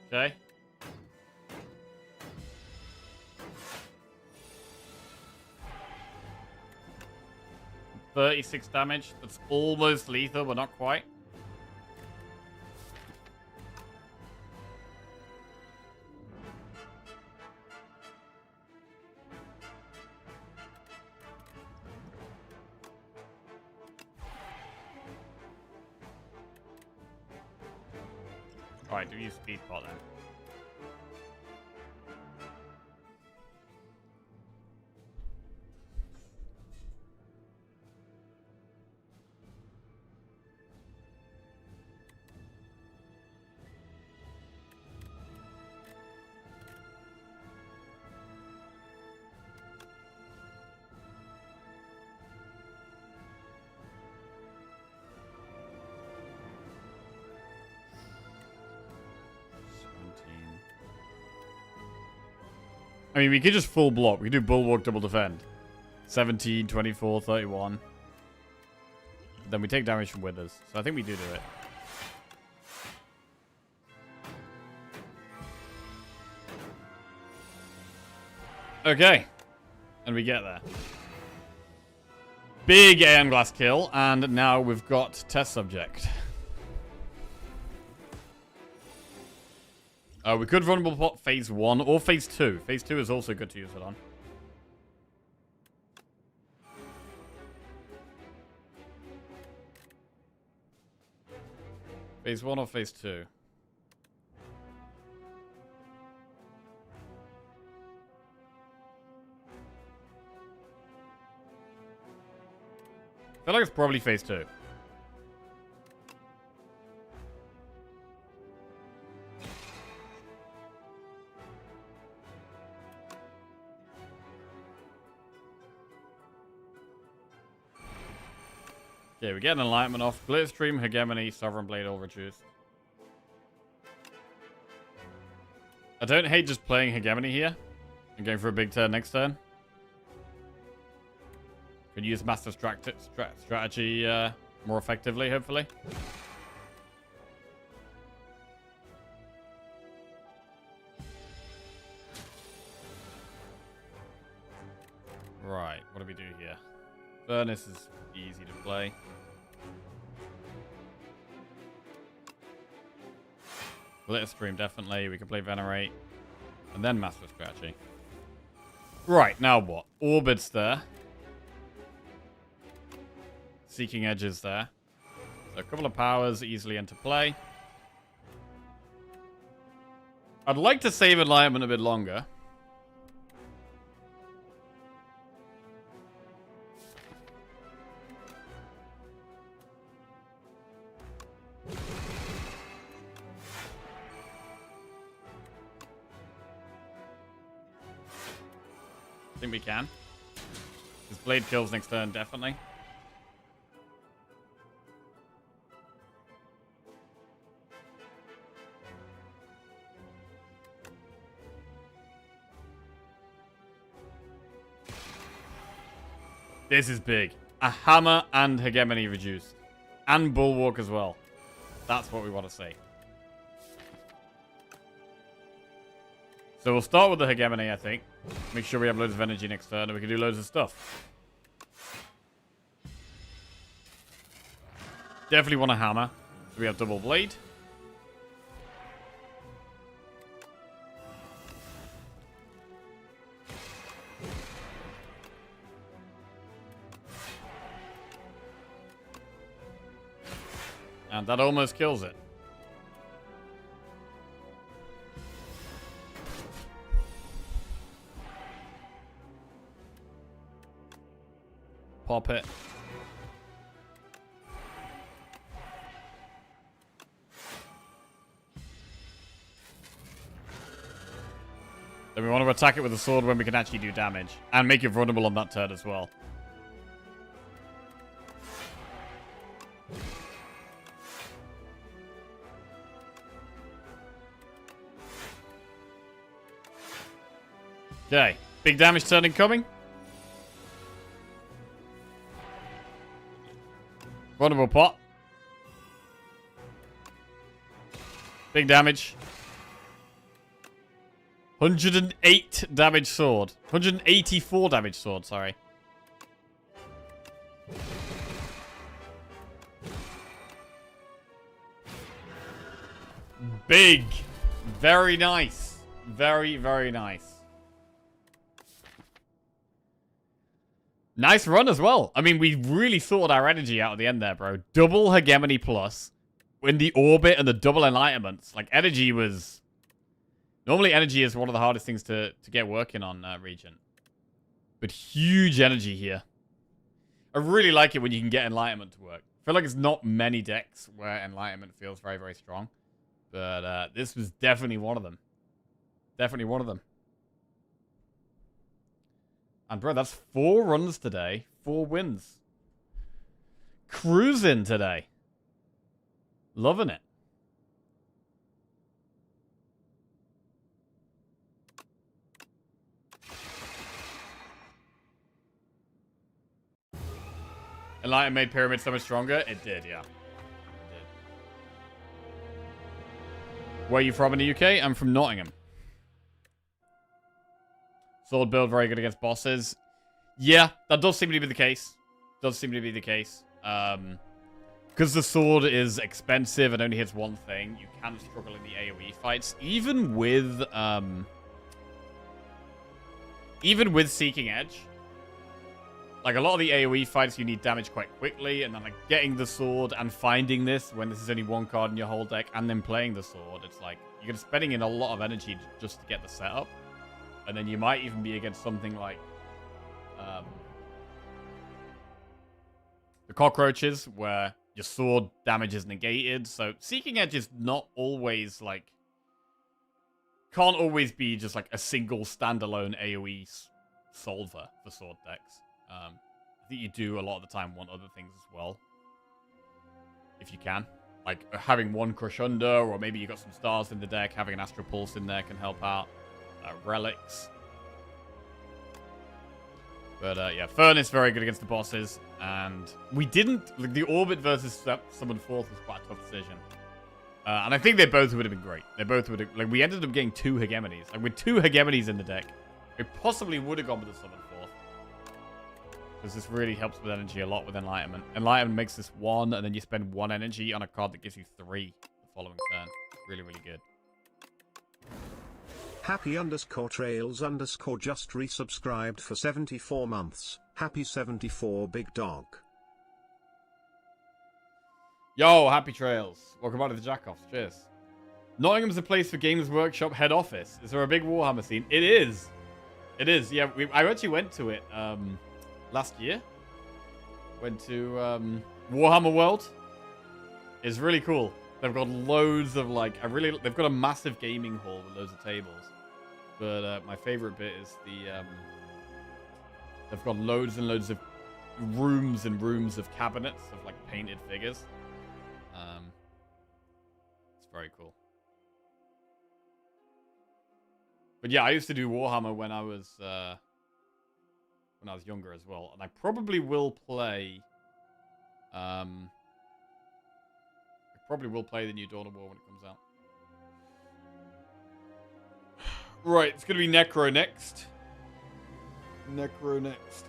Okay. 36 damage. That's almost lethal, but not quite. Alright, do use speed pot then. I mean, we could just full block. We could do bulwark, double defend. 17, 24, 31. Then we take damage from withers. So I think we do it. Okay. And we get there. Big Aeon Glass kill. And now we've got test subject. We could vulnerable pot phase 1 or phase 2. Phase 2 is also good to use it on. Phase 1 or phase 2? I feel like it's probably phase 2. Okay, we get an enlightenment off. Glitterstream, Hegemony, Sovereign Blade all reduced. I don't hate just playing Hegemony here and going for a big turn next turn. Can use Master Strategy more effectively, hopefully. Right, what do we do here? Furnace is easy to play. Glitterstream, definitely. We can play Venerate. And then Master Strategy. Right, now what? Orbits there. Seeking Edges there. So a couple of powers easily into play. I'd like to save Enlightenment a bit longer. I think we can. His blade kills next turn, definitely. This is big. A hammer and Hegemony reduced. And Bulwark as well. That's what we want to see. So we'll start with the Hegemony, I think. Make sure we have loads of energy next turn and we can do loads of stuff. Definitely want a hammer. So we have double blade. And that almost kills it. Pop it. Then we want to attack it with a sword when we can actually do damage. And make it vulnerable on that turn as well. Okay. Big damage turn incoming. Vulnerable pot. Big damage. 108 damage sword. 184 damage sword, sorry. Big. Very nice. Very, very nice. Nice run as well. I mean, we really sorted our energy out at the end there, bro. Double Hegemony plus. In the orbit and the double enlightenments. Like, energy was... Normally, energy is one of the hardest things to get working on, Regent. But huge energy here. I really like it when you can get enlightenment to work. I feel like it's not many decks where enlightenment feels very, very strong. But this was definitely one of them. Definitely one of them. And bro, that's 4 runs today. 4 wins. Cruising today. Loving it. Enlightenment made Pyramid so much stronger? It did, yeah. It did. Where are you from in the UK? I'm from Nottingham. Sword build very good against bosses. Yeah, that does seem to be the case. Does seem to be the case. Because the sword is expensive and only hits one thing, you can struggle in the AoE fights. Even with Seeking Edge. Like, a lot of the AoE fights, you need damage quite quickly, and then, like, getting the sword and finding this when this is only one card in your whole deck, and then playing the sword, it's like, you're spending in a lot of energy just to get the setup. And then you might even be against something like the cockroaches, where your sword damage is negated. So Seeking Edge is not always like... Can't always be just like a single standalone AoE solver for sword decks. I think you do a lot of the time want other things as well. If you can. Like having one Crush Under, or maybe you got some stars in the deck, having an Astral Pulse in there can help out. Relics. But yeah, Furnace very good against the bosses. And we didn't... Like, the Orbit versus Summon Forth was quite a tough decision. And I think they both would have been great. They both would have... Like, we ended up getting 2 Hegemonies. Like, with 2 Hegemonies in the deck, we possibly would have gone with the Summon Forth. Because this really helps with energy a lot with Enlightenment. Enlightenment makes this 1, and then you spend 1 energy on a card that gives you 3 the following turn. Really, really good. Happy_trails_ just resubscribed for 74 months. Happy 74 big dog. Yo, happy trails. Welcome back to the Jackoffs. Cheers. Nottingham's a place for Games Workshop head office. Is there a big Warhammer scene? It is. It is. Yeah, I actually went to it last year. Went to Warhammer World. It's really cool. They've got loads of like they've got a massive gaming hall with loads of tables. But my favorite bit is they've got loads and loads of rooms and rooms of cabinets of like painted figures. It's very cool. But yeah, I used to do Warhammer when I was younger as well, and I probably will play. I probably will play the new Dawn of War when it comes out. Right, it's going to be Necro next. Necro next.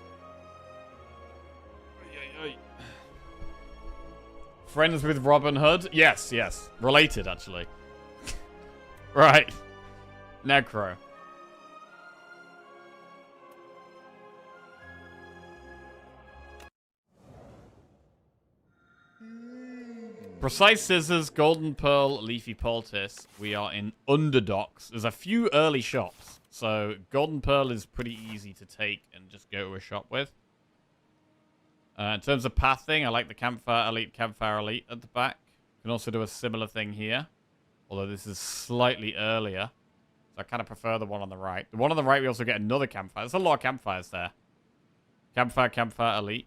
Friends with Robin Hood? Yes, yes. Related, actually. Right. Necro. Precise Scissors, Golden Pearl, Leafy Poultice. We are in Underdocks. There's a few early shops. So Golden Pearl is pretty easy to take and just go to a shop with. In terms of pathing, I like the Campfire Elite at the back. You can also do a similar thing here. Although this is slightly earlier. So I kind of prefer the one on the right. The one on the right, we also get another Campfire. There's a lot of Campfires there. Campfire Elite.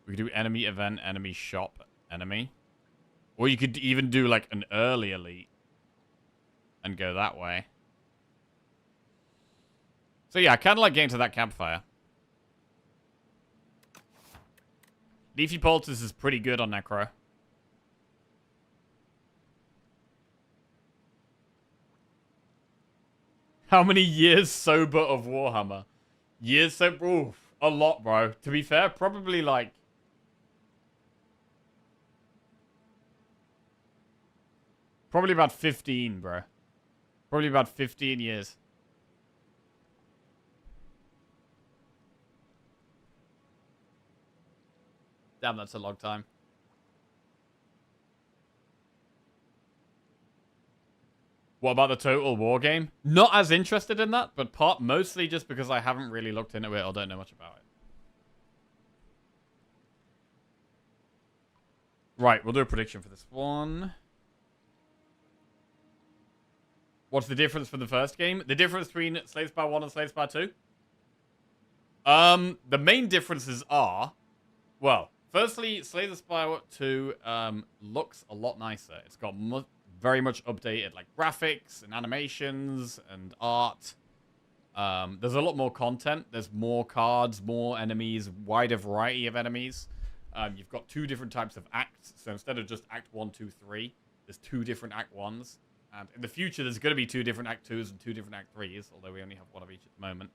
We could do enemy event, enemy shop, enemy. Or you could even do like an early elite. And go that way. So yeah, I kind of like getting to that Campfire. Leafy Poultice is pretty good on Necro. How many years sober of Warhammer? Years sober? Oof, a lot, bro. To be fair, probably like... Probably about 15, bro. Probably about 15 years. Damn, that's a long time. What about the Total War game? Not as interested in that, but mostly just because I haven't really looked into it or don't know much about it. Right, we'll do a prediction for this one. What's the difference from the first game? The difference between Slay the Spire 1 and Slay the Spire 2? The main differences are... Well, firstly, Slay the Spire 2 looks a lot nicer. It's got very much updated like graphics and animations and art. There's a lot more content. There's more cards, more enemies, wider variety of enemies. You've got 2 different types of acts. So instead of just Act 1, 2, 3, there's 2 different Act 1s. And in the future, there's going to be 2 different Act 2s and 2 different Act 3s, although we only have 1 of each at the moment.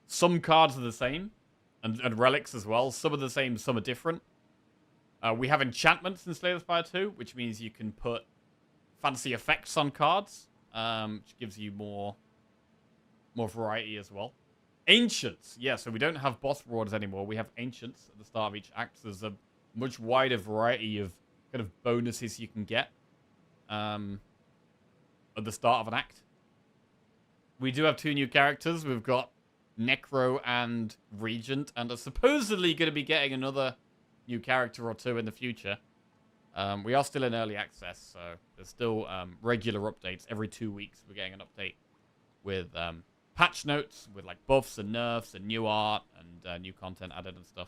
Some cards are the same, and relics as well. Some are the same, some are different. We have enchantments in Slay the Spire 2, which means you can put fancy effects on cards, which gives you more variety as well. Ancients, yeah, so we don't have boss rewards anymore. We have ancients at the start of each act. So there's a much wider variety of kind of bonuses you can get at the start of an act. We do have 2 new characters. We've got Necro and Regent, and are supposedly going to be getting another new character or 2 in the future. We are still in early access, so there's still regular updates. Every 2 weeks we're getting an update with patch notes, with like buffs and nerfs and new art and new content added and stuff.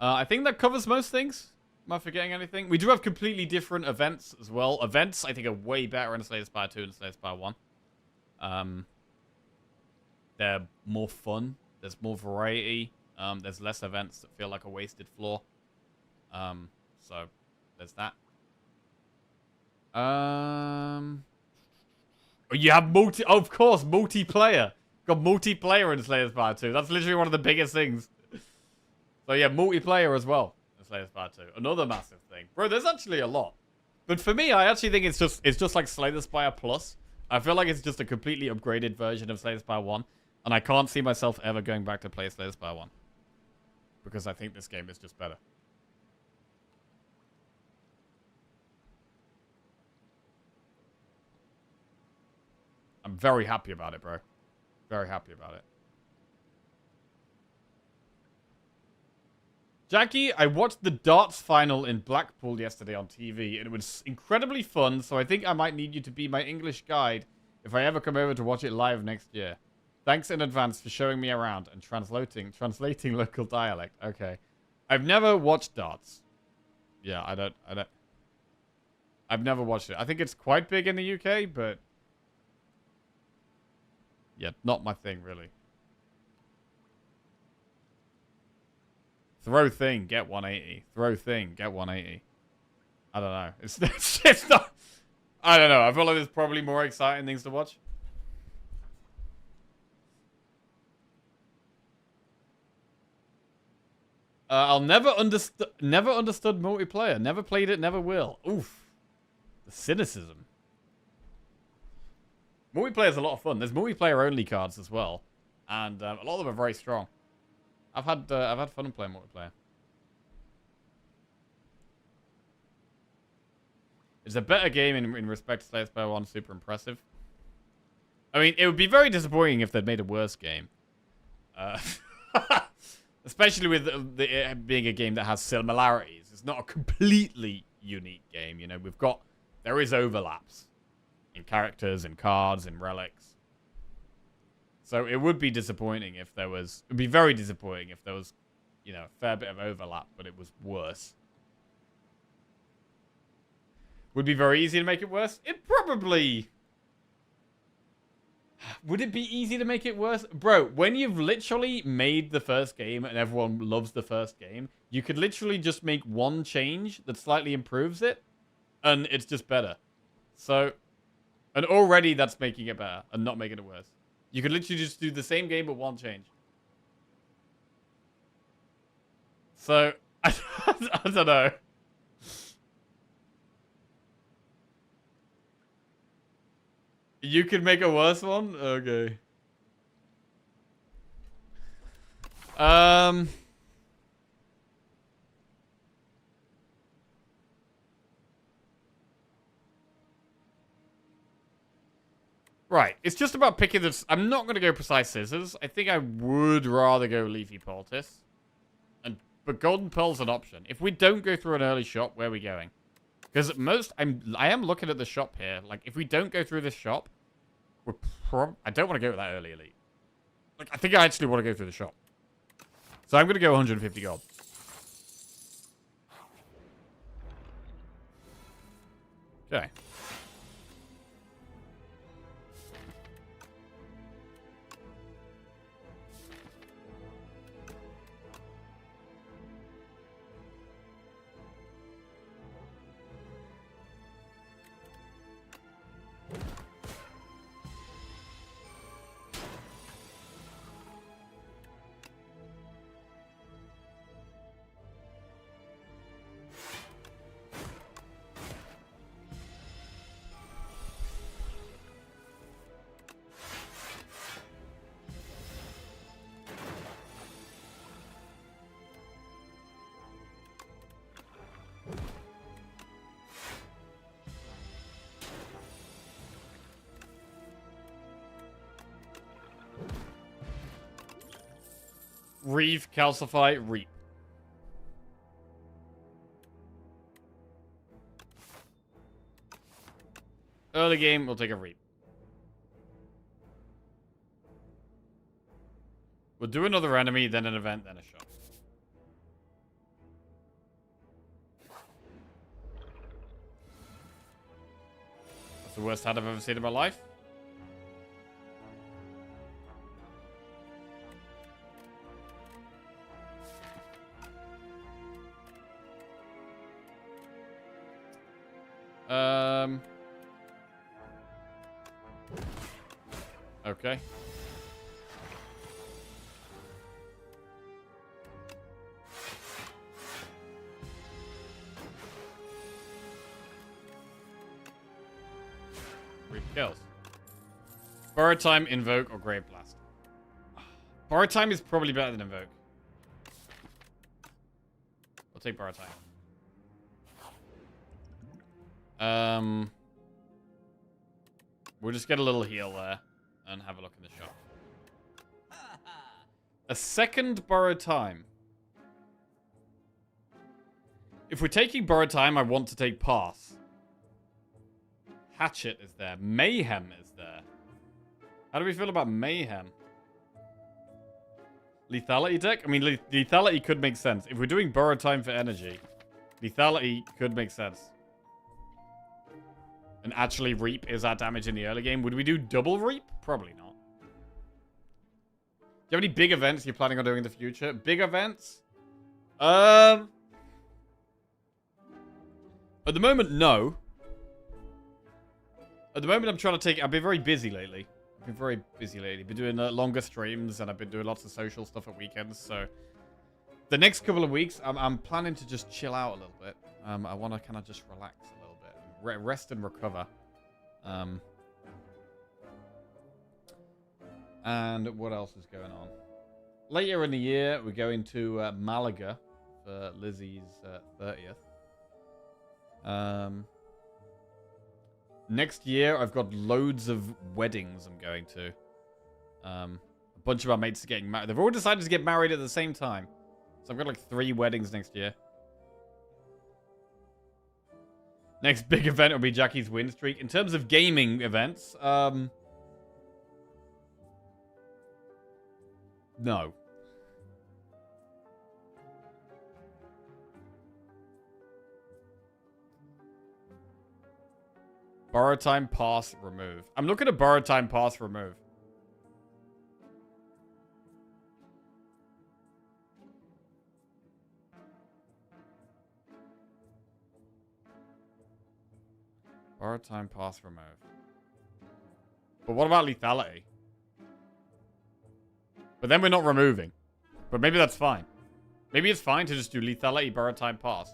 I think that covers most things. Am I forgetting anything? We do have completely different events as well. Events, I think, are way better in Slay the Spire 2 than Slay the Spire 1. They're more fun. There's more variety. There's less events that feel like a wasted floor. So, there's that. You have of course, multiplayer. Got multiplayer in Slay the Spire 2. That's literally one of the biggest things. So yeah, multiplayer as well in Slay the Spire 2. Another massive thing. Bro, there's actually a lot. But for me, I actually think it's just like Slay the Spire Plus. I feel like it's just a completely upgraded version of Slay the Spire 1. And I can't see myself ever going back to play Slay the Spire 1. Because I think this game is just better. I'm very happy about it, bro. Very happy about it. Jackie, I watched the darts final in Blackpool yesterday on TV, and it was incredibly fun, so I think I might need you to be my English guide if I ever come over to watch it live next year. Thanks in advance for showing me around and translating local dialect. Okay. I've never watched darts. Yeah, I've never watched it. I think it's quite big in the UK, but yeah, not my thing, really. Throw thing, get 180. Throw thing, get 180. I don't know. It's not... I don't know. I feel like there's probably more exciting things to watch. I'll never understood multiplayer. Never played it, never will. Oof. The cynicism. Multiplayer is a lot of fun. There's multiplayer-only cards as well. And a lot of them are very strong. I've had fun playing multiplayer. It's a better game in respect to Slay the Spire 1. Super impressive. I mean, it would be very disappointing if they'd made a worse game. Especially with it being a game that has similarities. It's not a completely unique game. You know, there is overlaps in characters, in cards, in relics. So it would be disappointing if there was... It would be very disappointing if there was, you know, a fair bit of overlap, but it was worse. Would it be very easy to make it worse? It probably... Would it be easy to make it worse? Bro, when you've literally made the first game and everyone loves the first game, you could literally just make one change that slightly improves it, and it's just better. So, and already that's making it better and not making it worse. You could literally just do the same game but one change. So, I don't know. You could make a worse one? Okay. Right, it's just about picking this. I'm not going to go precise scissors. I think I would rather go leafy poultice. But golden pearl's an option. If we don't go through an early shop, where are we going? Because at most, I am looking at the shop here. Like, if we don't go through this shop, I don't want to go that early elite. Like, I think I actually want to go through the shop. So I'm going to go 150 gold. Okay. Reeve, calcify, reap. Early game, we'll take a reap. We'll do another enemy, then an event, then a shot. That's the worst hat I've ever seen in my life. Okay. Three kills. Borrow time, invoke, or grave blast. Borrow time is probably better than invoke. We'll take borrow time. We'll just get a little heal there and have a look in the shop. A second borrow time. If we're taking borrow time, I want to take pass. Hatchet is there. Mayhem is there. How do we feel about mayhem? Lethality deck? I mean, lethality could make sense. If we're doing borrow time for energy, lethality could make sense. And actually, reap is our damage in the early game. Would we do double reap? Probably not. Do you have any big events you're planning on doing in the future? Big events? At the moment, no. At the moment, I'm trying to take... I've been very busy lately. Been doing longer streams, and I've been doing lots of social stuff at weekends, so... The next couple of weeks, I'm planning to just chill out a little bit. I want to kind of just relax a little bit. Rest and recover. And what else is going on? Later in the year, we're going to Malaga for Lizzie's 30th. Next year, I've got loads of weddings I'm going to. A bunch of our mates are getting married. They've all decided to get married at the same time. So I've got like 3 weddings next year. Next big event will be Jackie's win streak. In terms of gaming events, no. Borrow time, pass, remove. I'm looking at borrow time, pass, remove. Borrow time, pass, remove. But what about lethality? But then we're not removing. But maybe that's fine. Maybe it's fine to just do lethality, borrow time, pass.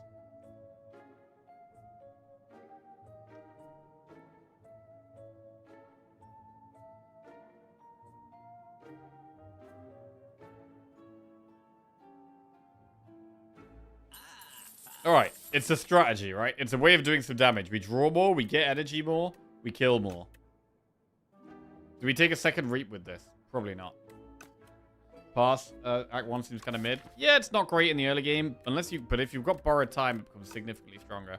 Alright, it's a strategy, right? It's a way of doing some damage. We draw more, we get energy more, we kill more. Do we take a second reap with this? Probably not. Pass. Act 1 seems kind of mid. Yeah, it's not great in the early game. But if you've got borrowed time, it becomes significantly stronger.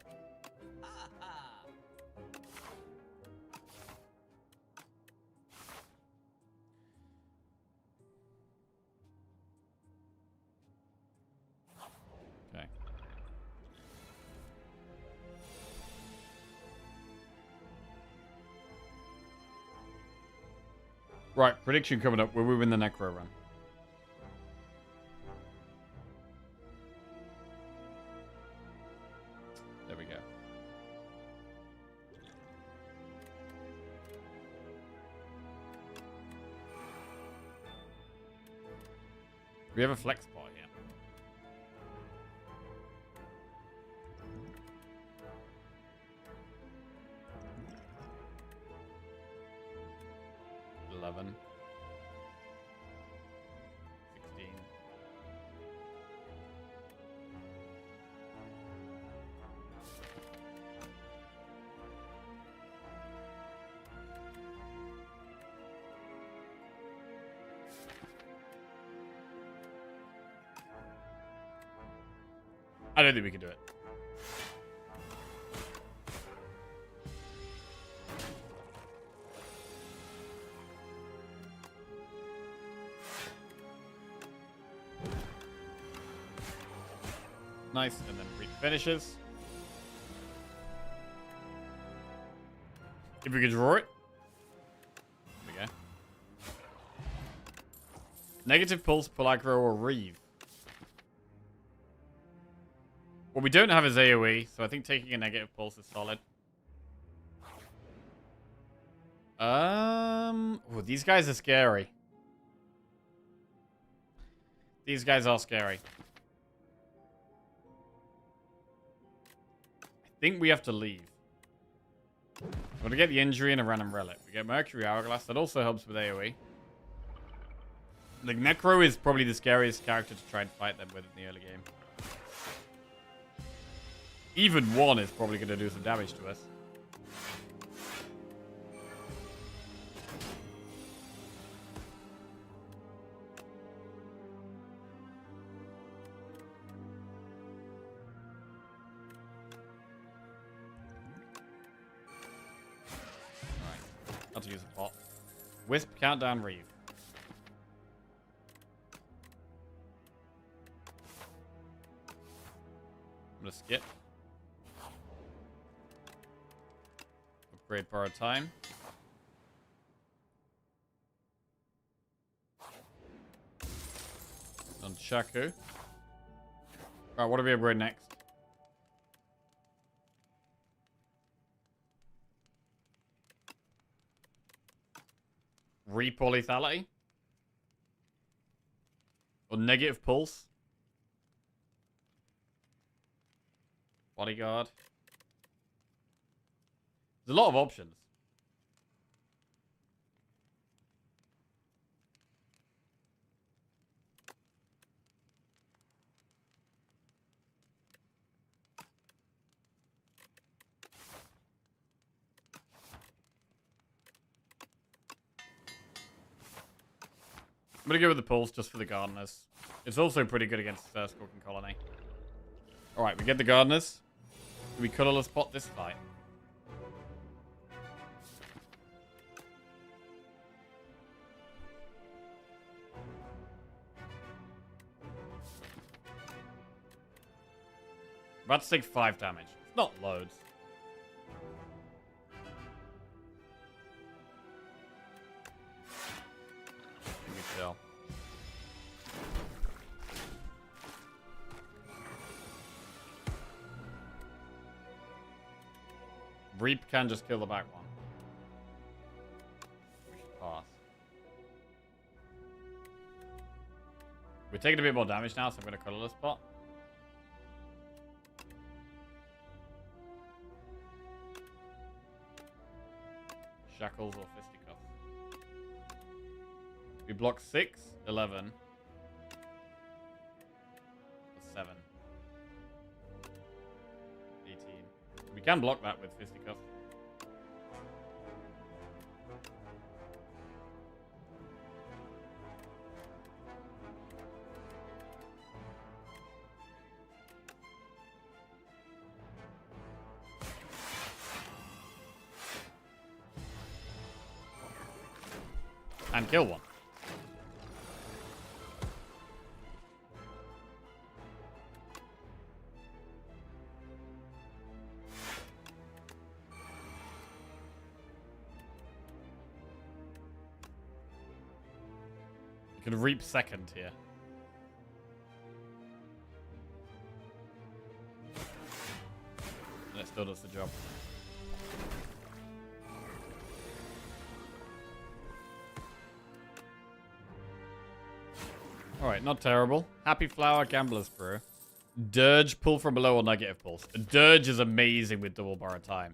Okay. Right, prediction coming up. Will we win the Necro run? There we go. We have a flex spot here. $11. 16. I don't think we can do it. Nice, and then Reap finishes. If we could draw it. There we go. Negative pulse, pull aggro, or reeve. What we don't have is AoE, so I think taking a negative pulse is solid. Oh, these guys are scary. These guys are scary. I think we have to leave. I'm going to get the injury and a random relic. We get Mercury Hourglass. That also helps with AoE. Like, Necro is probably the scariest character to try and fight them with in the early game. Even one is probably going to do some damage to us. Alright. Not to use a pot. Wisp, countdown, reeve. I'm going to skip. Upgrade borrowed time. On Shaku. Alright, what do we upgrade next? Reap or lethality? Or negative pulse? Bodyguard. There's a lot of options. I'm going to go with the pulse just for the gardeners. It's also pretty good against Skulking Colony. Alright, we get the gardeners. Do we colorless pot this fight? About to take 5 damage. It's not loads. Give me chill. Reap can just kill the back one. We should pass. We're taking a bit more damage now, so I'm going to colorless spot. Shackles or fisticuffs. We block 6, 11, 7, 18. We can block that with fisticuffs. And kill one. You can reap second here. And it still does the job. Alright, not terrible. Happy Flower, Gambler's Brew. Dirge, pull from below or negative pulse. Dirge is amazing with double borrow time.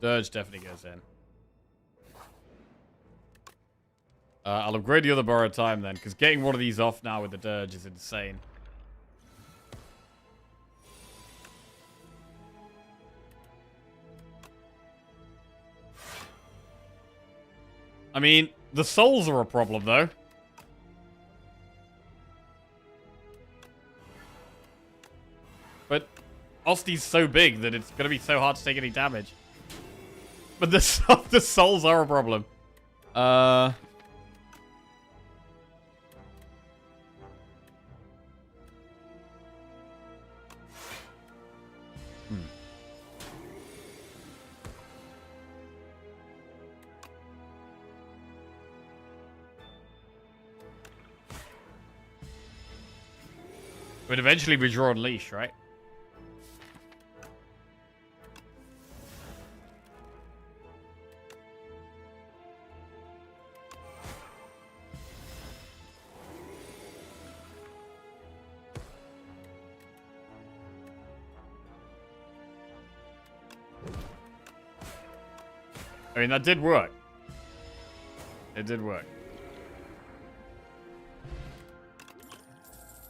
Dirge definitely goes in. I'll upgrade the other borrow time then, because getting one of these off now with the Dirge is insane. I mean, the souls are a problem though. But Osti's so big that it's going to be so hard to take any damage. But the souls are a problem. But eventually we draw Unleash, right? I mean, that did work. It did work.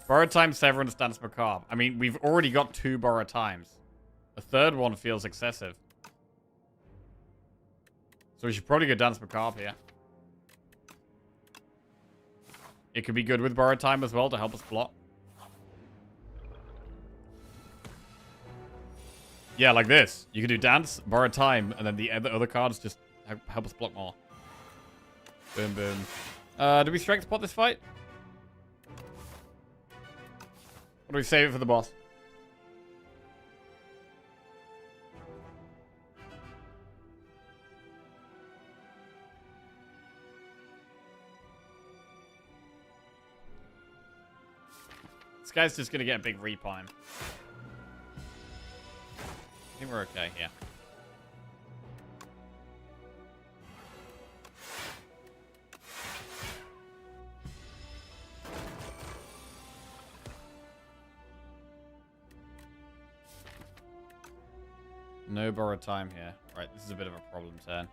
Borrow time, Severance, Dance Macabre. I mean, we've already got 2 borrow times. A third one feels excessive. So we should probably go Dance Macabre here. It could be good with borrow time as well to help us block. Yeah, like this. You can do Dance, borrow time, and then the other cards just help us block more. Boom, boom. Do we strength spot this fight? Or do we save it for the boss? This guy's just gonna get a big reap on him. I think we're okay, yeah. No borrowed time here. Right, this is a bit of a problem turn.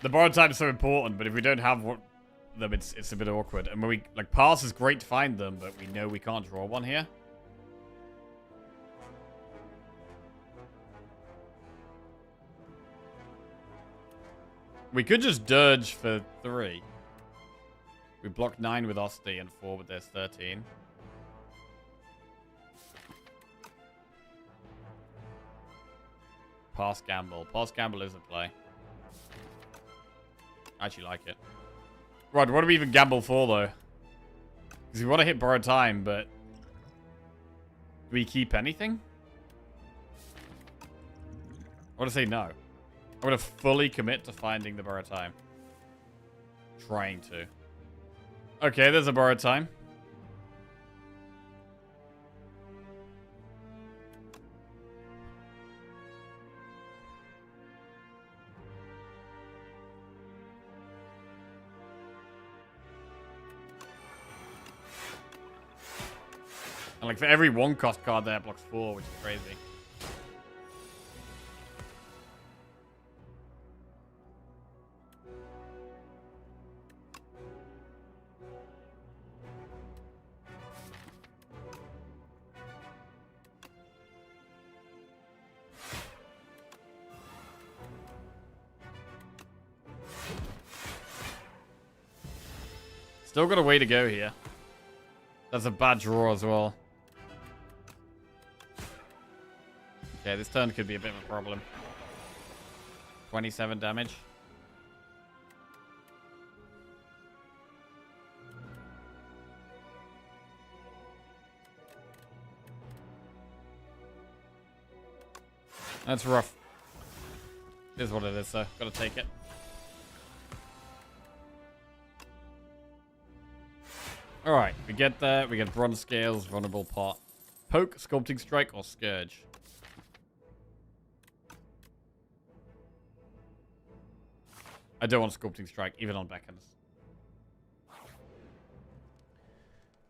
The borrowed time is so important, but if we don't have them, it's a bit awkward. And when we like pass is great to find them, but we know we can't draw one here. We could just dirge for 3. We block 9 with Osti and 4 with this 13. Pass gamble. Pass gamble is a play. I actually like it. Right, what do we even gamble for, though? Because we want to hit borrowed time, but... do we keep anything? I want to say no. I'm going to fully commit to finding the borrowed time. Trying to. Okay, there's a borrowed time. And like for every 1 cost card there, it blocks 4, which is crazy. Still got a way to go here. That's a bad draw as well. Okay, this turn could be a bit of a problem. 27 damage. That's rough. It is what it is, so gotta take it. Alright, we get there. We get Bronze Scales, Vulnerable Pot. Poke, Sculpting Strike, or Scourge. I don't want Sculpting Strike, even on Beckons.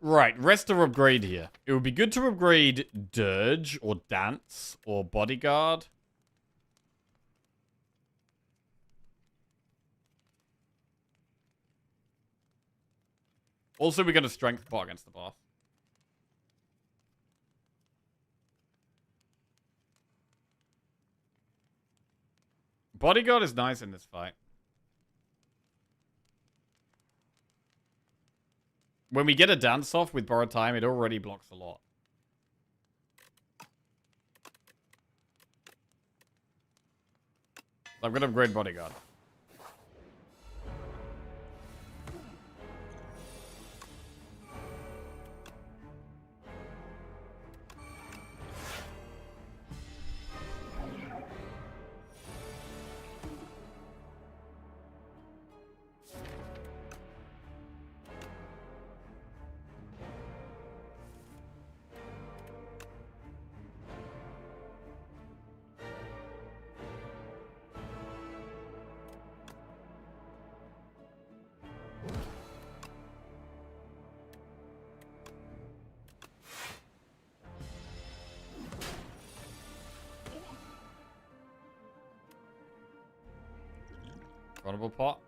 Right, rest or upgrade here. It would be good to upgrade Dirge, or Dance, or Bodyguard. Also, we're going to strength pot against the boss. Bodyguard is nice in this fight. When we get a dance off with borrowed time, it already blocks a lot. So I'm going to upgrade Bodyguard. Vulnerable pot.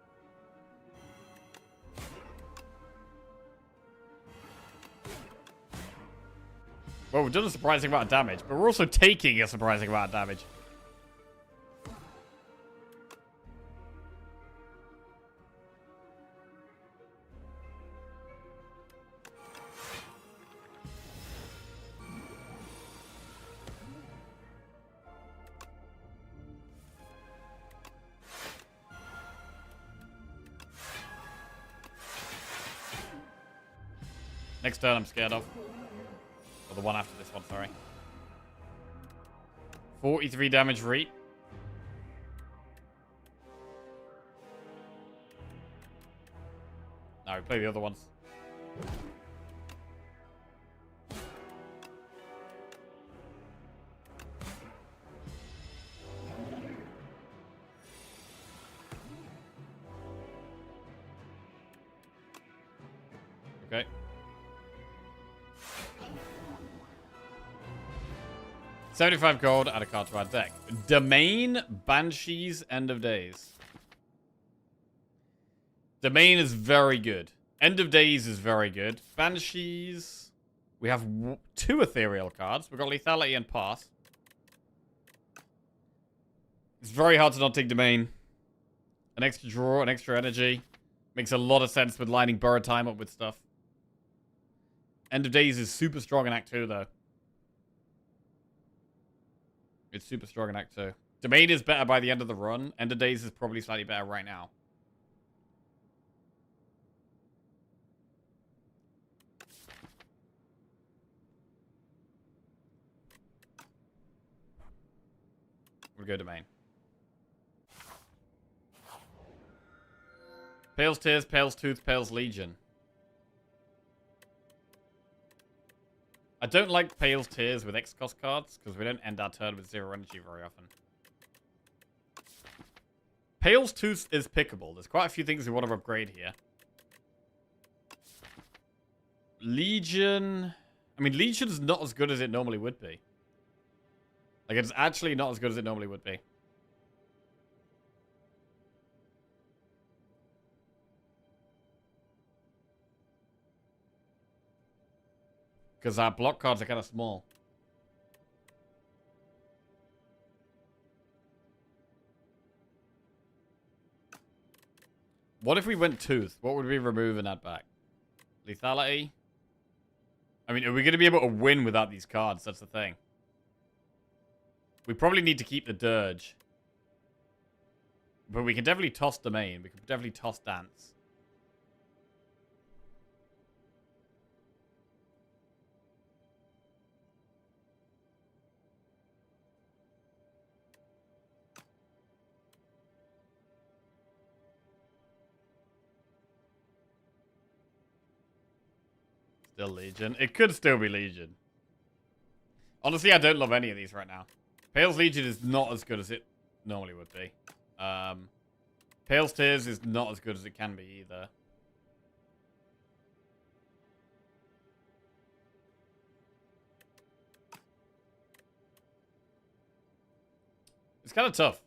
Well, we've done a surprising amount of damage, but we're also taking a surprising amount of damage. Next turn I'm scared of. Or the one after this one, sorry. 43 damage reap. No, we play the other ones. Okay. $75 gold, add a card to our deck. Domain, Banshees, End of Days. Domain is very good. End of Days is very good. Banshees, we have 2 ethereal cards. We've got Lethality and Pass. It's very hard to not take Domain. An extra draw, an extra energy. Makes a lot of sense with lining Borrowed Time up with stuff. End of Days is super strong in Act 2, though. It's super strong in Act 2. Domain is better by the end of the run. End of Days is probably slightly better right now. We'll go Domain. Pale's Tears, Pale's Tooth, Pale's Legion. I don't like Pale's Tears with X-Cost cards, because we don't end our turn with 0 energy very often. Pale's Tooth is pickable. There's quite a few things we want to upgrade here. Legion... I mean, Legion's not as good as it normally would be. Like, it's actually not as good as it normally would be. Because our block cards are kind of small. What if we went Tooth? What would we remove and add back? Lethality? I mean, are we going to be able to win without these cards? That's the thing. We probably need to keep the Dirge. But we can definitely toss Domain. We can definitely toss Dance. Still Legion. It could still be Legion. Honestly, I don't love any of these right now. Pale's Legion is not as good as it normally would be. Pale's Tears is not as good as it can be either. It's kind of tough.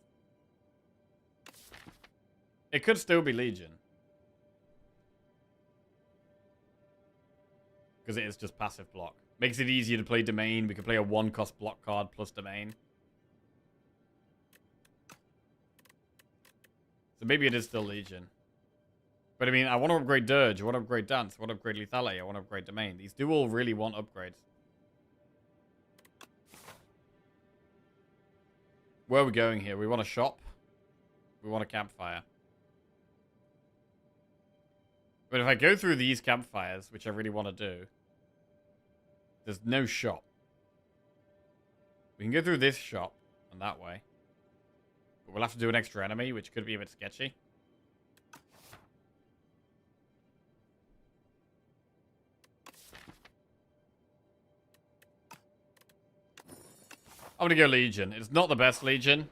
It could still be Legion. Because it is just passive block. Makes it easier to play Domain. We can play a 1-cost block card plus Domain. So maybe it is still Legion. But I mean, I want to upgrade Dirge. I want to upgrade Dance. I want to upgrade Lethality. I want to upgrade Domain. These do all really want upgrades. Where are we going here? We want a shop. We want a campfire. But if I go through these campfires, which I really want to do, there's no shop. We can go through this shop and that way. But we'll have to do an extra enemy, which could be a bit sketchy. I'm going to go Legion. It's not the best Legion,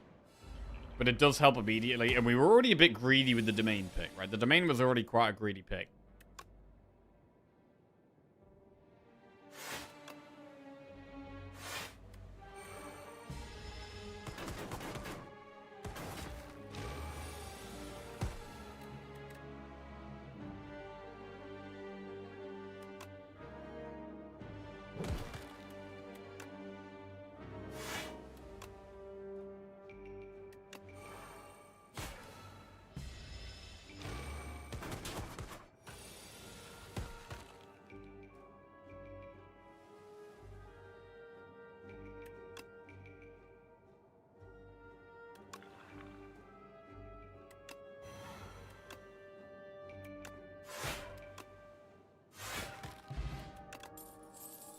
but it does help immediately. And we were already a bit greedy with the Domain pick, right? The Domain was already quite a greedy pick.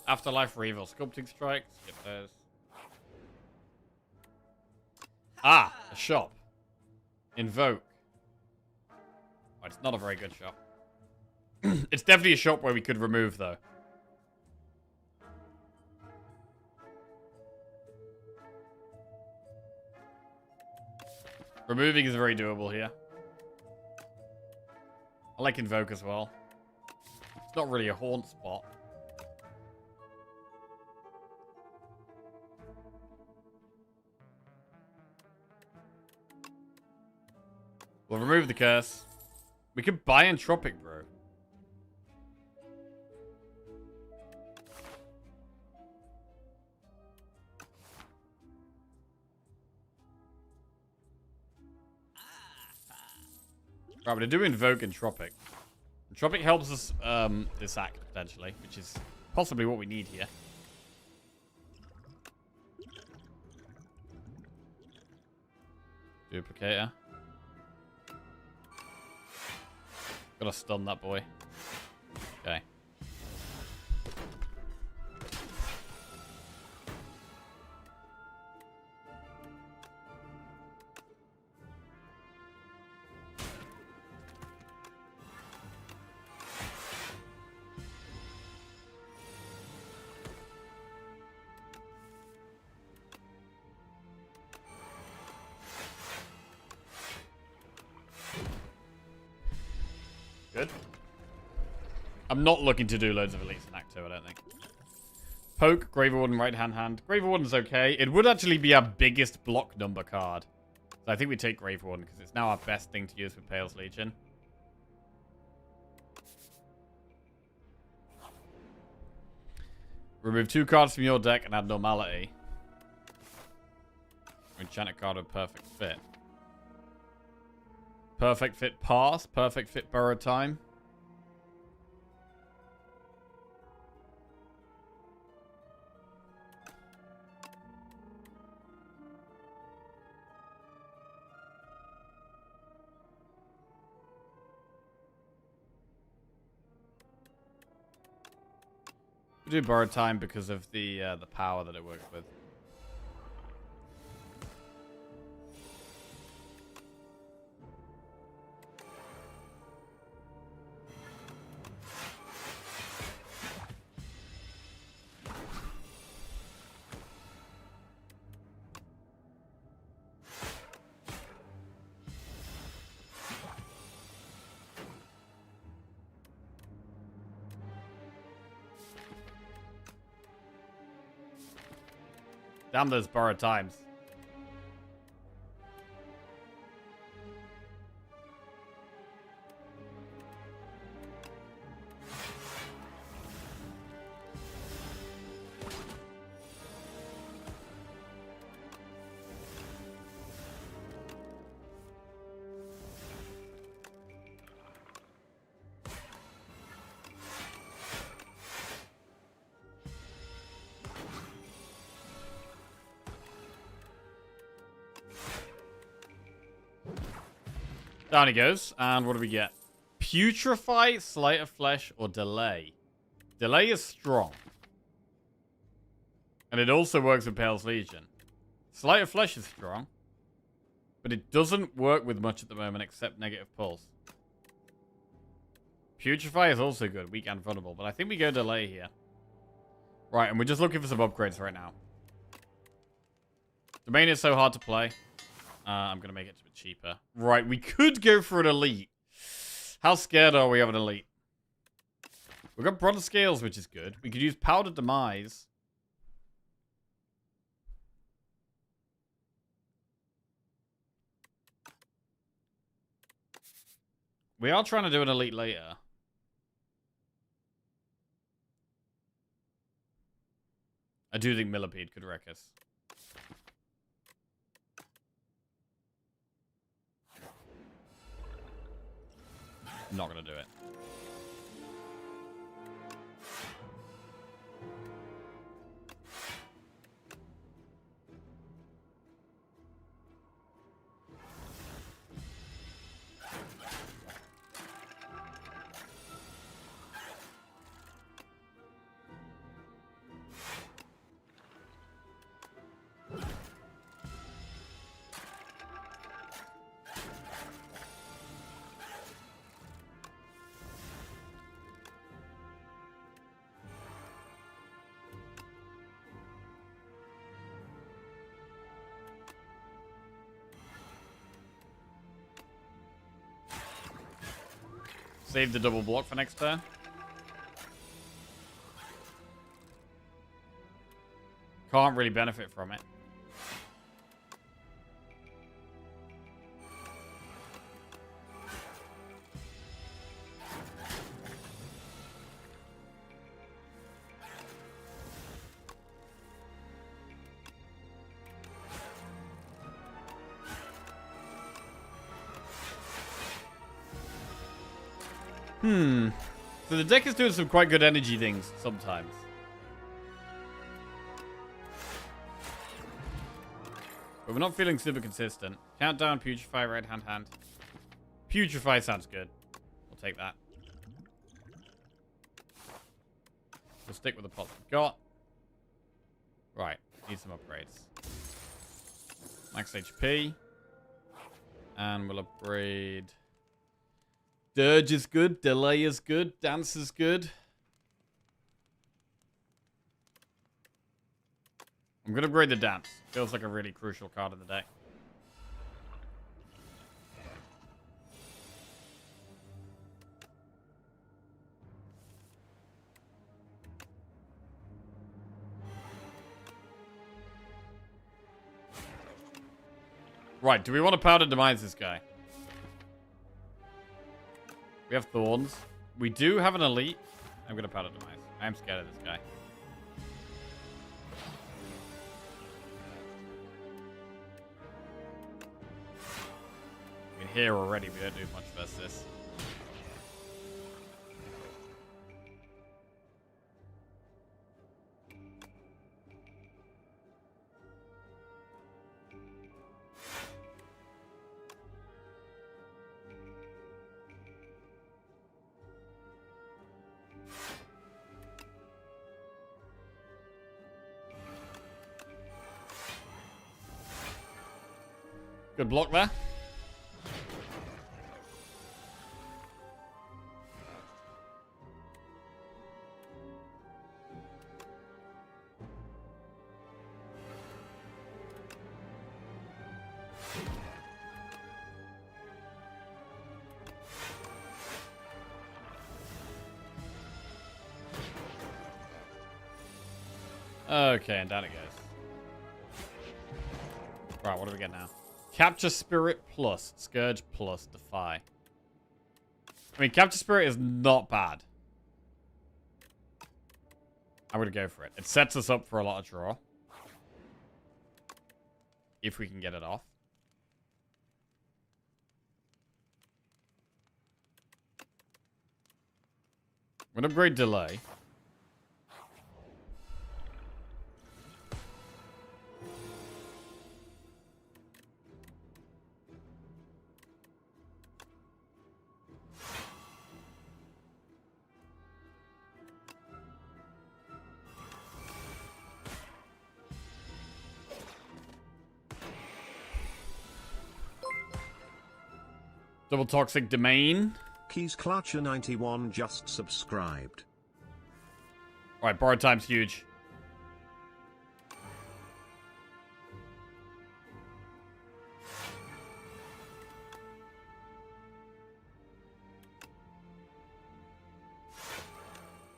Afterlife Reveal. Sculpting Strike. Skip those. Ah! A shop. Invoke. Oh, it's not a very good shop. It's definitely a shop where we could remove, though. Removing is very doable here. I like Invoke as well. It's not really a haunt spot. We'll remove the curse. We could buy Entropic, bro. Right, we're going to do Invoke Entropic. Entropic helps us this act, potentially, which is possibly what we need here. Duplicator. Gotta stun that boy. Okay. Good. I'm not looking to do loads of elites in Act 2, I don't think. Poke, Graver Warden, right hand. Graver Warden's okay. It would actually be our biggest block number card. So I think we take Graver Warden because it's now our best thing to use with Pale's Legion. Remove 2 cards from your deck and add Normality. Enchant a card with Perfect Fit. Perfect Fit Pass. Perfect Fit Borrowed Time. We do Borrowed Time because of the power that it works with. Damn those Borrowed Times. Down he goes. And what do we get? Putrefy, Sleight of Flesh, or Delay. Delay is strong. And it also works with Pale's Legion. Sleight of Flesh is strong. But it doesn't work with much at the moment except Negative Pulse. Putrefy is also good. Weak and vulnerable. But I think we go Delay here. Right, and we're just looking for some upgrades right now. Domain is so hard to play. I'm going to make it a bit cheaper. Right, we could go for an elite. How scared are we of an elite? We've got Bronze Scales, which is good. We could use Powder Demise. We are trying to do an elite later. I do think Millipede could wreck us. Not gonna do it. Save the double block for next turn. Can't really benefit from it. So the deck is doing some quite good energy things sometimes. But we're not feeling super consistent. Countdown, Putrefy, right hand. Putrefy sounds good. We'll take that. We'll stick with the pots we've got. Right, need some upgrades. Max HP. And we'll upgrade... Dirge is good. Delay is good. Dance is good. I'm going to upgrade the Dance. Feels like a really crucial card in the deck. Right, do we want to powder demise this guy? We have thorns. We do have an elite. I'm going to powder demise. I'm scared of this guy. I mean, here already, we don't do much versus this. Good block there. Okay, and down it goes. Right, what do we get now? Capture Spirit plus, Scourge plus, Defy. I mean, Capture Spirit is not bad. I'm going to go for it. It sets us up for a lot of draw. If we can get it off. I'm going to upgrade Delay. Double Toxic Domain. Keys Clutcher 91 just subscribed. Alright, borrowed time's huge.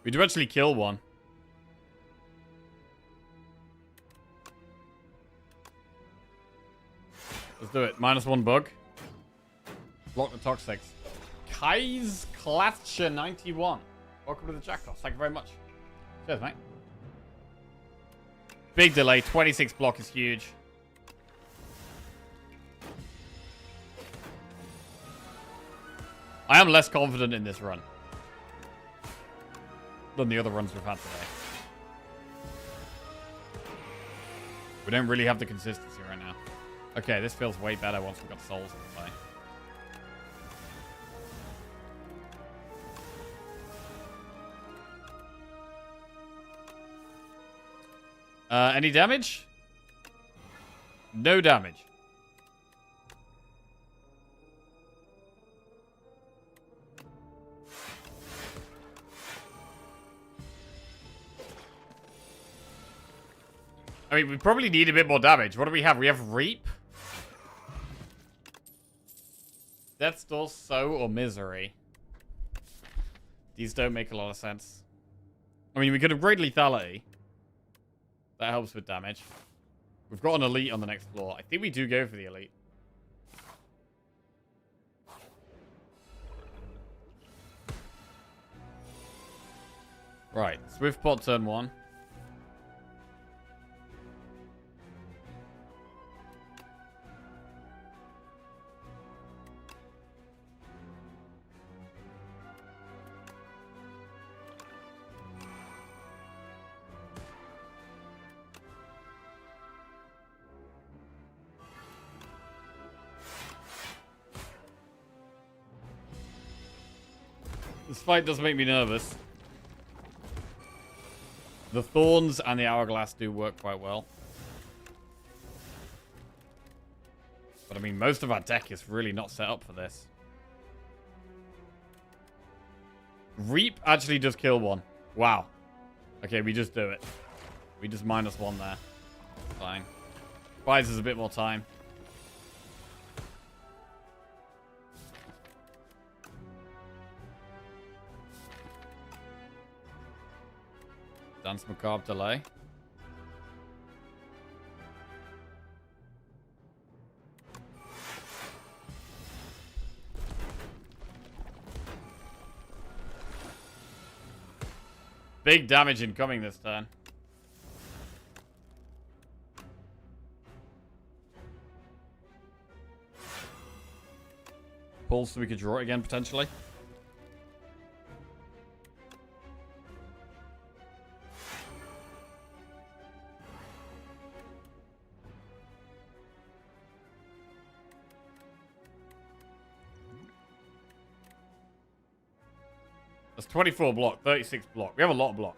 We do actually kill one. Let's do it. -1 bug. Block the Toxics. Kai's Klatscher 91. Welcome to the Jackals. Thank you very much. Cheers, mate. Big delay. 26 block is huge. I am less confident in this run than the other runs we've had today. We don't really have the consistency right now. Okay, this feels way better once we've got souls in the play. Any damage? No damage. I mean, we probably need a bit more damage. What do we have? We have Reap. Death's Door, Sow, or Misery. These don't make a lot of sense. I mean, we could upgrade Lethality. That helps with damage. We've got an elite on the next floor. I think we do go for the elite. Right. Swift pot turn 1. This fight does make me nervous. The Thorns and the Hourglass do work quite well. But I mean, most of our deck is really not set up for this. Reap actually does kill one. Wow. Okay, we just do it. We just -1 there. Fine. Buys us a bit more time. Dance Macabre delay. Big damage incoming this turn. Pulse so we could draw it again, potentially. That's 24 block, 36 block. We have a lot of block.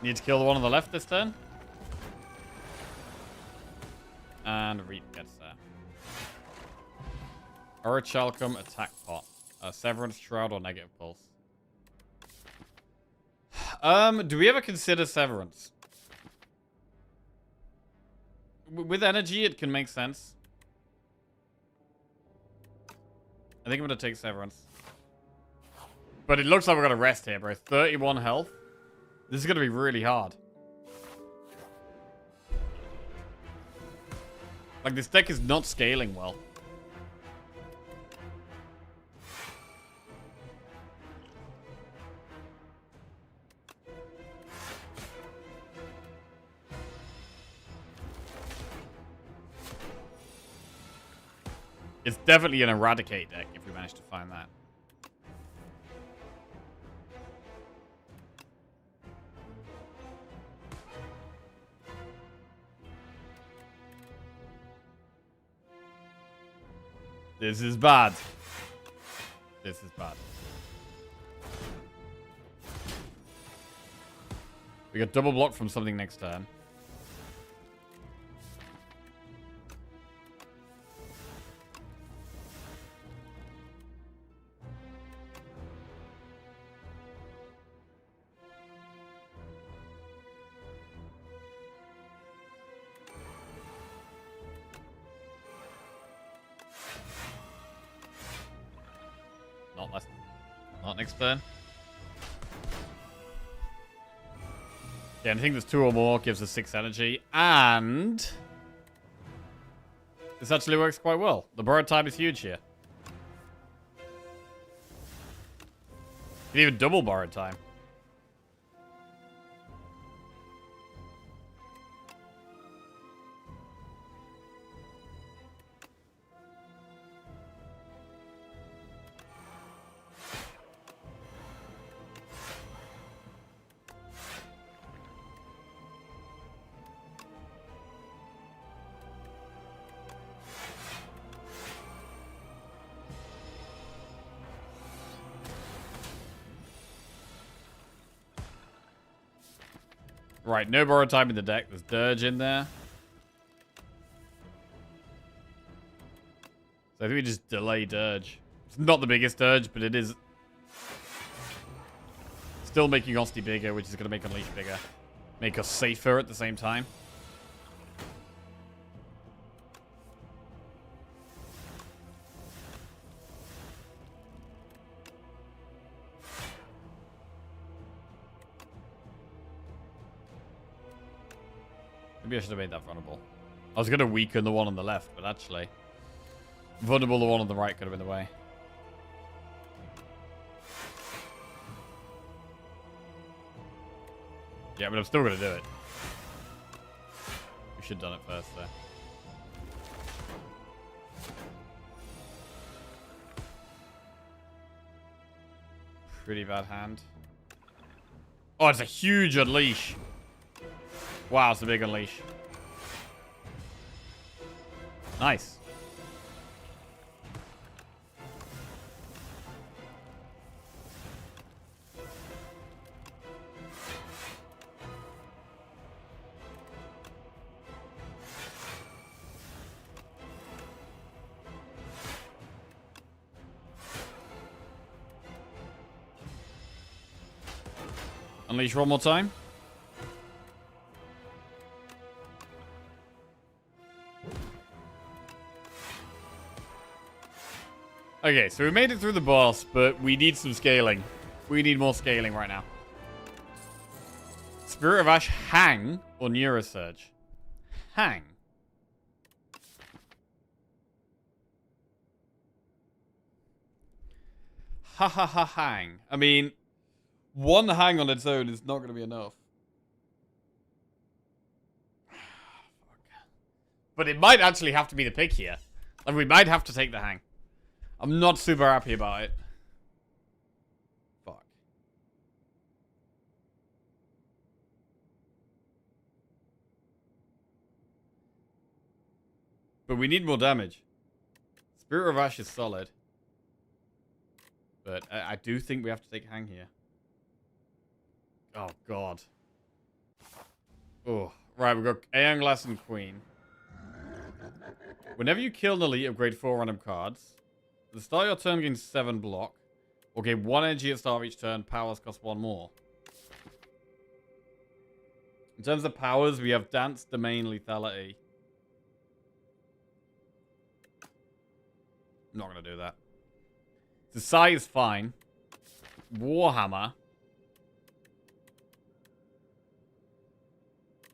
Need to kill the one on the left this turn. And Reap gets there. Orichalcum, attack pot. Severance, Shroud, or Negative Pulse. Do we ever consider Severance? With energy, it can make sense. I think I'm going to take Severance. But it looks like we're going to rest here, bro. 31 health. This is going to be really hard. Like, this deck is not scaling well. It's definitely an Eradicate deck if we manage to find that. This is bad. This is bad. We got double block from something next turn. Not next turn. Yeah, I think there's 2 or more gives us 6 energy. And this actually works quite well. The borrowed time is huge here. You can even double borrowed time. Right, no borrowed time in the deck. There's Dirge in there. So I think we just delay Dirge. It's not the biggest Dirge, but it is still making Osti bigger, which is going to make Unleash bigger. Make us safer at the same time. Maybe I should have made that vulnerable. I was going to weaken the one on the left, but actually, vulnerable the one on the right could have been the way. Yeah, but I'm still going to do it. We should have done it first, though. Pretty bad hand. Oh, it's a huge Unleash. Wow, it's a big Unleash. Nice. Unleash one more time. Okay, so we made it through the boss, but we need some scaling. We need more scaling right now. Spirit of Ash, Hang, or Neurosurge? Hang. Ha ha ha hang. I mean, one hang on its own is not going to be enough. But it might actually have to be the pick here. And we might have to take the hang. I'm not super happy about it. Fuck. But we need more damage. Spirit of Ash is solid. But I do think we have to take hang here. Oh, God. Oh, right, we've got Aeon Glass and Queen. Whenever you kill an elite, upgrade 4 random cards. At the start of your turn, gain 7 block. Or gain 1 energy at the start of each turn. Powers cost 1 more. In terms of powers, we have Dance, Domain, Lethality. I'm not going to do that. The Sai is fine. Warhammer.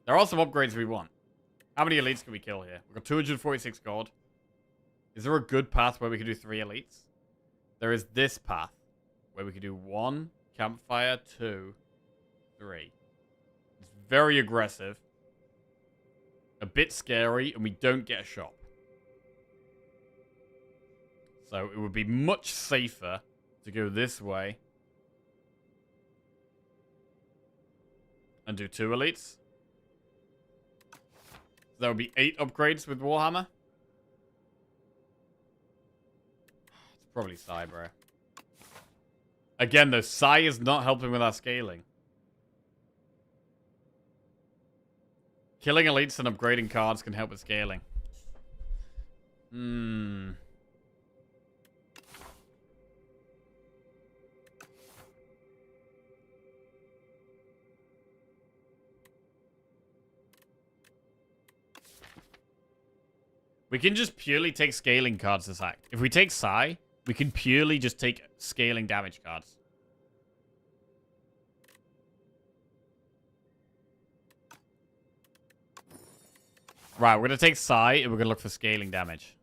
There are some upgrades we want. How many elites can we kill here? We've got 246 gold. Is there a good path where we can do 3 elites? There is this path. Where we can do 1, campfire, 2, 3. It's very aggressive. A bit scary, and we don't get a shop. So it would be much safer to go this way. And do 2 elites. There would be 8 upgrades with Warhammer. It's probably Sai, bro. Again, though, Sai is not helping with our scaling. Killing elites and upgrading cards can help with scaling. We can just purely take scaling cards this act. If we take Sai, we can purely just take scaling damage cards. Right, we're going to take Sai and we're going to look for scaling damage.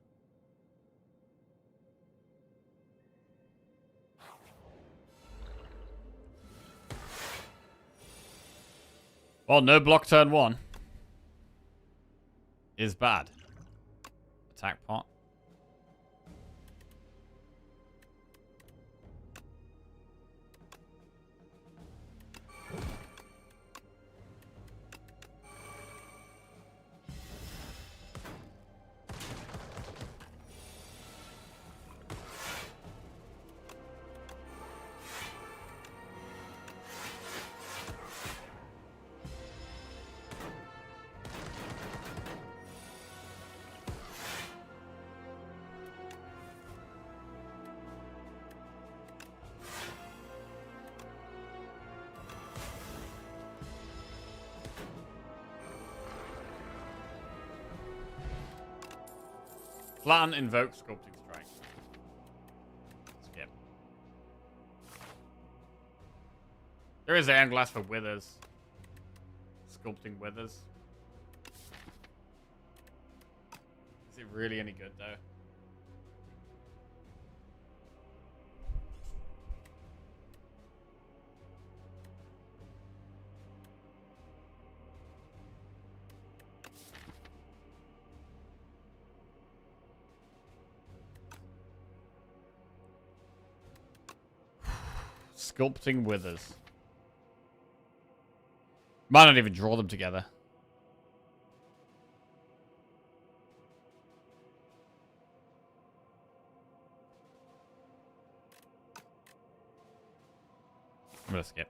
Well, no block turn 1 is bad. Attack pot. Flatten, invoke, sculpting strike. Skip. There is Aeon Glass for withers. Sculpting withers. Is it really any good though? Sculpting withers. Might not even draw them together. I'm gonna skip.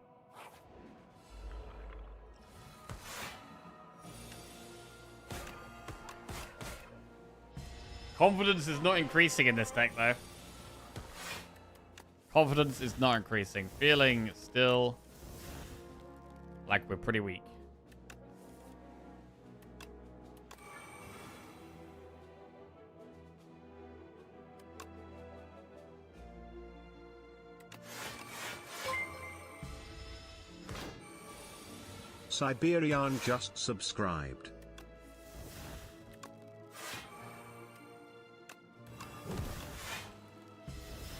Confidence is not increasing in this deck though. Confidence is not increasing. Feeling still like we're pretty weak. Siberian just subscribed.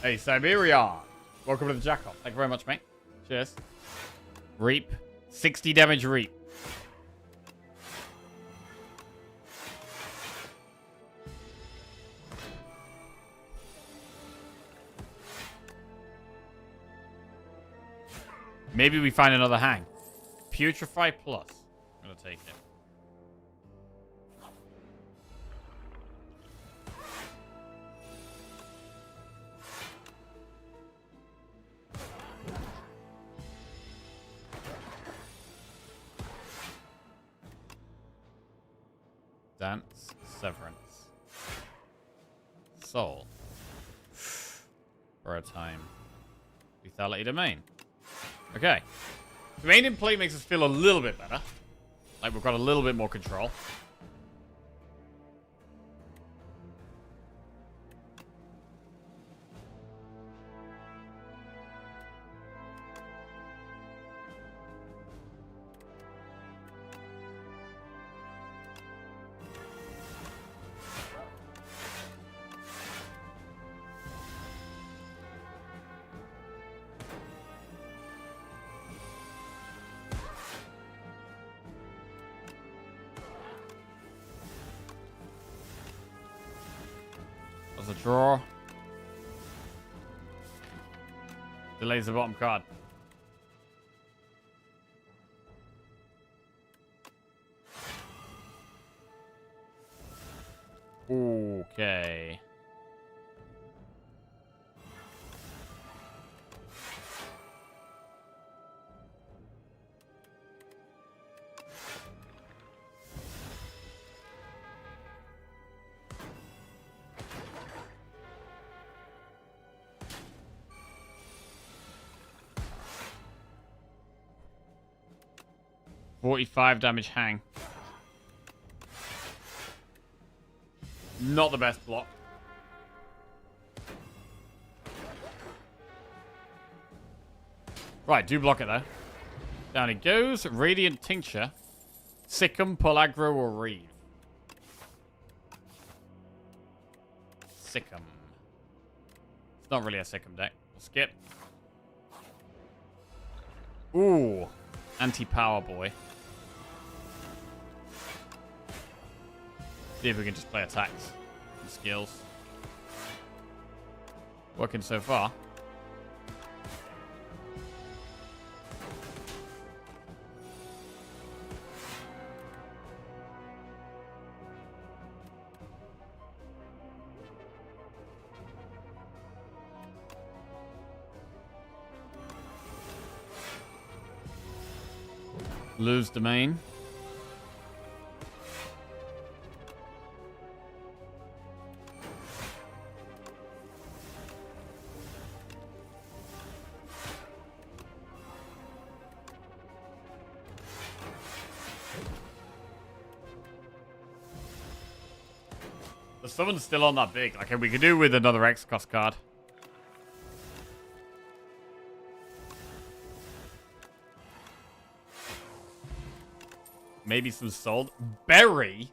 Hey, Siberia! Welcome to the Jack-Off. Thank you very much, mate. Cheers. Reap. 60 damage reap. Maybe we find another hang. Putrefy plus. I'm gonna take it. Dance, Severance, Soul, for a time, Lethality Domain. Okay. Domain in play makes us feel a little bit better. Like we've got a little bit more control. A draw. Delays the bottom card. Okay. $45 damage hang. Not the best block. Right, do block it though. Down it goes. Radiant Tincture. Sick'em, Pellaggro, or Reeve. Sick'em. It's not really a Sick'em deck. We'll skip. Ooh. Anti-Power Boy. See if we can just play attacks and skills. Working so far. Lose domain. The summon's still on that big. Like, we could do with another X-Cost card. Maybe some sold. Berry?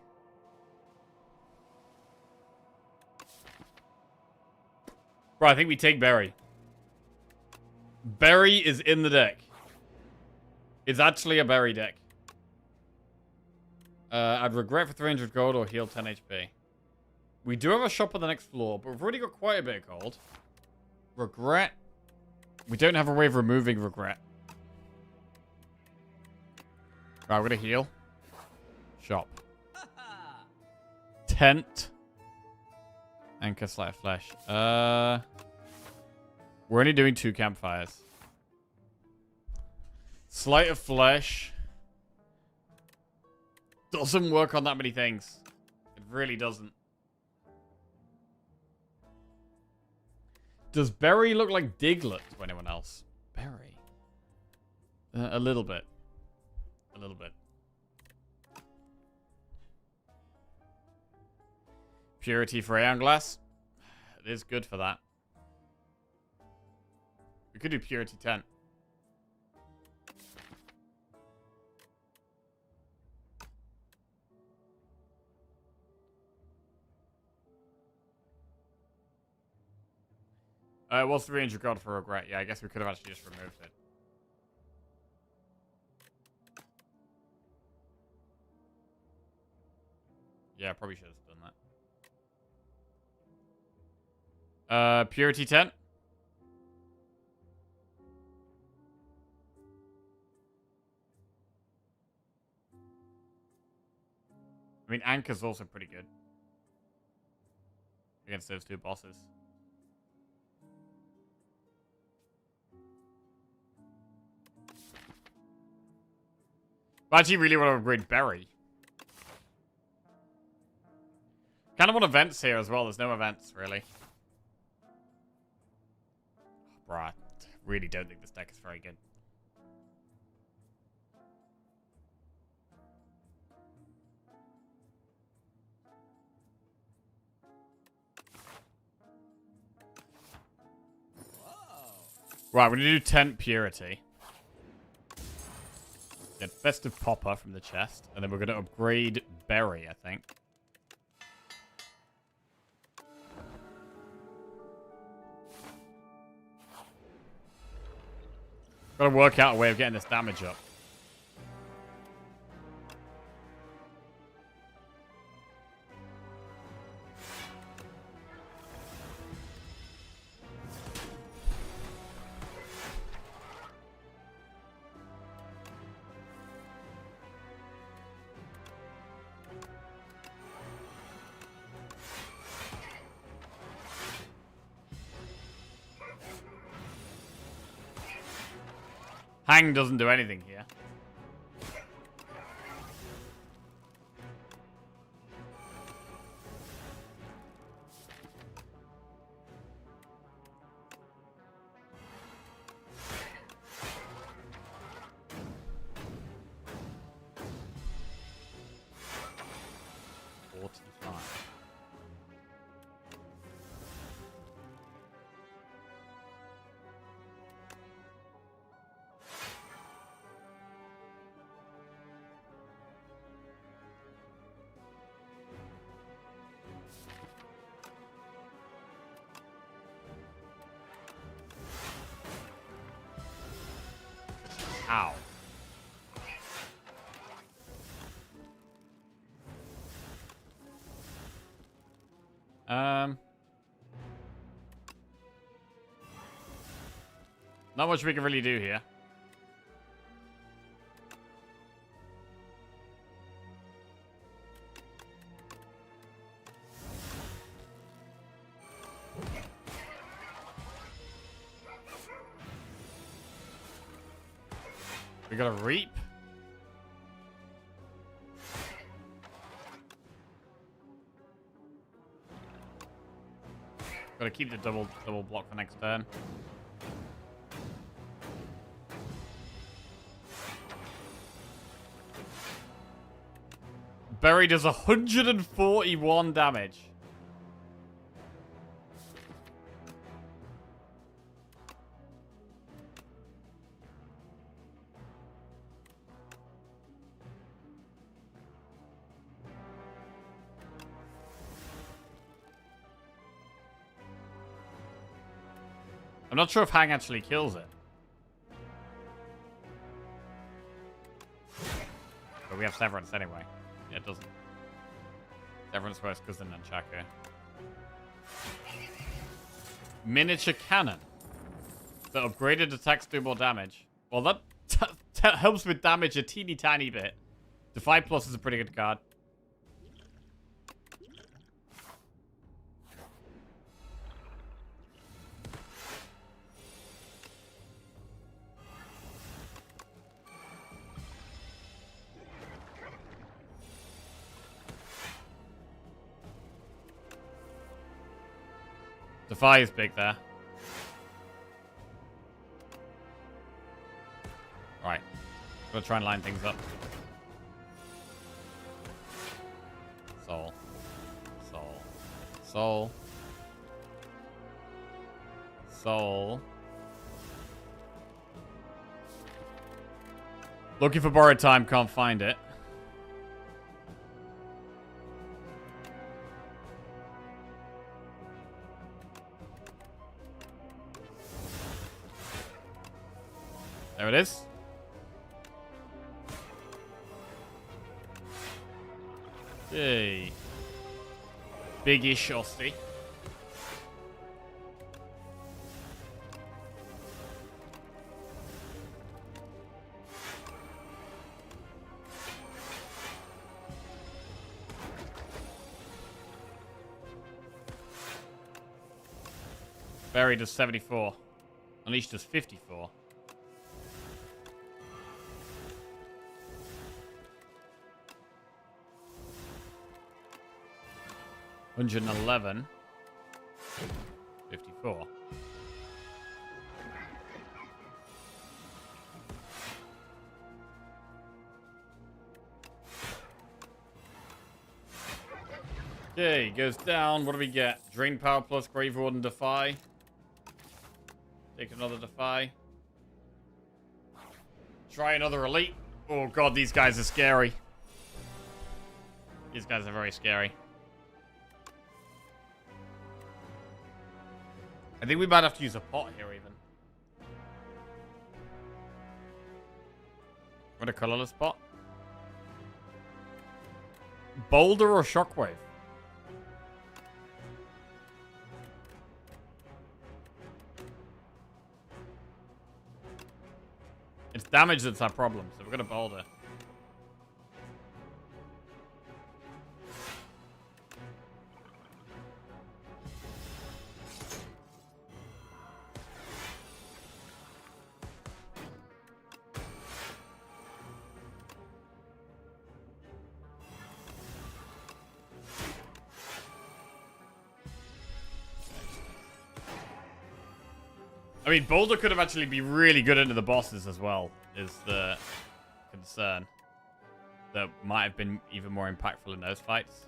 Bro, I think we take Berry. Berry is in the deck. It's actually a Berry deck. I'd regret for 300 gold or heal 10 HP. We do have a shop on the next floor, but we've already got quite a bit of gold. Regret. We don't have a way of removing regret. Right, we're gonna heal. Shop. Tent. Anchor, Sleight of Flesh. We're only doing 2 campfires. Sleight of Flesh doesn't work on that many things. It really doesn't. Does Berry look like Diglett to anyone else? Berry. A little bit. A little bit. Purity for Aeon Glass. It is good for that. We could do Purity 10. It was 300 gold for regret. Yeah, I guess we could have actually just removed it. Yeah, probably should have done that. Purity 10. I mean, Anchor's also pretty good against those two bosses. I actually really want to upgrade Berry. Kind of want events here as well. There's no events, really. Bruh, I really don't think this deck is very good. Right, we're going to do Tent Purity. Get Festive Popper from the chest. And then we're going to upgrade Berry, I think. Got to work out a way of getting this damage up. Hang doesn't do anything here. Ow. Not much we can really do here. We got a Reap. Gotta keep the double block for next turn. Berry does 141 damage. I'm not sure if Hang actually kills it. But we have Severance anyway. Yeah, it doesn't. Severance works cousin and Chaka. Miniature Cannon. The upgraded attacks do more damage. Well, that helps with damage a teeny tiny bit. The 5+ is a pretty good card. Defy is big there. Right. Gotta try and line things up. Soul. Soul. Soul. Soul. Looking for borrowed time, can't find it. There it is. Hey. Big-ish Osty. Barry does 74. Unleash does 54. $111. 54. Okay, goes down. What do we get? Drain power plus Grave Warden Defy. Take another Defy. Try another Elite. Oh god, these guys are scary. These guys are very scary. I think we might have to use a pot here, even. What a colorless pot? Boulder or Shockwave? It's damage that's our problem, so we're gonna Boulder. I mean, Boulder could have actually been really good into the bosses as well, is the concern. That might have been even more impactful in those fights.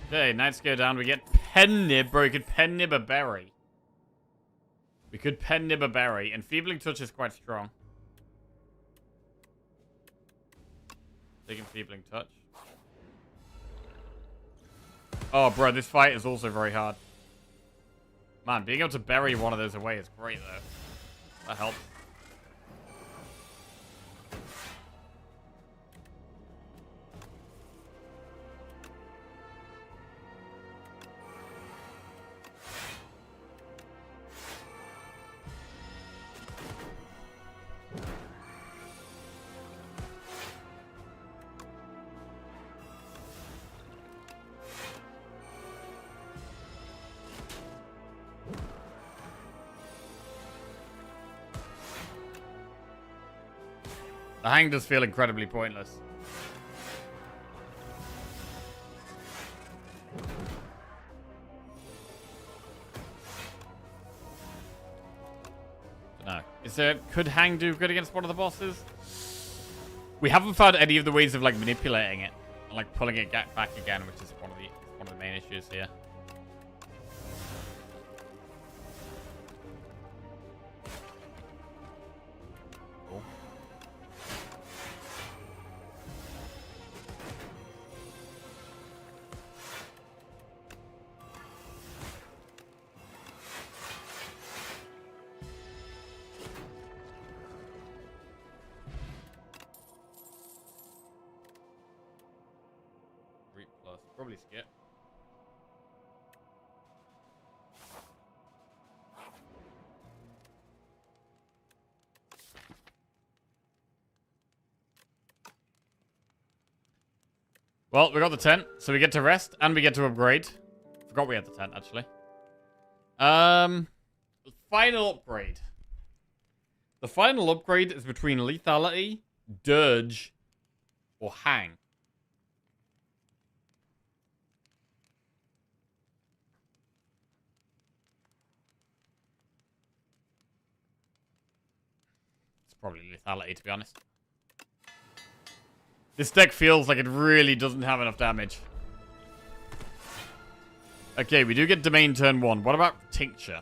Okay, Knights go down. We get Pen Nib, bro. We could Pen Nib a berry. We could Pen Nib a berry. Enfeebling Touch is quite strong. Take Enfeebling Touch. Oh, bro, this fight is also very hard. Man, being able to bury one of those away is great, though. That helps. The hang does feel incredibly pointless. No. Could hang do good against one of the bosses? We haven't found any of the ways of like manipulating it. And, like pulling it back again, which is one of the main issues here. Probably skip. Well, we got the tent, so we get to rest and we get to upgrade. Forgot we had the tent, actually. Final upgrade. The final upgrade is between lethality, dirge, or hang. It's probably lethality, to be honest. This deck feels like it really doesn't have enough damage. Okay, we do get Domain turn 1. What about Tincture?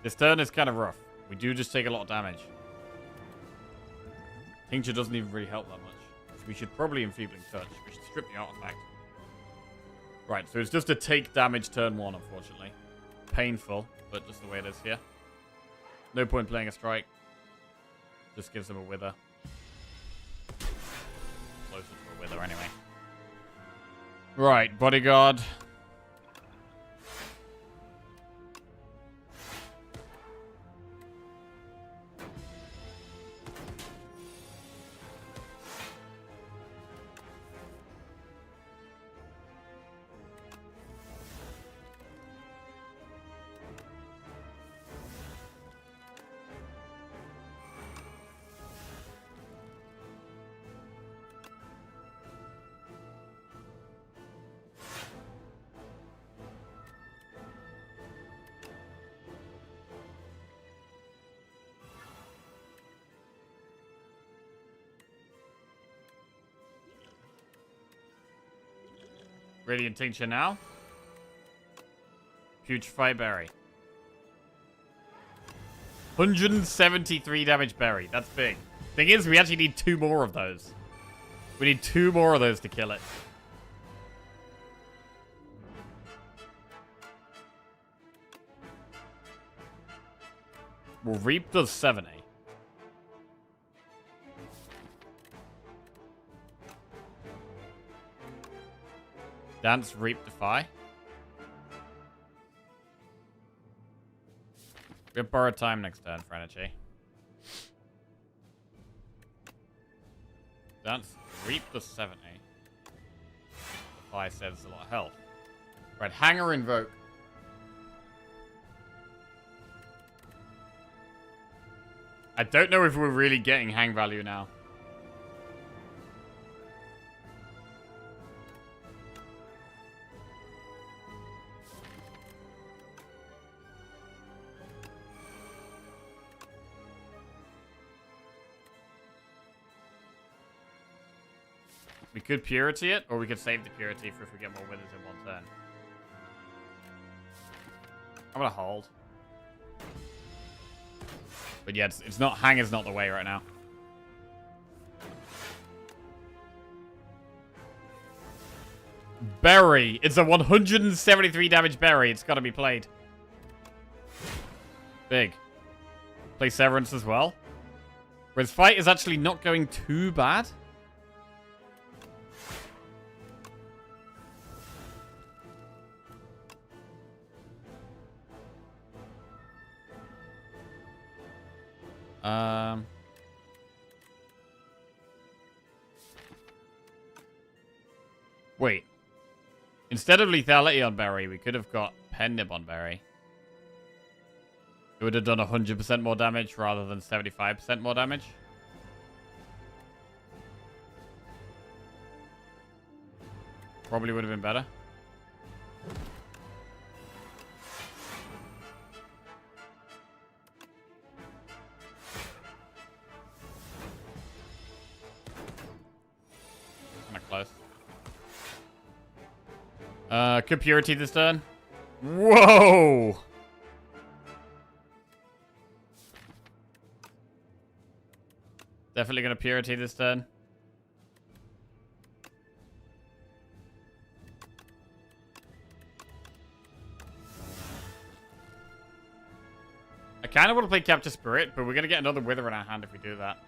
This turn is kind of rough. We do just take a lot of damage. Tincture doesn't even really help that much. So we should probably Enfeebling Touch. We should strip the artifact. Right, so it's just a take damage turn 1, unfortunately. Painful, but just the way it is here. No point playing a strike. Just gives them a wither. Closer to a wither anyway. Right, bodyguard. Radiant Tincture now. Putrefy Berry. 173 damage berry. That's big. Thing is, we actually need 2 more of those. We need 2 more of those to kill it. Well, Reap does 70. Dance, Reap, Defy. We have Borrowed Time next turn for energy. Dance, Reap the 70. Defy says a lot of health. Right, Hang or Invoke. I don't know if we're really getting Hang value now. We could Purity it, or we could save the Purity for if we get more withers in one turn. I'm gonna hold. But yeah, it's not, Hang is not the way right now. Berry. It's a 173 damage berry. It's gotta be played. Big. Play Severance as well. Whereas Fight is actually not going too bad. Wait. Instead of lethality on Berry, we could have got Pen-Nib on Berry. It would have done 100% more damage rather than 75% more damage. Probably would have been better. Kind of close. Could Purity this turn. Whoa! Definitely gonna Purity this turn. I kind of want to play Capture Spirit, but we're gonna get another Wither in our hand if we do that.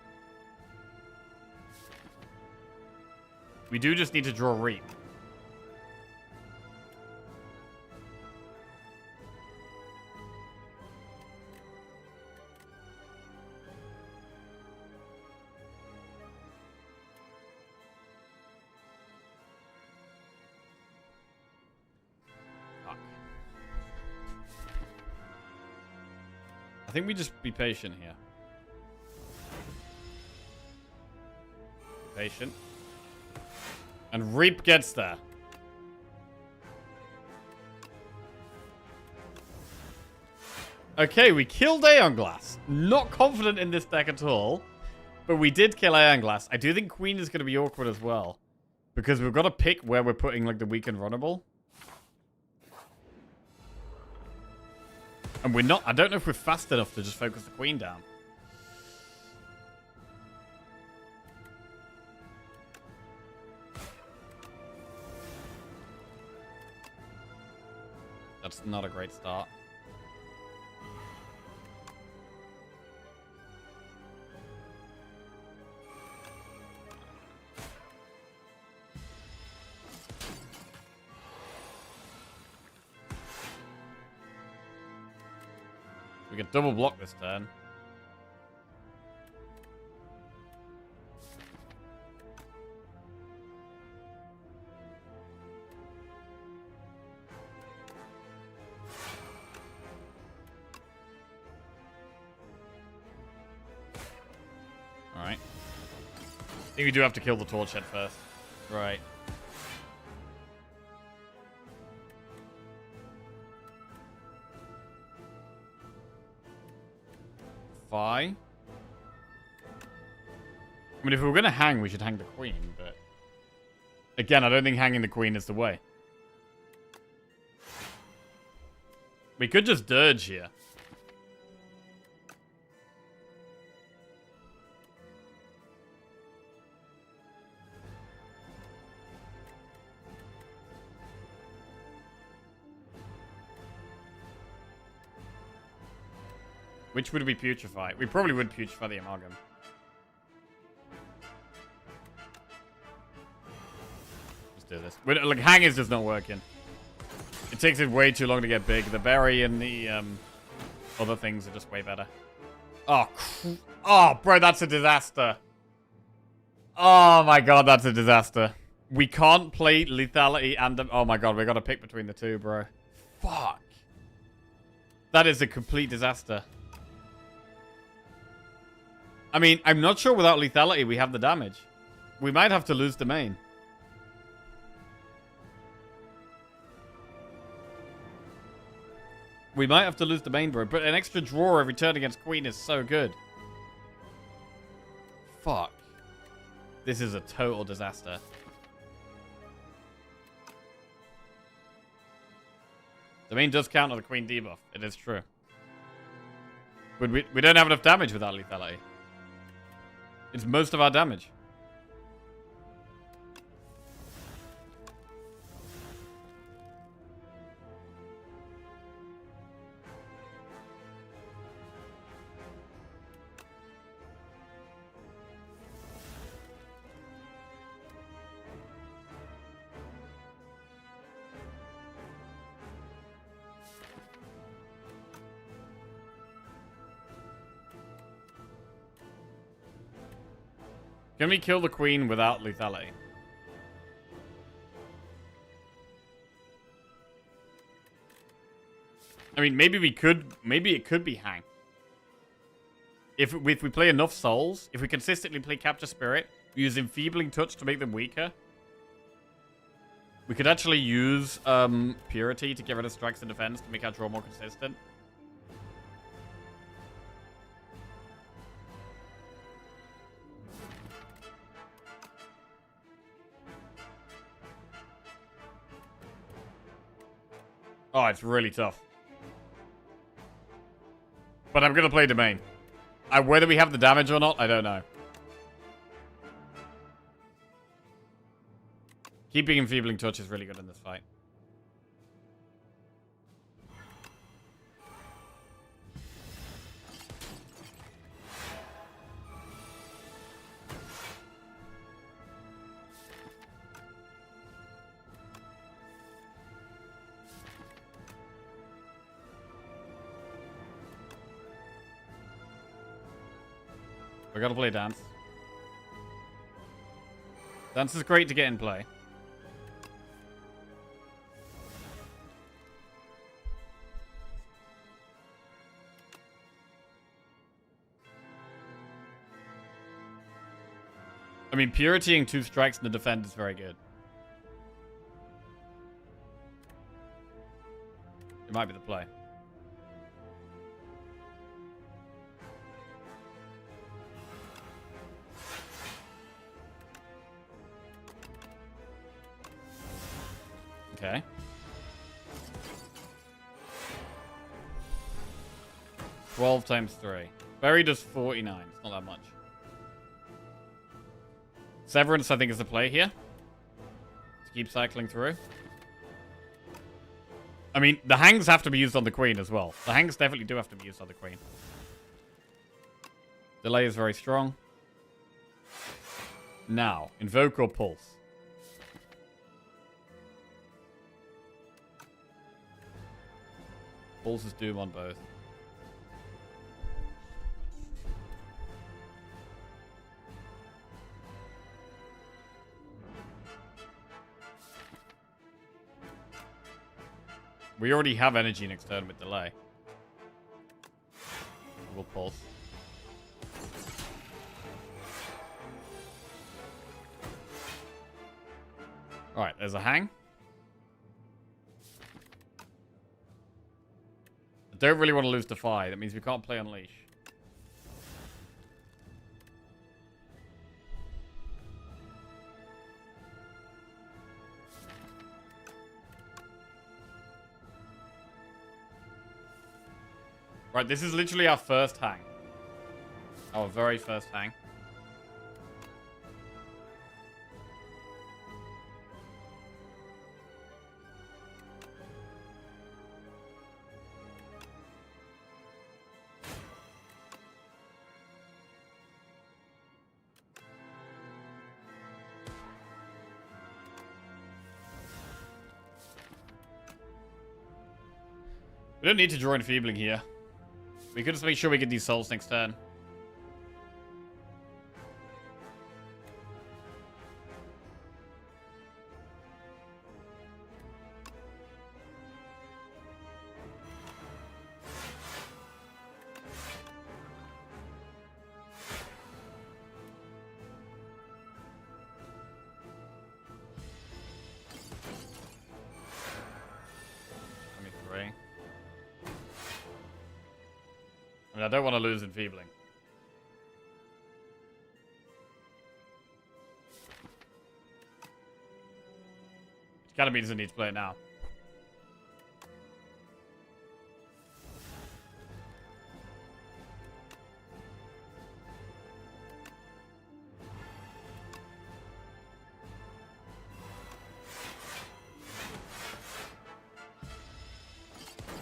We do just need to draw Reap. I think we just be patient here. Patient. And Reap gets there. Okay, we killed Aeon Glass. Not confident in this deck at all. But we did kill Aeon Glass. I do think Queen is going to be awkward as well. Because we've got to pick where we're putting like the weak and runnable. And we're not... I don't know if we're fast enough to just focus the Queen down. That's not a great start. We can double block this turn. Alright. I think we do have to kill the torch head first. Right. I mean, if we were going to hang, we should hang the Queen, but... Again, I don't think hanging the Queen is the way. We could just dirge here. Which would we putrefy? We probably would putrefy the Amalgam. Let's do this. Like, hang is just not working. It takes it way too long to get big. The berry and the other things are just way better. Oh, bro, that's a disaster. Oh my god, that's a disaster. We can't play lethality and... Oh my god, we got to pick between the two, bro. Fuck. That is a complete disaster. I mean, I'm not sure without lethality we have the damage. We might have to lose the main. We might have to lose the main, bro. But an extra draw every turn against Queen is so good. Fuck. This is a total disaster. The main does counter the Queen debuff. It is true. But we don't have enough damage without lethality. It's most of our damage. Can we kill the Queen without lethality? I mean, maybe we could... Maybe it could be hang. If we play enough souls, if we consistently play Capture Spirit, we use Enfeebling Touch to make them weaker. We could actually use Purity to get rid of strikes and defense to make our draw more consistent. Oh, it's really tough. But I'm going to play Domain. Whether we have the damage or not, I don't know. Keeping Enfeebling Touch is really good in this fight. We gotta play Dance. Dance is great to get in play. I mean, puritying 2 strikes in the defend is very good. It might be the play. Okay. 12 times 3. Berry does 49. It's not that much. Severance, I think, is the play here. To keep cycling through. I mean, the hangs have to be used on the queen as well. The hangs definitely do have to be used on the queen. Delay is very strong. Now, invoke or pulse. Pulse is doom on both. We already have energy next turn with delay. We'll pulse. Alright, there's a hang. I don't really want to lose Defy. That means we can't play Unleash. Right, this is literally our first hang. Our very first hang. We don't need to draw Enfeebling here. We could just make sure we get these souls next turn. I don't want to lose Enfeebling. It kind of means I need to play it now.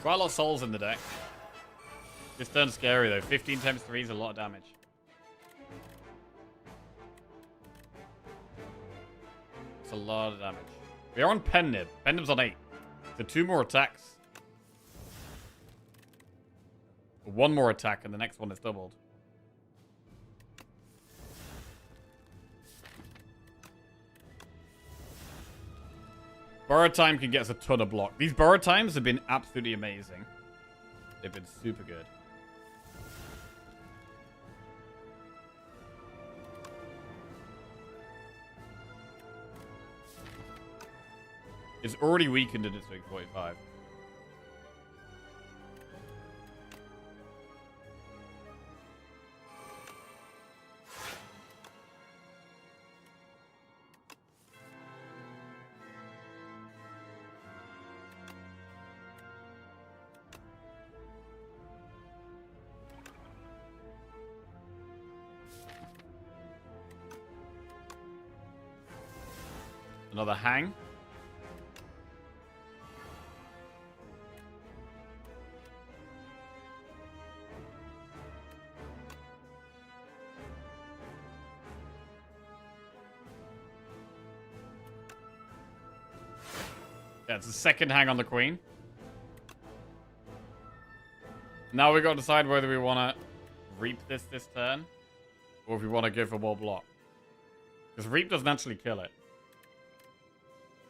Quite a lot of souls in the deck. This turn's scary though. 15 times 3 is a lot of damage. It's a lot of damage. We are on Pen Nib. Pen Nib's on 8. So 2 more attacks. 1 more attack and the next one is doubled. Burrow Time can get us a ton of block. These Burrow Times have been absolutely amazing. They've been super good. It's already weakened in its week 45. Another hang. Yeah, it's the second hang on the queen. Now we got to decide whether we want to reap this turn, or if we want to go for more block. Because reap doesn't actually kill it.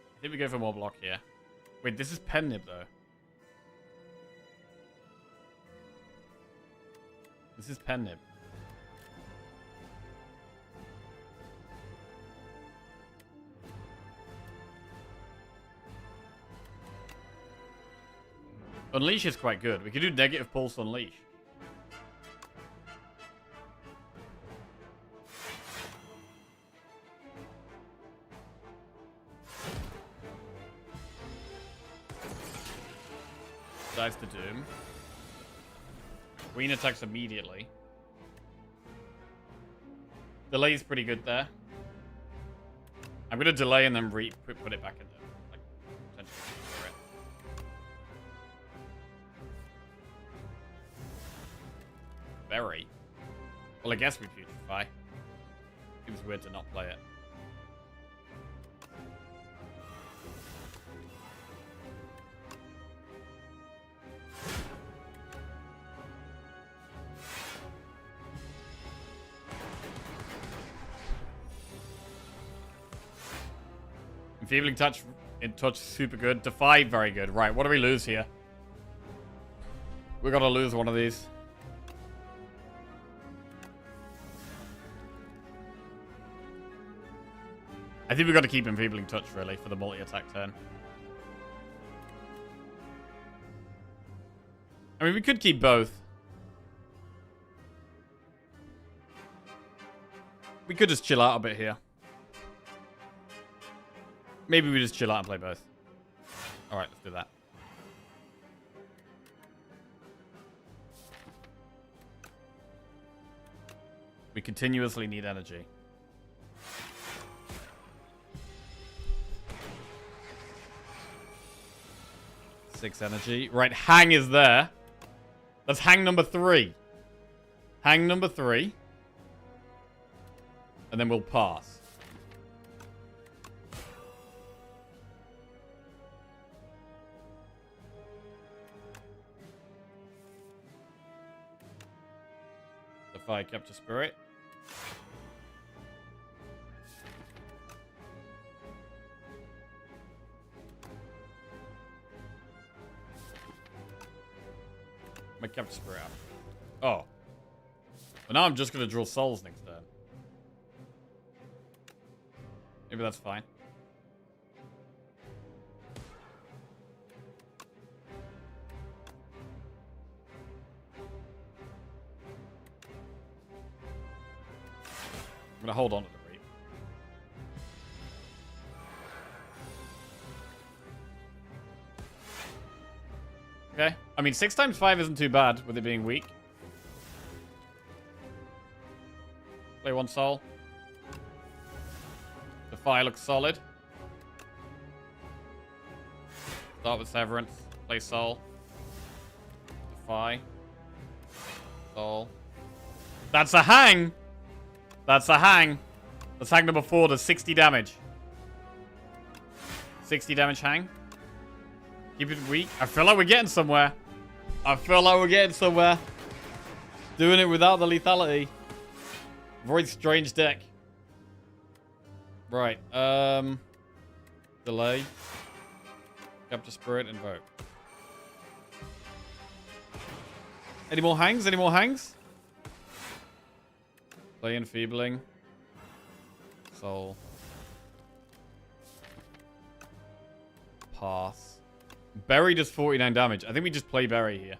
I think we go for more block here. Wait, this is Pen Nib though. This is Pen Nib. Unleash is quite good. We could do negative pulse unleash. Dies to Doom. Queen attacks immediately. Delay is pretty good there. I'm gonna delay and then put it back in there. Like, potentially for it. Very. Well, I guess we putrefy. Seems weird to not play it. Enfeebling touch, in touch, super good. Defy, very good. Right, what do we lose here? We're gonna lose one of these. I think we've got to keep Enfeebling touch, really, for the multi-attack turn. I mean, we could keep both. We could just chill out a bit here. Maybe we just chill out and play both. Alright, let's do that. We continuously need energy. Six energy. Right, hang is there. That's hang number 3. Hang number 3. And then we'll pass. Defy Capture Spirit. My Capture Spirit out. Oh. But now I'm just going to draw souls next turn. Maybe that's fine. I'm going to hold on to the reap. Okay. I mean, 6 times 5 isn't too bad with it being weak. Play 1 soul. Defy looks solid. Start with Severance. Play soul. Defy. Soul. That's a hang! That's a hang. That's hang number 4. Does 60 damage. 60 damage hang. Keep it weak. I feel like we're getting somewhere. I feel like we're getting somewhere. Doing it without the lethality. Void strange deck. Right. Delay. Capture Spirit. Invoke. Any more hangs? Any more hangs? Play Enfeebling. Soul. Pass. Berry does 49 damage. I think we just play Berry here.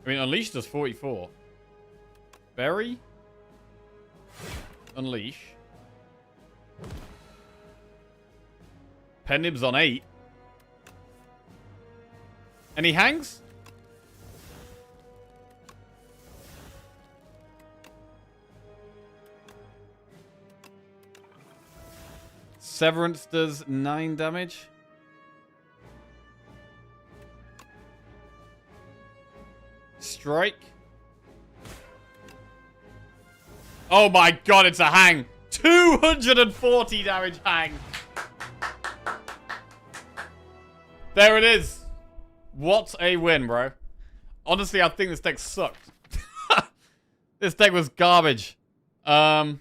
I mean, Unleash does 44. Berry. Unleash. Pennib's on 8. Any hangs? Severance does 9 damage. Strike. Oh my god, it's a hang. 240 damage hang. There it is. What a win, bro. Honestly, I think this deck sucked. This deck was garbage. But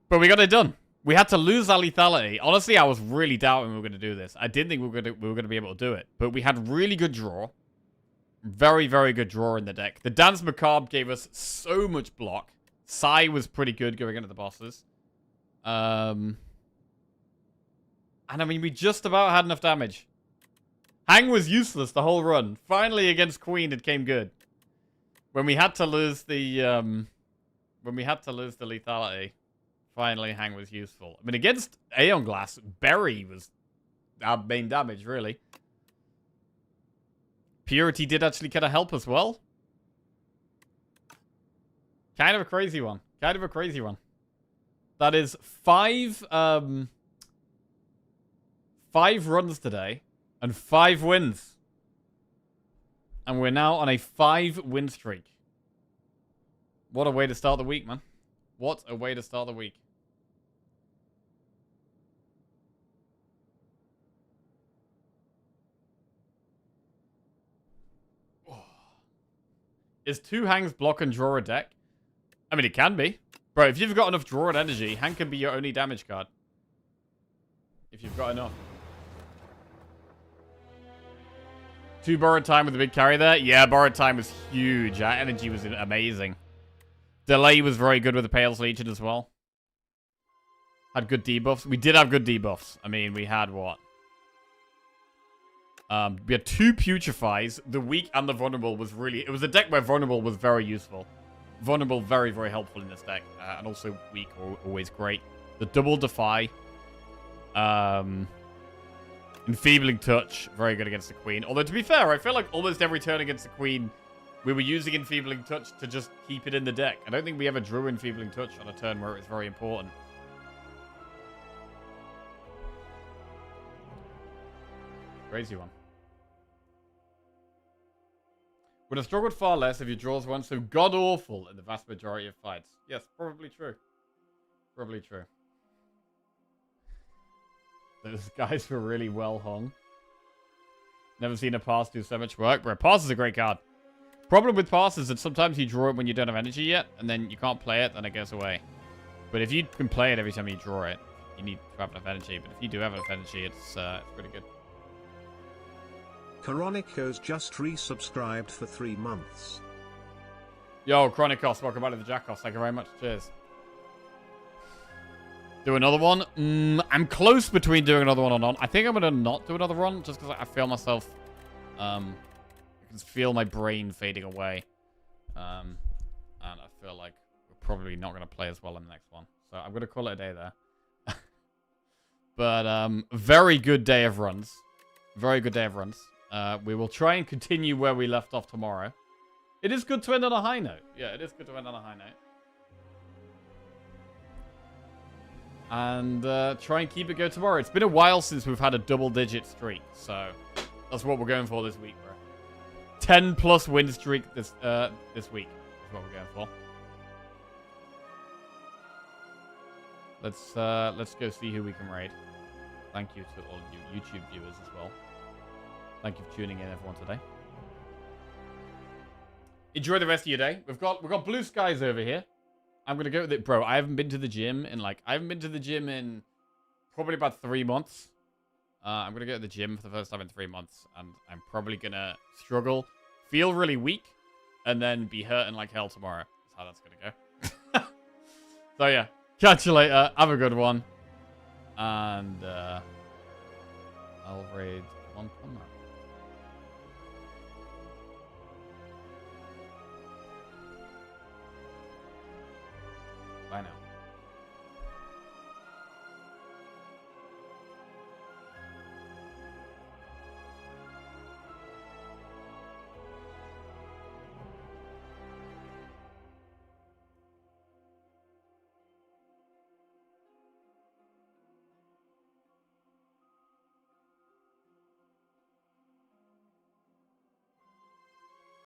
we got it done. We had to lose our lethality. Honestly, I was really doubting we were going to do this. I didn't think we were going to be able to do it. But we had really good draw. Very, very good draw in the deck. The Dance Macabre gave us so much block. Sai was pretty good going into the bosses. And I mean, we just about had enough damage. Hang was useless the whole run. Finally, against Queen, it came good. When we had to lose the lethality, finally Hang was useful. I mean, against Aeon Glass, Berry was our main damage, really. Purity did actually kind of help as well. Kind of a crazy one. Kind of a crazy one. That is 5 runs today and 5 wins. And we're now on a 5-win streak. What a way to start the week, man. What a way to start the week. Is 2 Hangs block and draw a deck? I mean, it can be. Bro, if you've got enough draw and energy, Hang can be your only damage card. If you've got enough. 2 borrowed time with a big carry there? Yeah, borrowed time was huge. Our energy was amazing. Delay was very good with the Pale's Legion as well. Had good debuffs. We did have good debuffs. I mean, we had what? We had 2 Putrefies. The Weak and the Vulnerable was really... It was a deck where Vulnerable was very useful. Vulnerable, very, very helpful in this deck. And also Weak, always great. The double Defy. Enfeebling Touch, very good against the Queen. Although, to be fair, I feel like almost every turn against the Queen, we were using Enfeebling Touch to just keep it in the deck. I don't think we ever drew Enfeebling Touch on a turn where it was very important. Crazy one. Would have struggled far less if your draws weren't so god-awful in the vast majority of fights. Yes, probably true. Probably true. Those guys were really well hung. Never seen a pass do so much work. Bro, pass is a great card. Problem with pass is that sometimes you draw it when you don't have energy yet, and then you can't play it, then it goes away. But if you can play it every time you draw it, you need to have enough energy. But if you do have enough energy, it's pretty good. Chronicos just resubscribed for 3 months. Yo, Chronicos, welcome back to the Jackos. Thank you very much. Cheers. Do another one? I'm close between doing another one or not. I think I'm going to not do another one, just because I feel myself... I can feel my brain fading away. And I feel like we're probably not going to play as well in the next one. So I'm going to call it a day there. But very good day of runs. Very good day of runs. We will try and continue where we left off tomorrow. It is good to end on a high note. Yeah, it is good to end on a high note. And try and keep it go tomorrow. It's been a while since we've had a double-digit streak, so that's what we're going for this week, bro. 10+ win streak this week is what we're going for. Let's go see who we can raid. Thank you to all you YouTube viewers as well. Thank you for tuning in, everyone, today. Enjoy the rest of your day. We've got blue skies over here. I'm gonna go with it, bro. I haven't been to the gym in probably about 3 months. I'm gonna go to the gym for the first time in 3 months, and I'm probably gonna struggle, feel really weak, and then be hurting like hell tomorrow. That's how that's gonna go. So yeah, catch you later. Have a good one, and I'll raid one combat. Bye now.